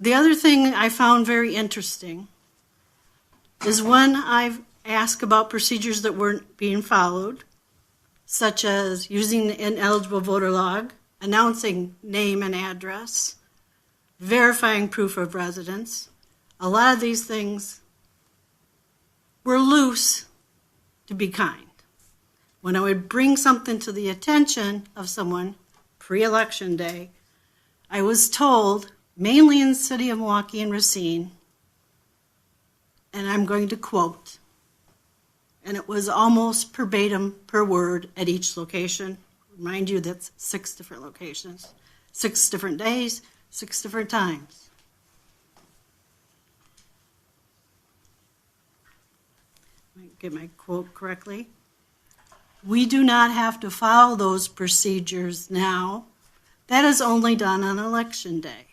The other thing I found very interesting is when I've asked about procedures that weren't being followed, such as using the ineligible voter log, announcing name and address, verifying proof of residence. A lot of these things were loose, to be kind. When I would bring something to the attention of someone pre-election day, I was told, mainly in the city of Milwaukee and Racine, and I'm going to quote, and it was almost verbatim per word at each location. Remind you, that's 6 different locations, 6 different days, 6 different times. Let me get my quote correctly. We do not have to follow those procedures now. That is only done on election day.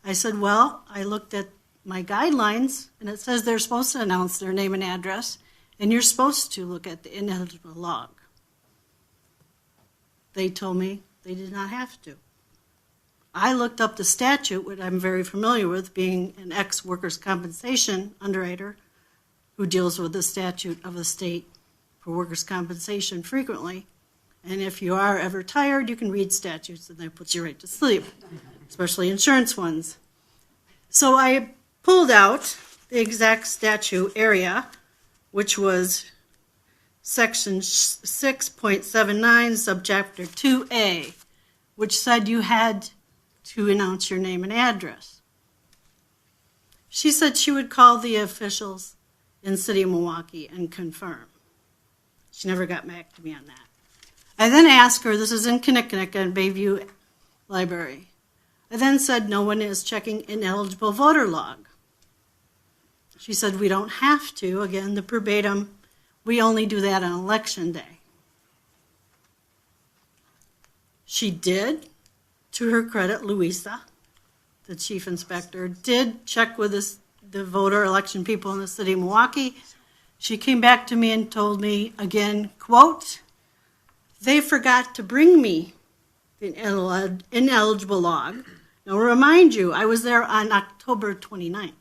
I said, well, I looked at my guidelines, and it says they're supposed to announce their name and address, and you're supposed to look at the ineligible log. They told me they did not have to. I looked up the statute, which I'm very familiar with, being an ex-workers' compensation underwriter who deals with the statute of the state for workers' compensation frequently. And if you are ever tired, you can read statutes, and that puts you right to sleep, especially insurance ones. So I pulled out the exact statute area, which was section 6.79, subchapter 2A, which said you had to announce your name and address. She said she would call the officials in the city of Milwaukee and confirm. She never got back to me on that. I then asked her, this is in Kinnickinnick and Bayview Library. I then said, no one is checking ineligible voter log. She said, we don't have to. Again, the verbatim, we only do that on election day. She did, to her credit, Louisa, the chief inspector, did check with the voter election people in the city of Milwaukee. She came back to me and told me, again, quote, they forgot to bring me the ineligible log. Now, remind you, I was there on October 29th.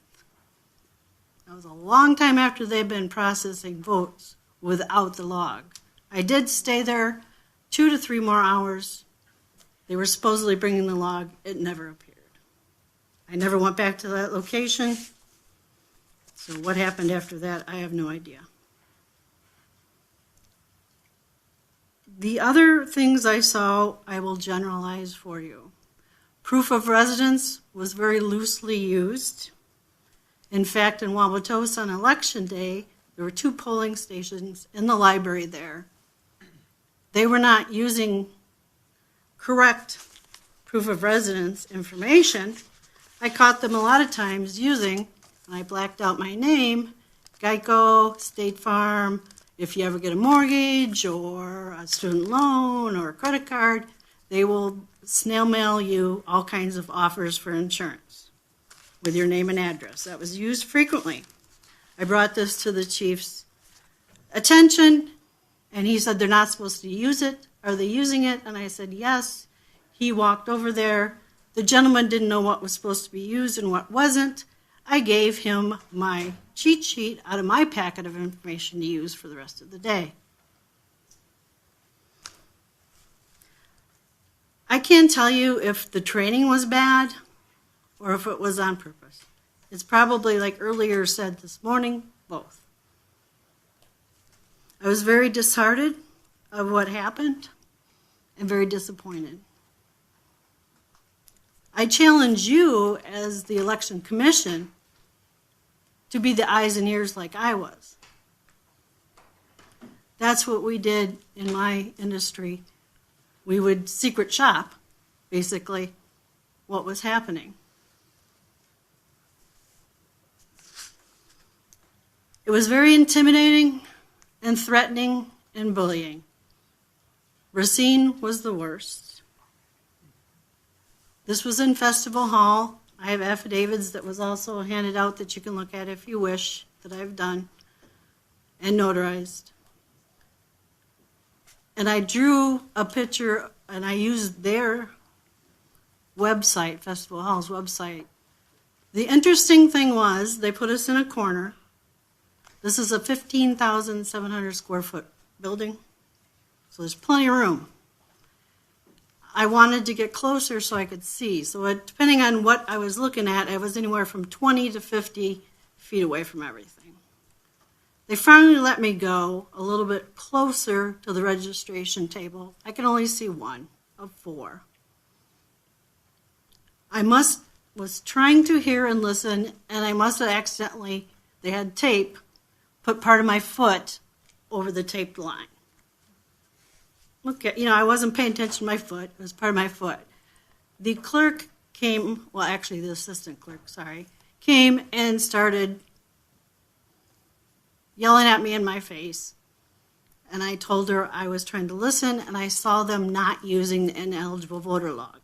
That was a long time after they'd been processing votes without the log. I did stay there 2 to 3 more hours. They were supposedly bringing the log. It never appeared. I never went back to that location. So what happened after that, I have no idea. The other things I saw, I will generalize for you. Proof of residence was very loosely used. In fact, in Wauwatosa on election day, there were 2 polling stations in the library there. They were not using correct proof of residence information. I caught them a lot of times using, and I blacked out my name, Geico, State Farm. If you ever get a mortgage or a student loan or a credit card, they will snail mail you all kinds of offers for insurance with your name and address. That was used frequently. I brought this to the chief's attention, and he said they're not supposed to use it. Are they using it? And I said yes. He walked over there. The gentleman didn't know what was supposed to be used and what wasn't. I gave him my cheat sheet out of my packet of information to use for the rest of the day. I can't tell you if the training was bad or if it was on purpose. It's probably, like earlier said this morning, both. I was very disheartened of what happened and very disappointed. I challenge you as the Election Commission to be the eyes and ears like I was. That's what we did in my industry. We would secret shop, basically, what was happening. It was very intimidating and threatening and bullying. Racine was the worst. This was in Festival Hall. I have affidavits that was also handed out that you can look at if you wish, that I've done and notarized. And I drew a picture and I used their website, Festival Hall's website. The interesting thing was they put us in a corner. This is a 15,700 square foot building, so there's plenty of room. I wanted to get closer so I could see. So depending on what I was looking at, I was anywhere from 20 to 50 feet away from everything. They finally let me go a little bit closer to the registration table. I can only see one of four. I was trying to hear and listen, and I must have accidentally, they had tape, put part of my foot over the taped line. Okay, I wasn't paying attention to my foot. It was part of my foot. The clerk came, well, actually the assistant clerk, sorry, came and started yelling at me in my face. And I told her I was trying to listen, and I saw them not using the ineligible voter log.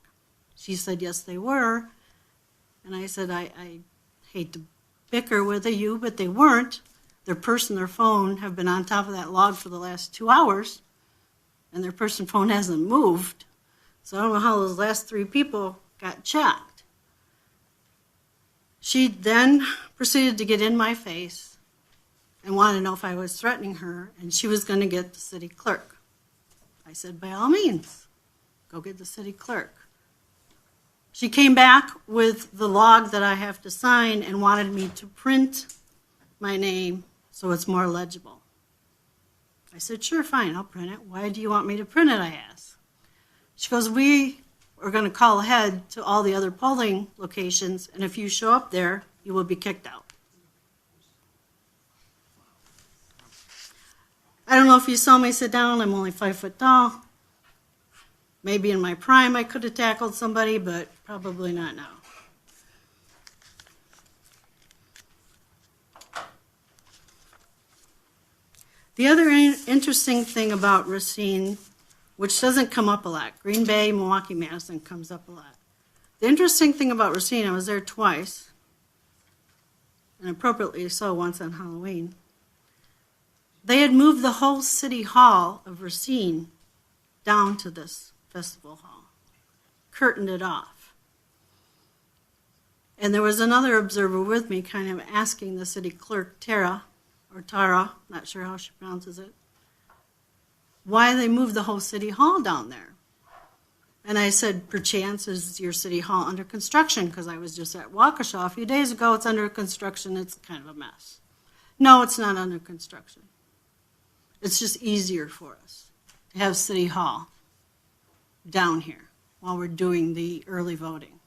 She said, yes, they were. And I said, I hate to bicker with you, but they weren't. Their purse and their phone have been on top of that log for the last 2 hours, and their purse and phone hasn't moved. So I don't know how those last 3 people got checked. She then proceeded to get in my face and wanted to know if I was threatening her, and she was going to get the city clerk. I said, by all means, go get the city clerk. She came back with the log that I have to sign and wanted me to print my name so it's more legible. I said, sure, fine, I'll print it. Why do you want me to print it, I asked. She goes, we are going to call ahead to all the other polling locations, and if you show up there, you will be kicked out. I don't know if you saw me sit down. I'm only 5 foot tall. Maybe in my prime I could have tackled somebody, but probably not now. The other interesting thing about Racine, which doesn't come up a lot, Green Bay, Milwaukee, Madison comes up a lot. The interesting thing about Racine, I was there twice, and appropriately so, once on Halloween. They had moved the whole city hall of Racine down to this festival hall, curtained it off. And there was another observer with me kind of asking the city clerk, Tara, not sure how she pronounces it, why they moved the whole city hall down there. And I said, perchance is your city hall under construction? Because I was just at Waukesha a few days ago. It's under construction. It's kind of a mess. No, it's not under construction. It's just easier for us to have city hall down here while we're doing the early voting.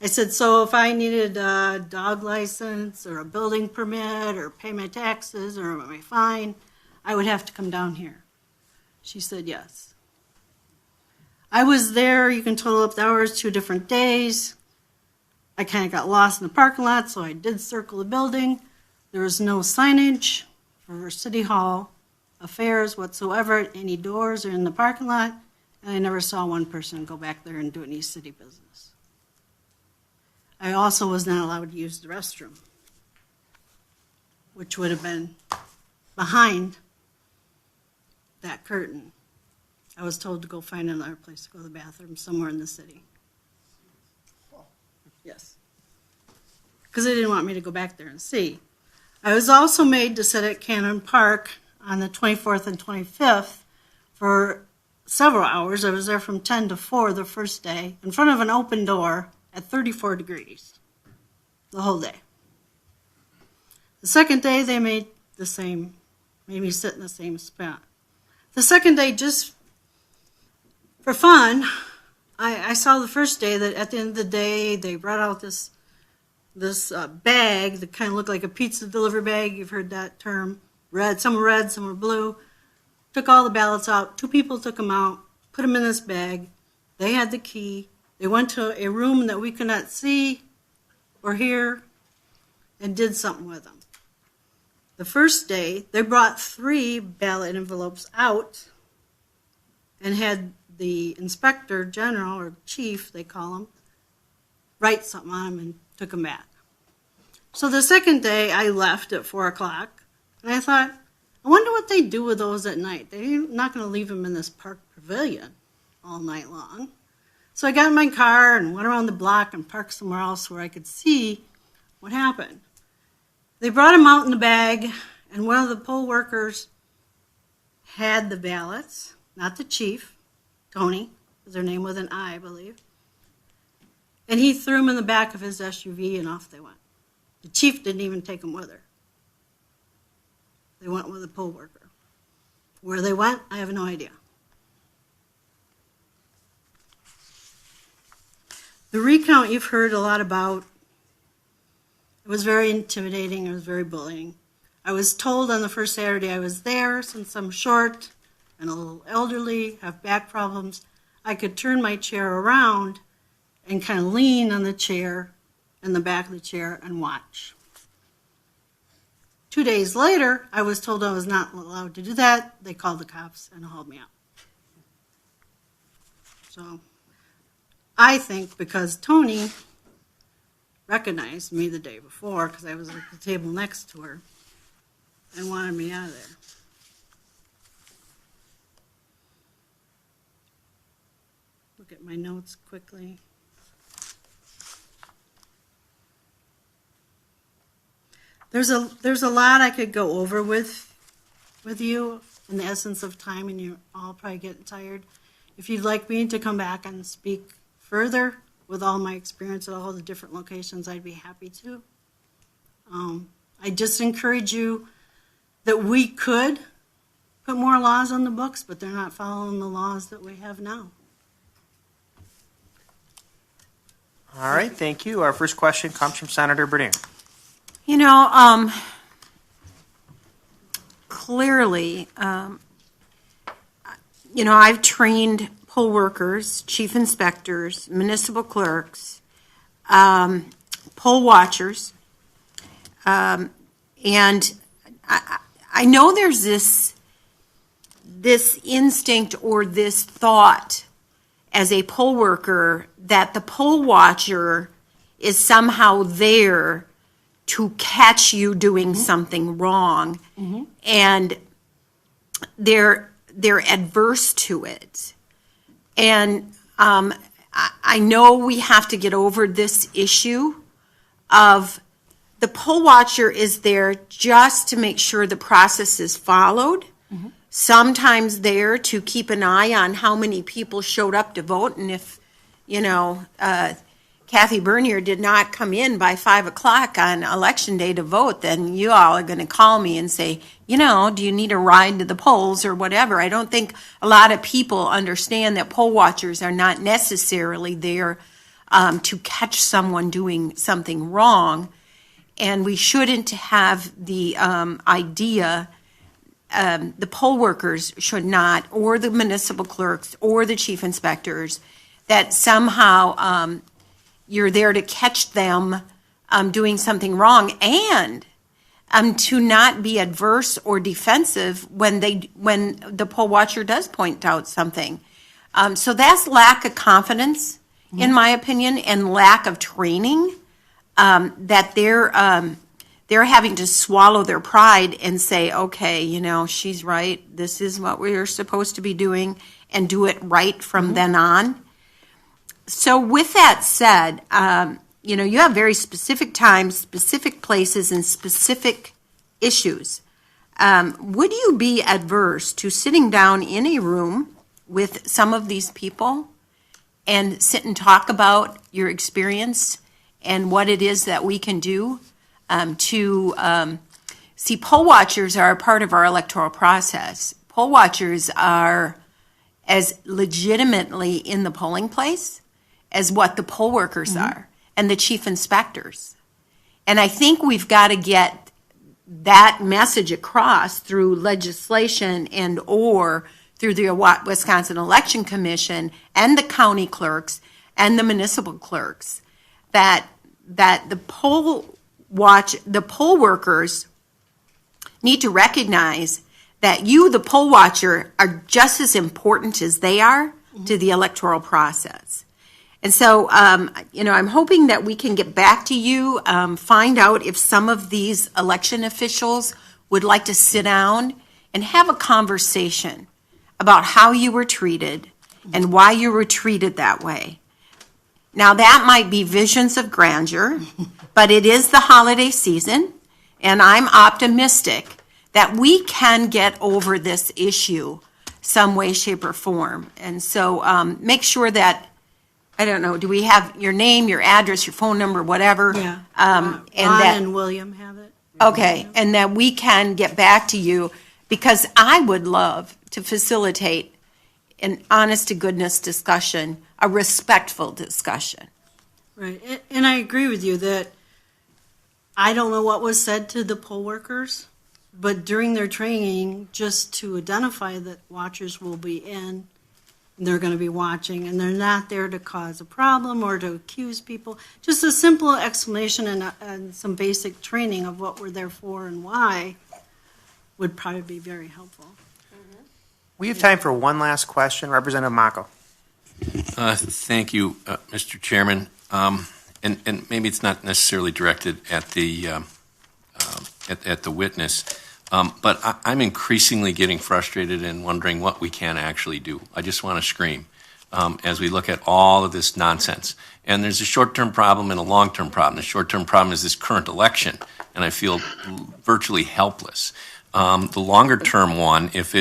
I said, so if I needed a dog license or a building permit or pay my taxes or my fine, I would have to come down here. She said yes. I was there, you can total up the hours, 2 different days. I kind of got lost in the parking lot, so I did circle the building. There was no signage for City Hall affairs whatsoever, any doors or in the parking lot, and I never saw one person go back there and do any city business. I also was not allowed to use the restroom, which would have been behind that curtain. I was told to go find another place to go to the bathroom somewhere in the city. Yes. Because they didn't want me to go back there and see. I was also made to sit at Cannon Park on the 24th and 25th for several hours. I was there from 10 to 4 the first day in front of an open door at 34 degrees the whole day. The second day, they made me sit in the same spot. The second day, just for fun, I saw the first day that at the end of the day, they brought out this bag that kind of looked like a pizza delivery bag. You've heard that term. Some were red, some were blue. Took all the ballots out. 2 people took them out, put them in this bag. They had the key. They went to a room that we could not see or hear and did something with them. The first day, they brought 3 ballot envelopes out and had the inspector general, or chief, they call him, write something on them and took them back. So the second day, I left at 4 o'clock, and I thought, I wonder what they do with those at night. They're not going to leave them in this park pavilion all night long. So I got in my car and went around the block and parked somewhere else where I could see what happened. They brought them out in the bag, and one of the poll workers had the ballots, not the chief, Tony, is their name with an I, I believe. And he threw them in the back of his SUV, and off they went. The chief didn't even take them with her. They went with a poll worker. Where they went, I have no idea. The recount you've heard a lot about. It was very intimidating. It was very bullying. I was told on the first Saturday I was there, since I'm short and a little elderly, have back problems, I could turn my chair around and kind of lean on the chair, in the back of the chair, and watch. 2 days later, I was told I was not allowed to do that. They called the cops and hauled me out. So I think because Tony recognized me the day before, because I was at the table next to her, and wanted me out of there. Look at my notes quickly. There's a lot I could go over with you in the essence of time, and you're all probably getting tired. If you'd like me to come back and speak further with all my experience at all the different locations, I'd be happy to. I just encourage you that we could put more laws on the books, but they're not following the laws that we have now. All right, thank you. Our first question comes from Senator Bernier. You know, clearly, I've trained poll workers, chief inspectors, municipal clerks, poll watchers, and I know there's this instinct or this thought as a poll worker that the poll watcher is somehow there to catch you doing something wrong, and they're adverse to it. And I know we have to get over this issue of the poll watcher is there just to make sure the process is followed, sometimes there to keep an eye on how many people showed up to vote, and if, Kathy Bernier did not come in by 5 o'clock on election day to vote, then you all are going to call me and say, do you need a ride to the polls or whatever? I don't think a lot of people understand that poll watchers are not necessarily there to catch someone doing something wrong. And we shouldn't have the idea, the poll workers should not, or the municipal clerks, or the chief inspectors, that somehow you're there to catch them doing something wrong, and to not be adverse or defensive when the poll watcher does point out something. So that's lack of confidence, in my opinion, and lack of training, that they're having to swallow their pride and say, okay, she's right, this is what we're supposed to be doing, and do it right from then on. So with that said, you have very specific times, specific places, and specific issues. Would you be adverse to sitting down in a room with some of these people and sit and talk about your experience and what it is that we can do see, poll watchers are a part of our electoral process. Poll watchers are as legitimately in the polling place as what the poll workers are and the chief inspectors. And I think we've got to get that message across through legislation and or through the Wisconsin Election Commission and the county clerks and the municipal clerks that the poll workers need to recognize that you, the poll watcher, are just as important as they are to the electoral process. And so, I'm hoping that we can get back to you, find out if some of these election officials would like to sit down and have a conversation about how you were treated and why you were treated that way. Now, that might be visions of grandeur, but it is the holiday season, and I'm optimistic that we can get over this issue some way, shape, or form. And so make sure that, I don't know, do we have your name, your address, your phone number, whatever? Yeah. And Ron that, and William have it. okay, and that we can get back to you, because I would love to facilitate an honest to goodness discussion, a respectful discussion. Right, and I agree with you that I don't know what was said to the poll workers, but during their training, just to identify that watchers will be in, they're going to be watching, and they're not there to cause a problem or to accuse people. Just a simple explanation and some basic training of what we're there for and why would probably be very helpful. We have time for one last question. Representative Mako. Thank you, Mr. Chairman. And maybe it's not necessarily directed at the witness, but I'm increasingly getting frustrated and wondering what we can actually do. I just want to scream as we look at all of this nonsense. And there's a short-term problem and a long-term problem. The short-term problem is this current election, and I feel virtually helpless. The longer-term one, if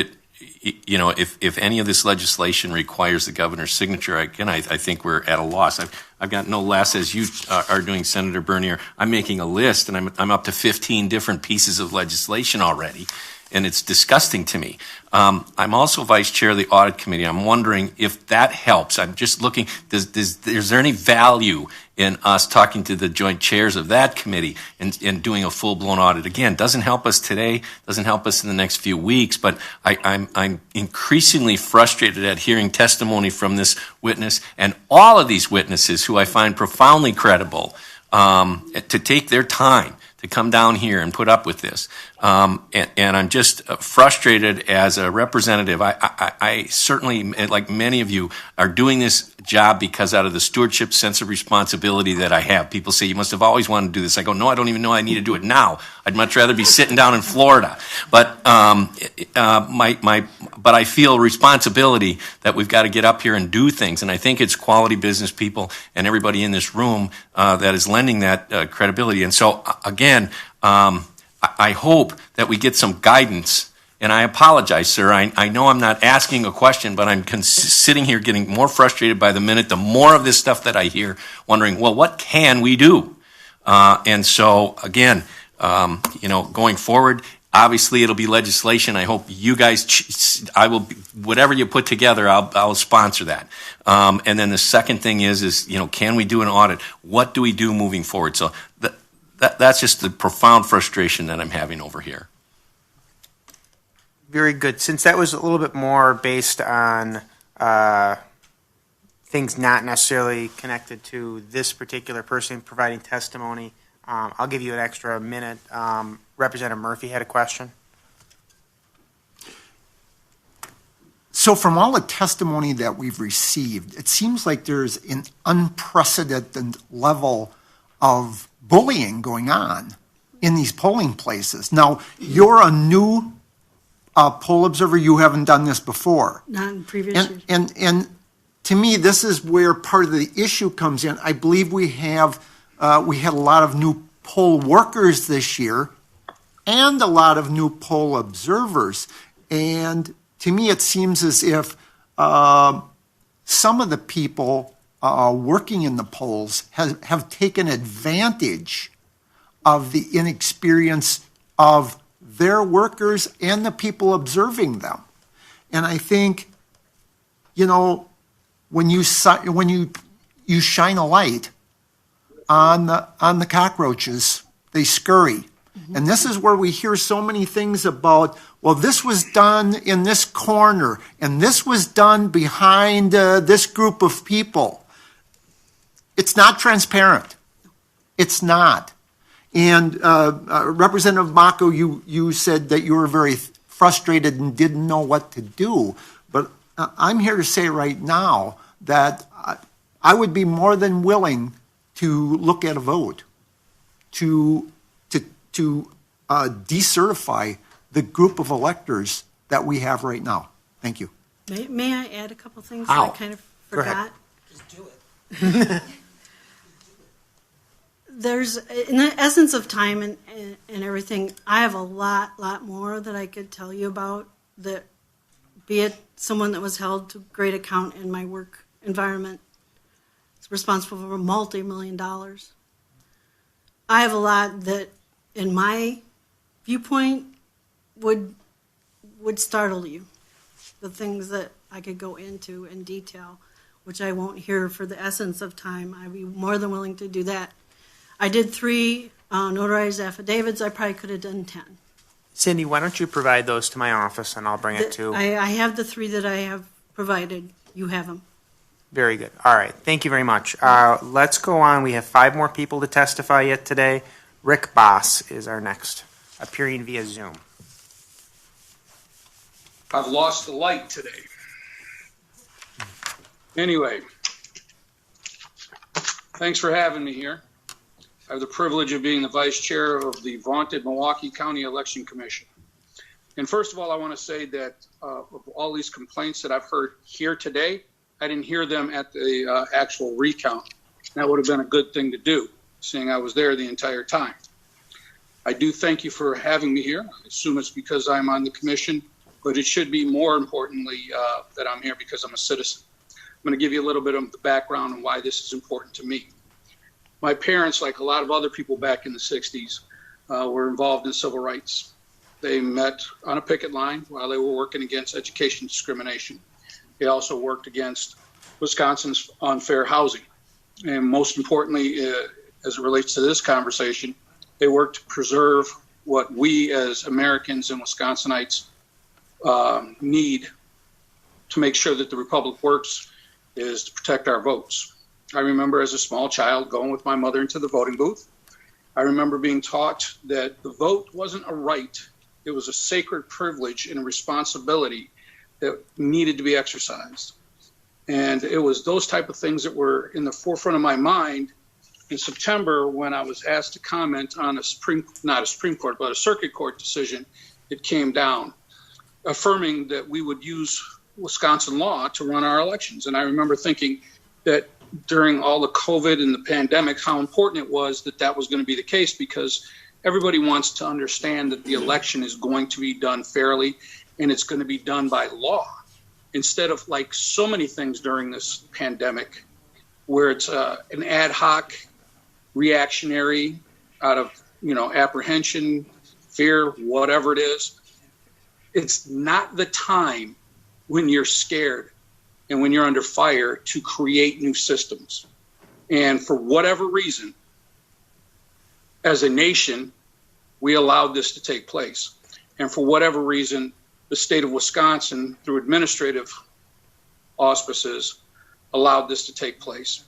any of this legislation requires the governor's signature, again, I think we're at a loss. I've got no less, as you are doing, Senator Bernier. I'm making a list, and I'm up to 15 different pieces of legislation already, and it's disgusting to me. I'm also vice chair of the audit committee. I'm wondering if that helps. I'm just looking, is there any value in us talking to the joint chairs of that committee and doing a full-blown audit? Again, doesn't help us today, doesn't help us in the next few weeks, but I'm increasingly frustrated at hearing testimony from this witness and all of these witnesses who I find profoundly credible to take their time to come down here and put up with this. And I'm just frustrated as a representative. I certainly, like many of you, are doing this job because out of the stewardship sense of responsibility that I have. People say, you must have always wanted to do this. I go, no, I don't even know I need to do it now. I'd much rather be sitting down in Florida. But but I feel responsibility that we've got to get up here and do things. And I think it's quality business people and everybody in this room that is lending that credibility. And so, again, I hope that we get some guidance. And I apologize, sir. I know I'm not asking a question, but I'm sitting here getting more frustrated by the minute, the more of this stuff that I hear, wondering, well, what can we do? And so, again, going forward, obviously it'll be legislation. I hope you guys, whatever you put together, I'll sponsor that. And then the second thing is, can we do an audit? What do we do moving forward? So that's just the profound frustration that I'm having over here. Very good. Since that was a little bit more based on things not necessarily connected to this particular person providing testimony, I'll give you an extra minute. Representative Murphy had a question. So from all the testimony that we've received, it seems like there's an unprecedented level of bullying going on in these polling places. Now, you're a new poll observer. You haven't done this before. Not in previous years. And to me, this is where part of the issue comes in. I believe we had a lot of new poll workers this year and a lot of new poll observers. And to me, it seems as if some of the people working in the polls have taken advantage of the inexperience of their workers and the people observing them. And I think, when you shine a light on the cockroaches, they scurry. And this is where we hear so many things about, well, this was done in this corner, and this was done behind this group of people. It's not transparent. It's not. And Representative Mako, you said that you were very frustrated and didn't know what to do. But I'm here to say right now that I would be more than willing to look at a vote to decertify the group of electors that we have right now. Thank you. May I add a couple things How? that I kind of forgot? Just do it. There's, in the essence of time and everything, I have a lot more that I could tell you about, that be it someone that was held to great account in my work environment, is responsible for multi-million dollars. I have a lot that, in my viewpoint, would startle you. The things that I could go into in detail, which I won't hear for the essence of time. I'd be more than willing to do that. I did 3 notarized affidavits. I probably could have done 10. Cindy, why don't you provide those to my office and I'll bring it to... I have the 3 that I have provided. You have them. Very good. All right. Thank you very much. Let's go on. We have 5 more people to testify yet today. Rick Boss is our next, appearing via Zoom. I've lost the light today. Anyway, thanks for having me here. I have the privilege of being the vice chair of the vaunted Milwaukee County Election Commission. And first of all, I want to say that of all these complaints that I've heard here today, I didn't hear them at the actual recount. That would have been a good thing to do, seeing I was there the entire time. I do thank you for having me here. I assume it's because I'm on the commission, but it should be more importantly that I'm here because I'm a citizen. I'm going to give you a little bit of the background on why this is important to me. My parents, like a lot of other people back in the 60s, were involved in civil rights. They met on a picket line while they were working against education discrimination. They also worked against Wisconsin's unfair housing. And most importantly, as it relates to this conversation, they worked to preserve what we as Americans and Wisconsinites need to make sure that the Republic works, is to protect our votes. I remember as a small child going with my mother into the voting booth. I remember being taught that the vote wasn't a right, it was a sacred privilege and a responsibility that needed to be exercised. And it was those type of things that were in the forefront of my mind in September when I was asked to comment on not a Supreme Court, but a circuit court decision that came down, affirming that we would use Wisconsin law to run our elections. And I remember thinking that during all the COVID and the pandemic, how important it was that that was going to be the case, because everybody wants to understand that the election is going to be done fairly and it's going to be done by law, instead of like so many things during this pandemic where it's an ad hoc, reactionary, out of apprehension, fear, whatever it is. It's not the time when you're scared and when you're under fire to create new systems. And for whatever reason, as a nation, we allowed this to take place. And for whatever reason, the state of Wisconsin, through administrative auspices, allowed this to take place.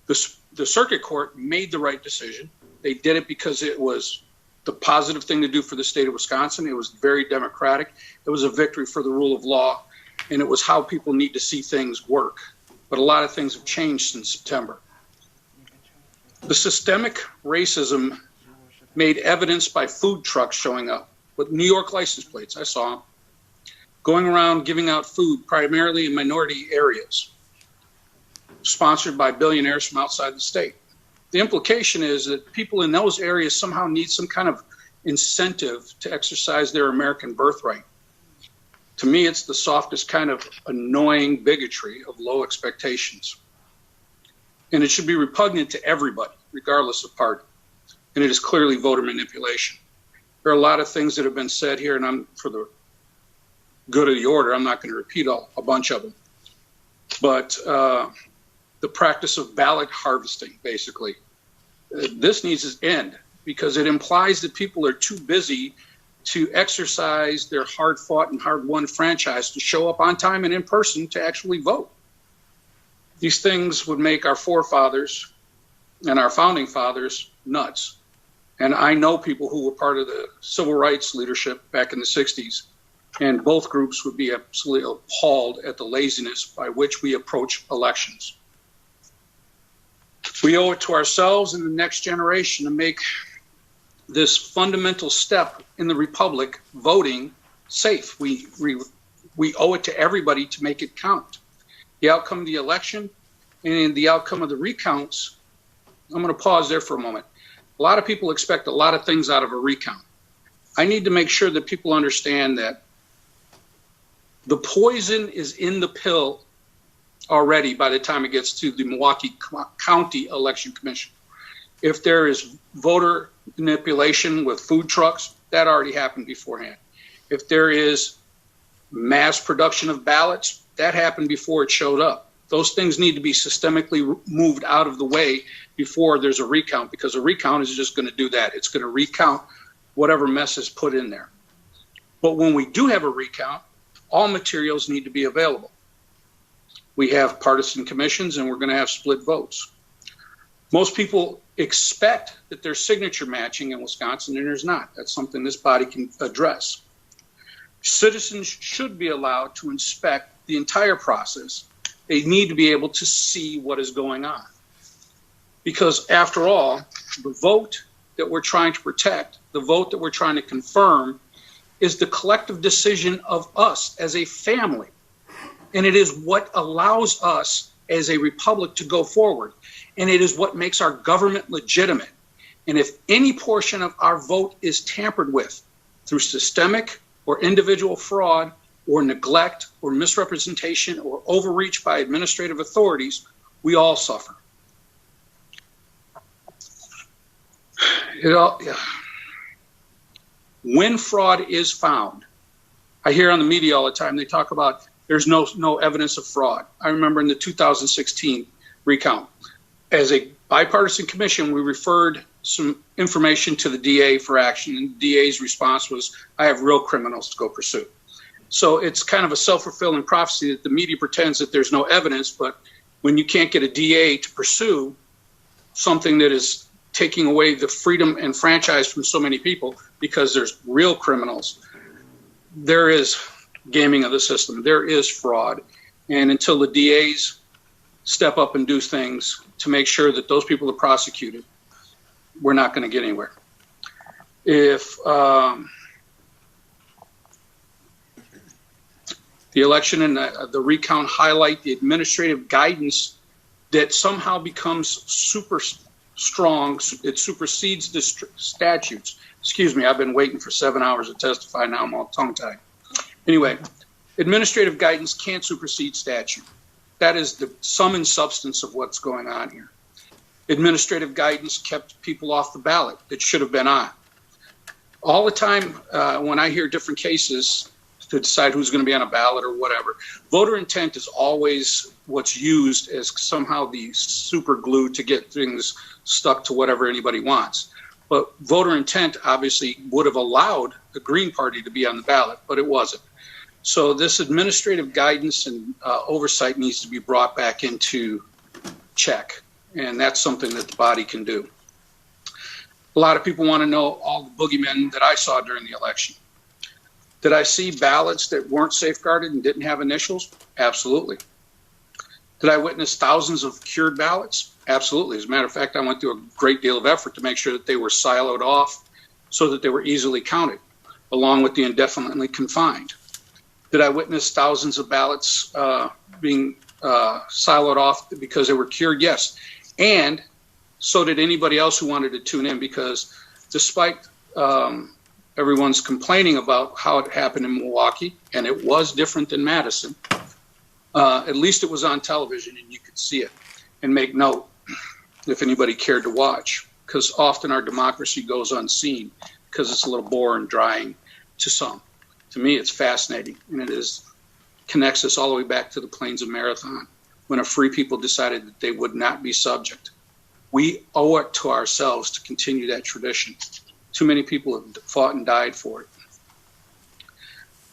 The circuit court made the right decision. They did it because it was the positive thing to do for the state of Wisconsin. It was very democratic. It was a victory for the rule of law, and it was how people need to see things work. But a lot of things have changed since September. The systemic racism made evidenced by food trucks showing up with New York license plates. I saw them going around giving out food primarily in minority areas, sponsored by billionaires from outside the state. The implication is that people in those areas somehow need some kind of incentive to exercise their American birthright. To me, it's the softest kind of annoying bigotry of low expectations. And it should be repugnant to everybody, regardless of party. And it is clearly voter manipulation. There are a lot of things that have been said here, and I'm, for the good of the order, I'm not going to repeat a bunch of them. But the practice of ballot harvesting, basically, this needs to end because it implies that people are too busy to exercise their hard-fought and hard-won franchise to show up on time and in person to actually vote. These things would make our forefathers and our founding fathers nuts. And I know people who were part of the civil rights leadership back in the 60s, and both groups would be absolutely appalled at the laziness by which we approach elections. We owe it to ourselves and the next generation to make this fundamental step in the republic, voting, safe. We owe it to everybody to make it count. The outcome of the election and the outcome of the recounts, I'm going to pause there for a moment. A lot of people expect a lot of things out of a recount. I need to make sure that people understand that the poison is in the pill already by the time it gets to the Milwaukee County Election Commission. If there is voter manipulation with food trucks, that already happened beforehand. If there is mass production of ballots, that happened before it showed up. Those things need to be systemically moved out of the way before there's a recount, because a recount is just going to do that. It's going to recount whatever mess is put in there. But when we do have a recount, all materials need to be available. We have partisan commissions and we're going to have split votes. Most people expect that there's signature matching in Wisconsin, and there's not. That's something this body can address. Citizens should be allowed to inspect the entire process. They need to be able to see what is going on. Because after all, the vote that we're trying to protect, the vote that we're trying to confirm, is the collective decision of us as a family. And it is what allows us as a republic to go forward. And it is what makes our government legitimate. And if any portion of our vote is tampered with through systemic or individual fraud or neglect or misrepresentation or overreach by administrative authorities, we all suffer. When fraud is found, I hear on the media all the time, they talk about there's no evidence of fraud. I remember in the 2016 recount, as a bipartisan commission, we referred some information to the DA for action, and the DA's response was, I have real criminals to go pursue. So it's kind of a self-fulfilling prophecy that the media pretends that there's no evidence, but when you can't get a DA to pursue something that is taking away the freedom and franchise from so many people because there's real criminals, there is gaming of the system, there is fraud. And until the DAs step up and do things to make sure that those people are prosecuted, we're not going to get anywhere. If the election and the recount highlight the administrative guidance that somehow becomes super strong, it supersedes the statutes. Excuse me, I've been waiting for 7 hours to testify, now I'm all tongue-tied. Anyway, administrative guidance can't supersede statute. That is the sum and substance of what's going on here. Administrative guidance kept people off the ballot that should have been on. All the time when I hear different cases to decide who's going to be on a ballot or whatever, voter intent is always what's used as somehow the super glue to get things stuck to whatever anybody wants. But voter intent obviously would have allowed the Green Party to be on the ballot, but it wasn't. So this administrative guidance and oversight needs to be brought back into check, and that's something that the body can do. A lot of people want to know all the boogeymen that I saw during the election. Did I see ballots that weren't safeguarded and didn't have initials? Absolutely. Did I witness thousands of cured ballots? Absolutely. As a matter of fact, I went through a great deal of effort to make sure that they were siloed off so that they were easily counted, along with the indefinitely confined. Did I witness thousands of ballots being siloed off because they were cured? Yes. And so did anybody else who wanted to tune in, because despite everyone's complaining about how it happened in Milwaukee, and it was different than Madison. At least it was on television and you could see it and make note if anybody cared to watch, because often our democracy goes unseen because it's a little boring, drying to some. To me, it's fascinating, and connects us all the way back to the Plains of Marathon, when a free people decided that they would not be subject. We owe it to ourselves to continue that tradition. Too many people have fought and died for it.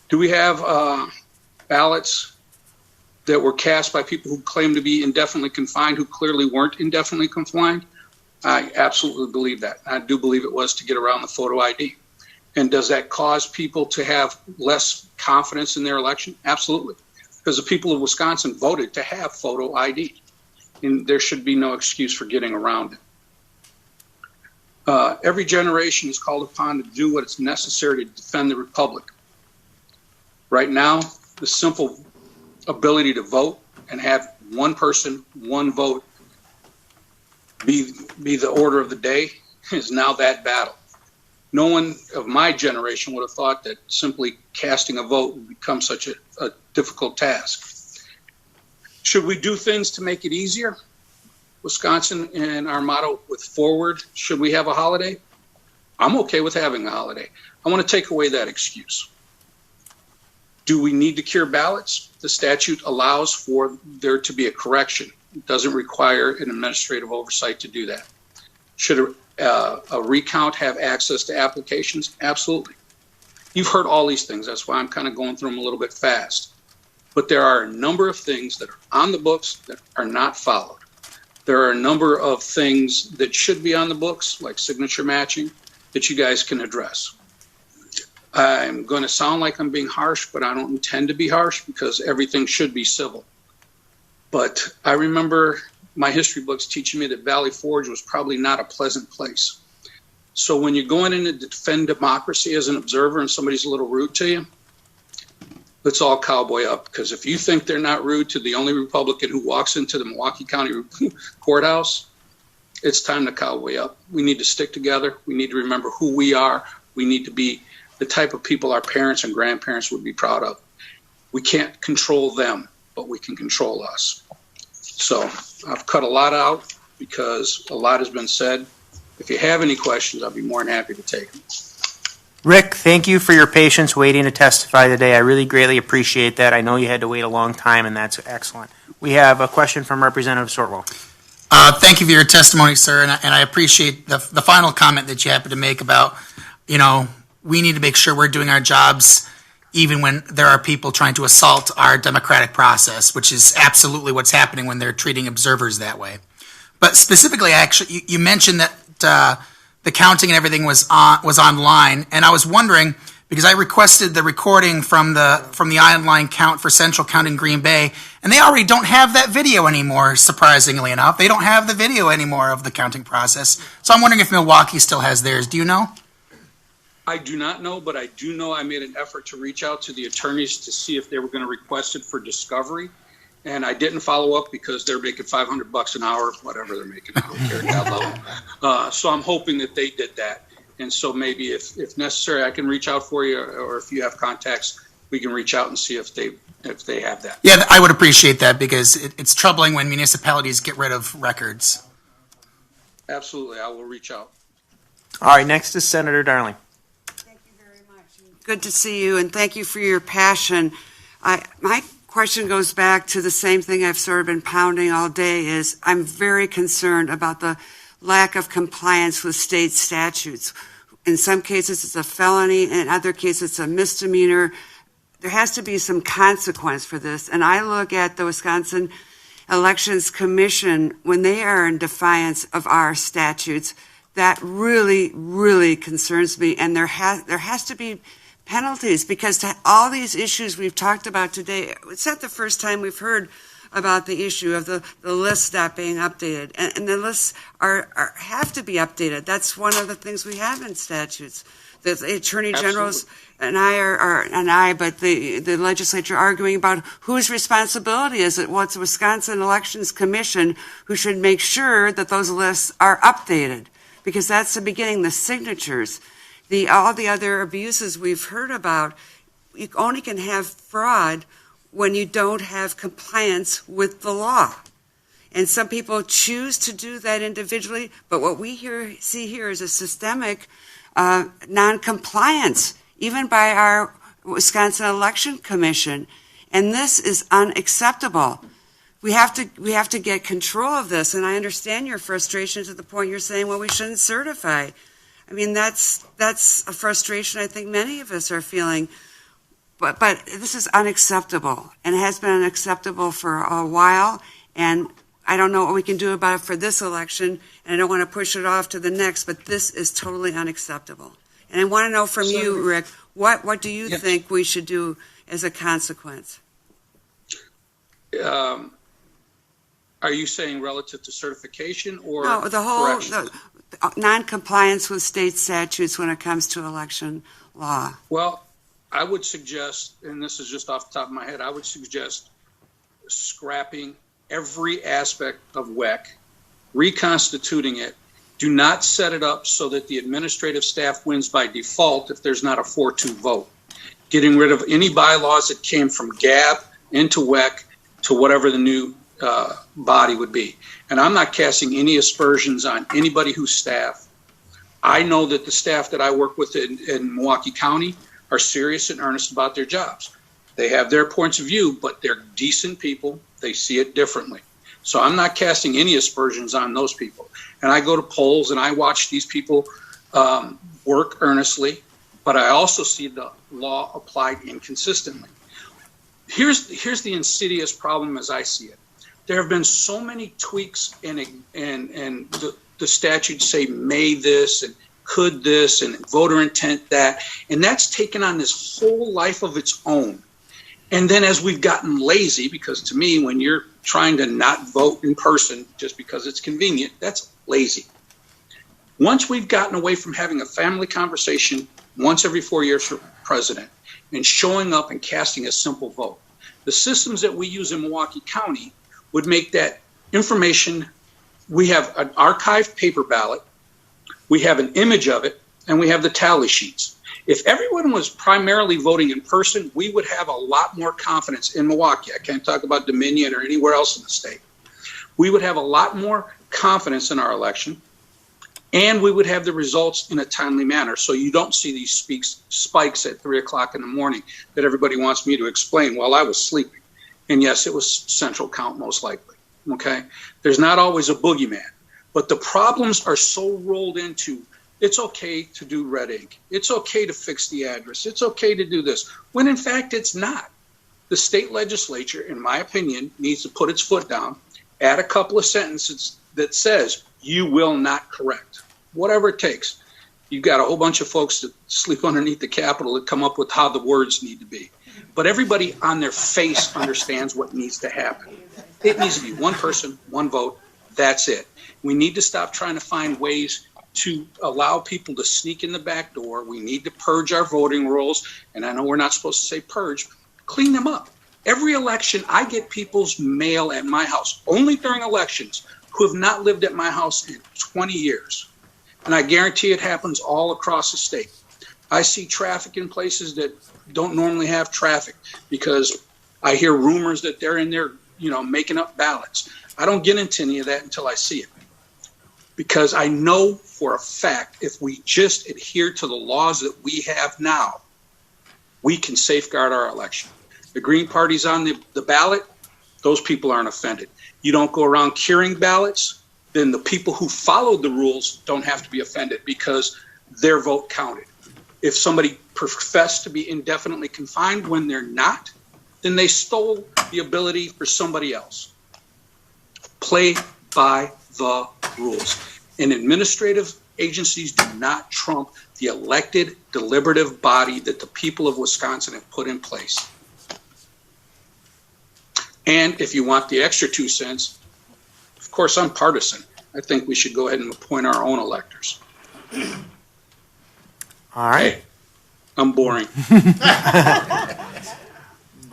Do we have ballots that were cast by people who claim to be indefinitely confined, who clearly weren't indefinitely confined? I absolutely believe that. I do believe it was to get around the photo ID. And does that cause people to have less confidence in their election? Absolutely. Because the people of Wisconsin voted to have photo ID. And there should be no excuse for getting around it. Every generation is called upon to do what is necessary to defend the republic. Right now, the simple ability to vote and have one person, one vote be the order of the day is now that battle. No one of my generation would have thought that simply casting a vote would become such a difficult task. Should we do things to make it easier? Wisconsin and our motto with forward, should we have a holiday? I'm okay with having a holiday. I want to take away that excuse. Do we need to cure ballots? The statute allows for there to be a correction. It doesn't require an administrative oversight to do that. Should a recount have access to applications? Absolutely. You've heard all these things. That's why I'm kind of going through them a little bit fast. But there are a number of things that are on the books that are not followed. There are a number of things that should be on the books, like signature matching, that you guys can address. I'm going to sound like I'm being harsh, but I don't intend to be harsh because everything should be civil. But I remember my history books teaching me that Valley Forge was probably not a pleasant place. So when you're going in to defend democracy as an observer and somebody's a little rude to you, let's all cowboy up. Because if you think they're not rude to the only Republican who walks into the Milwaukee County Courthouse, it's time to cowboy up. We need to stick together. We need to remember who we are. We need to be the type of people our parents and grandparents would be proud of. We can't control them, but we can control us. So I've cut a lot out because a lot has been said. If you have any questions, I'll be more than happy to take them. Rick, thank you for your patience waiting to testify today. I really greatly appreciate that. I know you had to wait a long time, and that's excellent. We have a question from Representative Sortwell. Thank you for your testimony, sir, and I appreciate the final comment that you happened to make about, we need to make sure we're doing our jobs even when there are people trying to assault our democratic process, which is absolutely what's happening when they're treating observers that way. But specifically, actually, you mentioned that the counting and everything was online, and I was wondering, because I requested the recording from the online count for Central Count in Green Bay, and they already don't have that video anymore, surprisingly enough. They don't have the video anymore of the counting process. So I'm wondering if Milwaukee still has theirs. Do you know? I do not know, but I do know I made an effort to reach out to the attorneys to see if they were going to request it for discovery. And I didn't follow up because they're making $500 an hour, whatever they're making. I don't care, God love them. So I'm hoping that they did that. And so maybe if necessary, I can reach out for you, or if you have contacts, we can reach out and see if they have that. Yeah, I would appreciate that because it's troubling when municipalities get rid of records. Absolutely, I will reach out. All right, next is Senator Darling. Good to see you, and thank you for your passion. My question goes back to the same thing I've sort of been pounding all day, is I'm very concerned about the lack of compliance with state statutes. In some cases, it's a felony. In other cases, it's a misdemeanor. There has to be some consequence for this. And I look at the Wisconsin Elections Commission, when they are in defiance of our statutes, that really, really concerns me. And there has to be penalties, because to all these issues we've talked about today, it's not the first time we've heard about the issue of the lists not being updated. And the lists have to be updated. That's one of the things we have in statutes. The attorney generals but the legislature arguing about whose responsibility is it. Well, it's the Wisconsin Elections Commission who should make sure that those lists are updated, because that's the beginning, the signatures. all the other abuses we've heard about, you only can have fraud when you don't have compliance with the law. And some people choose to do that individually, but what we see here is a systemic non-compliance, even by our Wisconsin Election Commission. And this is unacceptable. We have to get control of this, and I understand your frustration to the point you're saying, well, we shouldn't certify. I mean, that's a frustration I think many of us are feeling. But this is unacceptable, and it has been unacceptable for a while, and I don't know what we can do about it for this election, and I don't want to push it off to the next, but this is totally unacceptable. And I want to know from you, Rick, what do you think we should do as a consequence? Are you saying relative to certification or no, the whole correction? non-compliance with state statutes when it comes to election law? Well, I would suggest, and this is just off the top of my head, I would suggest scrapping every aspect of WEC, reconstituting it. Do not set it up so that the administrative staff wins by default if there's not a 4-2 vote. Getting rid of any bylaws that came from GAB into WEC to whatever the new body would be. And I'm not casting any aspersions on anybody who's staff. I know that the staff that I work with in Milwaukee County are serious and earnest about their jobs. They have their points of view, but they're decent people. They see it differently. So I'm not casting any aspersions on those people. And I go to polls and I watch these people work earnestly, but I also see the law applied inconsistently. Here's the insidious problem as I see it. There have been so many tweaks and the statutes say may this and could this and voter intent that, and that's taken on this whole life of its own. And then as we've gotten lazy, because to me, when you're trying to not vote in person just because it's convenient, that's lazy. Once we've gotten away from having a family conversation once every 4 years for president and showing up and casting a simple vote, the systems that we use in Milwaukee County would make that information, we have an archived paper ballot, we have an image of it, and we have the tally sheets. If everyone was primarily voting in person, we would have a lot more confidence in Milwaukee. I can't talk about Dominion or anywhere else in the state. We would have a lot more confidence in our election, and we would have the results in a timely manner. So you don't see these spikes at 3 o'clock in the morning that everybody wants me to explain while I was sleeping. And yes, it was central count most likely, okay? There's not always a boogeyman, but the problems are so rolled into, it's okay to do red ink. It's okay to fix the address. It's okay to do this, when in fact it's not. The state legislature, in my opinion, needs to put its foot down, add a couple of sentences that says, you will not correct, whatever it takes. You've got a whole bunch of folks that sleep underneath the Capitol that come up with how the words need to be. But everybody on their face understands what needs to happen. It needs to be one person, one vote. That's it. We need to stop trying to find ways to allow people to sneak in the back door. We need to purge our voting rolls. And I know we're not supposed to say purge. Clean them up. Every election, I get people's mail at my house, only during elections, who have not lived at my house in 20 years. And I guarantee it happens all across the state. I see traffic in places that don't normally have traffic because I hear rumors that they're in there, making up ballots. I don't get into any of that until I see it. Because I know for a fact, if we just adhere to the laws that we have now, we can safeguard our election. The Green Party's on the ballot, those people aren't offended. You don't go around curing ballots, then the people who followed the rules don't have to be offended because their vote counted. If somebody professed to be indefinitely confined when they're not, then they stole the ability for somebody else. Play by the rules. And administrative agencies do not trump the elected deliberative body that the people of Wisconsin have put in place. And if you want the extra 2 cents, of course, I'm partisan. I think we should go ahead and appoint our own electors. All right. Hey, I'm boring.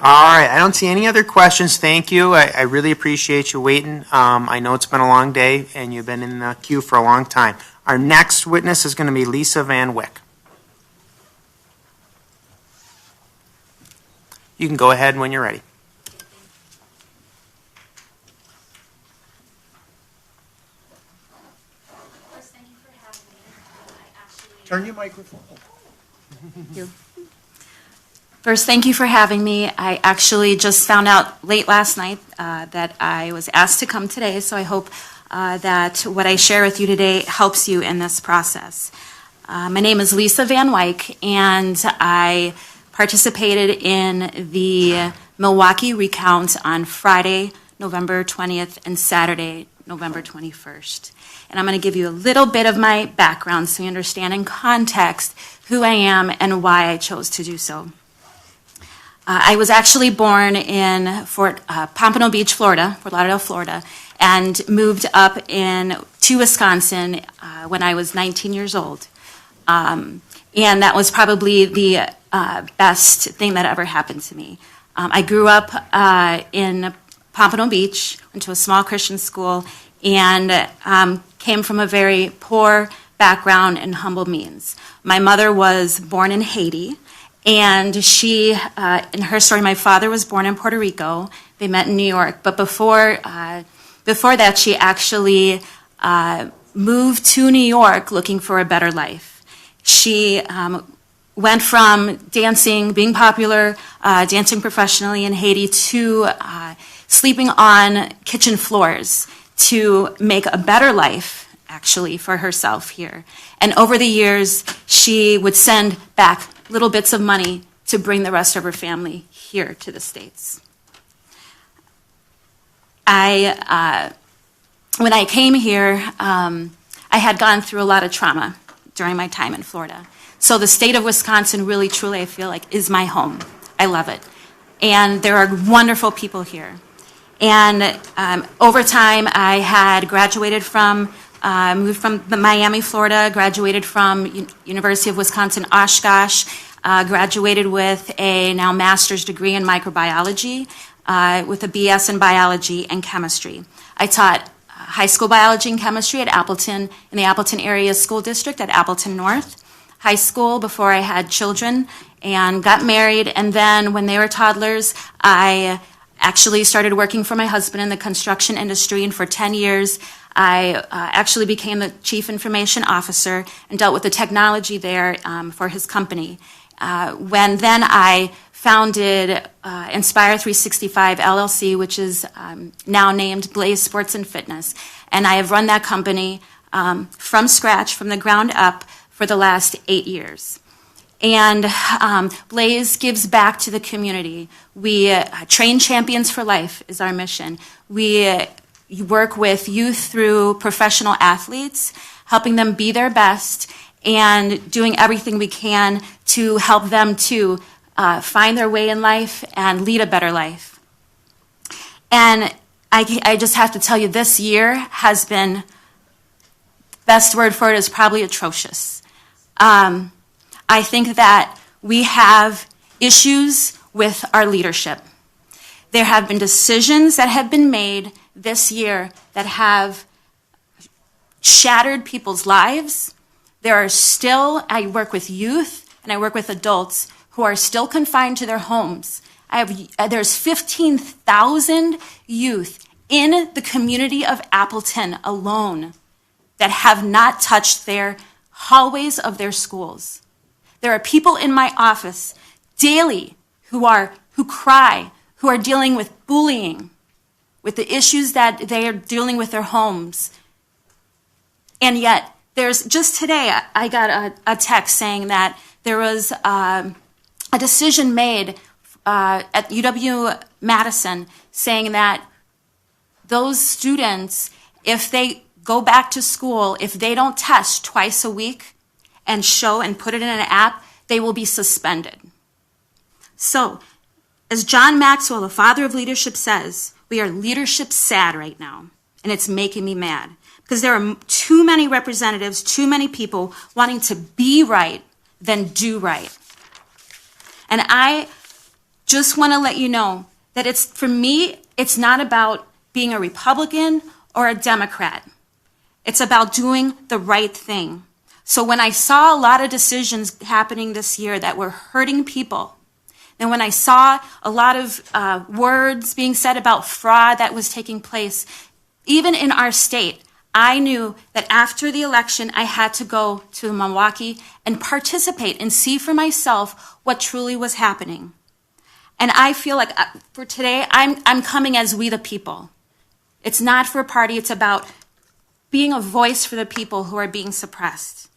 All right. I don't see any other questions. Thank you. I really appreciate you waiting. I know it's been a long day, and you've been in the queue for a long time. Our next witness is going to be Lisa Van Wyck. You can go ahead when you're ready. Turn your microphone. First, thank you for having me. I actually just found out late last night that I was asked to come today, so I hope that what I share with you today helps you in this process. My name is Lisa Van Wyk, and I participated in the Milwaukee recount on Friday, November 20th, and Saturday, November 21st. And I'm going to give you a little bit of my background so you understand in context who I am and why I chose to do so. I was actually born in Pompano Beach, Florida, Fort Lauderdale, Florida, and moved up to Wisconsin when I was 19 years old. And that was probably the best thing that ever happened to me. I grew up in Pompano Beach, went to a small Christian school, and came from a very poor background and humble means. My mother was born in Haiti, and she, in her story, my father was born in Puerto Rico. They met in New York, but before that, she actually moved to New York looking for a better life. She went from dancing, being popular, dancing professionally in Haiti, to sleeping on kitchen floors to make a better life, actually, for herself here. And over the years, she would send back little bits of money to bring the rest of her family here to the States. When I came here, I had gone through a lot of trauma during my time in Florida. So the state of Wisconsin really, truly, I feel like, is my home. I love it. And there are wonderful people here. And over time, I had graduated moved from Miami, Florida, graduated from University of Wisconsin Oshkosh, graduated with a now master's degree in microbiology, with a BS in biology and chemistry. I taught high school biology and chemistry at Appleton, in the Appleton area school district at Appleton North High School before I had children and got married. And then when they were toddlers, I actually started working for my husband in the construction industry, and for 10 years, I actually became the chief information officer and dealt with the technology there for his company. When then I founded Inspire 365 LLC, which is now named Blaze Sports and Fitness. And I have run that company from scratch, from the ground up, for the last 8 years. And Blaze gives back to the community. We train champions for life is our mission. We work with youth through professional athletes, helping them be their best and doing everything we can to help them to find their way in life and lead a better life. And I just have to tell you, this year has been, best word for it is probably atrocious. I think that we have issues with our leadership. There have been decisions that have been made this year that have shattered people's lives. There are still, I work with youth and I work with adults who are still confined to their homes. There's 15,000 youth in the community of Appleton alone that have not touched their hallways of their schools. There are people in my office daily who cry, who are dealing with bullying, with the issues that they are dealing with their homes. And yet, just today, I got a text saying that there was a decision made at UW-Madison saying that those students, if they go back to school, if they don't test twice a week and show and put it in an app, they will be suspended. So, as John Maxwell, the father of leadership, says, we are leadership sad right now, and it's making me mad because there are too many representatives, too many people wanting to be right than do right. And I just want to let you know that for me, it's not about being a Republican or a Democrat. It's about doing the right thing. So when I saw a lot of decisions happening this year that were hurting people, And when I saw a lot of words being said about fraud that was taking place, even in our state, I knew that after the election, I had to go to Milwaukee and participate and see for myself what truly was happening. And I feel like for today, I'm coming as we the people. It's not for a party, it's about being a voice for the people who are being suppressed.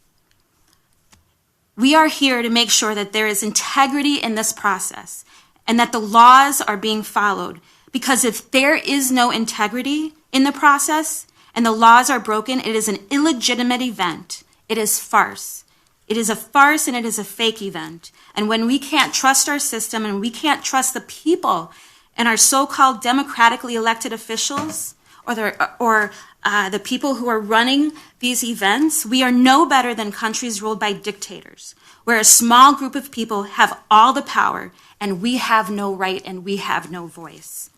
We are here to make sure that there is integrity in this process and that the laws are being followed. Because if there is no integrity in the process and the laws are broken, it is an illegitimate event. It is farce. It is a farce and it is a fake event. And when we can't trust our system and we can't trust the people and our so-called democratically elected officials or the people who are running these events, we are no better than countries ruled by dictators, where a small group of people have all the power and we have no right and we have no voice.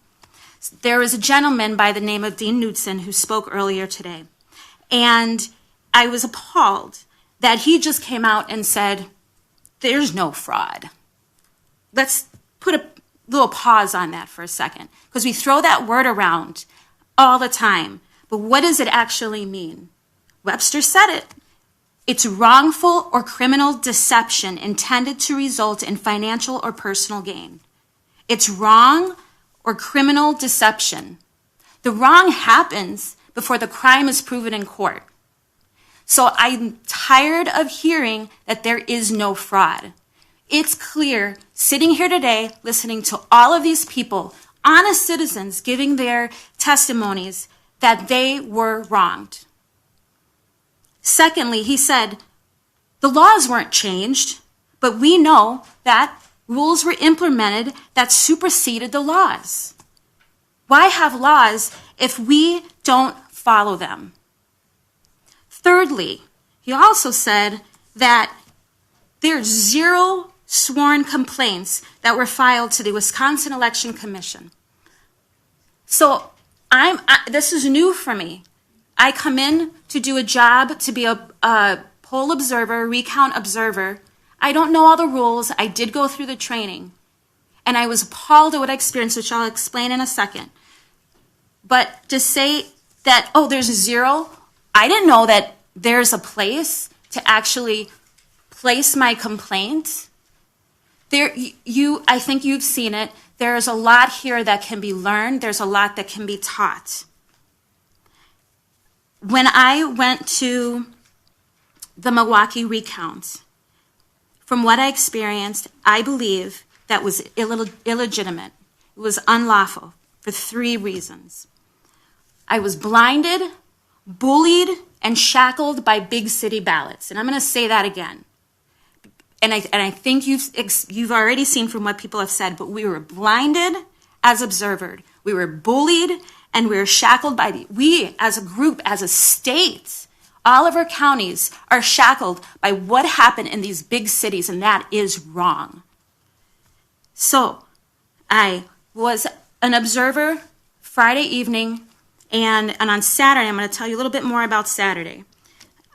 There was a gentleman by the name of Dean Knudsen who spoke earlier today, and I was appalled that he just came out and said, there's no fraud. Let's put a little pause on that for a second, because we throw that word around all the time. But what does it actually mean? Webster said it. It's wrongful or criminal deception intended to result in financial or personal gain. It's wrong or criminal deception. The wrong happens before the crime is proven in court. So I'm tired of hearing that there is no fraud. It's clear, sitting here today, listening to all of these people, honest citizens giving their testimonies, that they were wronged. Secondly, he said, the laws weren't changed, but we know that rules were implemented that superseded the laws. Why have laws if we don't follow them? Thirdly, he also said that there's 0 sworn complaints that were filed to the Wisconsin Election Commission. So this is new for me. I come in to do a job to be a poll observer, recount observer. I don't know all the rules. I did go through the training. And I was appalled at what I experienced, which I'll explain in a second. But to say that, oh, there's 0, I didn't know that there's a place to actually place my complaint. I think you've seen it. There's a lot here that can be learned. There's a lot that can be taught. When I went to the Milwaukee recount, from what I experienced, I believe that was illegitimate. It was unlawful for 3 reasons. I was blinded, bullied, and shackled by big city ballots. And I'm going to say that again. And I think you've already seen from what people have said, but we were blinded as observers. We were bullied and we were shackled by we as a group, as a state, all of our counties are shackled by what happened in these big cities, and that is wrong. So I was an observer Friday evening, and on Saturday, I'm going to tell you a little bit more about Saturday.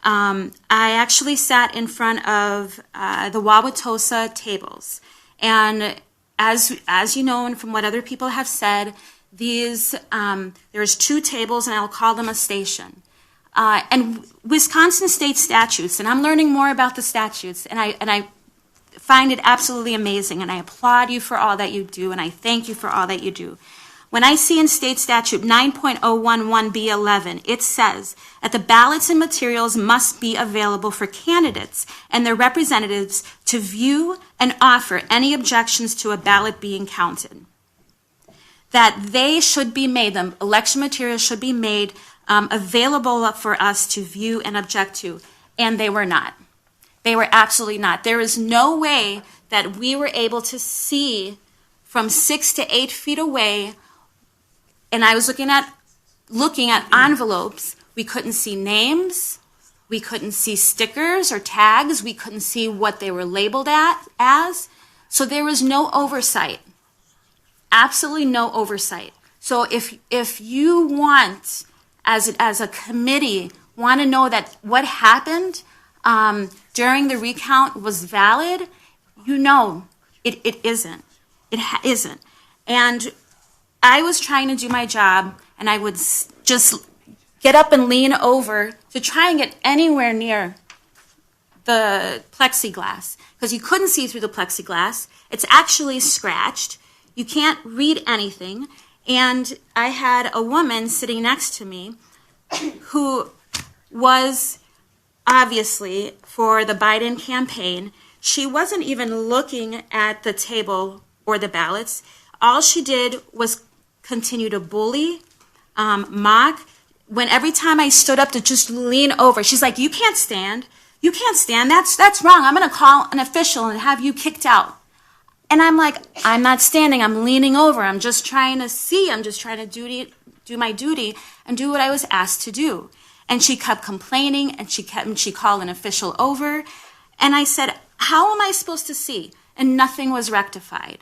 I actually sat in front of the Wauwatosa tables. And as you know, and from what other people have said, there's 2 tables, and I'll call them a station. And Wisconsin state statutes, and I'm learning more about the statutes, and I find it absolutely amazing, and I applaud you for all that you do, and I thank you for all that you do. When I see in state statute 9.011B11, it says that the ballots and materials must be available for candidates and their representatives to view and offer any objections to a ballot being counted. That they should be made, the election materials should be made available for us to view and object to, and they were not. They were absolutely not. There is no way that we were able to see from 6 to 8 feet away. And I was looking at envelopes. We couldn't see names. We couldn't see stickers or tags. We couldn't see what they were labeled as. So there was no oversight. Absolutely no oversight. So if you want, as a committee, want to know that what happened during the recount was valid, you know it isn't. It isn't. And I was trying to do my job, and I would just get up and lean over to try and get anywhere near the plexiglass, because you couldn't see through the plexiglass. It's actually scratched. You can't read anything. And I had a woman sitting next to me who was obviously for the Biden campaign. She wasn't even looking at the table or the ballots. All she did was continue to bully, mock. When every time I stood up to just lean over, she's like, "You can't stand. You can't stand. That's wrong. I'm going to call an official and have you kicked out." And I'm like, "I'm not standing. I'm leaning over. I'm just trying to see. I'm just trying to do my duty and do what I was asked to do." And she kept complaining, and she called an official over. And I said, "How am I supposed to see?" And nothing was rectified.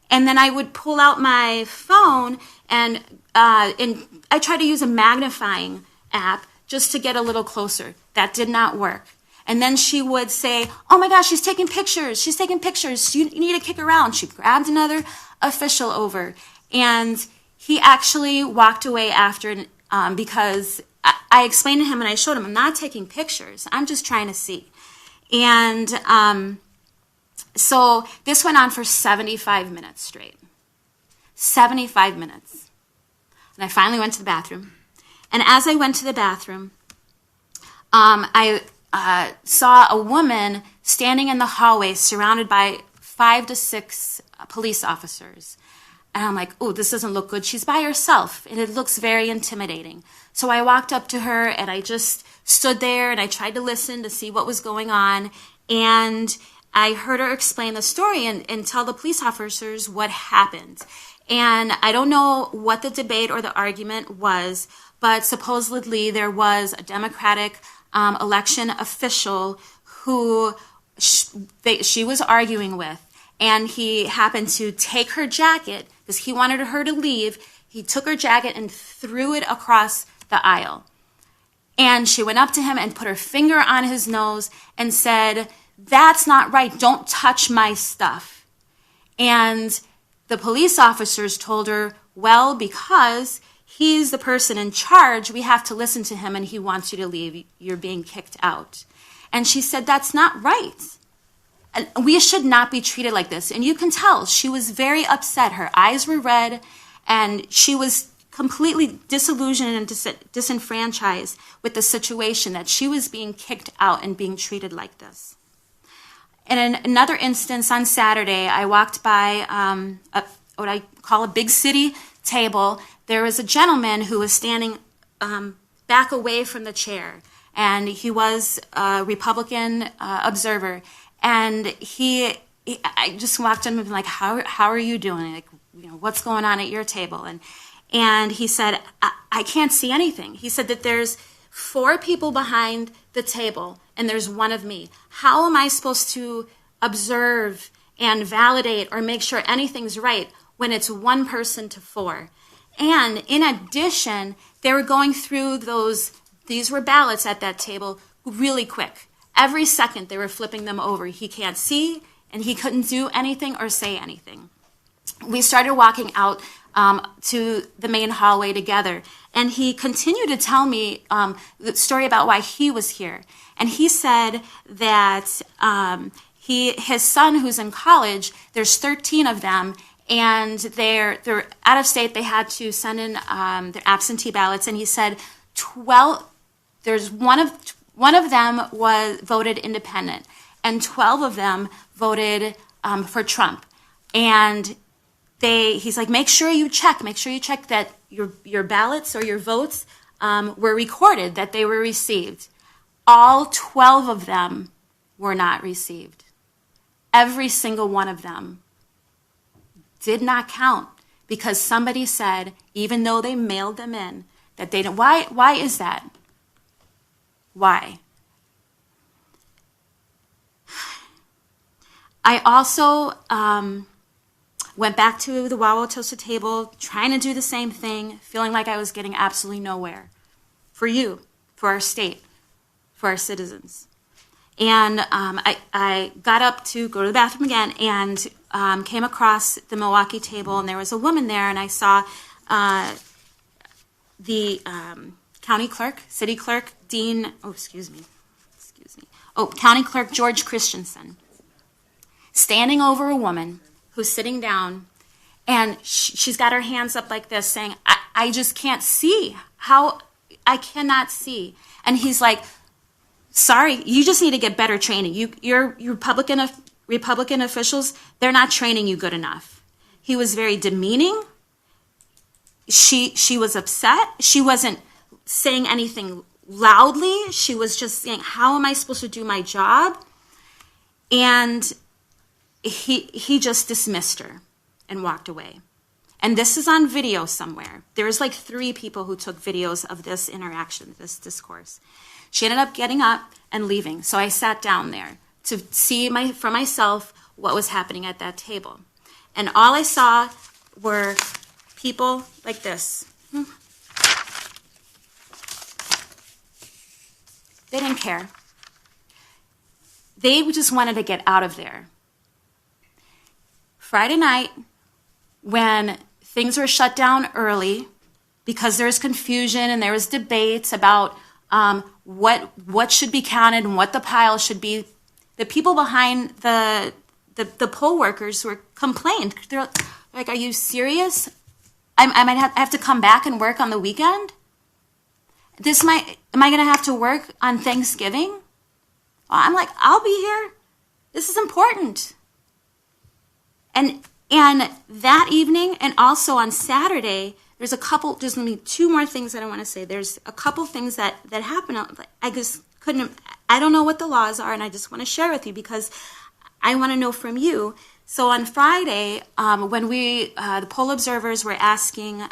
And then I would pull out my phone, and I tried to use a magnifying app just to get a little closer. That did not work. And then she would say, "Oh my gosh, she's taking pictures. She's taking pictures. You need to kick her out." She grabbed another official over. And he actually walked away after because I explained to him and I showed him, "I'm not taking pictures. I'm just trying to see." And so this went on for 75 minutes straight. 75 minutes. And I finally went to the bathroom. And as I went to the bathroom, I saw a woman standing in the hallway surrounded by 5 to 6 police officers. And I'm like, "Oh, this doesn't look good. She's by herself." And it looks very intimidating. So I walked up to her and I just stood there and I tried to listen to see what was going on. And I heard her explain the story and tell the police officers what happened. And I don't know what the debate or the argument was, but supposedly there was a Democratic election official who she was arguing with. And he happened to take her jacket because he wanted her to leave. He took her jacket and threw it across the aisle. And she went up to him and put her finger on his nose and said, "That's not right. Don't touch my stuff." And the police officers told her, "Well, because he's the person in charge, we have to listen to him and he wants you to leave. You're being kicked out." And she said, "That's not right. And we should not be treated like this." And you can tell she was very upset. Her eyes were red and she was completely disillusioned and disenfranchised with the situation that she was being kicked out and being treated like this. And in another instance on Saturday, I walked by what I call a big city table. There was a gentleman who was standing back away from the chair, and he was a Republican observer. And I just walked in and was like, how are you doing? Like, what's going on at your table? And he said, I can't see anything. He said that there's 4 people behind the table and there's one of me. How am I supposed to observe and validate or make sure anything's right when it's 1 person to 4? And in addition, they were going through these were ballots at that table really quick. Every second they were flipping them over. He can't see and he couldn't do anything or say anything. We started walking out to the main hallway together. And he continued to tell me the story about why he was here. And he said that his son, who's in college, there's 13 of them, and they're out of state. They had to send in their absentee ballots. And he said 12. There's one of them voted independent, and 12 of them voted for Trump. And he's like, make sure you check that your ballots or your votes were recorded, that they were received. All 12 of them were not received. Every single one of them did not count because somebody said, even though they mailed them in, that they didn't. Why is that? Why? I also went back to the Wauwatosa table, trying to do the same thing, feeling like I was getting absolutely nowhere. For you, for our state, for our citizens. And I got up to go to the bathroom again, and came across the Milwaukee table, and there was a woman there, and I saw the county clerk, city clerk, county clerk George Christensen, standing over a woman who's sitting down, and she's got her hands up like this, saying, I just can't see. I cannot see. And he's like, sorry, you just need to get better training. Your Republican officials, they're not training you good enough. He was very demeaning. She was upset. She wasn't saying anything loudly. She was just saying, how am I supposed to do my job? And he just dismissed her and walked away. And this is on video somewhere. There's like 3 people who took videos of this interaction, this discourse. She ended up getting up and leaving. So I sat down there to see for myself what was happening at that table. And all I saw were people like this. They didn't care. They just wanted to get out of there. Friday night, when things were shut down early because there was confusion and there was debates about what should be counted and what the pile should be, the people behind the poll workers were complained. They're like, "Are you serious? I might have to come back and work on the weekend. Am I going to have to work on Thanksgiving?" Well, I'm like, "I'll be here. This is important." And that evening, and also on Saturday, there's going to be 2 more things that I want to say. There's a couple things that happened. I just I don't know what the laws are, and I just want to share with you because I want to know from you. So on Friday, when the poll observers were asking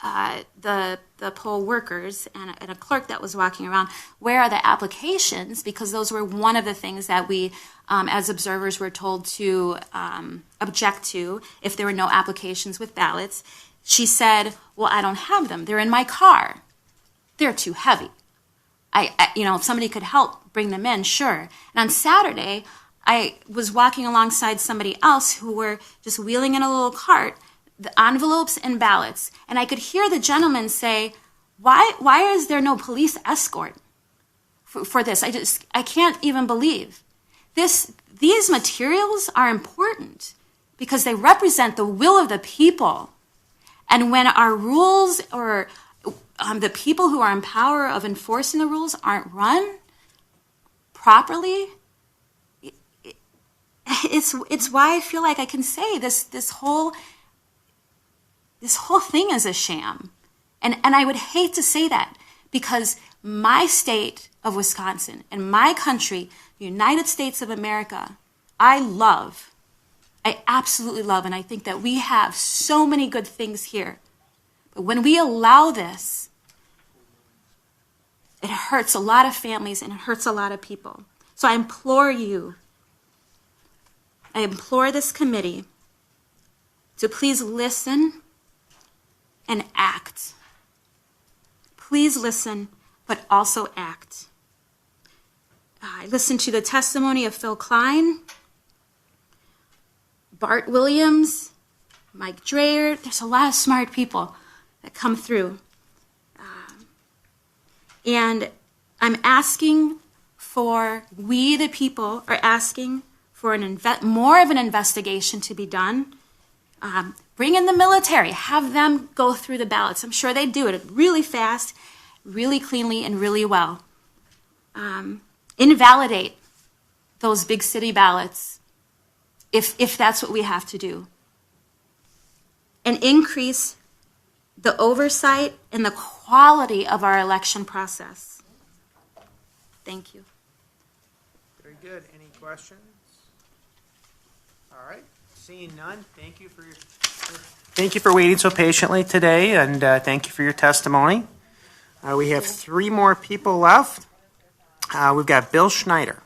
the poll workers and a clerk that was walking around, where are the applications? Because those were one of the things that we, as observers, were told to object to if there were no applications with ballots. She said, "Well, I don't have them. They're in my car. They're too heavy. If somebody could help bring them in, sure." And on Saturday, I was walking alongside somebody else who were just wheeling in a little cart, the envelopes and ballots. And I could hear the gentleman say, why is there no police escort for this? I can't even believe this. These materials are important because they represent the will of the people. And when our rules or the people who are in power of enforcing the rules aren't run properly, it's why I feel like I can say this whole thing is a sham. And I would hate to say that because my state of Wisconsin and my country, the United States of America, I absolutely love, and I think that we have so many good things here. But when we allow this, it hurts a lot of families and it hurts a lot of people. So I implore this committee to please listen and act. Please listen, but also act. I listened to the testimony of Phil Klein, Bart Williams, Mike Dreyer. There's a lot of smart people that come through. And I'm asking we the people are asking for more of an investigation to be done. Bring in the military, have them go through the ballots. I'm sure they do it really fast, really cleanly, and really well. Invalidate those big city ballots if that's what we have to do. And increase the oversight and the quality of our election process. Thank you. Very good. Any questions? All right. Seeing none, thank you for waiting so patiently today, and thank you for your testimony. We have 3 more people left. We've got Bill Schneider.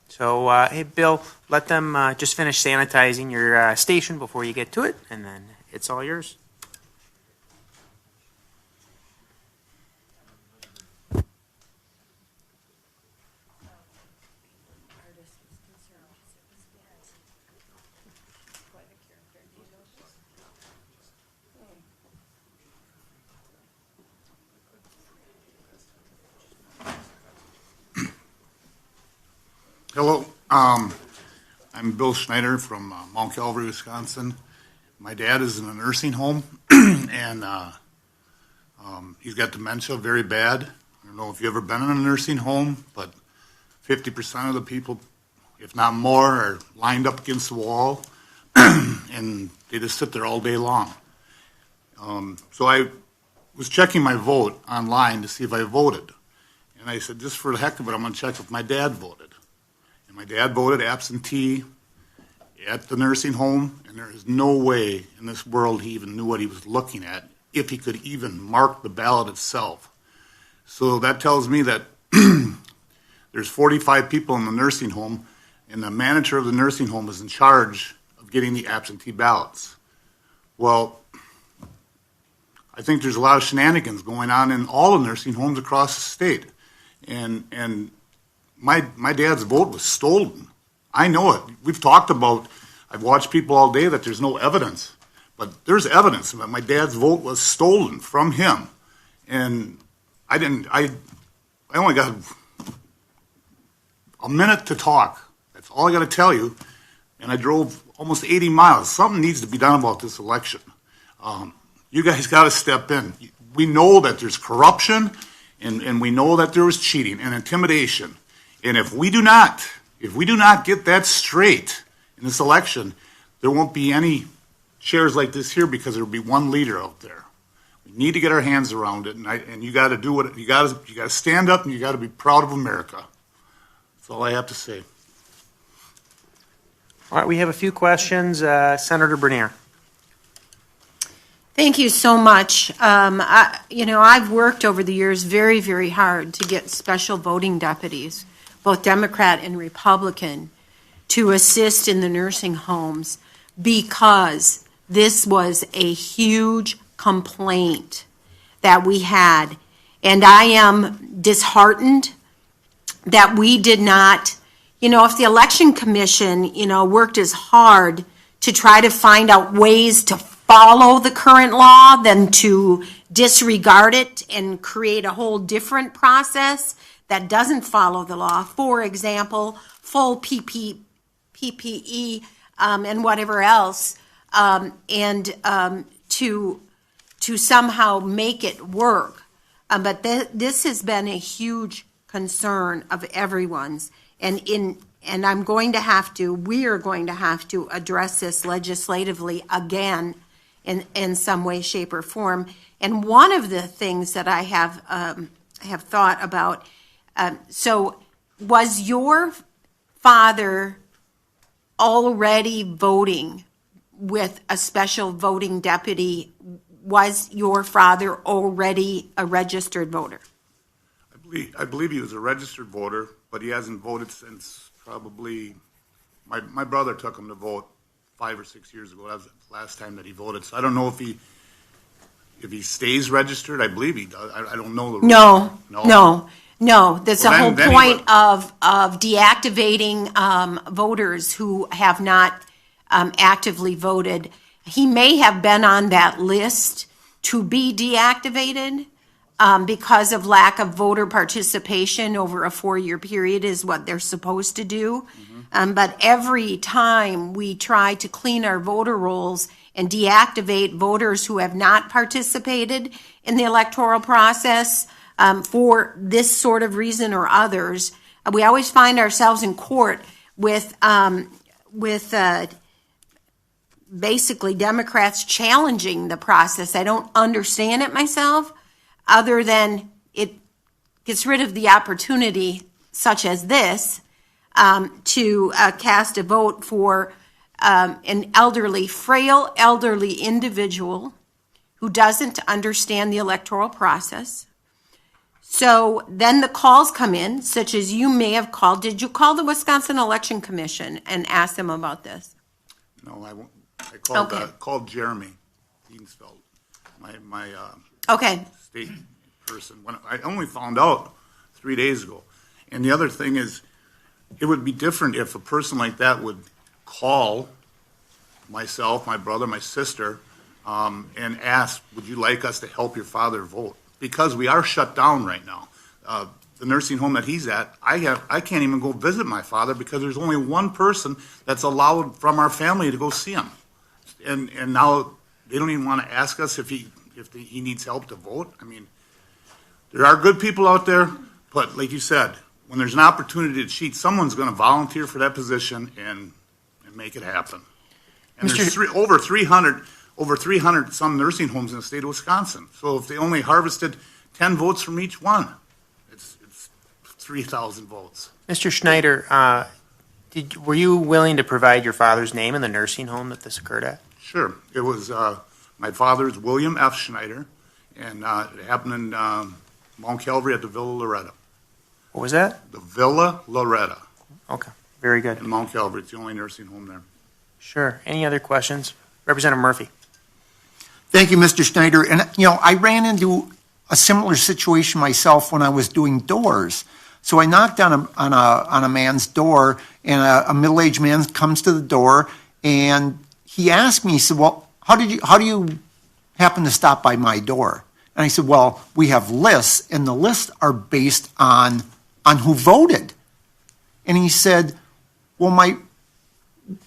So, hey, Bill, let them just finish sanitizing your station before you get to it, and then it's all yours. Hello, I'm Bill Schneider from Mount Calvary, Wisconsin. My dad is in a nursing home, and he's got dementia very bad. I don't know if you've ever been in a nursing home, but 50% of the people, if not more, are lined up against the wall, and they just sit there all day long. So I was checking my vote online to see if I voted. And I said, just for the heck of it, I'm going to check if my dad voted. And my dad voted absentee at the nursing home, and there is no way in this world he even knew what he was looking at, if he could even mark the ballot itself. So that tells me that there's 45 people in the nursing home, and the manager of the nursing home is in charge of getting the absentee ballots. Well, I think there's a lot of shenanigans going on in all the nursing homes across the state. And my dad's vote was stolen. I know it. We've talked about, I've watched people all day that there's no evidence. But there's evidence that my dad's vote was stolen from him. And I only got a minute to talk. That's all I got to tell you. And I drove almost 80 miles. Something needs to be done about this election. You guys got to step in. We know that there's corruption, and we know that there was cheating and intimidation. And if we do not get that straight in this election, there won't be any chairs like this here, because there will be one leader out there. We need to get our hands around it, and you got to do what you got to stand up, and you got to be proud of America. That's all I have to say. All right, we have a few questions. Senator Bernier. Thank you so much. I've worked over the years very, very hard to get special voting deputies, both Democrat and Republican, to assist in the nursing homes, because this was a huge complaint that we had. And I am disheartened that we did not, if the Election Commission, worked as hard to try to find out ways to follow the current law than to disregard it and create a whole different process that doesn't follow the law. For example, full PPE and whatever else, and to somehow make it work. But this has been a huge concern of everyone's, and we are going to have to address this legislatively again in some way, shape, or form. And one of the things that I have thought about, so was your father already voting with a special voting deputy? Was your father already a registered voter? I believe he was a registered voter, but he hasn't voted since probably, my brother took him to vote 5 or 6 years ago. That was the last time that he voted. So I don't know if he stays registered. I believe he does. I don't know. No. That's the whole point of deactivating voters who have not actively voted. He may have been on that list to be deactivated because of lack of voter participation over a 4-year period is what they're supposed to do. But every time we try to clean our voter rolls and deactivate voters who have not participated in the electoral process for this sort of reason or others, we always find ourselves in court with basically Democrats challenging the process. I don't understand it myself, other than it gets rid of the opportunity, such as this, to cast a vote for an frail elderly individual who doesn't understand the electoral process. So then the calls come in, such as you may have called. Did you call the Wisconsin Election Commission and ask them about this? No, I won't. I called Jeremy Deansfeld, my state person. When I only found out 3 days ago. And the other thing is, it would be different if a person like that would call myself, my brother, my sister, and ask, would you like us to help your father vote? Because we are shut down right now. the nursing home that he's at, I can't even go visit my father because there's only one person that's allowed from our family to go see him. And now they don't even want to ask us if he needs help to vote. I mean, there are good people out there, but like you said, when there's an opportunity to cheat, someone's going to volunteer for that position and make it happen. And there's over 300 some nursing homes in the state of Wisconsin. So if they only harvested 10 votes from each one, it's 3,000 votes. Mr. Schneider, were you willing to provide your father's name in the nursing home that this occurred at? Sure. It was, my father's William F. Schneider, and it happened in Mount Calvary at the Villa Loretta. What was that? The Villa Loretta. Okay, very good. In Mount Calvary. It's the only nursing home there. Sure. Any other questions? Representative Murphy. Thank you, Mr. Schneider. And, I ran into a similar situation myself when I was doing doors. So I knocked on a man's door, and a middle-aged man comes to the door, and he asked me, he said, well, how do you happen to stop by my door? And I said, well, we have lists, and the lists are based on who voted. And he said, well,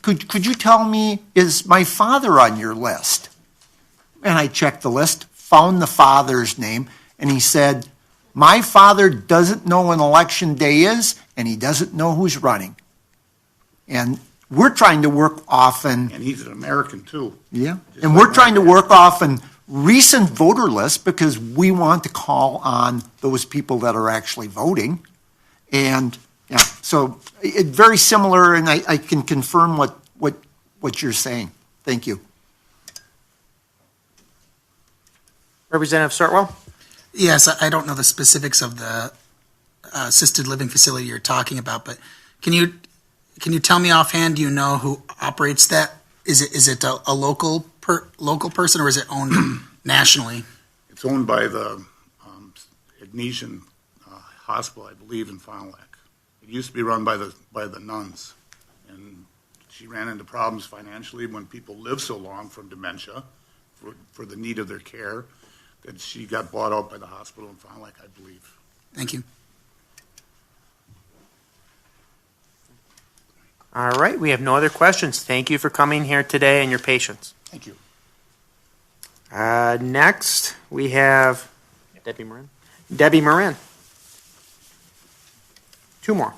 could you tell me, is my father on your list? And I checked the list, found the father's name, and he said, my father doesn't know when election day is, and he doesn't know who's running. And we're trying to work often. And he's an American, too. Yeah. And we're trying to work often recent voter lists because we want to call on those people that are actually voting. And, yeah, so it's very similar, and I can confirm what you're saying. Thank you. Representative Sartwell? Yes, I don't know the specifics of the assisted living facility you're talking about, but can you tell me offhand, do you know who operates that? Is it a local person, or is it owned nationally? It's owned by the Ignatian Hospital, I believe, in Fond du Lac. It used to be run by the nuns, and she ran into problems financially when people live so long from dementia for the need of their care that she got bought out by the hospital in Fond du Lac, I believe. Thank you. All right, we have no other questions. Thank you for coming here today and your patience. Thank you. Next, we have Debbie Moran. Debbie Moran. Two more.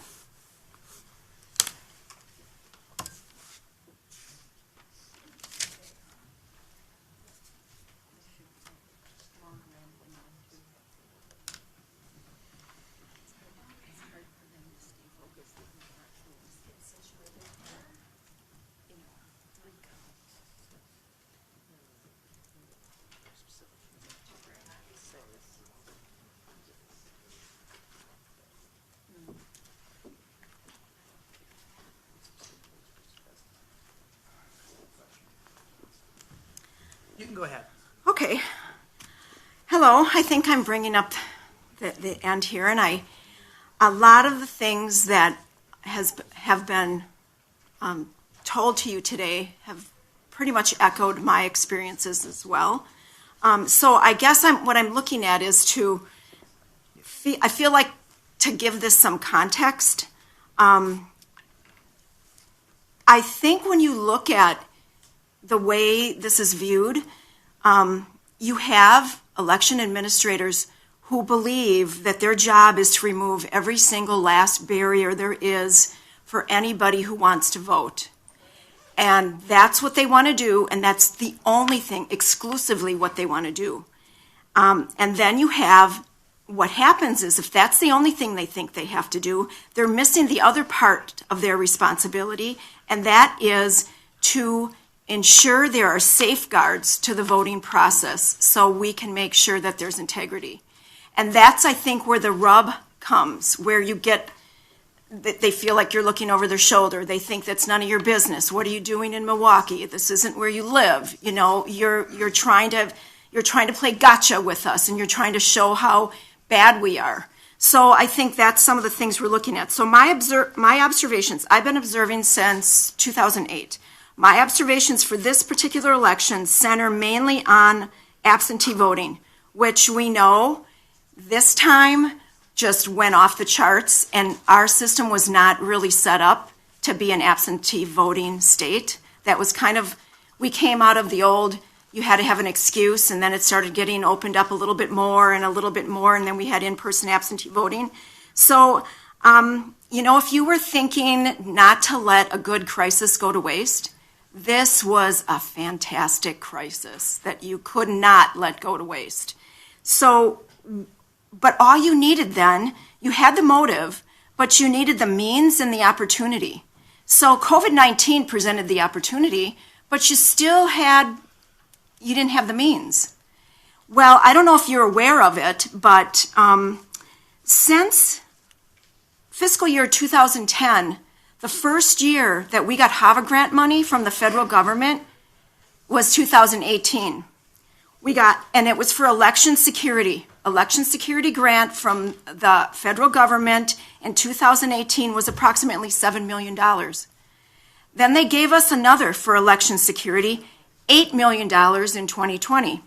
You can go ahead. Okay. Hello, I think I'm bringing up the end here, and a lot of the things that have been told to you today have pretty much echoed my experiences as well. So I guess what I'm looking at is I feel like to give this some context. I think when you look at the way this is viewed, you have election administrators who believe that their job is to remove every single last barrier there is for anybody who wants to vote. And that's what they want to do, and that's the only thing, exclusively what they want to do. And then you have, what happens is if that's the only thing they think they have to do, they're missing the other part of their responsibility, and that is to ensure there are safeguards to the voting process so we can make sure that there's integrity. And that's, I think, where the rub comes, where you get, they feel like you're looking over their shoulder. They think that's none of your business. What are you doing in Milwaukee? This isn't where you live. You know, you're trying to play gotcha with us, and you're trying to show how bad we are. So I think that's some of the things we're looking at. So my observations, I've been observing since 2008. My observations for this particular election center mainly on absentee voting, which we know this time just went off the charts, and our system was not really set up to be an absentee voting state. That was kind of, we came out of the old, you had to have an excuse, and then it started getting opened up a little bit more and a little bit more, and then we had in-person absentee voting. So, if you were thinking not to let a good crisis go to waste, this was a fantastic crisis that you could not let go to waste. So, but all you needed then, you had the motive, but you needed the means and the opportunity. So COVID-19 presented the opportunity, but you didn't have the means. Well, I don't know if you're aware of it, but since fiscal year 2010, the first year that we got HAVA grant money from the federal government was 2018. And it was for election security grant from the federal government in 2018 was approximately $7 million. Then they gave us another for election security, $8 million in 2020.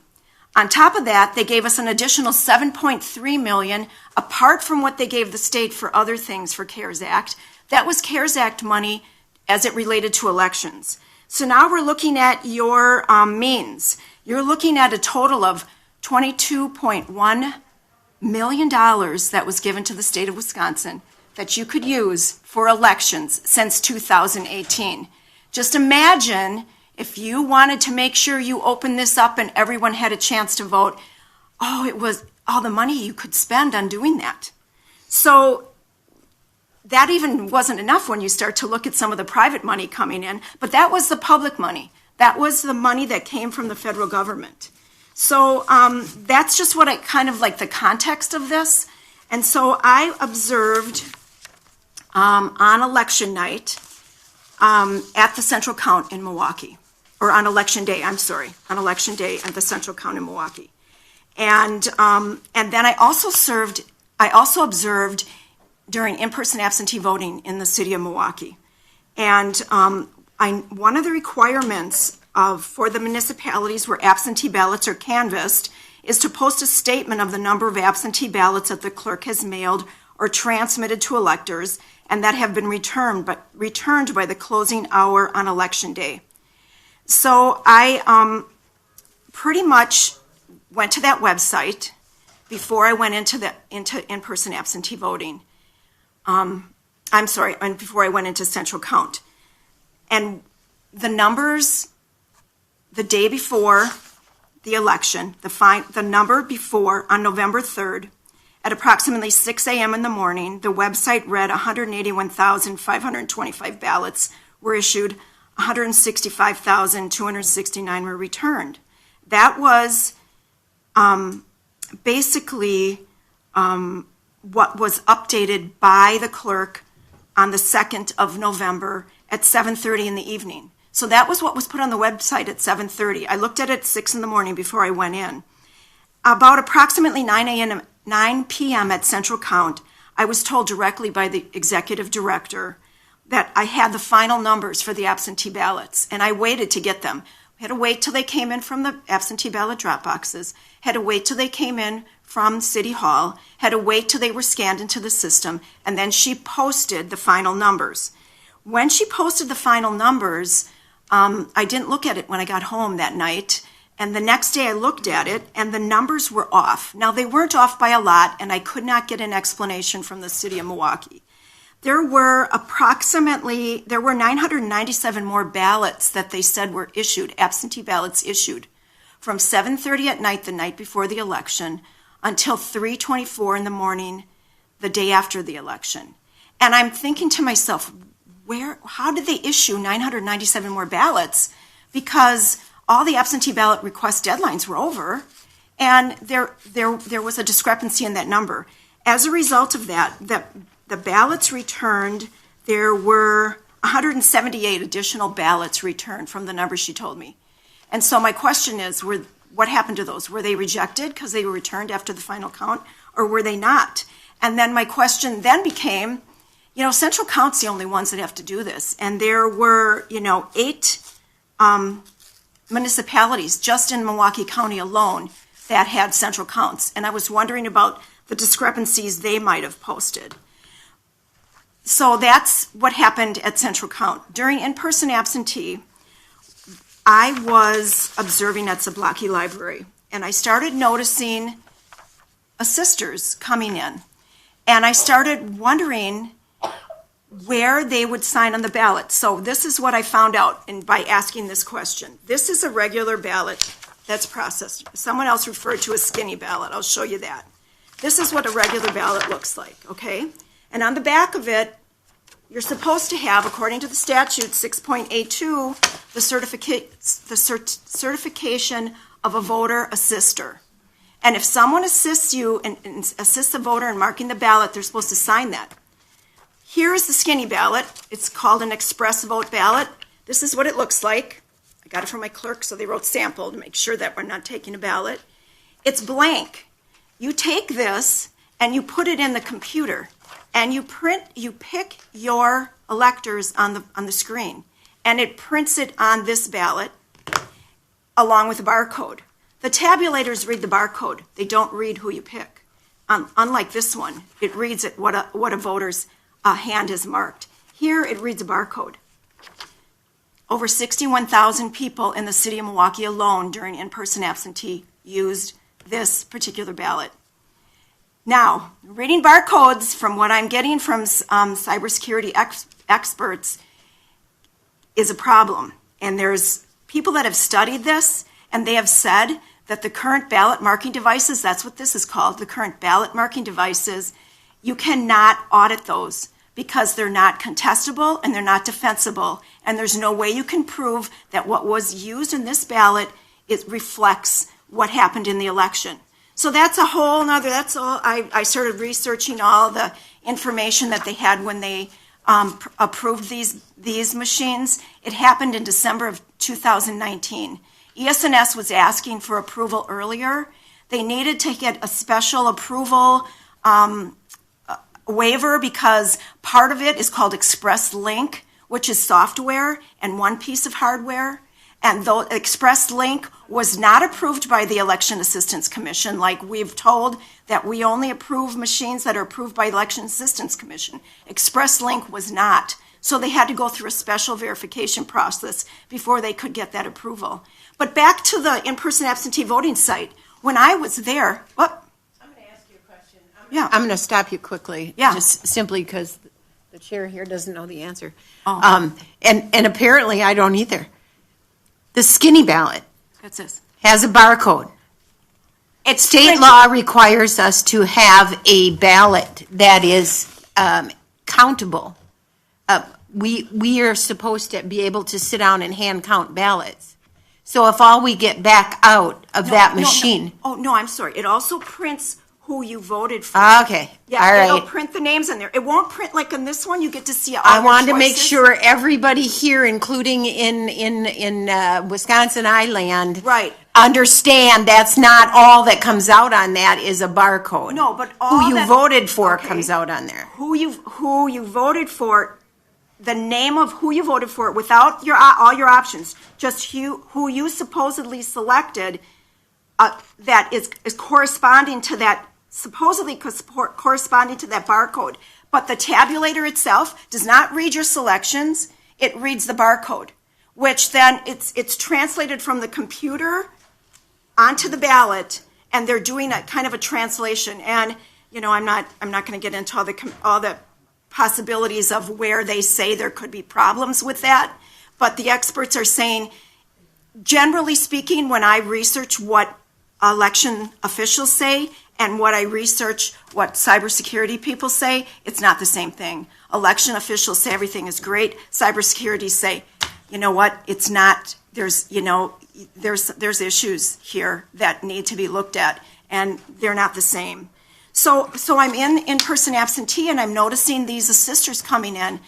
On top of that, they gave us an additional $7.3 million apart from what they gave the state for other things for CARES Act. That was CARES Act money as it related to elections. So now we're looking at your means. You're looking at a total of $22.1 million that was given to the state of Wisconsin that you could use for elections since 2018. Just imagine if you wanted to make sure you opened this up and everyone had a chance to vote. Oh, it was all the money you could spend on doing that. So that even wasn't enough when you start to look at some of the private money coming in, but that was the public money. That was the money that came from the federal government. So that's just what I kind of like the context of this. And so I observed on election night at the Central Count in Milwaukee, or on election day at the Central Count in Milwaukee. And then I also observed during in-person absentee voting in the city of Milwaukee. And one of the requirements for the municipalities where absentee ballots are canvassed is to post a statement of the number of absentee ballots that the clerk has mailed or transmitted to electors and that have been returned by the closing hour on election day. So I pretty much went to that website before I went into in-person absentee voting. Before I went into Central Count. And the numbers the day before the election, the number before on November 3rd, at approximately 6 a.m. in the morning, the website read 181,525 ballots were issued, 165,269 were returned. That was basically what was updated by the clerk on the 2nd of November at 7:30 in the evening. So that was what was put on the website at 7:30. I looked at it at 6 in the morning before I went in. About approximately 9 p.m. at Central Count, I was told directly by the executive director that I had the final numbers for the absentee ballots, and I waited to get them. I had to wait till they came in from the absentee ballot drop boxes, had to wait till they came in from City Hall, had to wait till they were scanned into the system, and then she posted the final numbers. When she posted the final numbers, I didn't look at it when I got home that night, and the next day I looked at it, and the numbers were off. Now, they weren't off by a lot, and I could not get an explanation from the city of Milwaukee. There were 997 more ballots that they said were issued, absentee ballots issued, from 7:30 at night the night before the election until 3:24 in the morning the day after the election. And I'm thinking to myself, how did they issue 997 more ballots? Because all the absentee ballot request deadlines were over, and there was a discrepancy in that number. As a result of that, the ballots returned, there were 178 additional ballots returned from the number she told me. And so my question is, what happened to those? Were they rejected because they were returned after the final count, or were they not? And then my question then became, Central Count's the only ones that have to do this. And there were, 8 municipalities just in Milwaukee County alone that had central counts. And I was wondering about the discrepancies they might have posted. So that's what happened at Central Count. During in-person absentee, I was observing at Zablocki Library, and I started noticing assisters coming in. And I started wondering where they would sign on the ballot. So this is what I found out by asking this question. This is a regular ballot that's processed. Someone else referred to a skinny ballot. I'll show you that. This is what a regular ballot looks like, okay? And on the back of it, you're supposed to have, according to the statute 6.82, the certification of a voter assister. And if someone assists you and assists a voter in marking the ballot, they're supposed to sign that. Here is the skinny ballot. It's called an express vote ballot. This is what it looks like. I got it from my clerk, so they wrote sample to make sure that we're not taking a ballot. It's blank. You take this and you put it in the computer, and you pick your electors on the screen, and it prints it on this ballot along with a barcode. The tabulators read the barcode. They don't read who you pick. Unlike this one, it reads what a voter's hand is marked. Here, it reads a barcode. Over 61,000 people in the city of Milwaukee alone during in-person absentee used this particular ballot. Now, reading barcodes, from what I'm getting from cybersecurity experts, is a problem. And there's people that have studied this, and they have said that the current ballot marking devices, that's what this is called, the current ballot marking devices, you cannot audit those because they're not contestable and they're not defensible, and there's no way you can prove that what was used in this ballot reflects what happened in the election. So that's a whole nother, that's all, I started researching all the information that they had when they approved these machines. It happened in December of 2019. ES&S was asking for approval earlier. They needed to get a special approval waiver because part of it is called Express Link, which is software and one piece of hardware. And though Express Link was not approved by the Election Assistance Commission, like we've told that we only approve machines that are approved by Election Assistance Commission, Express Link was not. So they had to go through a special verification process before they could get that approval. But back to the in-person absentee voting site, when I was there, what? I'm going to ask you a question. I'm going to stop you quickly, just simply because the chair here doesn't know the answer. Oh. And apparently I don't either. The skinny ballot That's this. has a barcode. State law requires us to have a ballot that is countable. We are supposed to be able to sit down and hand count ballots. So if all we get back out of that machine. Oh, no, I'm sorry. It also prints who you voted for. Okay, Yeah, all right. it'll print the names in there. It won't print like in this one. You get to see all I the wanted to make choices. sure everybody here, including in Wisconsin Island, Right. understand that's not all that comes out on that is a barcode. No, but all who you that- voted for okay. comes out on there. Who you voted for, the name of who you voted for without all your options, just who you supposedly selected that is corresponding to that, supposedly corresponding to that barcode. But the tabulator itself does not read your selections. It reads the barcode, which then it's translated from the computer onto the ballot, and they're doing a kind of a translation. And I'm not going to get into all the possibilities of where they say there could be problems with that, but the experts are saying, generally speaking, when I research what election officials say and what I research what cybersecurity people say, it's not the same thing. Election officials say everything is great. Cybersecurity say, you know what, it's not. There's issues here that need to be looked at, and they're not the same. So I'm in-person absentee, and I'm noticing these assisters coming in.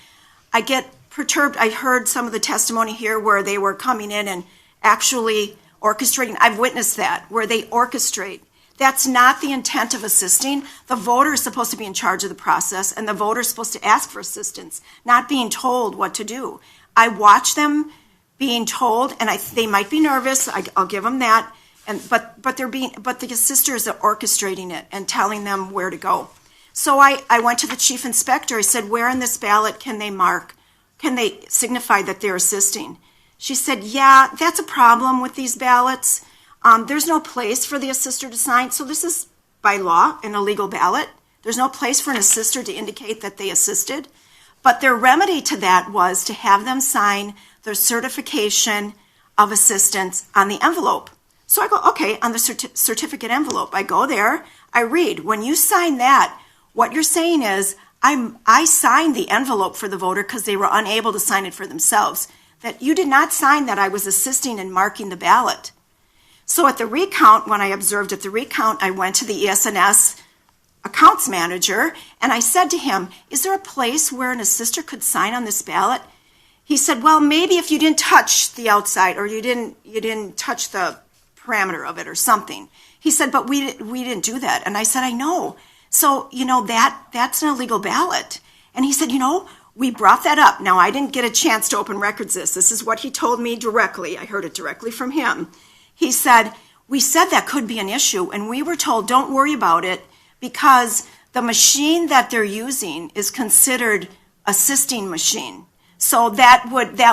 I get perturbed. I heard some of the testimony here where they were coming in and actually orchestrating. I've witnessed that, where they orchestrate. That's not the intent of assisting. The voter is supposed to be in charge of the process, and the voter is supposed to ask for assistance, not being told what to do. I watch them being told, and they might be nervous. I'll give them that. but the assisters are orchestrating it and telling them where to go. So I went to the chief inspector. I said, where in this ballot can they signify that they're assisting? She said, yeah, that's a problem with these ballots. There's no place for the assister to sign. So this is by law an illegal ballot. There's no place for an assister to indicate that they assisted. But their remedy to that was to have them sign their certification of assistance on the envelope. So I go, okay, on the certificate envelope. I go there, I read. When you sign that, what you're saying is, I signed the envelope for the voter because they were unable to sign it for themselves. That you did not sign that I was assisting in marking the ballot. So at the recount, when I observed at the recount, I went to the ES&S accounts manager, and I said to him, is there a place where an assister could sign on this ballot? He said, well, maybe if you didn't touch the outside or you didn't touch the parameter of it or something. He said, but we didn't do that. And I said, I know. So, that's an illegal ballot. And he said, we brought that up. Now, I didn't get a chance to open records this is what he told me directly. I heard it directly from him. He said, we said that could be an issue, and we were told don't worry about it because the machine that they're using is considered assisting machine. So that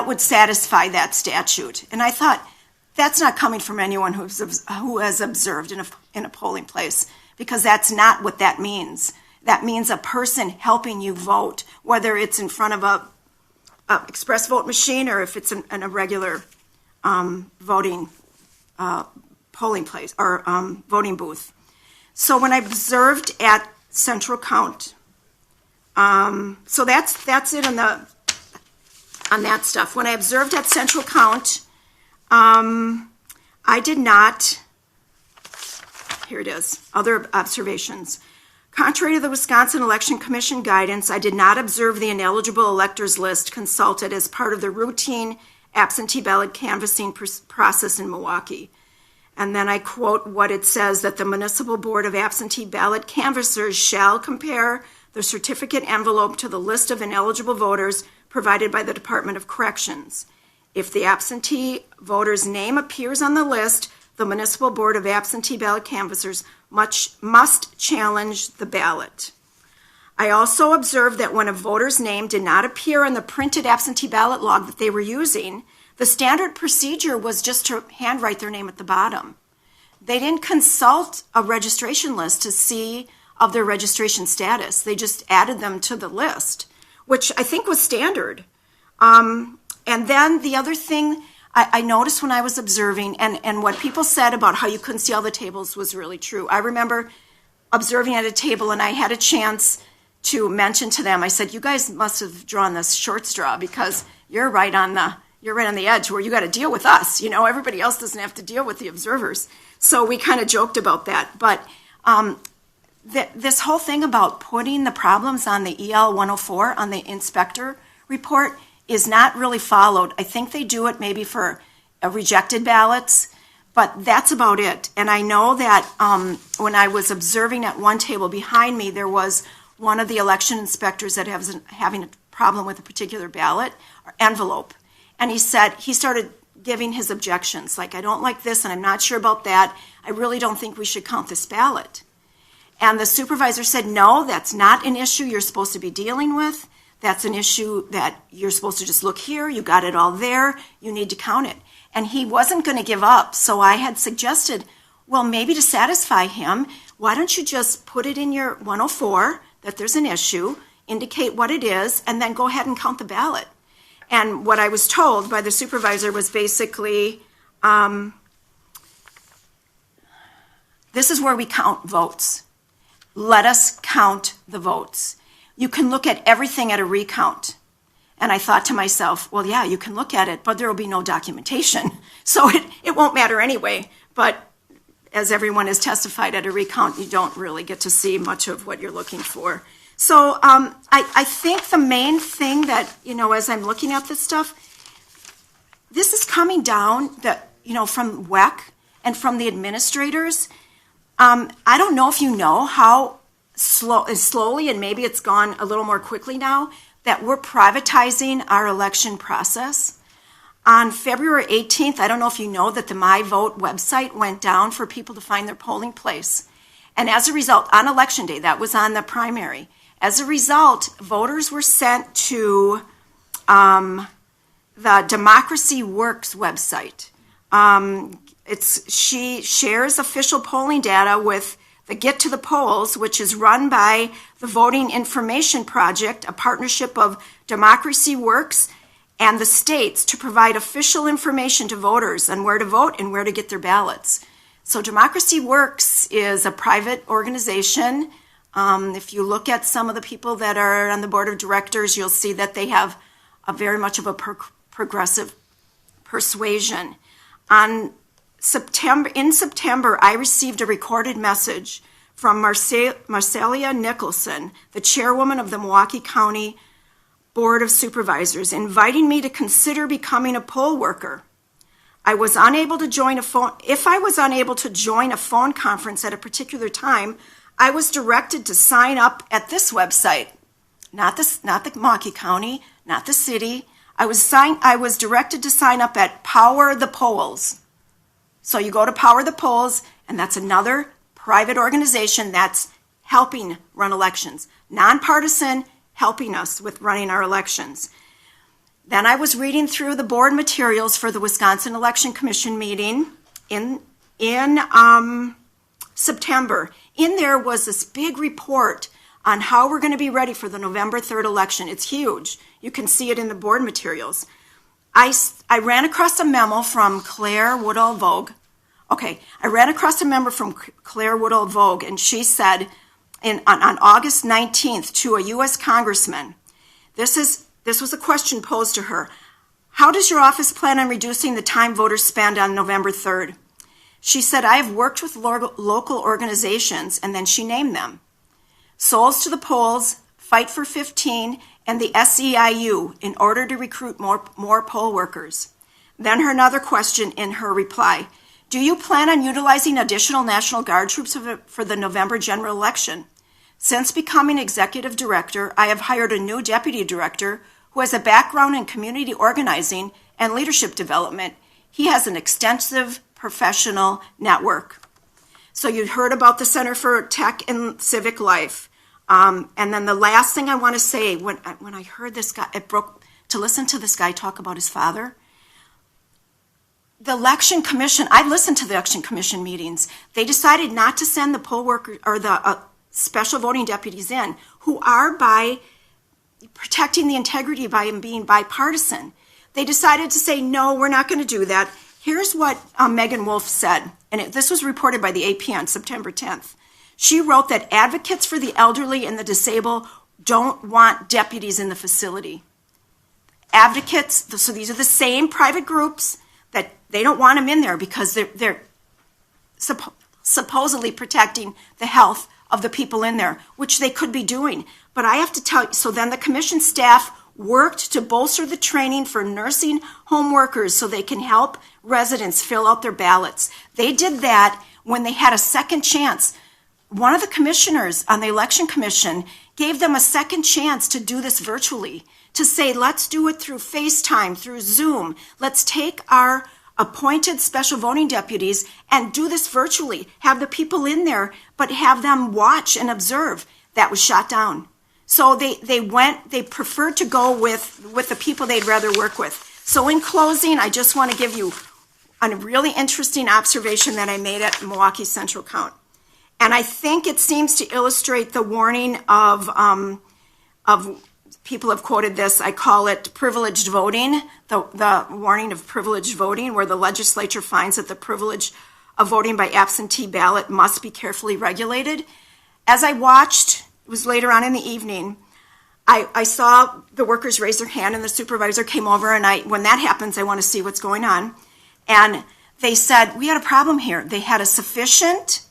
would satisfy that statute. And I thought, that's not coming from anyone who has observed in a polling place, because that's not what that means. That means a person helping you vote, whether it's in front of a express vote machine or if it's in a regular voting polling place or voting booth. So when I observed at Central Count, so that's it on that stuff. When I observed at Central Count, I did not. Here it is. Other observations. Contrary to the Wisconsin Election Commission guidance, I did not observe the ineligible electors list consulted as part of the routine absentee ballot canvassing process in Milwaukee. And then I quote what it says, that the Municipal Board of Absentee Ballot Canvassers shall compare the certificate envelope to the list of ineligible voters provided by the Department of Corrections. If the absentee voter's name appears on the list, the Municipal Board of Absentee Ballot Canvassers must challenge the ballot. I also observed that when a voter's name did not appear on the printed absentee ballot log that they were using, the standard procedure was just to handwrite their name at the bottom. They didn't consult a registration list to see of their registration status. They just added them to the list, which I think was standard. And then the other thing I noticed when I was observing, and what people said about how you couldn't see all the tables was really true. I remember observing at a table, and I had a chance to mention to them, I said, you guys must have drawn this short straw because you're right on the edge where you got to deal with us. Everybody else doesn't have to deal with the observers. So we kind of joked about that. But this whole thing about putting the problems on the EL 104, on the inspector report, is not really followed. I think they do it maybe for rejected ballots, but that's about it. And I know that when I was observing at one table behind me, there was one of the election inspectors that was having a problem with a particular ballot or envelope. And he started giving his objections, like, I don't like this and I'm not sure about that. I really don't think we should count this ballot. And the supervisor said, no, that's not an issue you're supposed to be dealing with. That's an issue that you're supposed to just look here. You got it all there. You need to count it. And he wasn't going to give up. So I had suggested, well, maybe to satisfy him, why don't you just put it in your 104 that there's an issue, indicate what it is, and then go ahead and count the ballot. And what I was told by the supervisor was basically, this is where we count votes. Let us count the votes. You can look at everything at a recount. And I thought to myself, well, yeah, you can look at it, but there will be no documentation. So it won't matter anyway. But as everyone has testified at a recount, you don't really get to see much of what you're looking for. So I think the main thing that, as I'm looking at this stuff, this is coming down from WEC and from the administrators. I don't know if you know how slowly, and maybe it's gone a little more quickly now, that we're privatizing our election process. On February 18th, I don't know if you know that the My Vote website went down for people to find their polling place. And as a result, on Election Day, that was on the primary, as a result, voters were sent to the Democracy Works website. She shares official polling data with the Get to the Polls, which is run by the Voting Information Project, a partnership of Democracy Works and the states to provide official information to voters on where to vote and where to get their ballots. So Democracy Works is a private organization. If you look at some of the people that are on the board of directors, you'll see that they have a very much of a progressive persuasion. In September, I received a recorded message from Marcelia Nicholson, the chairwoman of the Milwaukee County Board of Supervisors, inviting me to consider becoming a poll worker. If I was unable to join a phone conference at a particular time, I was directed to sign up at this website, not the Milwaukee County, not the city. I was directed to sign up at Power the Polls. So you go to Power the Polls, and that's another private organization that's helping run elections, nonpartisan, helping us with running our elections. Then I was reading through the board materials for the Wisconsin Election Commission meeting in September. In there was this big report on how we're going to be ready for the November 3rd election. It's huge. You can see it in the board materials. I ran across a memo from Claire Woodall-Vogue. Okay, I ran across a memo from Claire Woodall-Vogue, and she said on August 19th to a U.S. congressman, this was a question posed to her. How does your office plan on reducing the time voters spend on November 3rd? She said, I have worked with local organizations, and then she named them. Souls to the Polls, Fight for 15, and the SEIU in order to recruit more poll workers. Then another question in her reply. Do you plan on utilizing additional National Guard troops for the November general election? Since becoming executive director, I have hired a new deputy director who has a background in community organizing and leadership development. He has an extensive professional network. So you heard about the Center for Tech and Civic Life. And then the last thing I want to say, when I heard this guy, to listen to this guy talk about his father. The Election Commission, I listened to the Election Commission meetings. They decided not to send the poll worker or the special voting deputies in, who are by protecting the integrity by being bipartisan. They decided to say, no, we're not going to do that. Here's what Megan Wolf said, and this was reported by the AP on September 10th. She wrote that advocates for the elderly and the disabled don't want deputies in the facility. Advocates, so these are the same private groups that they don't want them in there because they're supposedly protecting the health of the people in there, which they could be doing. But I have to tell you, so then the commission staff worked to bolster the training for nursing home workers so they can help residents fill out their ballots. They did that when they had a second chance. One of the commissioners on the Election Commission gave them a second chance to do this virtually, to say, let's do it through FaceTime, through Zoom. Let's take our appointed special voting deputies and do this virtually. Have the people in there, but have them watch and observe. That was shot down. So they preferred to go with the people they'd rather work with. So in closing, I just want to give you a really interesting observation that I made at Milwaukee Central Count. And I think it seems to illustrate the warning of people have quoted this, I call it privileged voting, the warning of privileged voting, where the legislature finds that the privilege of voting by absentee ballot must be carefully regulated. As I watched, it was later on in the evening, I saw the workers raise their hand and the supervisor came over, and when that happens, I want to see what's going on. And they said, we had a problem here. They had a sufficient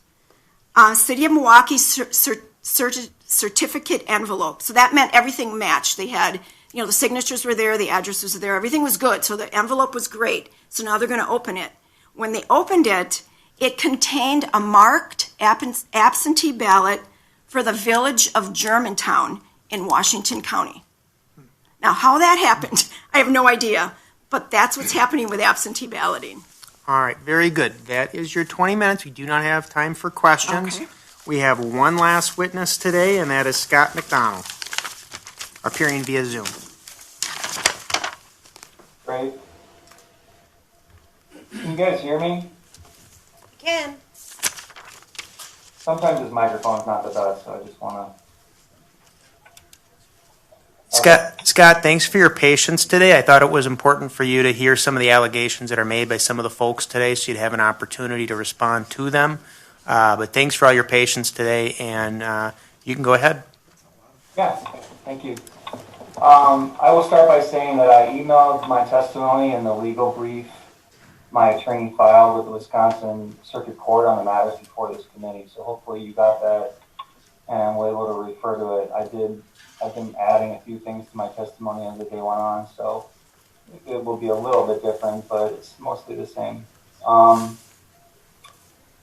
City of Milwaukee certificate envelope. So that meant everything matched. They had, the signatures were there, the addresses were there, everything was good. So the envelope was great. So now they're going to open it. When they opened it, it contained a marked absentee ballot for the village of Germantown in Washington County. Now, how that happened, I have no idea. But that's what's happening with absentee balloting. All right, very good. That is your 20 minutes. We do not have time for questions. Okay. We have one last witness today, and that is Scott McDonald, appearing via Zoom. Great. Can you guys hear me? Ken. Sometimes this microphone's not the best, so I just want Scott, thanks for your patience today. I thought it was important for you to hear some of the allegations that are made by some of the folks today, so you'd have an opportunity to respond to them. But thanks for all your patience today, and you can go ahead. Yeah, thank you. I will start by saying that I emailed my testimony and the legal brief my attorney filed with the Wisconsin Circuit Court on the matters before this committee. So hopefully you got that and were able to refer to it. I've been adding a few things to my testimony as the day went on, so it will be a little bit different, but it's mostly the same. I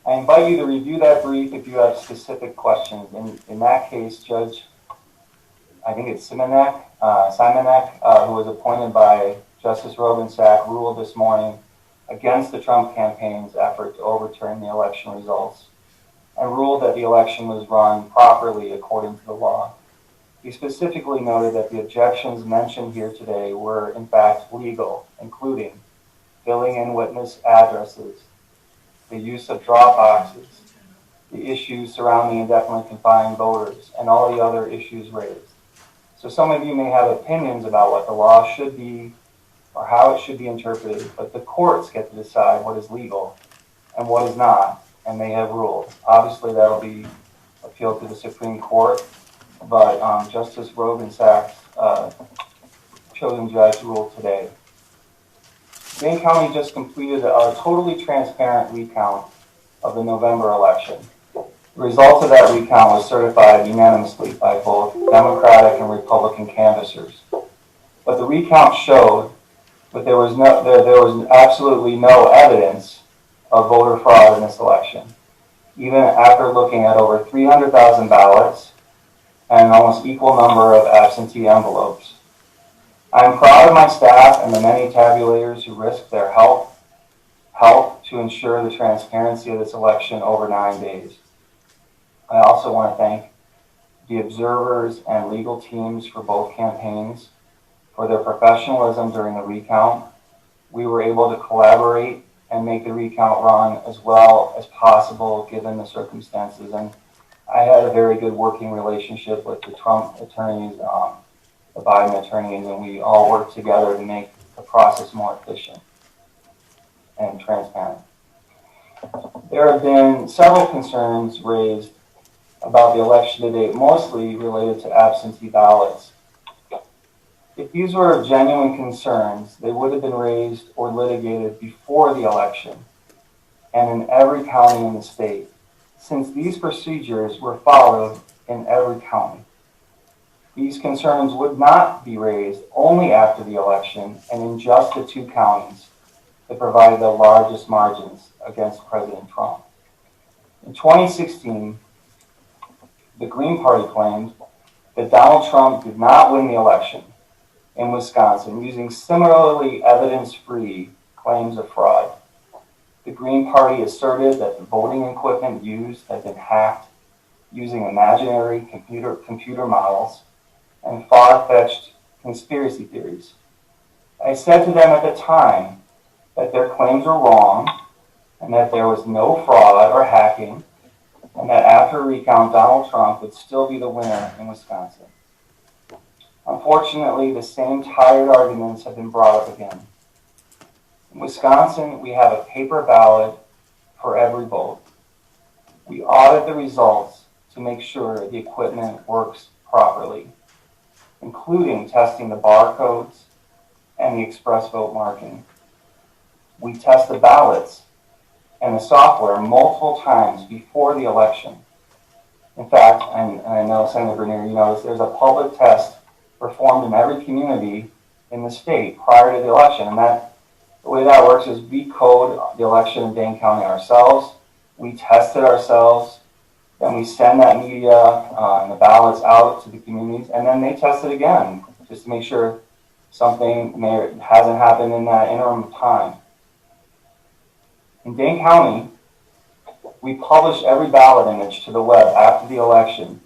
invite you to review that brief if you have specific questions. In that case, Judge, I think it's Simonek, who was appointed by Justice Robensack, ruled this morning against the Trump campaign's effort to overturn the election results and ruled that the election was run properly according to the law. He specifically noted that the objections mentioned here today were in fact legal, including filling in witness addresses, the use of drop boxes, the issues surrounding indefinitely confined voters, and all the other issues raised. So some of you may have opinions about what the law should be or how it should be interpreted, but the courts get to decide what is legal and what is not, and they have ruled. Obviously, that'll be appealed to the Supreme Court, but Justice Robensack's chosen judge ruled today. Dane County just completed a totally transparent recount of the November election. The results of that recount was certified unanimously by both Democratic and Republican canvassers. But the recount showed that there was absolutely no evidence of voter fraud in this election, even after looking at over 300,000 ballots and an almost equal number of absentee envelopes. I am proud of my staff and the many tabulators who risked their health to ensure the transparency of this election over 9 days. I also want to thank the observers and legal teams for both campaigns for their professionalism during the recount. We were able to collaborate and make the recount run as well as possible given the circumstances. And I had a very good working relationship with the Trump attorneys, the Biden attorneys, and we all worked together to make the process more efficient and transparent. There have been several concerns raised about the election to date, mostly related to absentee ballots. If these were genuine concerns, they would have been raised or litigated before the election and in every county in the state, since these procedures were followed in every county. These concerns would not be raised only after the election and in just the 2 counties that provided the largest margins against President Trump. In 2016, the Green Party claimed that Donald Trump did not win the election in Wisconsin using similarly evidence-free claims of fraud. The Green Party asserted that the voting equipment used had been hacked using imaginary computer models and far-fetched conspiracy theories. I said to them at the time that their claims were wrong and that there was no fraud or hacking, and that after a recount, Donald Trump would still be the winner in Wisconsin. Unfortunately, the same tired arguments have been brought up again. In Wisconsin, we have a paper ballot for every vote. We audit the results to make sure the equipment works properly, including testing the barcodes and the express vote marking. We test the ballots and the software multiple times before the election. In fact, and I know Senator Bernier, you know, there's a public test performed in every community in the state prior to the election. And the way that works is we code the election in Dane County ourselves. We test it ourselves. Then we send that media and the ballots out to the communities, and then they test it again just to make sure Something hasn't happened in that interim time. In Dane County, we publish every ballot image to the web after the election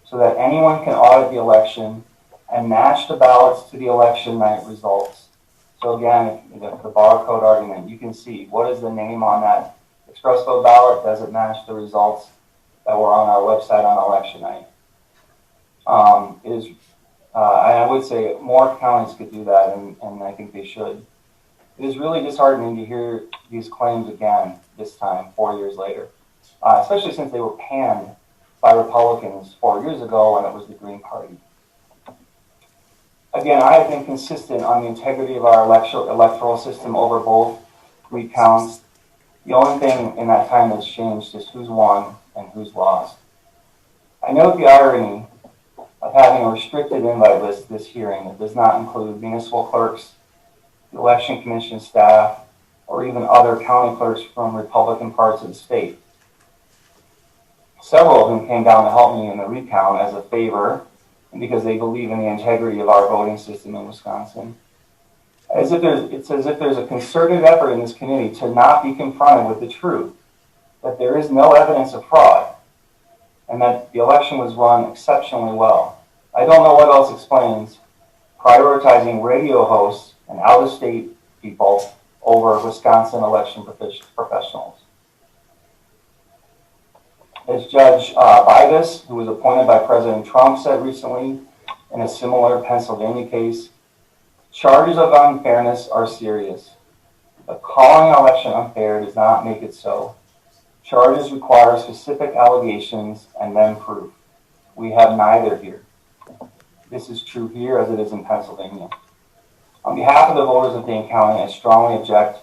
so that anyone can audit the election and match the ballots to the election night results. So again, the barcode argument, you can see what is the name on that express vote ballot, does it match the results that were on our website on election night. I would say more counties could do that, and I think they should. It is really disheartening to hear these claims again this time, 4 years later, especially since they were panned by Republicans 4 years ago when it was the Green Party. Again, I have been consistent on the integrity of our electoral system over both recounts. The only thing in that time that's changed is who's won and who's lost. I note the irony of having a restricted invite list this hearing that does not include municipal clerks, the election commission staff, or even other county clerks from Republican parts of the state. Several of them came down to help me in the recount as a favor and because they believe in the integrity of our voting system in Wisconsin. It's as if there's a concerted effort in this committee to not be confronted with the truth, that there is no evidence of fraud, and that the election was run exceptionally well. I don't know what else explains prioritizing radio hosts and out-of-state people over Wisconsin election professionals. As Judge Bibas, who was appointed by President Trump, said recently in a similar Pennsylvania case, charges of unfairness are serious, but calling an election unfair does not make it so. Charges require specific allegations and then proof. We have neither here. This is true here as it is in Pennsylvania. On behalf of the voters of Dane County, I strongly object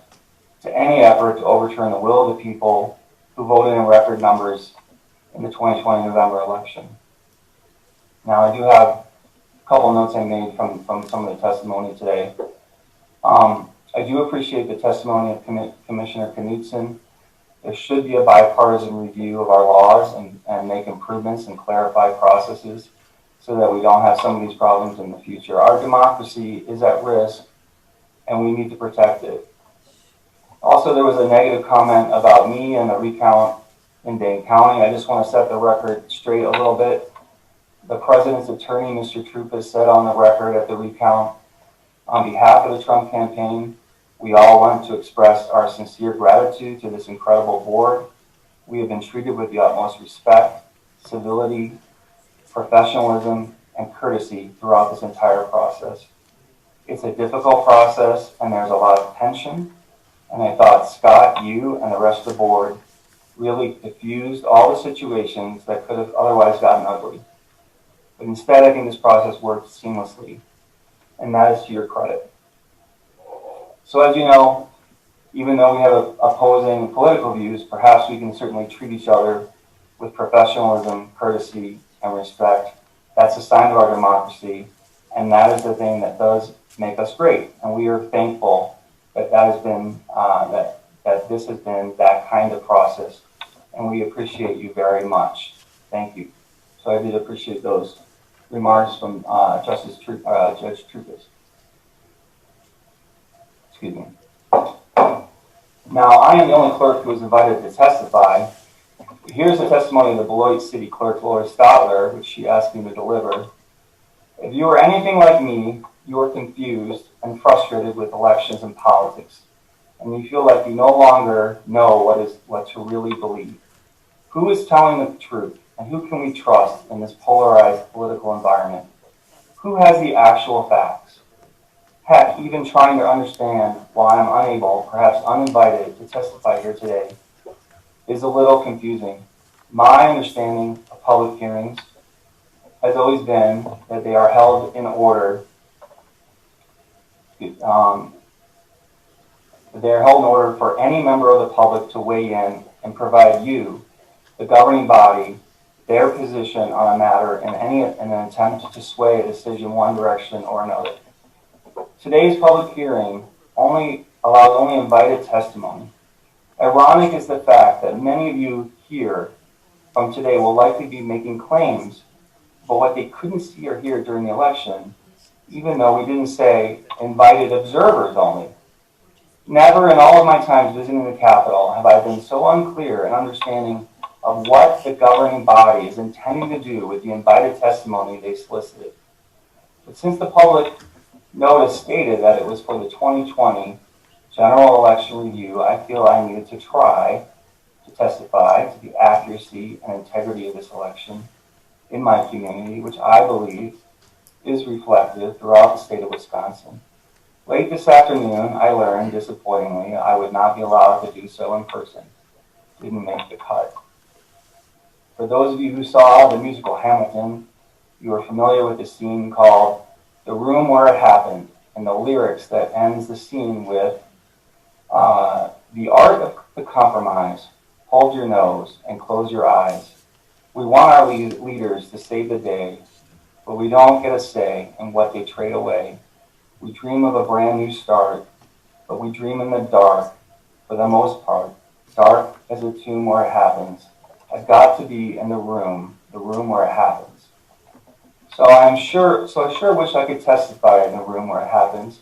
to any effort to overturn the will of the people who voted in record numbers in the 2020 November election. Now, I do have a couple notes I made from some of the testimony today. I do appreciate the testimony of Commissioner Knudsen. There should be a bipartisan review of our laws and make improvements and clarify processes so that we don't have some of these problems in the future. Our democracy is at risk, and we need to protect it. Also, there was a negative comment about me and the recount in Dane County. I just want to set the record straight a little bit. The president's attorney, Mr. Trupas, said on the record at the recount, on behalf of the Trump campaign, we all want to express our sincere gratitude to this incredible board. We have been treated with the utmost respect, civility, professionalism, and courtesy throughout this entire process. It's a difficult process, and there's a lot of tension, and I thought Scott, you, and the rest of the board really diffused all the situations that could have otherwise gotten ugly. But instead, I think this process worked seamlessly, and that is to your credit. So as you know, even though we have opposing political views, perhaps we can certainly treat each other with professionalism, courtesy, and respect. That's a sign of our democracy, and that is the thing that does make us great. And we are thankful that that has been that this has been that kind of process, and we appreciate you very much. Thank you. So I did appreciate those remarks from Judge Trupas. Excuse me. Now, I am the only clerk who was invited to testify. Here's the testimony of the Beloit City Clerk, Laura Stotler, which she asked me to deliver. If you are anything like me, you are confused and frustrated with elections and politics, and you feel like you no longer know what to really believe. Who is telling the truth, and who can we trust in this polarized political environment? Who has the actual facts? Heck, even trying to understand why I'm unable, perhaps uninvited, to testify here today is a little confusing. My understanding of public hearings has always been that they are held in order. They are held in order for any member of the public to weigh in and provide you, the governing body, their position on a matter in an attempt to sway a decision one direction or another. Today's public hearing allows only invited testimony. Ironic is the fact that many of you here from today will likely be making claims, but what they couldn't see or hear during the election even though we didn't say invited observers only. Never in all of my times visiting the Capitol have I been so unclear in understanding of what the governing body is intending to do with the invited testimony they solicited. But since the public notice stated that it was for the 2020 general election review, I feel I needed to try to testify to the accuracy and integrity of this election in my community, which I believe is reflected throughout the state of Wisconsin. Late this afternoon, I learned, disappointingly, I would not be allowed to do so in person. Didn't make the cut. For those of you who saw the musical Hamilton, you are familiar with the scene called The Room Where It Happened, and the lyrics that ends the scene with, the art of the compromise, hold your nose and close your eyes. We want our leaders to save the day, but we don't get a say in what they trade away. We dream of a brand new start, but we dream in the dark, for the most part, dark as a tomb where it happens. I've got to be in the room where it happens. So I sure wish I could testify in the room where it happens,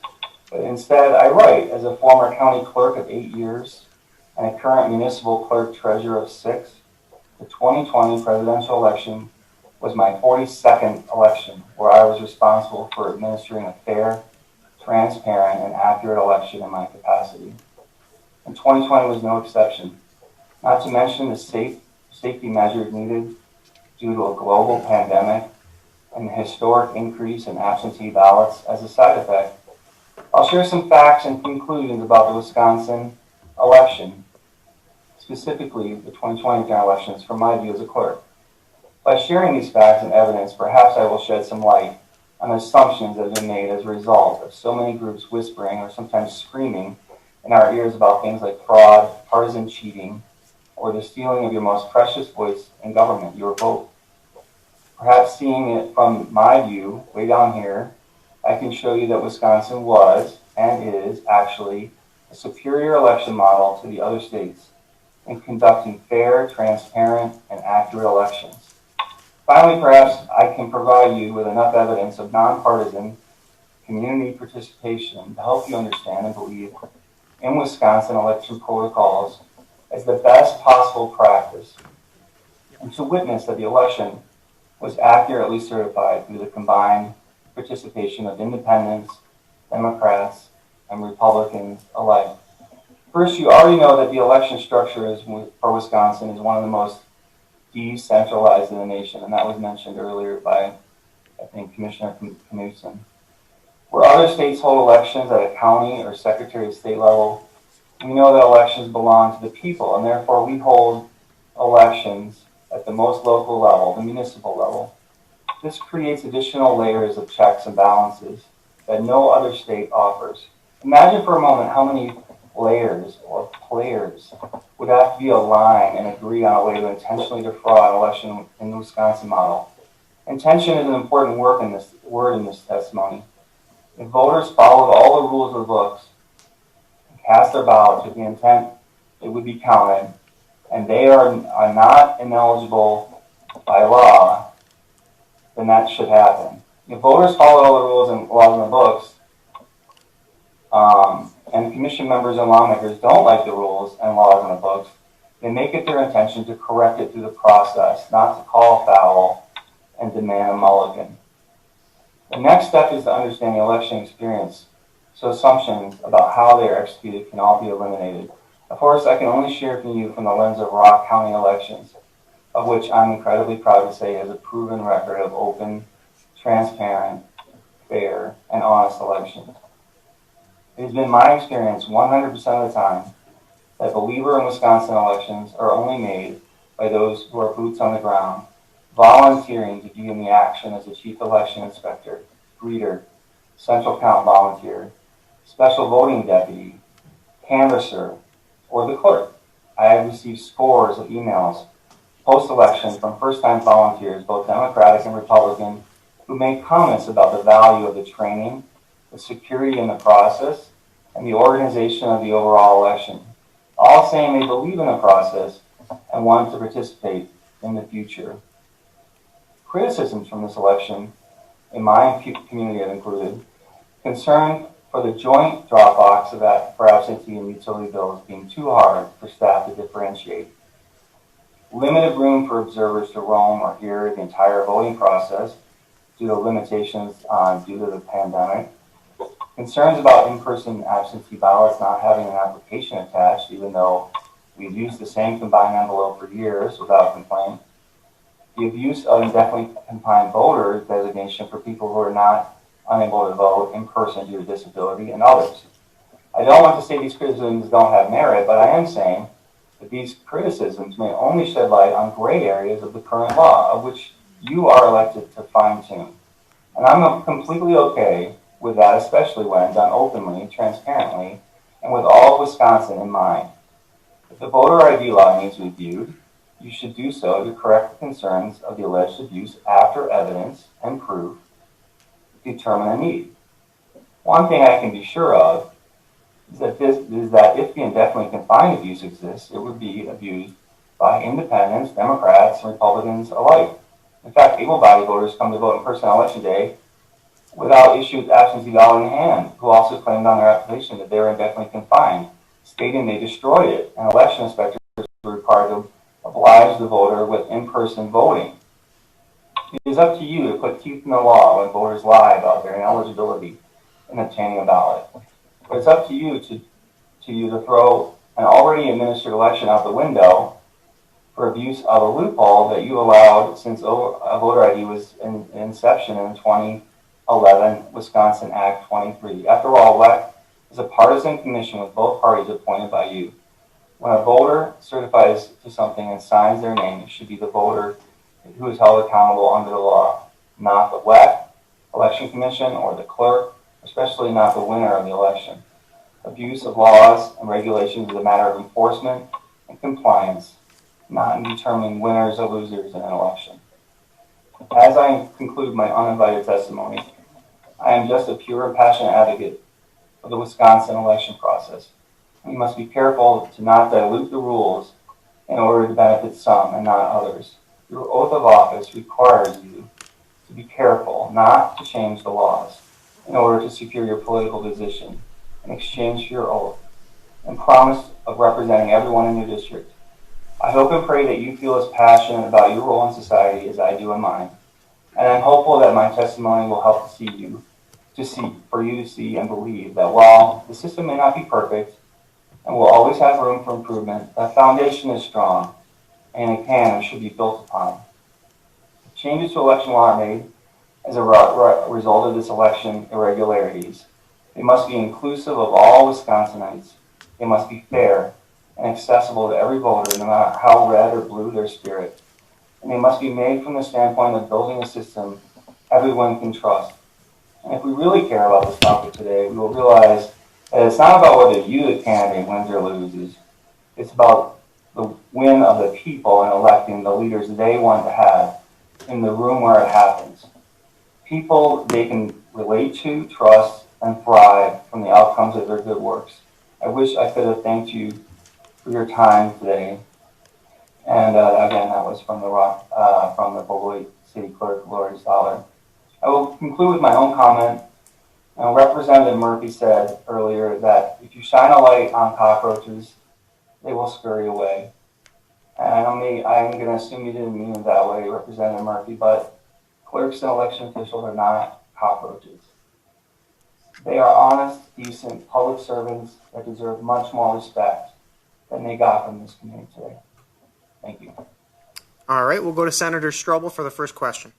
but instead I write as a former county clerk of 8 years and a current municipal clerk treasurer of 6. The 2020 presidential election was my 42nd election where I was responsible for administering a fair, transparent, and accurate election in my capacity. And 2020 was no exception. Not to mention the safety measures needed due to a global pandemic and the historic increase in absentee ballots as a side effect. I'll share some facts and conclusions about the Wisconsin election, specifically the 2020 general elections from my view as a clerk. By sharing these facts and evidence, perhaps I will shed some light on assumptions that have been made as a result of so many groups whispering or sometimes screaming in our ears about things like fraud, partisan cheating, or the stealing of your most precious voice in government, your vote. Perhaps seeing it from my view, way down here, I can show you that Wisconsin was and is actually a superior election model to the other states in conducting fair, transparent, and accurate elections. Finally, perhaps I can provide you with enough evidence of nonpartisan community participation to help you understand and believe in Wisconsin election protocols as the best possible practice, and to witness that the election was accurately certified through the combined participation of independents, Democrats, and Republicans alike. First, you already know that the election structure for Wisconsin is one of the most decentralized in the nation, and that was mentioned earlier by, I think, Commissioner Knudsen. Where other states hold elections at a county or Secretary of State level, we know that elections belong to the people, and therefore we hold elections at the most local level, the municipal level. This creates additional layers of checks and balances that no other state offers. Imagine for a moment how many layers or players would have to be aligned and agree on a way to intentionally defraud an election in the Wisconsin model. Intention is an important word in this testimony. If voters followed all the rules of the books and cast their ballots with the intent it would be counted, and they are not ineligible by law, then that should happen. If voters follow all the rules and laws in the books, and commission members and lawmakers don't like the rules and laws in the books, they make it their intention to correct it through the process, not to call foul and demand a mulligan. The next step is to understand the election experience, so assumptions about how they are executed can all be eliminated. Of course, I can only share from you from the lens of Rock County elections, of which I'm incredibly proud to say has a proven record of open, transparent, fair, and honest elections. It has been my experience 100% of the time that believer in Wisconsin elections are only made by those who are boots on the ground, volunteering to be in the action as a chief election inspector, greeter, central count volunteer, special voting deputy, canvasser, or the clerk. I have received scores of emails post-election from first-time volunteers, both Democratic and Republican, who make comments about the value of the training, the security in the process, and the organization of the overall election, all saying they believe in the process and want to participate in the future. Criticisms from this election in my community have included concern for the joint drop box for absentee and utility bills being too hard for staff to differentiate, limited room for observers to roam or hear the entire voting process due to limitations due to the pandemic, concerns about in-person absentee ballots not having an application attached, even though we've used the same combined envelope for years without complaint, the abuse of indefinitely confined voter designation for people who are not unable to vote in person due to disability, and others. I don't want to say these criticisms don't have merit, but I am saying that these criticisms may only shed light on gray areas of the current law, of which you are elected to fine-tune. And I'm completely okay with that, especially when done openly, transparently, and with all of Wisconsin in mind. If the voter ID law needs reviewed, you should do so to correct the concerns of the alleged abuse after evidence and proof determine a need. One thing I can be sure of is that if the indefinitely confined abuse exists, it would be abused by independents, Democrats, and Republicans alike. In fact, able-bodied voters come to vote in person on Election Day without issued absentee ballot in hand, who also claimed on their application that they were indefinitely confined, stating they destroyed it, and election inspectors were required to oblige the voter with in-person voting. It is up to you to put teeth in the law when voters lie about their ineligibility in obtaining a ballot. But it's up to you to throw an already administered election out the window for abuse of a loophole that you allowed since a voter ID was in inception in 2011 Wisconsin Act 23. After all, WEC is a partisan commission with both parties appointed by you. When a voter certifies to something and signs their name, it should be the voter who is held accountable under the law, not the WEC, Election Commission, or the clerk, especially not the winner of the election. Abuse of laws and regulations is a matter of enforcement and compliance, not in determining winners or losers in an election. As I conclude my uninvited testimony, I am just a pure and passionate advocate of the Wisconsin election process. We must be careful to not dilute the rules in order to benefit some and not others. Your oath of office requires you to be careful not to change the laws in order to secure your political position in exchange for your oath and promise of representing everyone in your district. I hope and pray that you feel as passionate about your role in society as I do in mine, and I'm hopeful that my testimony will help for you to see and believe that while the system may not be perfect and will always have room for improvement, that foundation is strong and it can and should be built upon. Changes to election law are made as a result of this election irregularities. They must be inclusive of all Wisconsinites. They must be fair and accessible to every voter, no matter how red or blue their spirit. And they must be made from the standpoint of building a system everyone can trust. And if we really care about this topic today, we will realize that it's not about whether you, the candidate, wins or loses. It's about the win of the people in electing the leaders they want to have in the room where it happens. People they can relate to, trust, and thrive from the outcomes of their good works. I wish I could have thanked you for your time today. And again, that was from the Beloit City Clerk, Lori Stoller. I will conclude with my own comment. Representative Murphy said earlier that if you shine a light on cockroaches, they will scurry away. And I'm going to assume you didn't mean it that way, Representative Murphy, but clerks and election officials are not cockroaches. They are honest, decent public servants that deserve much more respect than they got from this committee today. Thank you. All right, we'll go to Senator Strobel for the first question.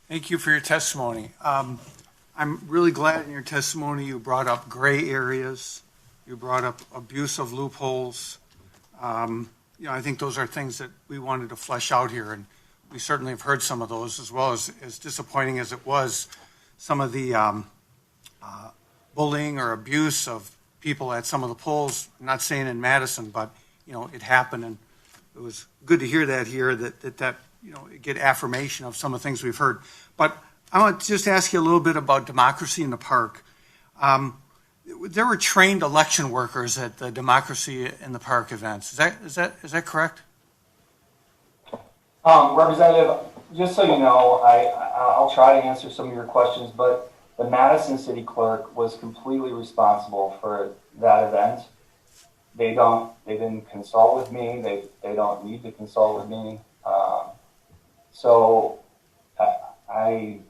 Thank you for your testimony. I'm really glad in your testimony you brought up gray areas. You brought up abuse of loopholes. I think those are things that we wanted to flesh out here, and we certainly have heard some of those, as well as disappointing as it was, some of the bullying or abuse of people at some of the polls. I'm not saying in Madison, but it happened, and it was good to hear that here. That get affirmation of some of the things we've heard. But I want to just ask you a little bit about democracy in the park. There were trained election workers at the Democracy in the Park events. Is that correct? Representative, just so you know, I'll try to answer some of your questions, but the Madison City Clerk was completely responsible for that event. They didn't consult with me. They don't need to consult with me. So I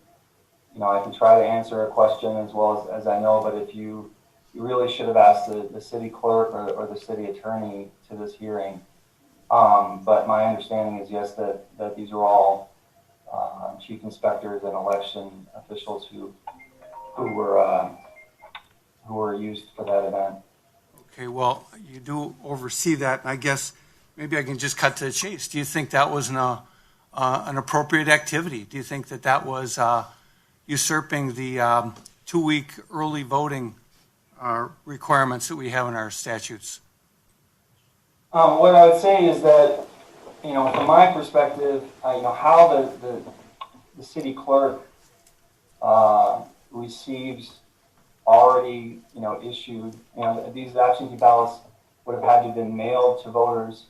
can try to answer a question as well as I know, but if you really should have asked the city clerk or the city attorney to this hearing. But my understanding is, yes, that these are all chief inspectors and election officials who were used for that event. Okay, well, you do oversee that, and I guess maybe I can just cut to the chase. Do you think that was an appropriate activity? Do you think that was usurping the 2-week early voting requirements that we have in our statutes? What I would say is that, from my perspective, how the city clerk receives already, issued, these absentee ballots would have had to have been mailed to voters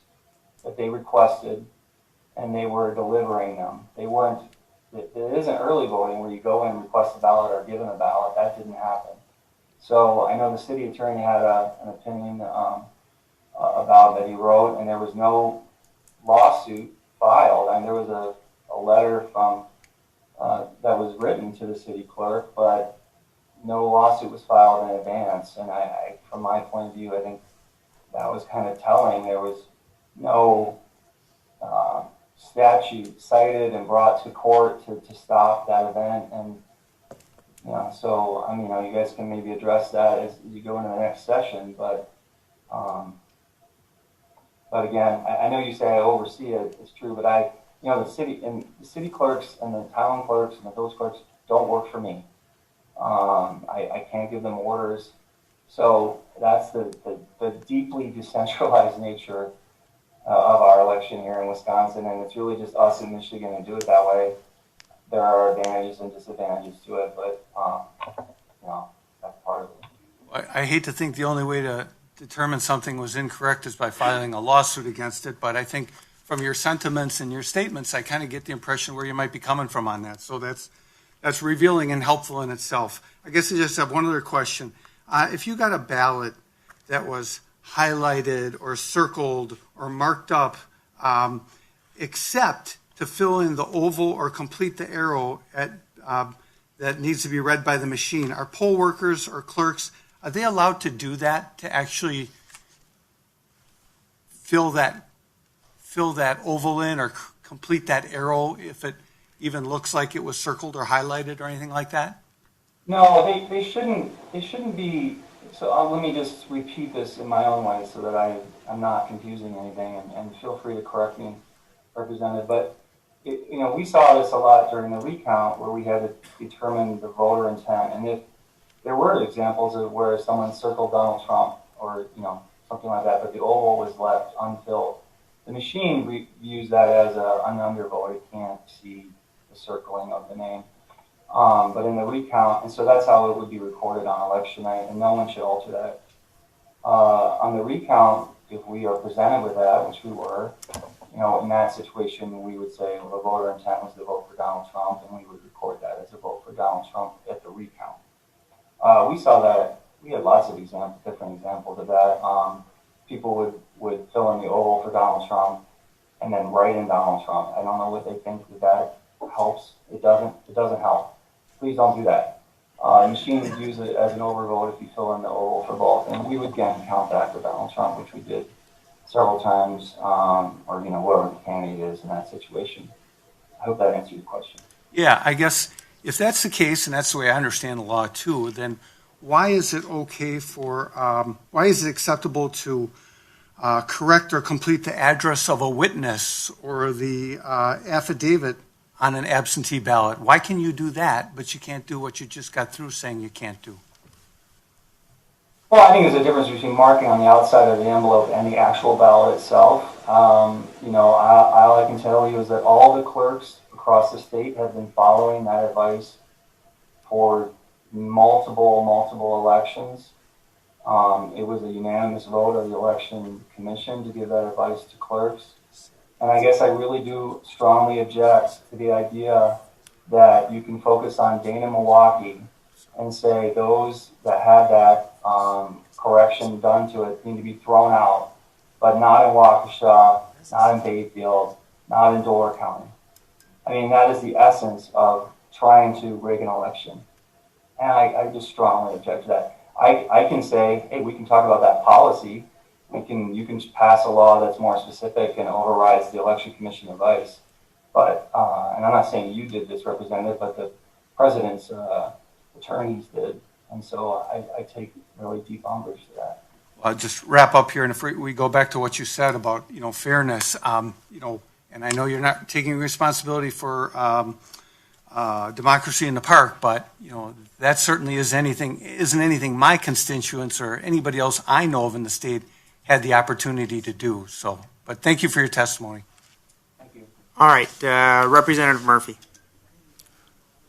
that they requested, and they were delivering them. They weren't, there isn't early voting where you go in and request a ballot or given a ballot. That didn't happen. So I know the city attorney had an opinion about that he wrote, and there was no lawsuit filed. And there was a letter from that was written to the city clerk, but no lawsuit was filed in advance. And I from my point of view, I think that was kind of telling. There was no statute cited and brought to court to stop that event. And so you guys can maybe address that as you go into the next session. But again, I know you say I oversee it. It's true, but the city clerks and the town clerks and the village clerks don't work for me. I can't give them orders. So that's the deeply decentralized nature of our election here in Wisconsin, and it's really just us in Michigan to do it that way. There are advantages and disadvantages to it, but that's part of it. I hate to think the only way to determine something was incorrect is by filing a lawsuit against it, but I think from your sentiments and your statements, I kind of get the impression where you might be coming from on that. So that's revealing and helpful in itself. I guess I just have one other question. If you got a ballot that was highlighted or circled or marked up, except to fill in the oval or complete the arrow that needs to be read by the machine, are poll workers or clerks, are they allowed to do that, to actually fill that oval in or complete that arrow if it even looks like it was circled or highlighted or anything like that? No, they shouldn't be. So let me just repeat this in my own way so that I'm not confusing anything, and feel free to correct me, Representative. But we saw this a lot during the recount where we had to determine the voter intent, and if there were examples of where someone circled Donald Trump or something like that, but the oval was left unfilled, the machine views that as an undervote. It can't see the circling of the name. But in the recount, and so that's how it would be recorded on election night, and no one should alter that. On the recount, if we are presented with that, which we were, in that situation, we would say, well, the voter intent was to vote for Donald Trump, and we would record that as a vote for Donald Trump at the recount. We saw that. We had lots of different examples of that. People would fill in the oval for Donald Trump and then write in Donald Trump. I don't know what they think that helps. It doesn't help. Please don't do that. The machine would use it as an overvote if you fill in the oval for both. And we would again count back for Donald Trump, which we did several times, or whoever the candidate is in that situation. I hope that answers your question. Yeah, I guess if that's the case, and that's the way I understand the law too, then why is it why is it acceptable to correct or complete the address of a witness or the affidavit on an absentee ballot? Why can you do that, but you can't do what you just got through saying you can't do? Well, I think there's a difference between marking on the outside of the envelope and the actual ballot itself. All I can tell you is that all the clerks across the state have been following that advice for multiple elections. It was a unanimous vote of the election commission to give that advice to clerks. And I guess I really do strongly object to the idea that you can focus on Dana Milwaukee and say those that had that correction done to it need to be thrown out, but not in Waukesha, not in Bayfield, not in Door County. I mean, that is the essence of trying to rig an election. And I just strongly object to that. I can say, hey, we can talk about that policy. You can pass a law that's more specific and overrides the Election Commission advice. But, and I'm not saying you did this, Representative, but the president's attorneys did. And so I take really deep umbrage to that. I'll just wrap up here, and if we go back to what you said about, fairness, and I know you're not taking responsibility for democracy in the park, but, that certainly isn't anything my constituents or anybody else I know of in the state had the opportunity to do. So, but thank you for your testimony. Thank you. All right, Representative Murphy.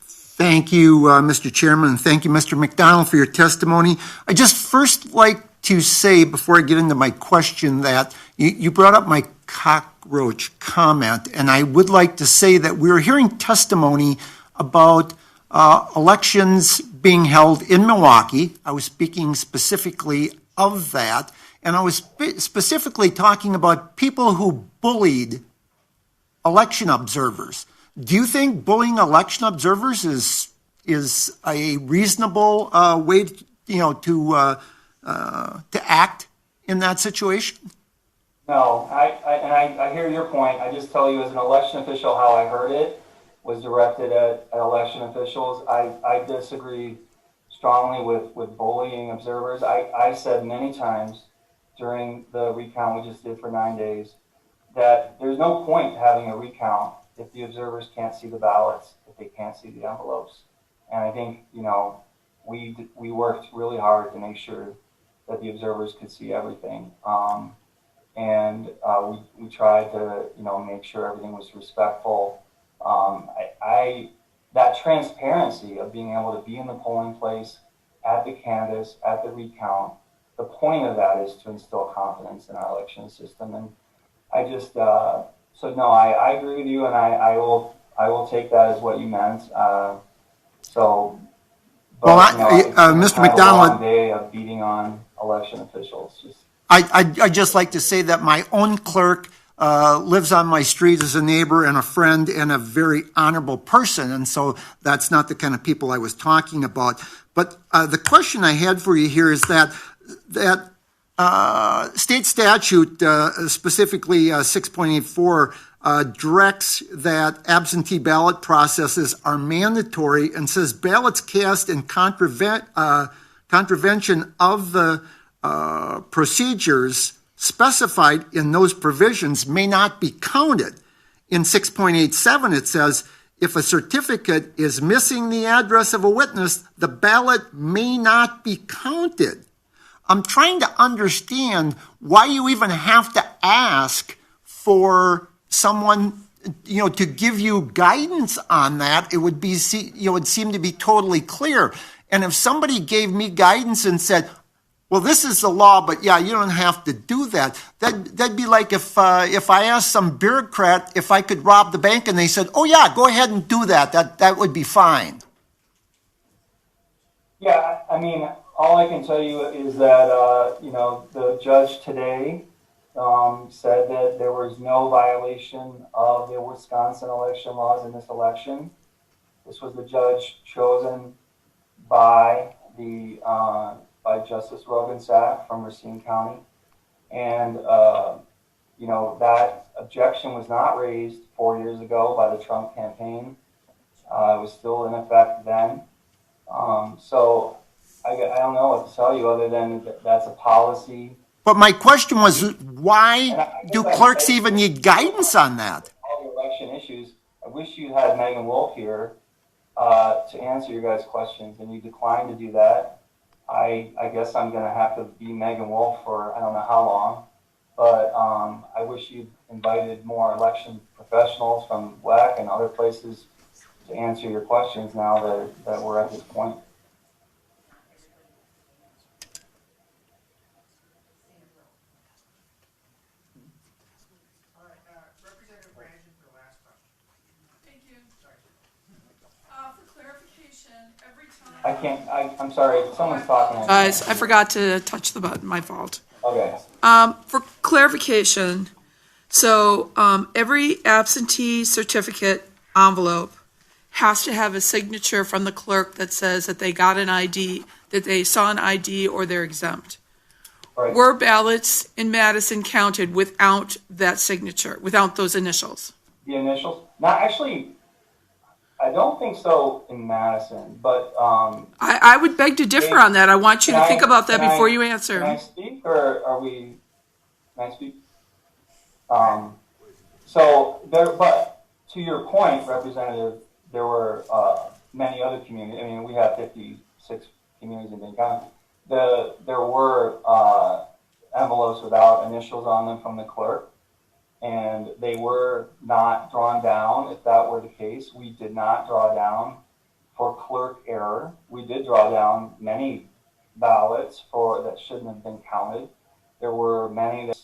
Thank you, Mr. Chairman, and thank you, Mr. McDonald, for your testimony. I just first like to say, before I get into my question, that you brought up my cockroach comment, and I would like to say that we're hearing testimony about elections being held in Milwaukee. I was speaking specifically of that, and I was specifically talking about people who bullied election observers. Do you think bullying election observers is a reasonable way, to act in that situation? No, I hear your point. I just tell you as an election official how I heard it was directed at election officials. I disagree strongly with bullying observers. I said many times during the recount we just did for 9 days that there's no point having a recount if the observers can't see the ballots, if they can't see the envelopes. And I think, we worked really hard to make sure that the observers could see everything. We tried to, make sure everything was respectful. That transparency of being able to be in the polling place, at the canvass, at the recount, the point of that is to instill confidence in our election system. And I just, so no, I agree with you, and I will take that as what you meant. Mr. McDonald, a long day of beating on election officials. I'd just like to say that my own clerk lives on my street as a neighbor and a friend and a very honorable person, and so that's not the kind of people I was talking about. But the question I had for you here is that state statute, specifically 6.84, directs that absentee ballot processes are mandatory and says ballots cast in contravention of the procedures specified in those provisions may not be counted. In 6.87, it says, if a certificate is missing the address of a witness, the ballot may not be counted. I'm trying to understand why you even have to ask for someone, to give you guidance on that. It would seem to be totally clear. And if somebody gave me guidance and said, well, this is the law, but yeah, you don't have to do that. That'd be like if I asked some bureaucrat if I could rob the bank and they said, oh yeah, go ahead and do that. That would be fine. Yeah, I mean, all I can tell you is that, the judge today said that there was no violation of the Wisconsin election laws in this election. This was the judge chosen by Justice Rogensack from Racine County. And, that objection was not raised 4 years ago by the Trump campaign. It was still in effect then. So I don't know what to tell you other than that's a policy. But my question was, why do clerks even need guidance on that? All the election issues. I wish you had Megan Wolf here to answer your guys' questions, and you declined to do that. I guess I'm going to have to be Megan Wolf for I don't know how long, but I wish you'd invited more election professionals from WEC and other places to answer your questions now that we're at this point. I'm sorry, someone's talking. Guys, I forgot to touch the button, my fault. Okay. For clarification, so every absentee certificate envelope has to have a signature from the clerk that says that they got an ID, that they saw an ID, or they're exempt. Right. Were ballots in Madison counted without that signature, without those initials? The initials? Not actually, I don't think so in Madison, but I would beg to differ on that. I want you to think about that before you answer. Can I speak, or are we? Can I speak? So there, but to your point, Representative, there were many other communities. I mean, we have 56 communities in Dane County. There were envelopes without initials on them from the clerk, and they were not drawn down. If that were the case, we did not draw down for clerk error. We did draw down many ballots that shouldn't have been counted. There were many that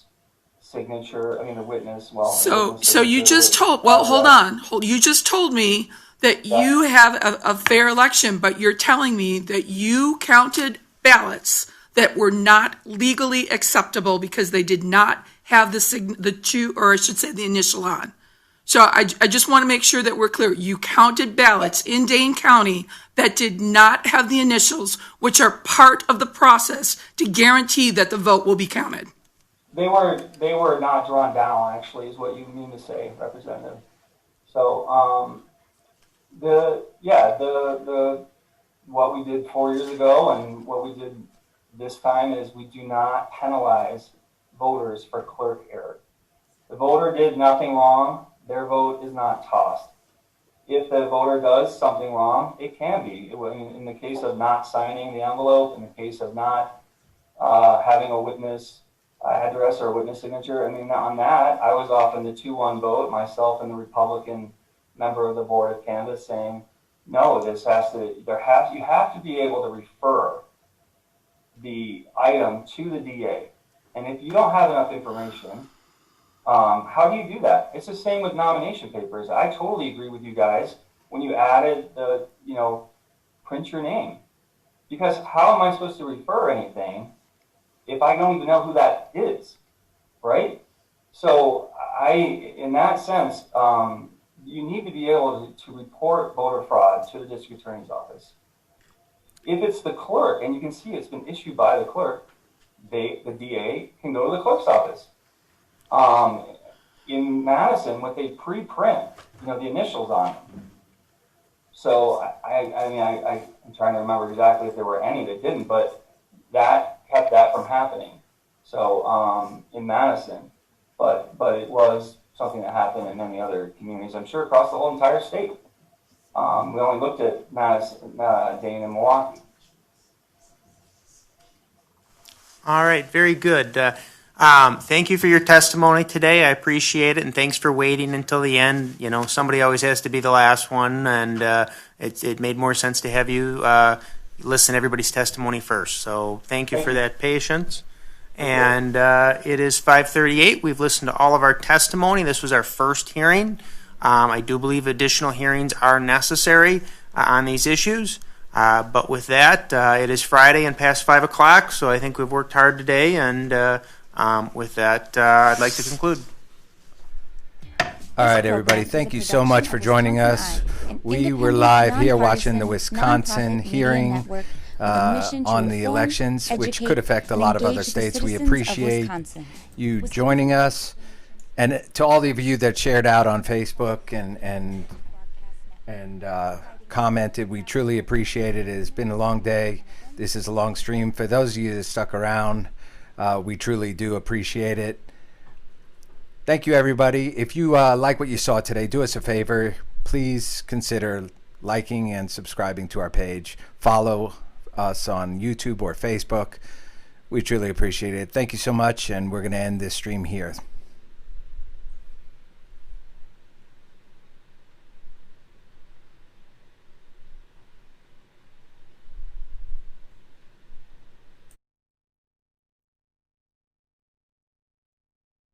signature, I mean, the witness, well. So you just told, well, hold on. You just told me that you have a fair election, but you're telling me that you counted ballots that were not legally acceptable because they did not have the initial on. So I just want to make sure that we're clear. You counted ballots in Dane County that did not have the initials, which are part of the process to guarantee that the vote will be counted. They were not drawn down, actually, is what you mean to say, Representative. So, what we did 4 years ago and what we did this time is we do not penalize voters for clerk error. The voter did nothing wrong, their vote is not tossed. If the voter does something wrong, it can be. In the case of not signing the envelope, in the case of not having a witness address or a witness signature, I mean, on that, I was often the 2-1 vote, myself and the Republican member of the Board of Canvass saying, no, you have to be able to refer the item to the DA. And if you don't have enough information, how do you do that? It's the same with nomination papers. I totally agree with you guys when you added the, print your name. Because how am I supposed to refer anything if I don't even know who that is, right? So in that sense, you need to be able to report voter fraud to the district attorney's office. If it's the clerk, and you can see it's been issued by the clerk, the DA can go to the clerk's office. In Madison, what they pre-print, the initials on them. So I'm trying to remember exactly if there were any that didn't, but that kept that from happening. So in Madison, but it was something that happened in many other communities, I'm sure across the whole entire state. We only looked at Madison, Dane, and Milwaukee. All right, very good. Thank you for your testimony today. I appreciate it, and thanks for waiting until the end. Somebody always has to be the last one, and it made more sense to have you listen to everybody's testimony first. So thank you for that patience. And it is 5:38. We've listened to all of our testimony. This was our first hearing. I do believe additional hearings are necessary on these issues. But with that, it is Friday and past 5 o'clock, so I think we've worked hard today. And with that, I'd like to conclude. All right, everybody. Thank you so much for joining us. We were live here watching the Wisconsin hearing on the elections, which could affect a lot of other states. We appreciate you joining us. And to all of you that shared out on Facebook and commented, we truly appreciate it. It has been a long day. This is a long stream. For those of you that stuck around, we truly do appreciate it. Thank you, everybody. If you like what you saw today, do us a favor. Please consider liking and subscribing to our page. Follow us on YouTube or Facebook. We truly appreciate it. Thank you so much, and we're going to end this stream here.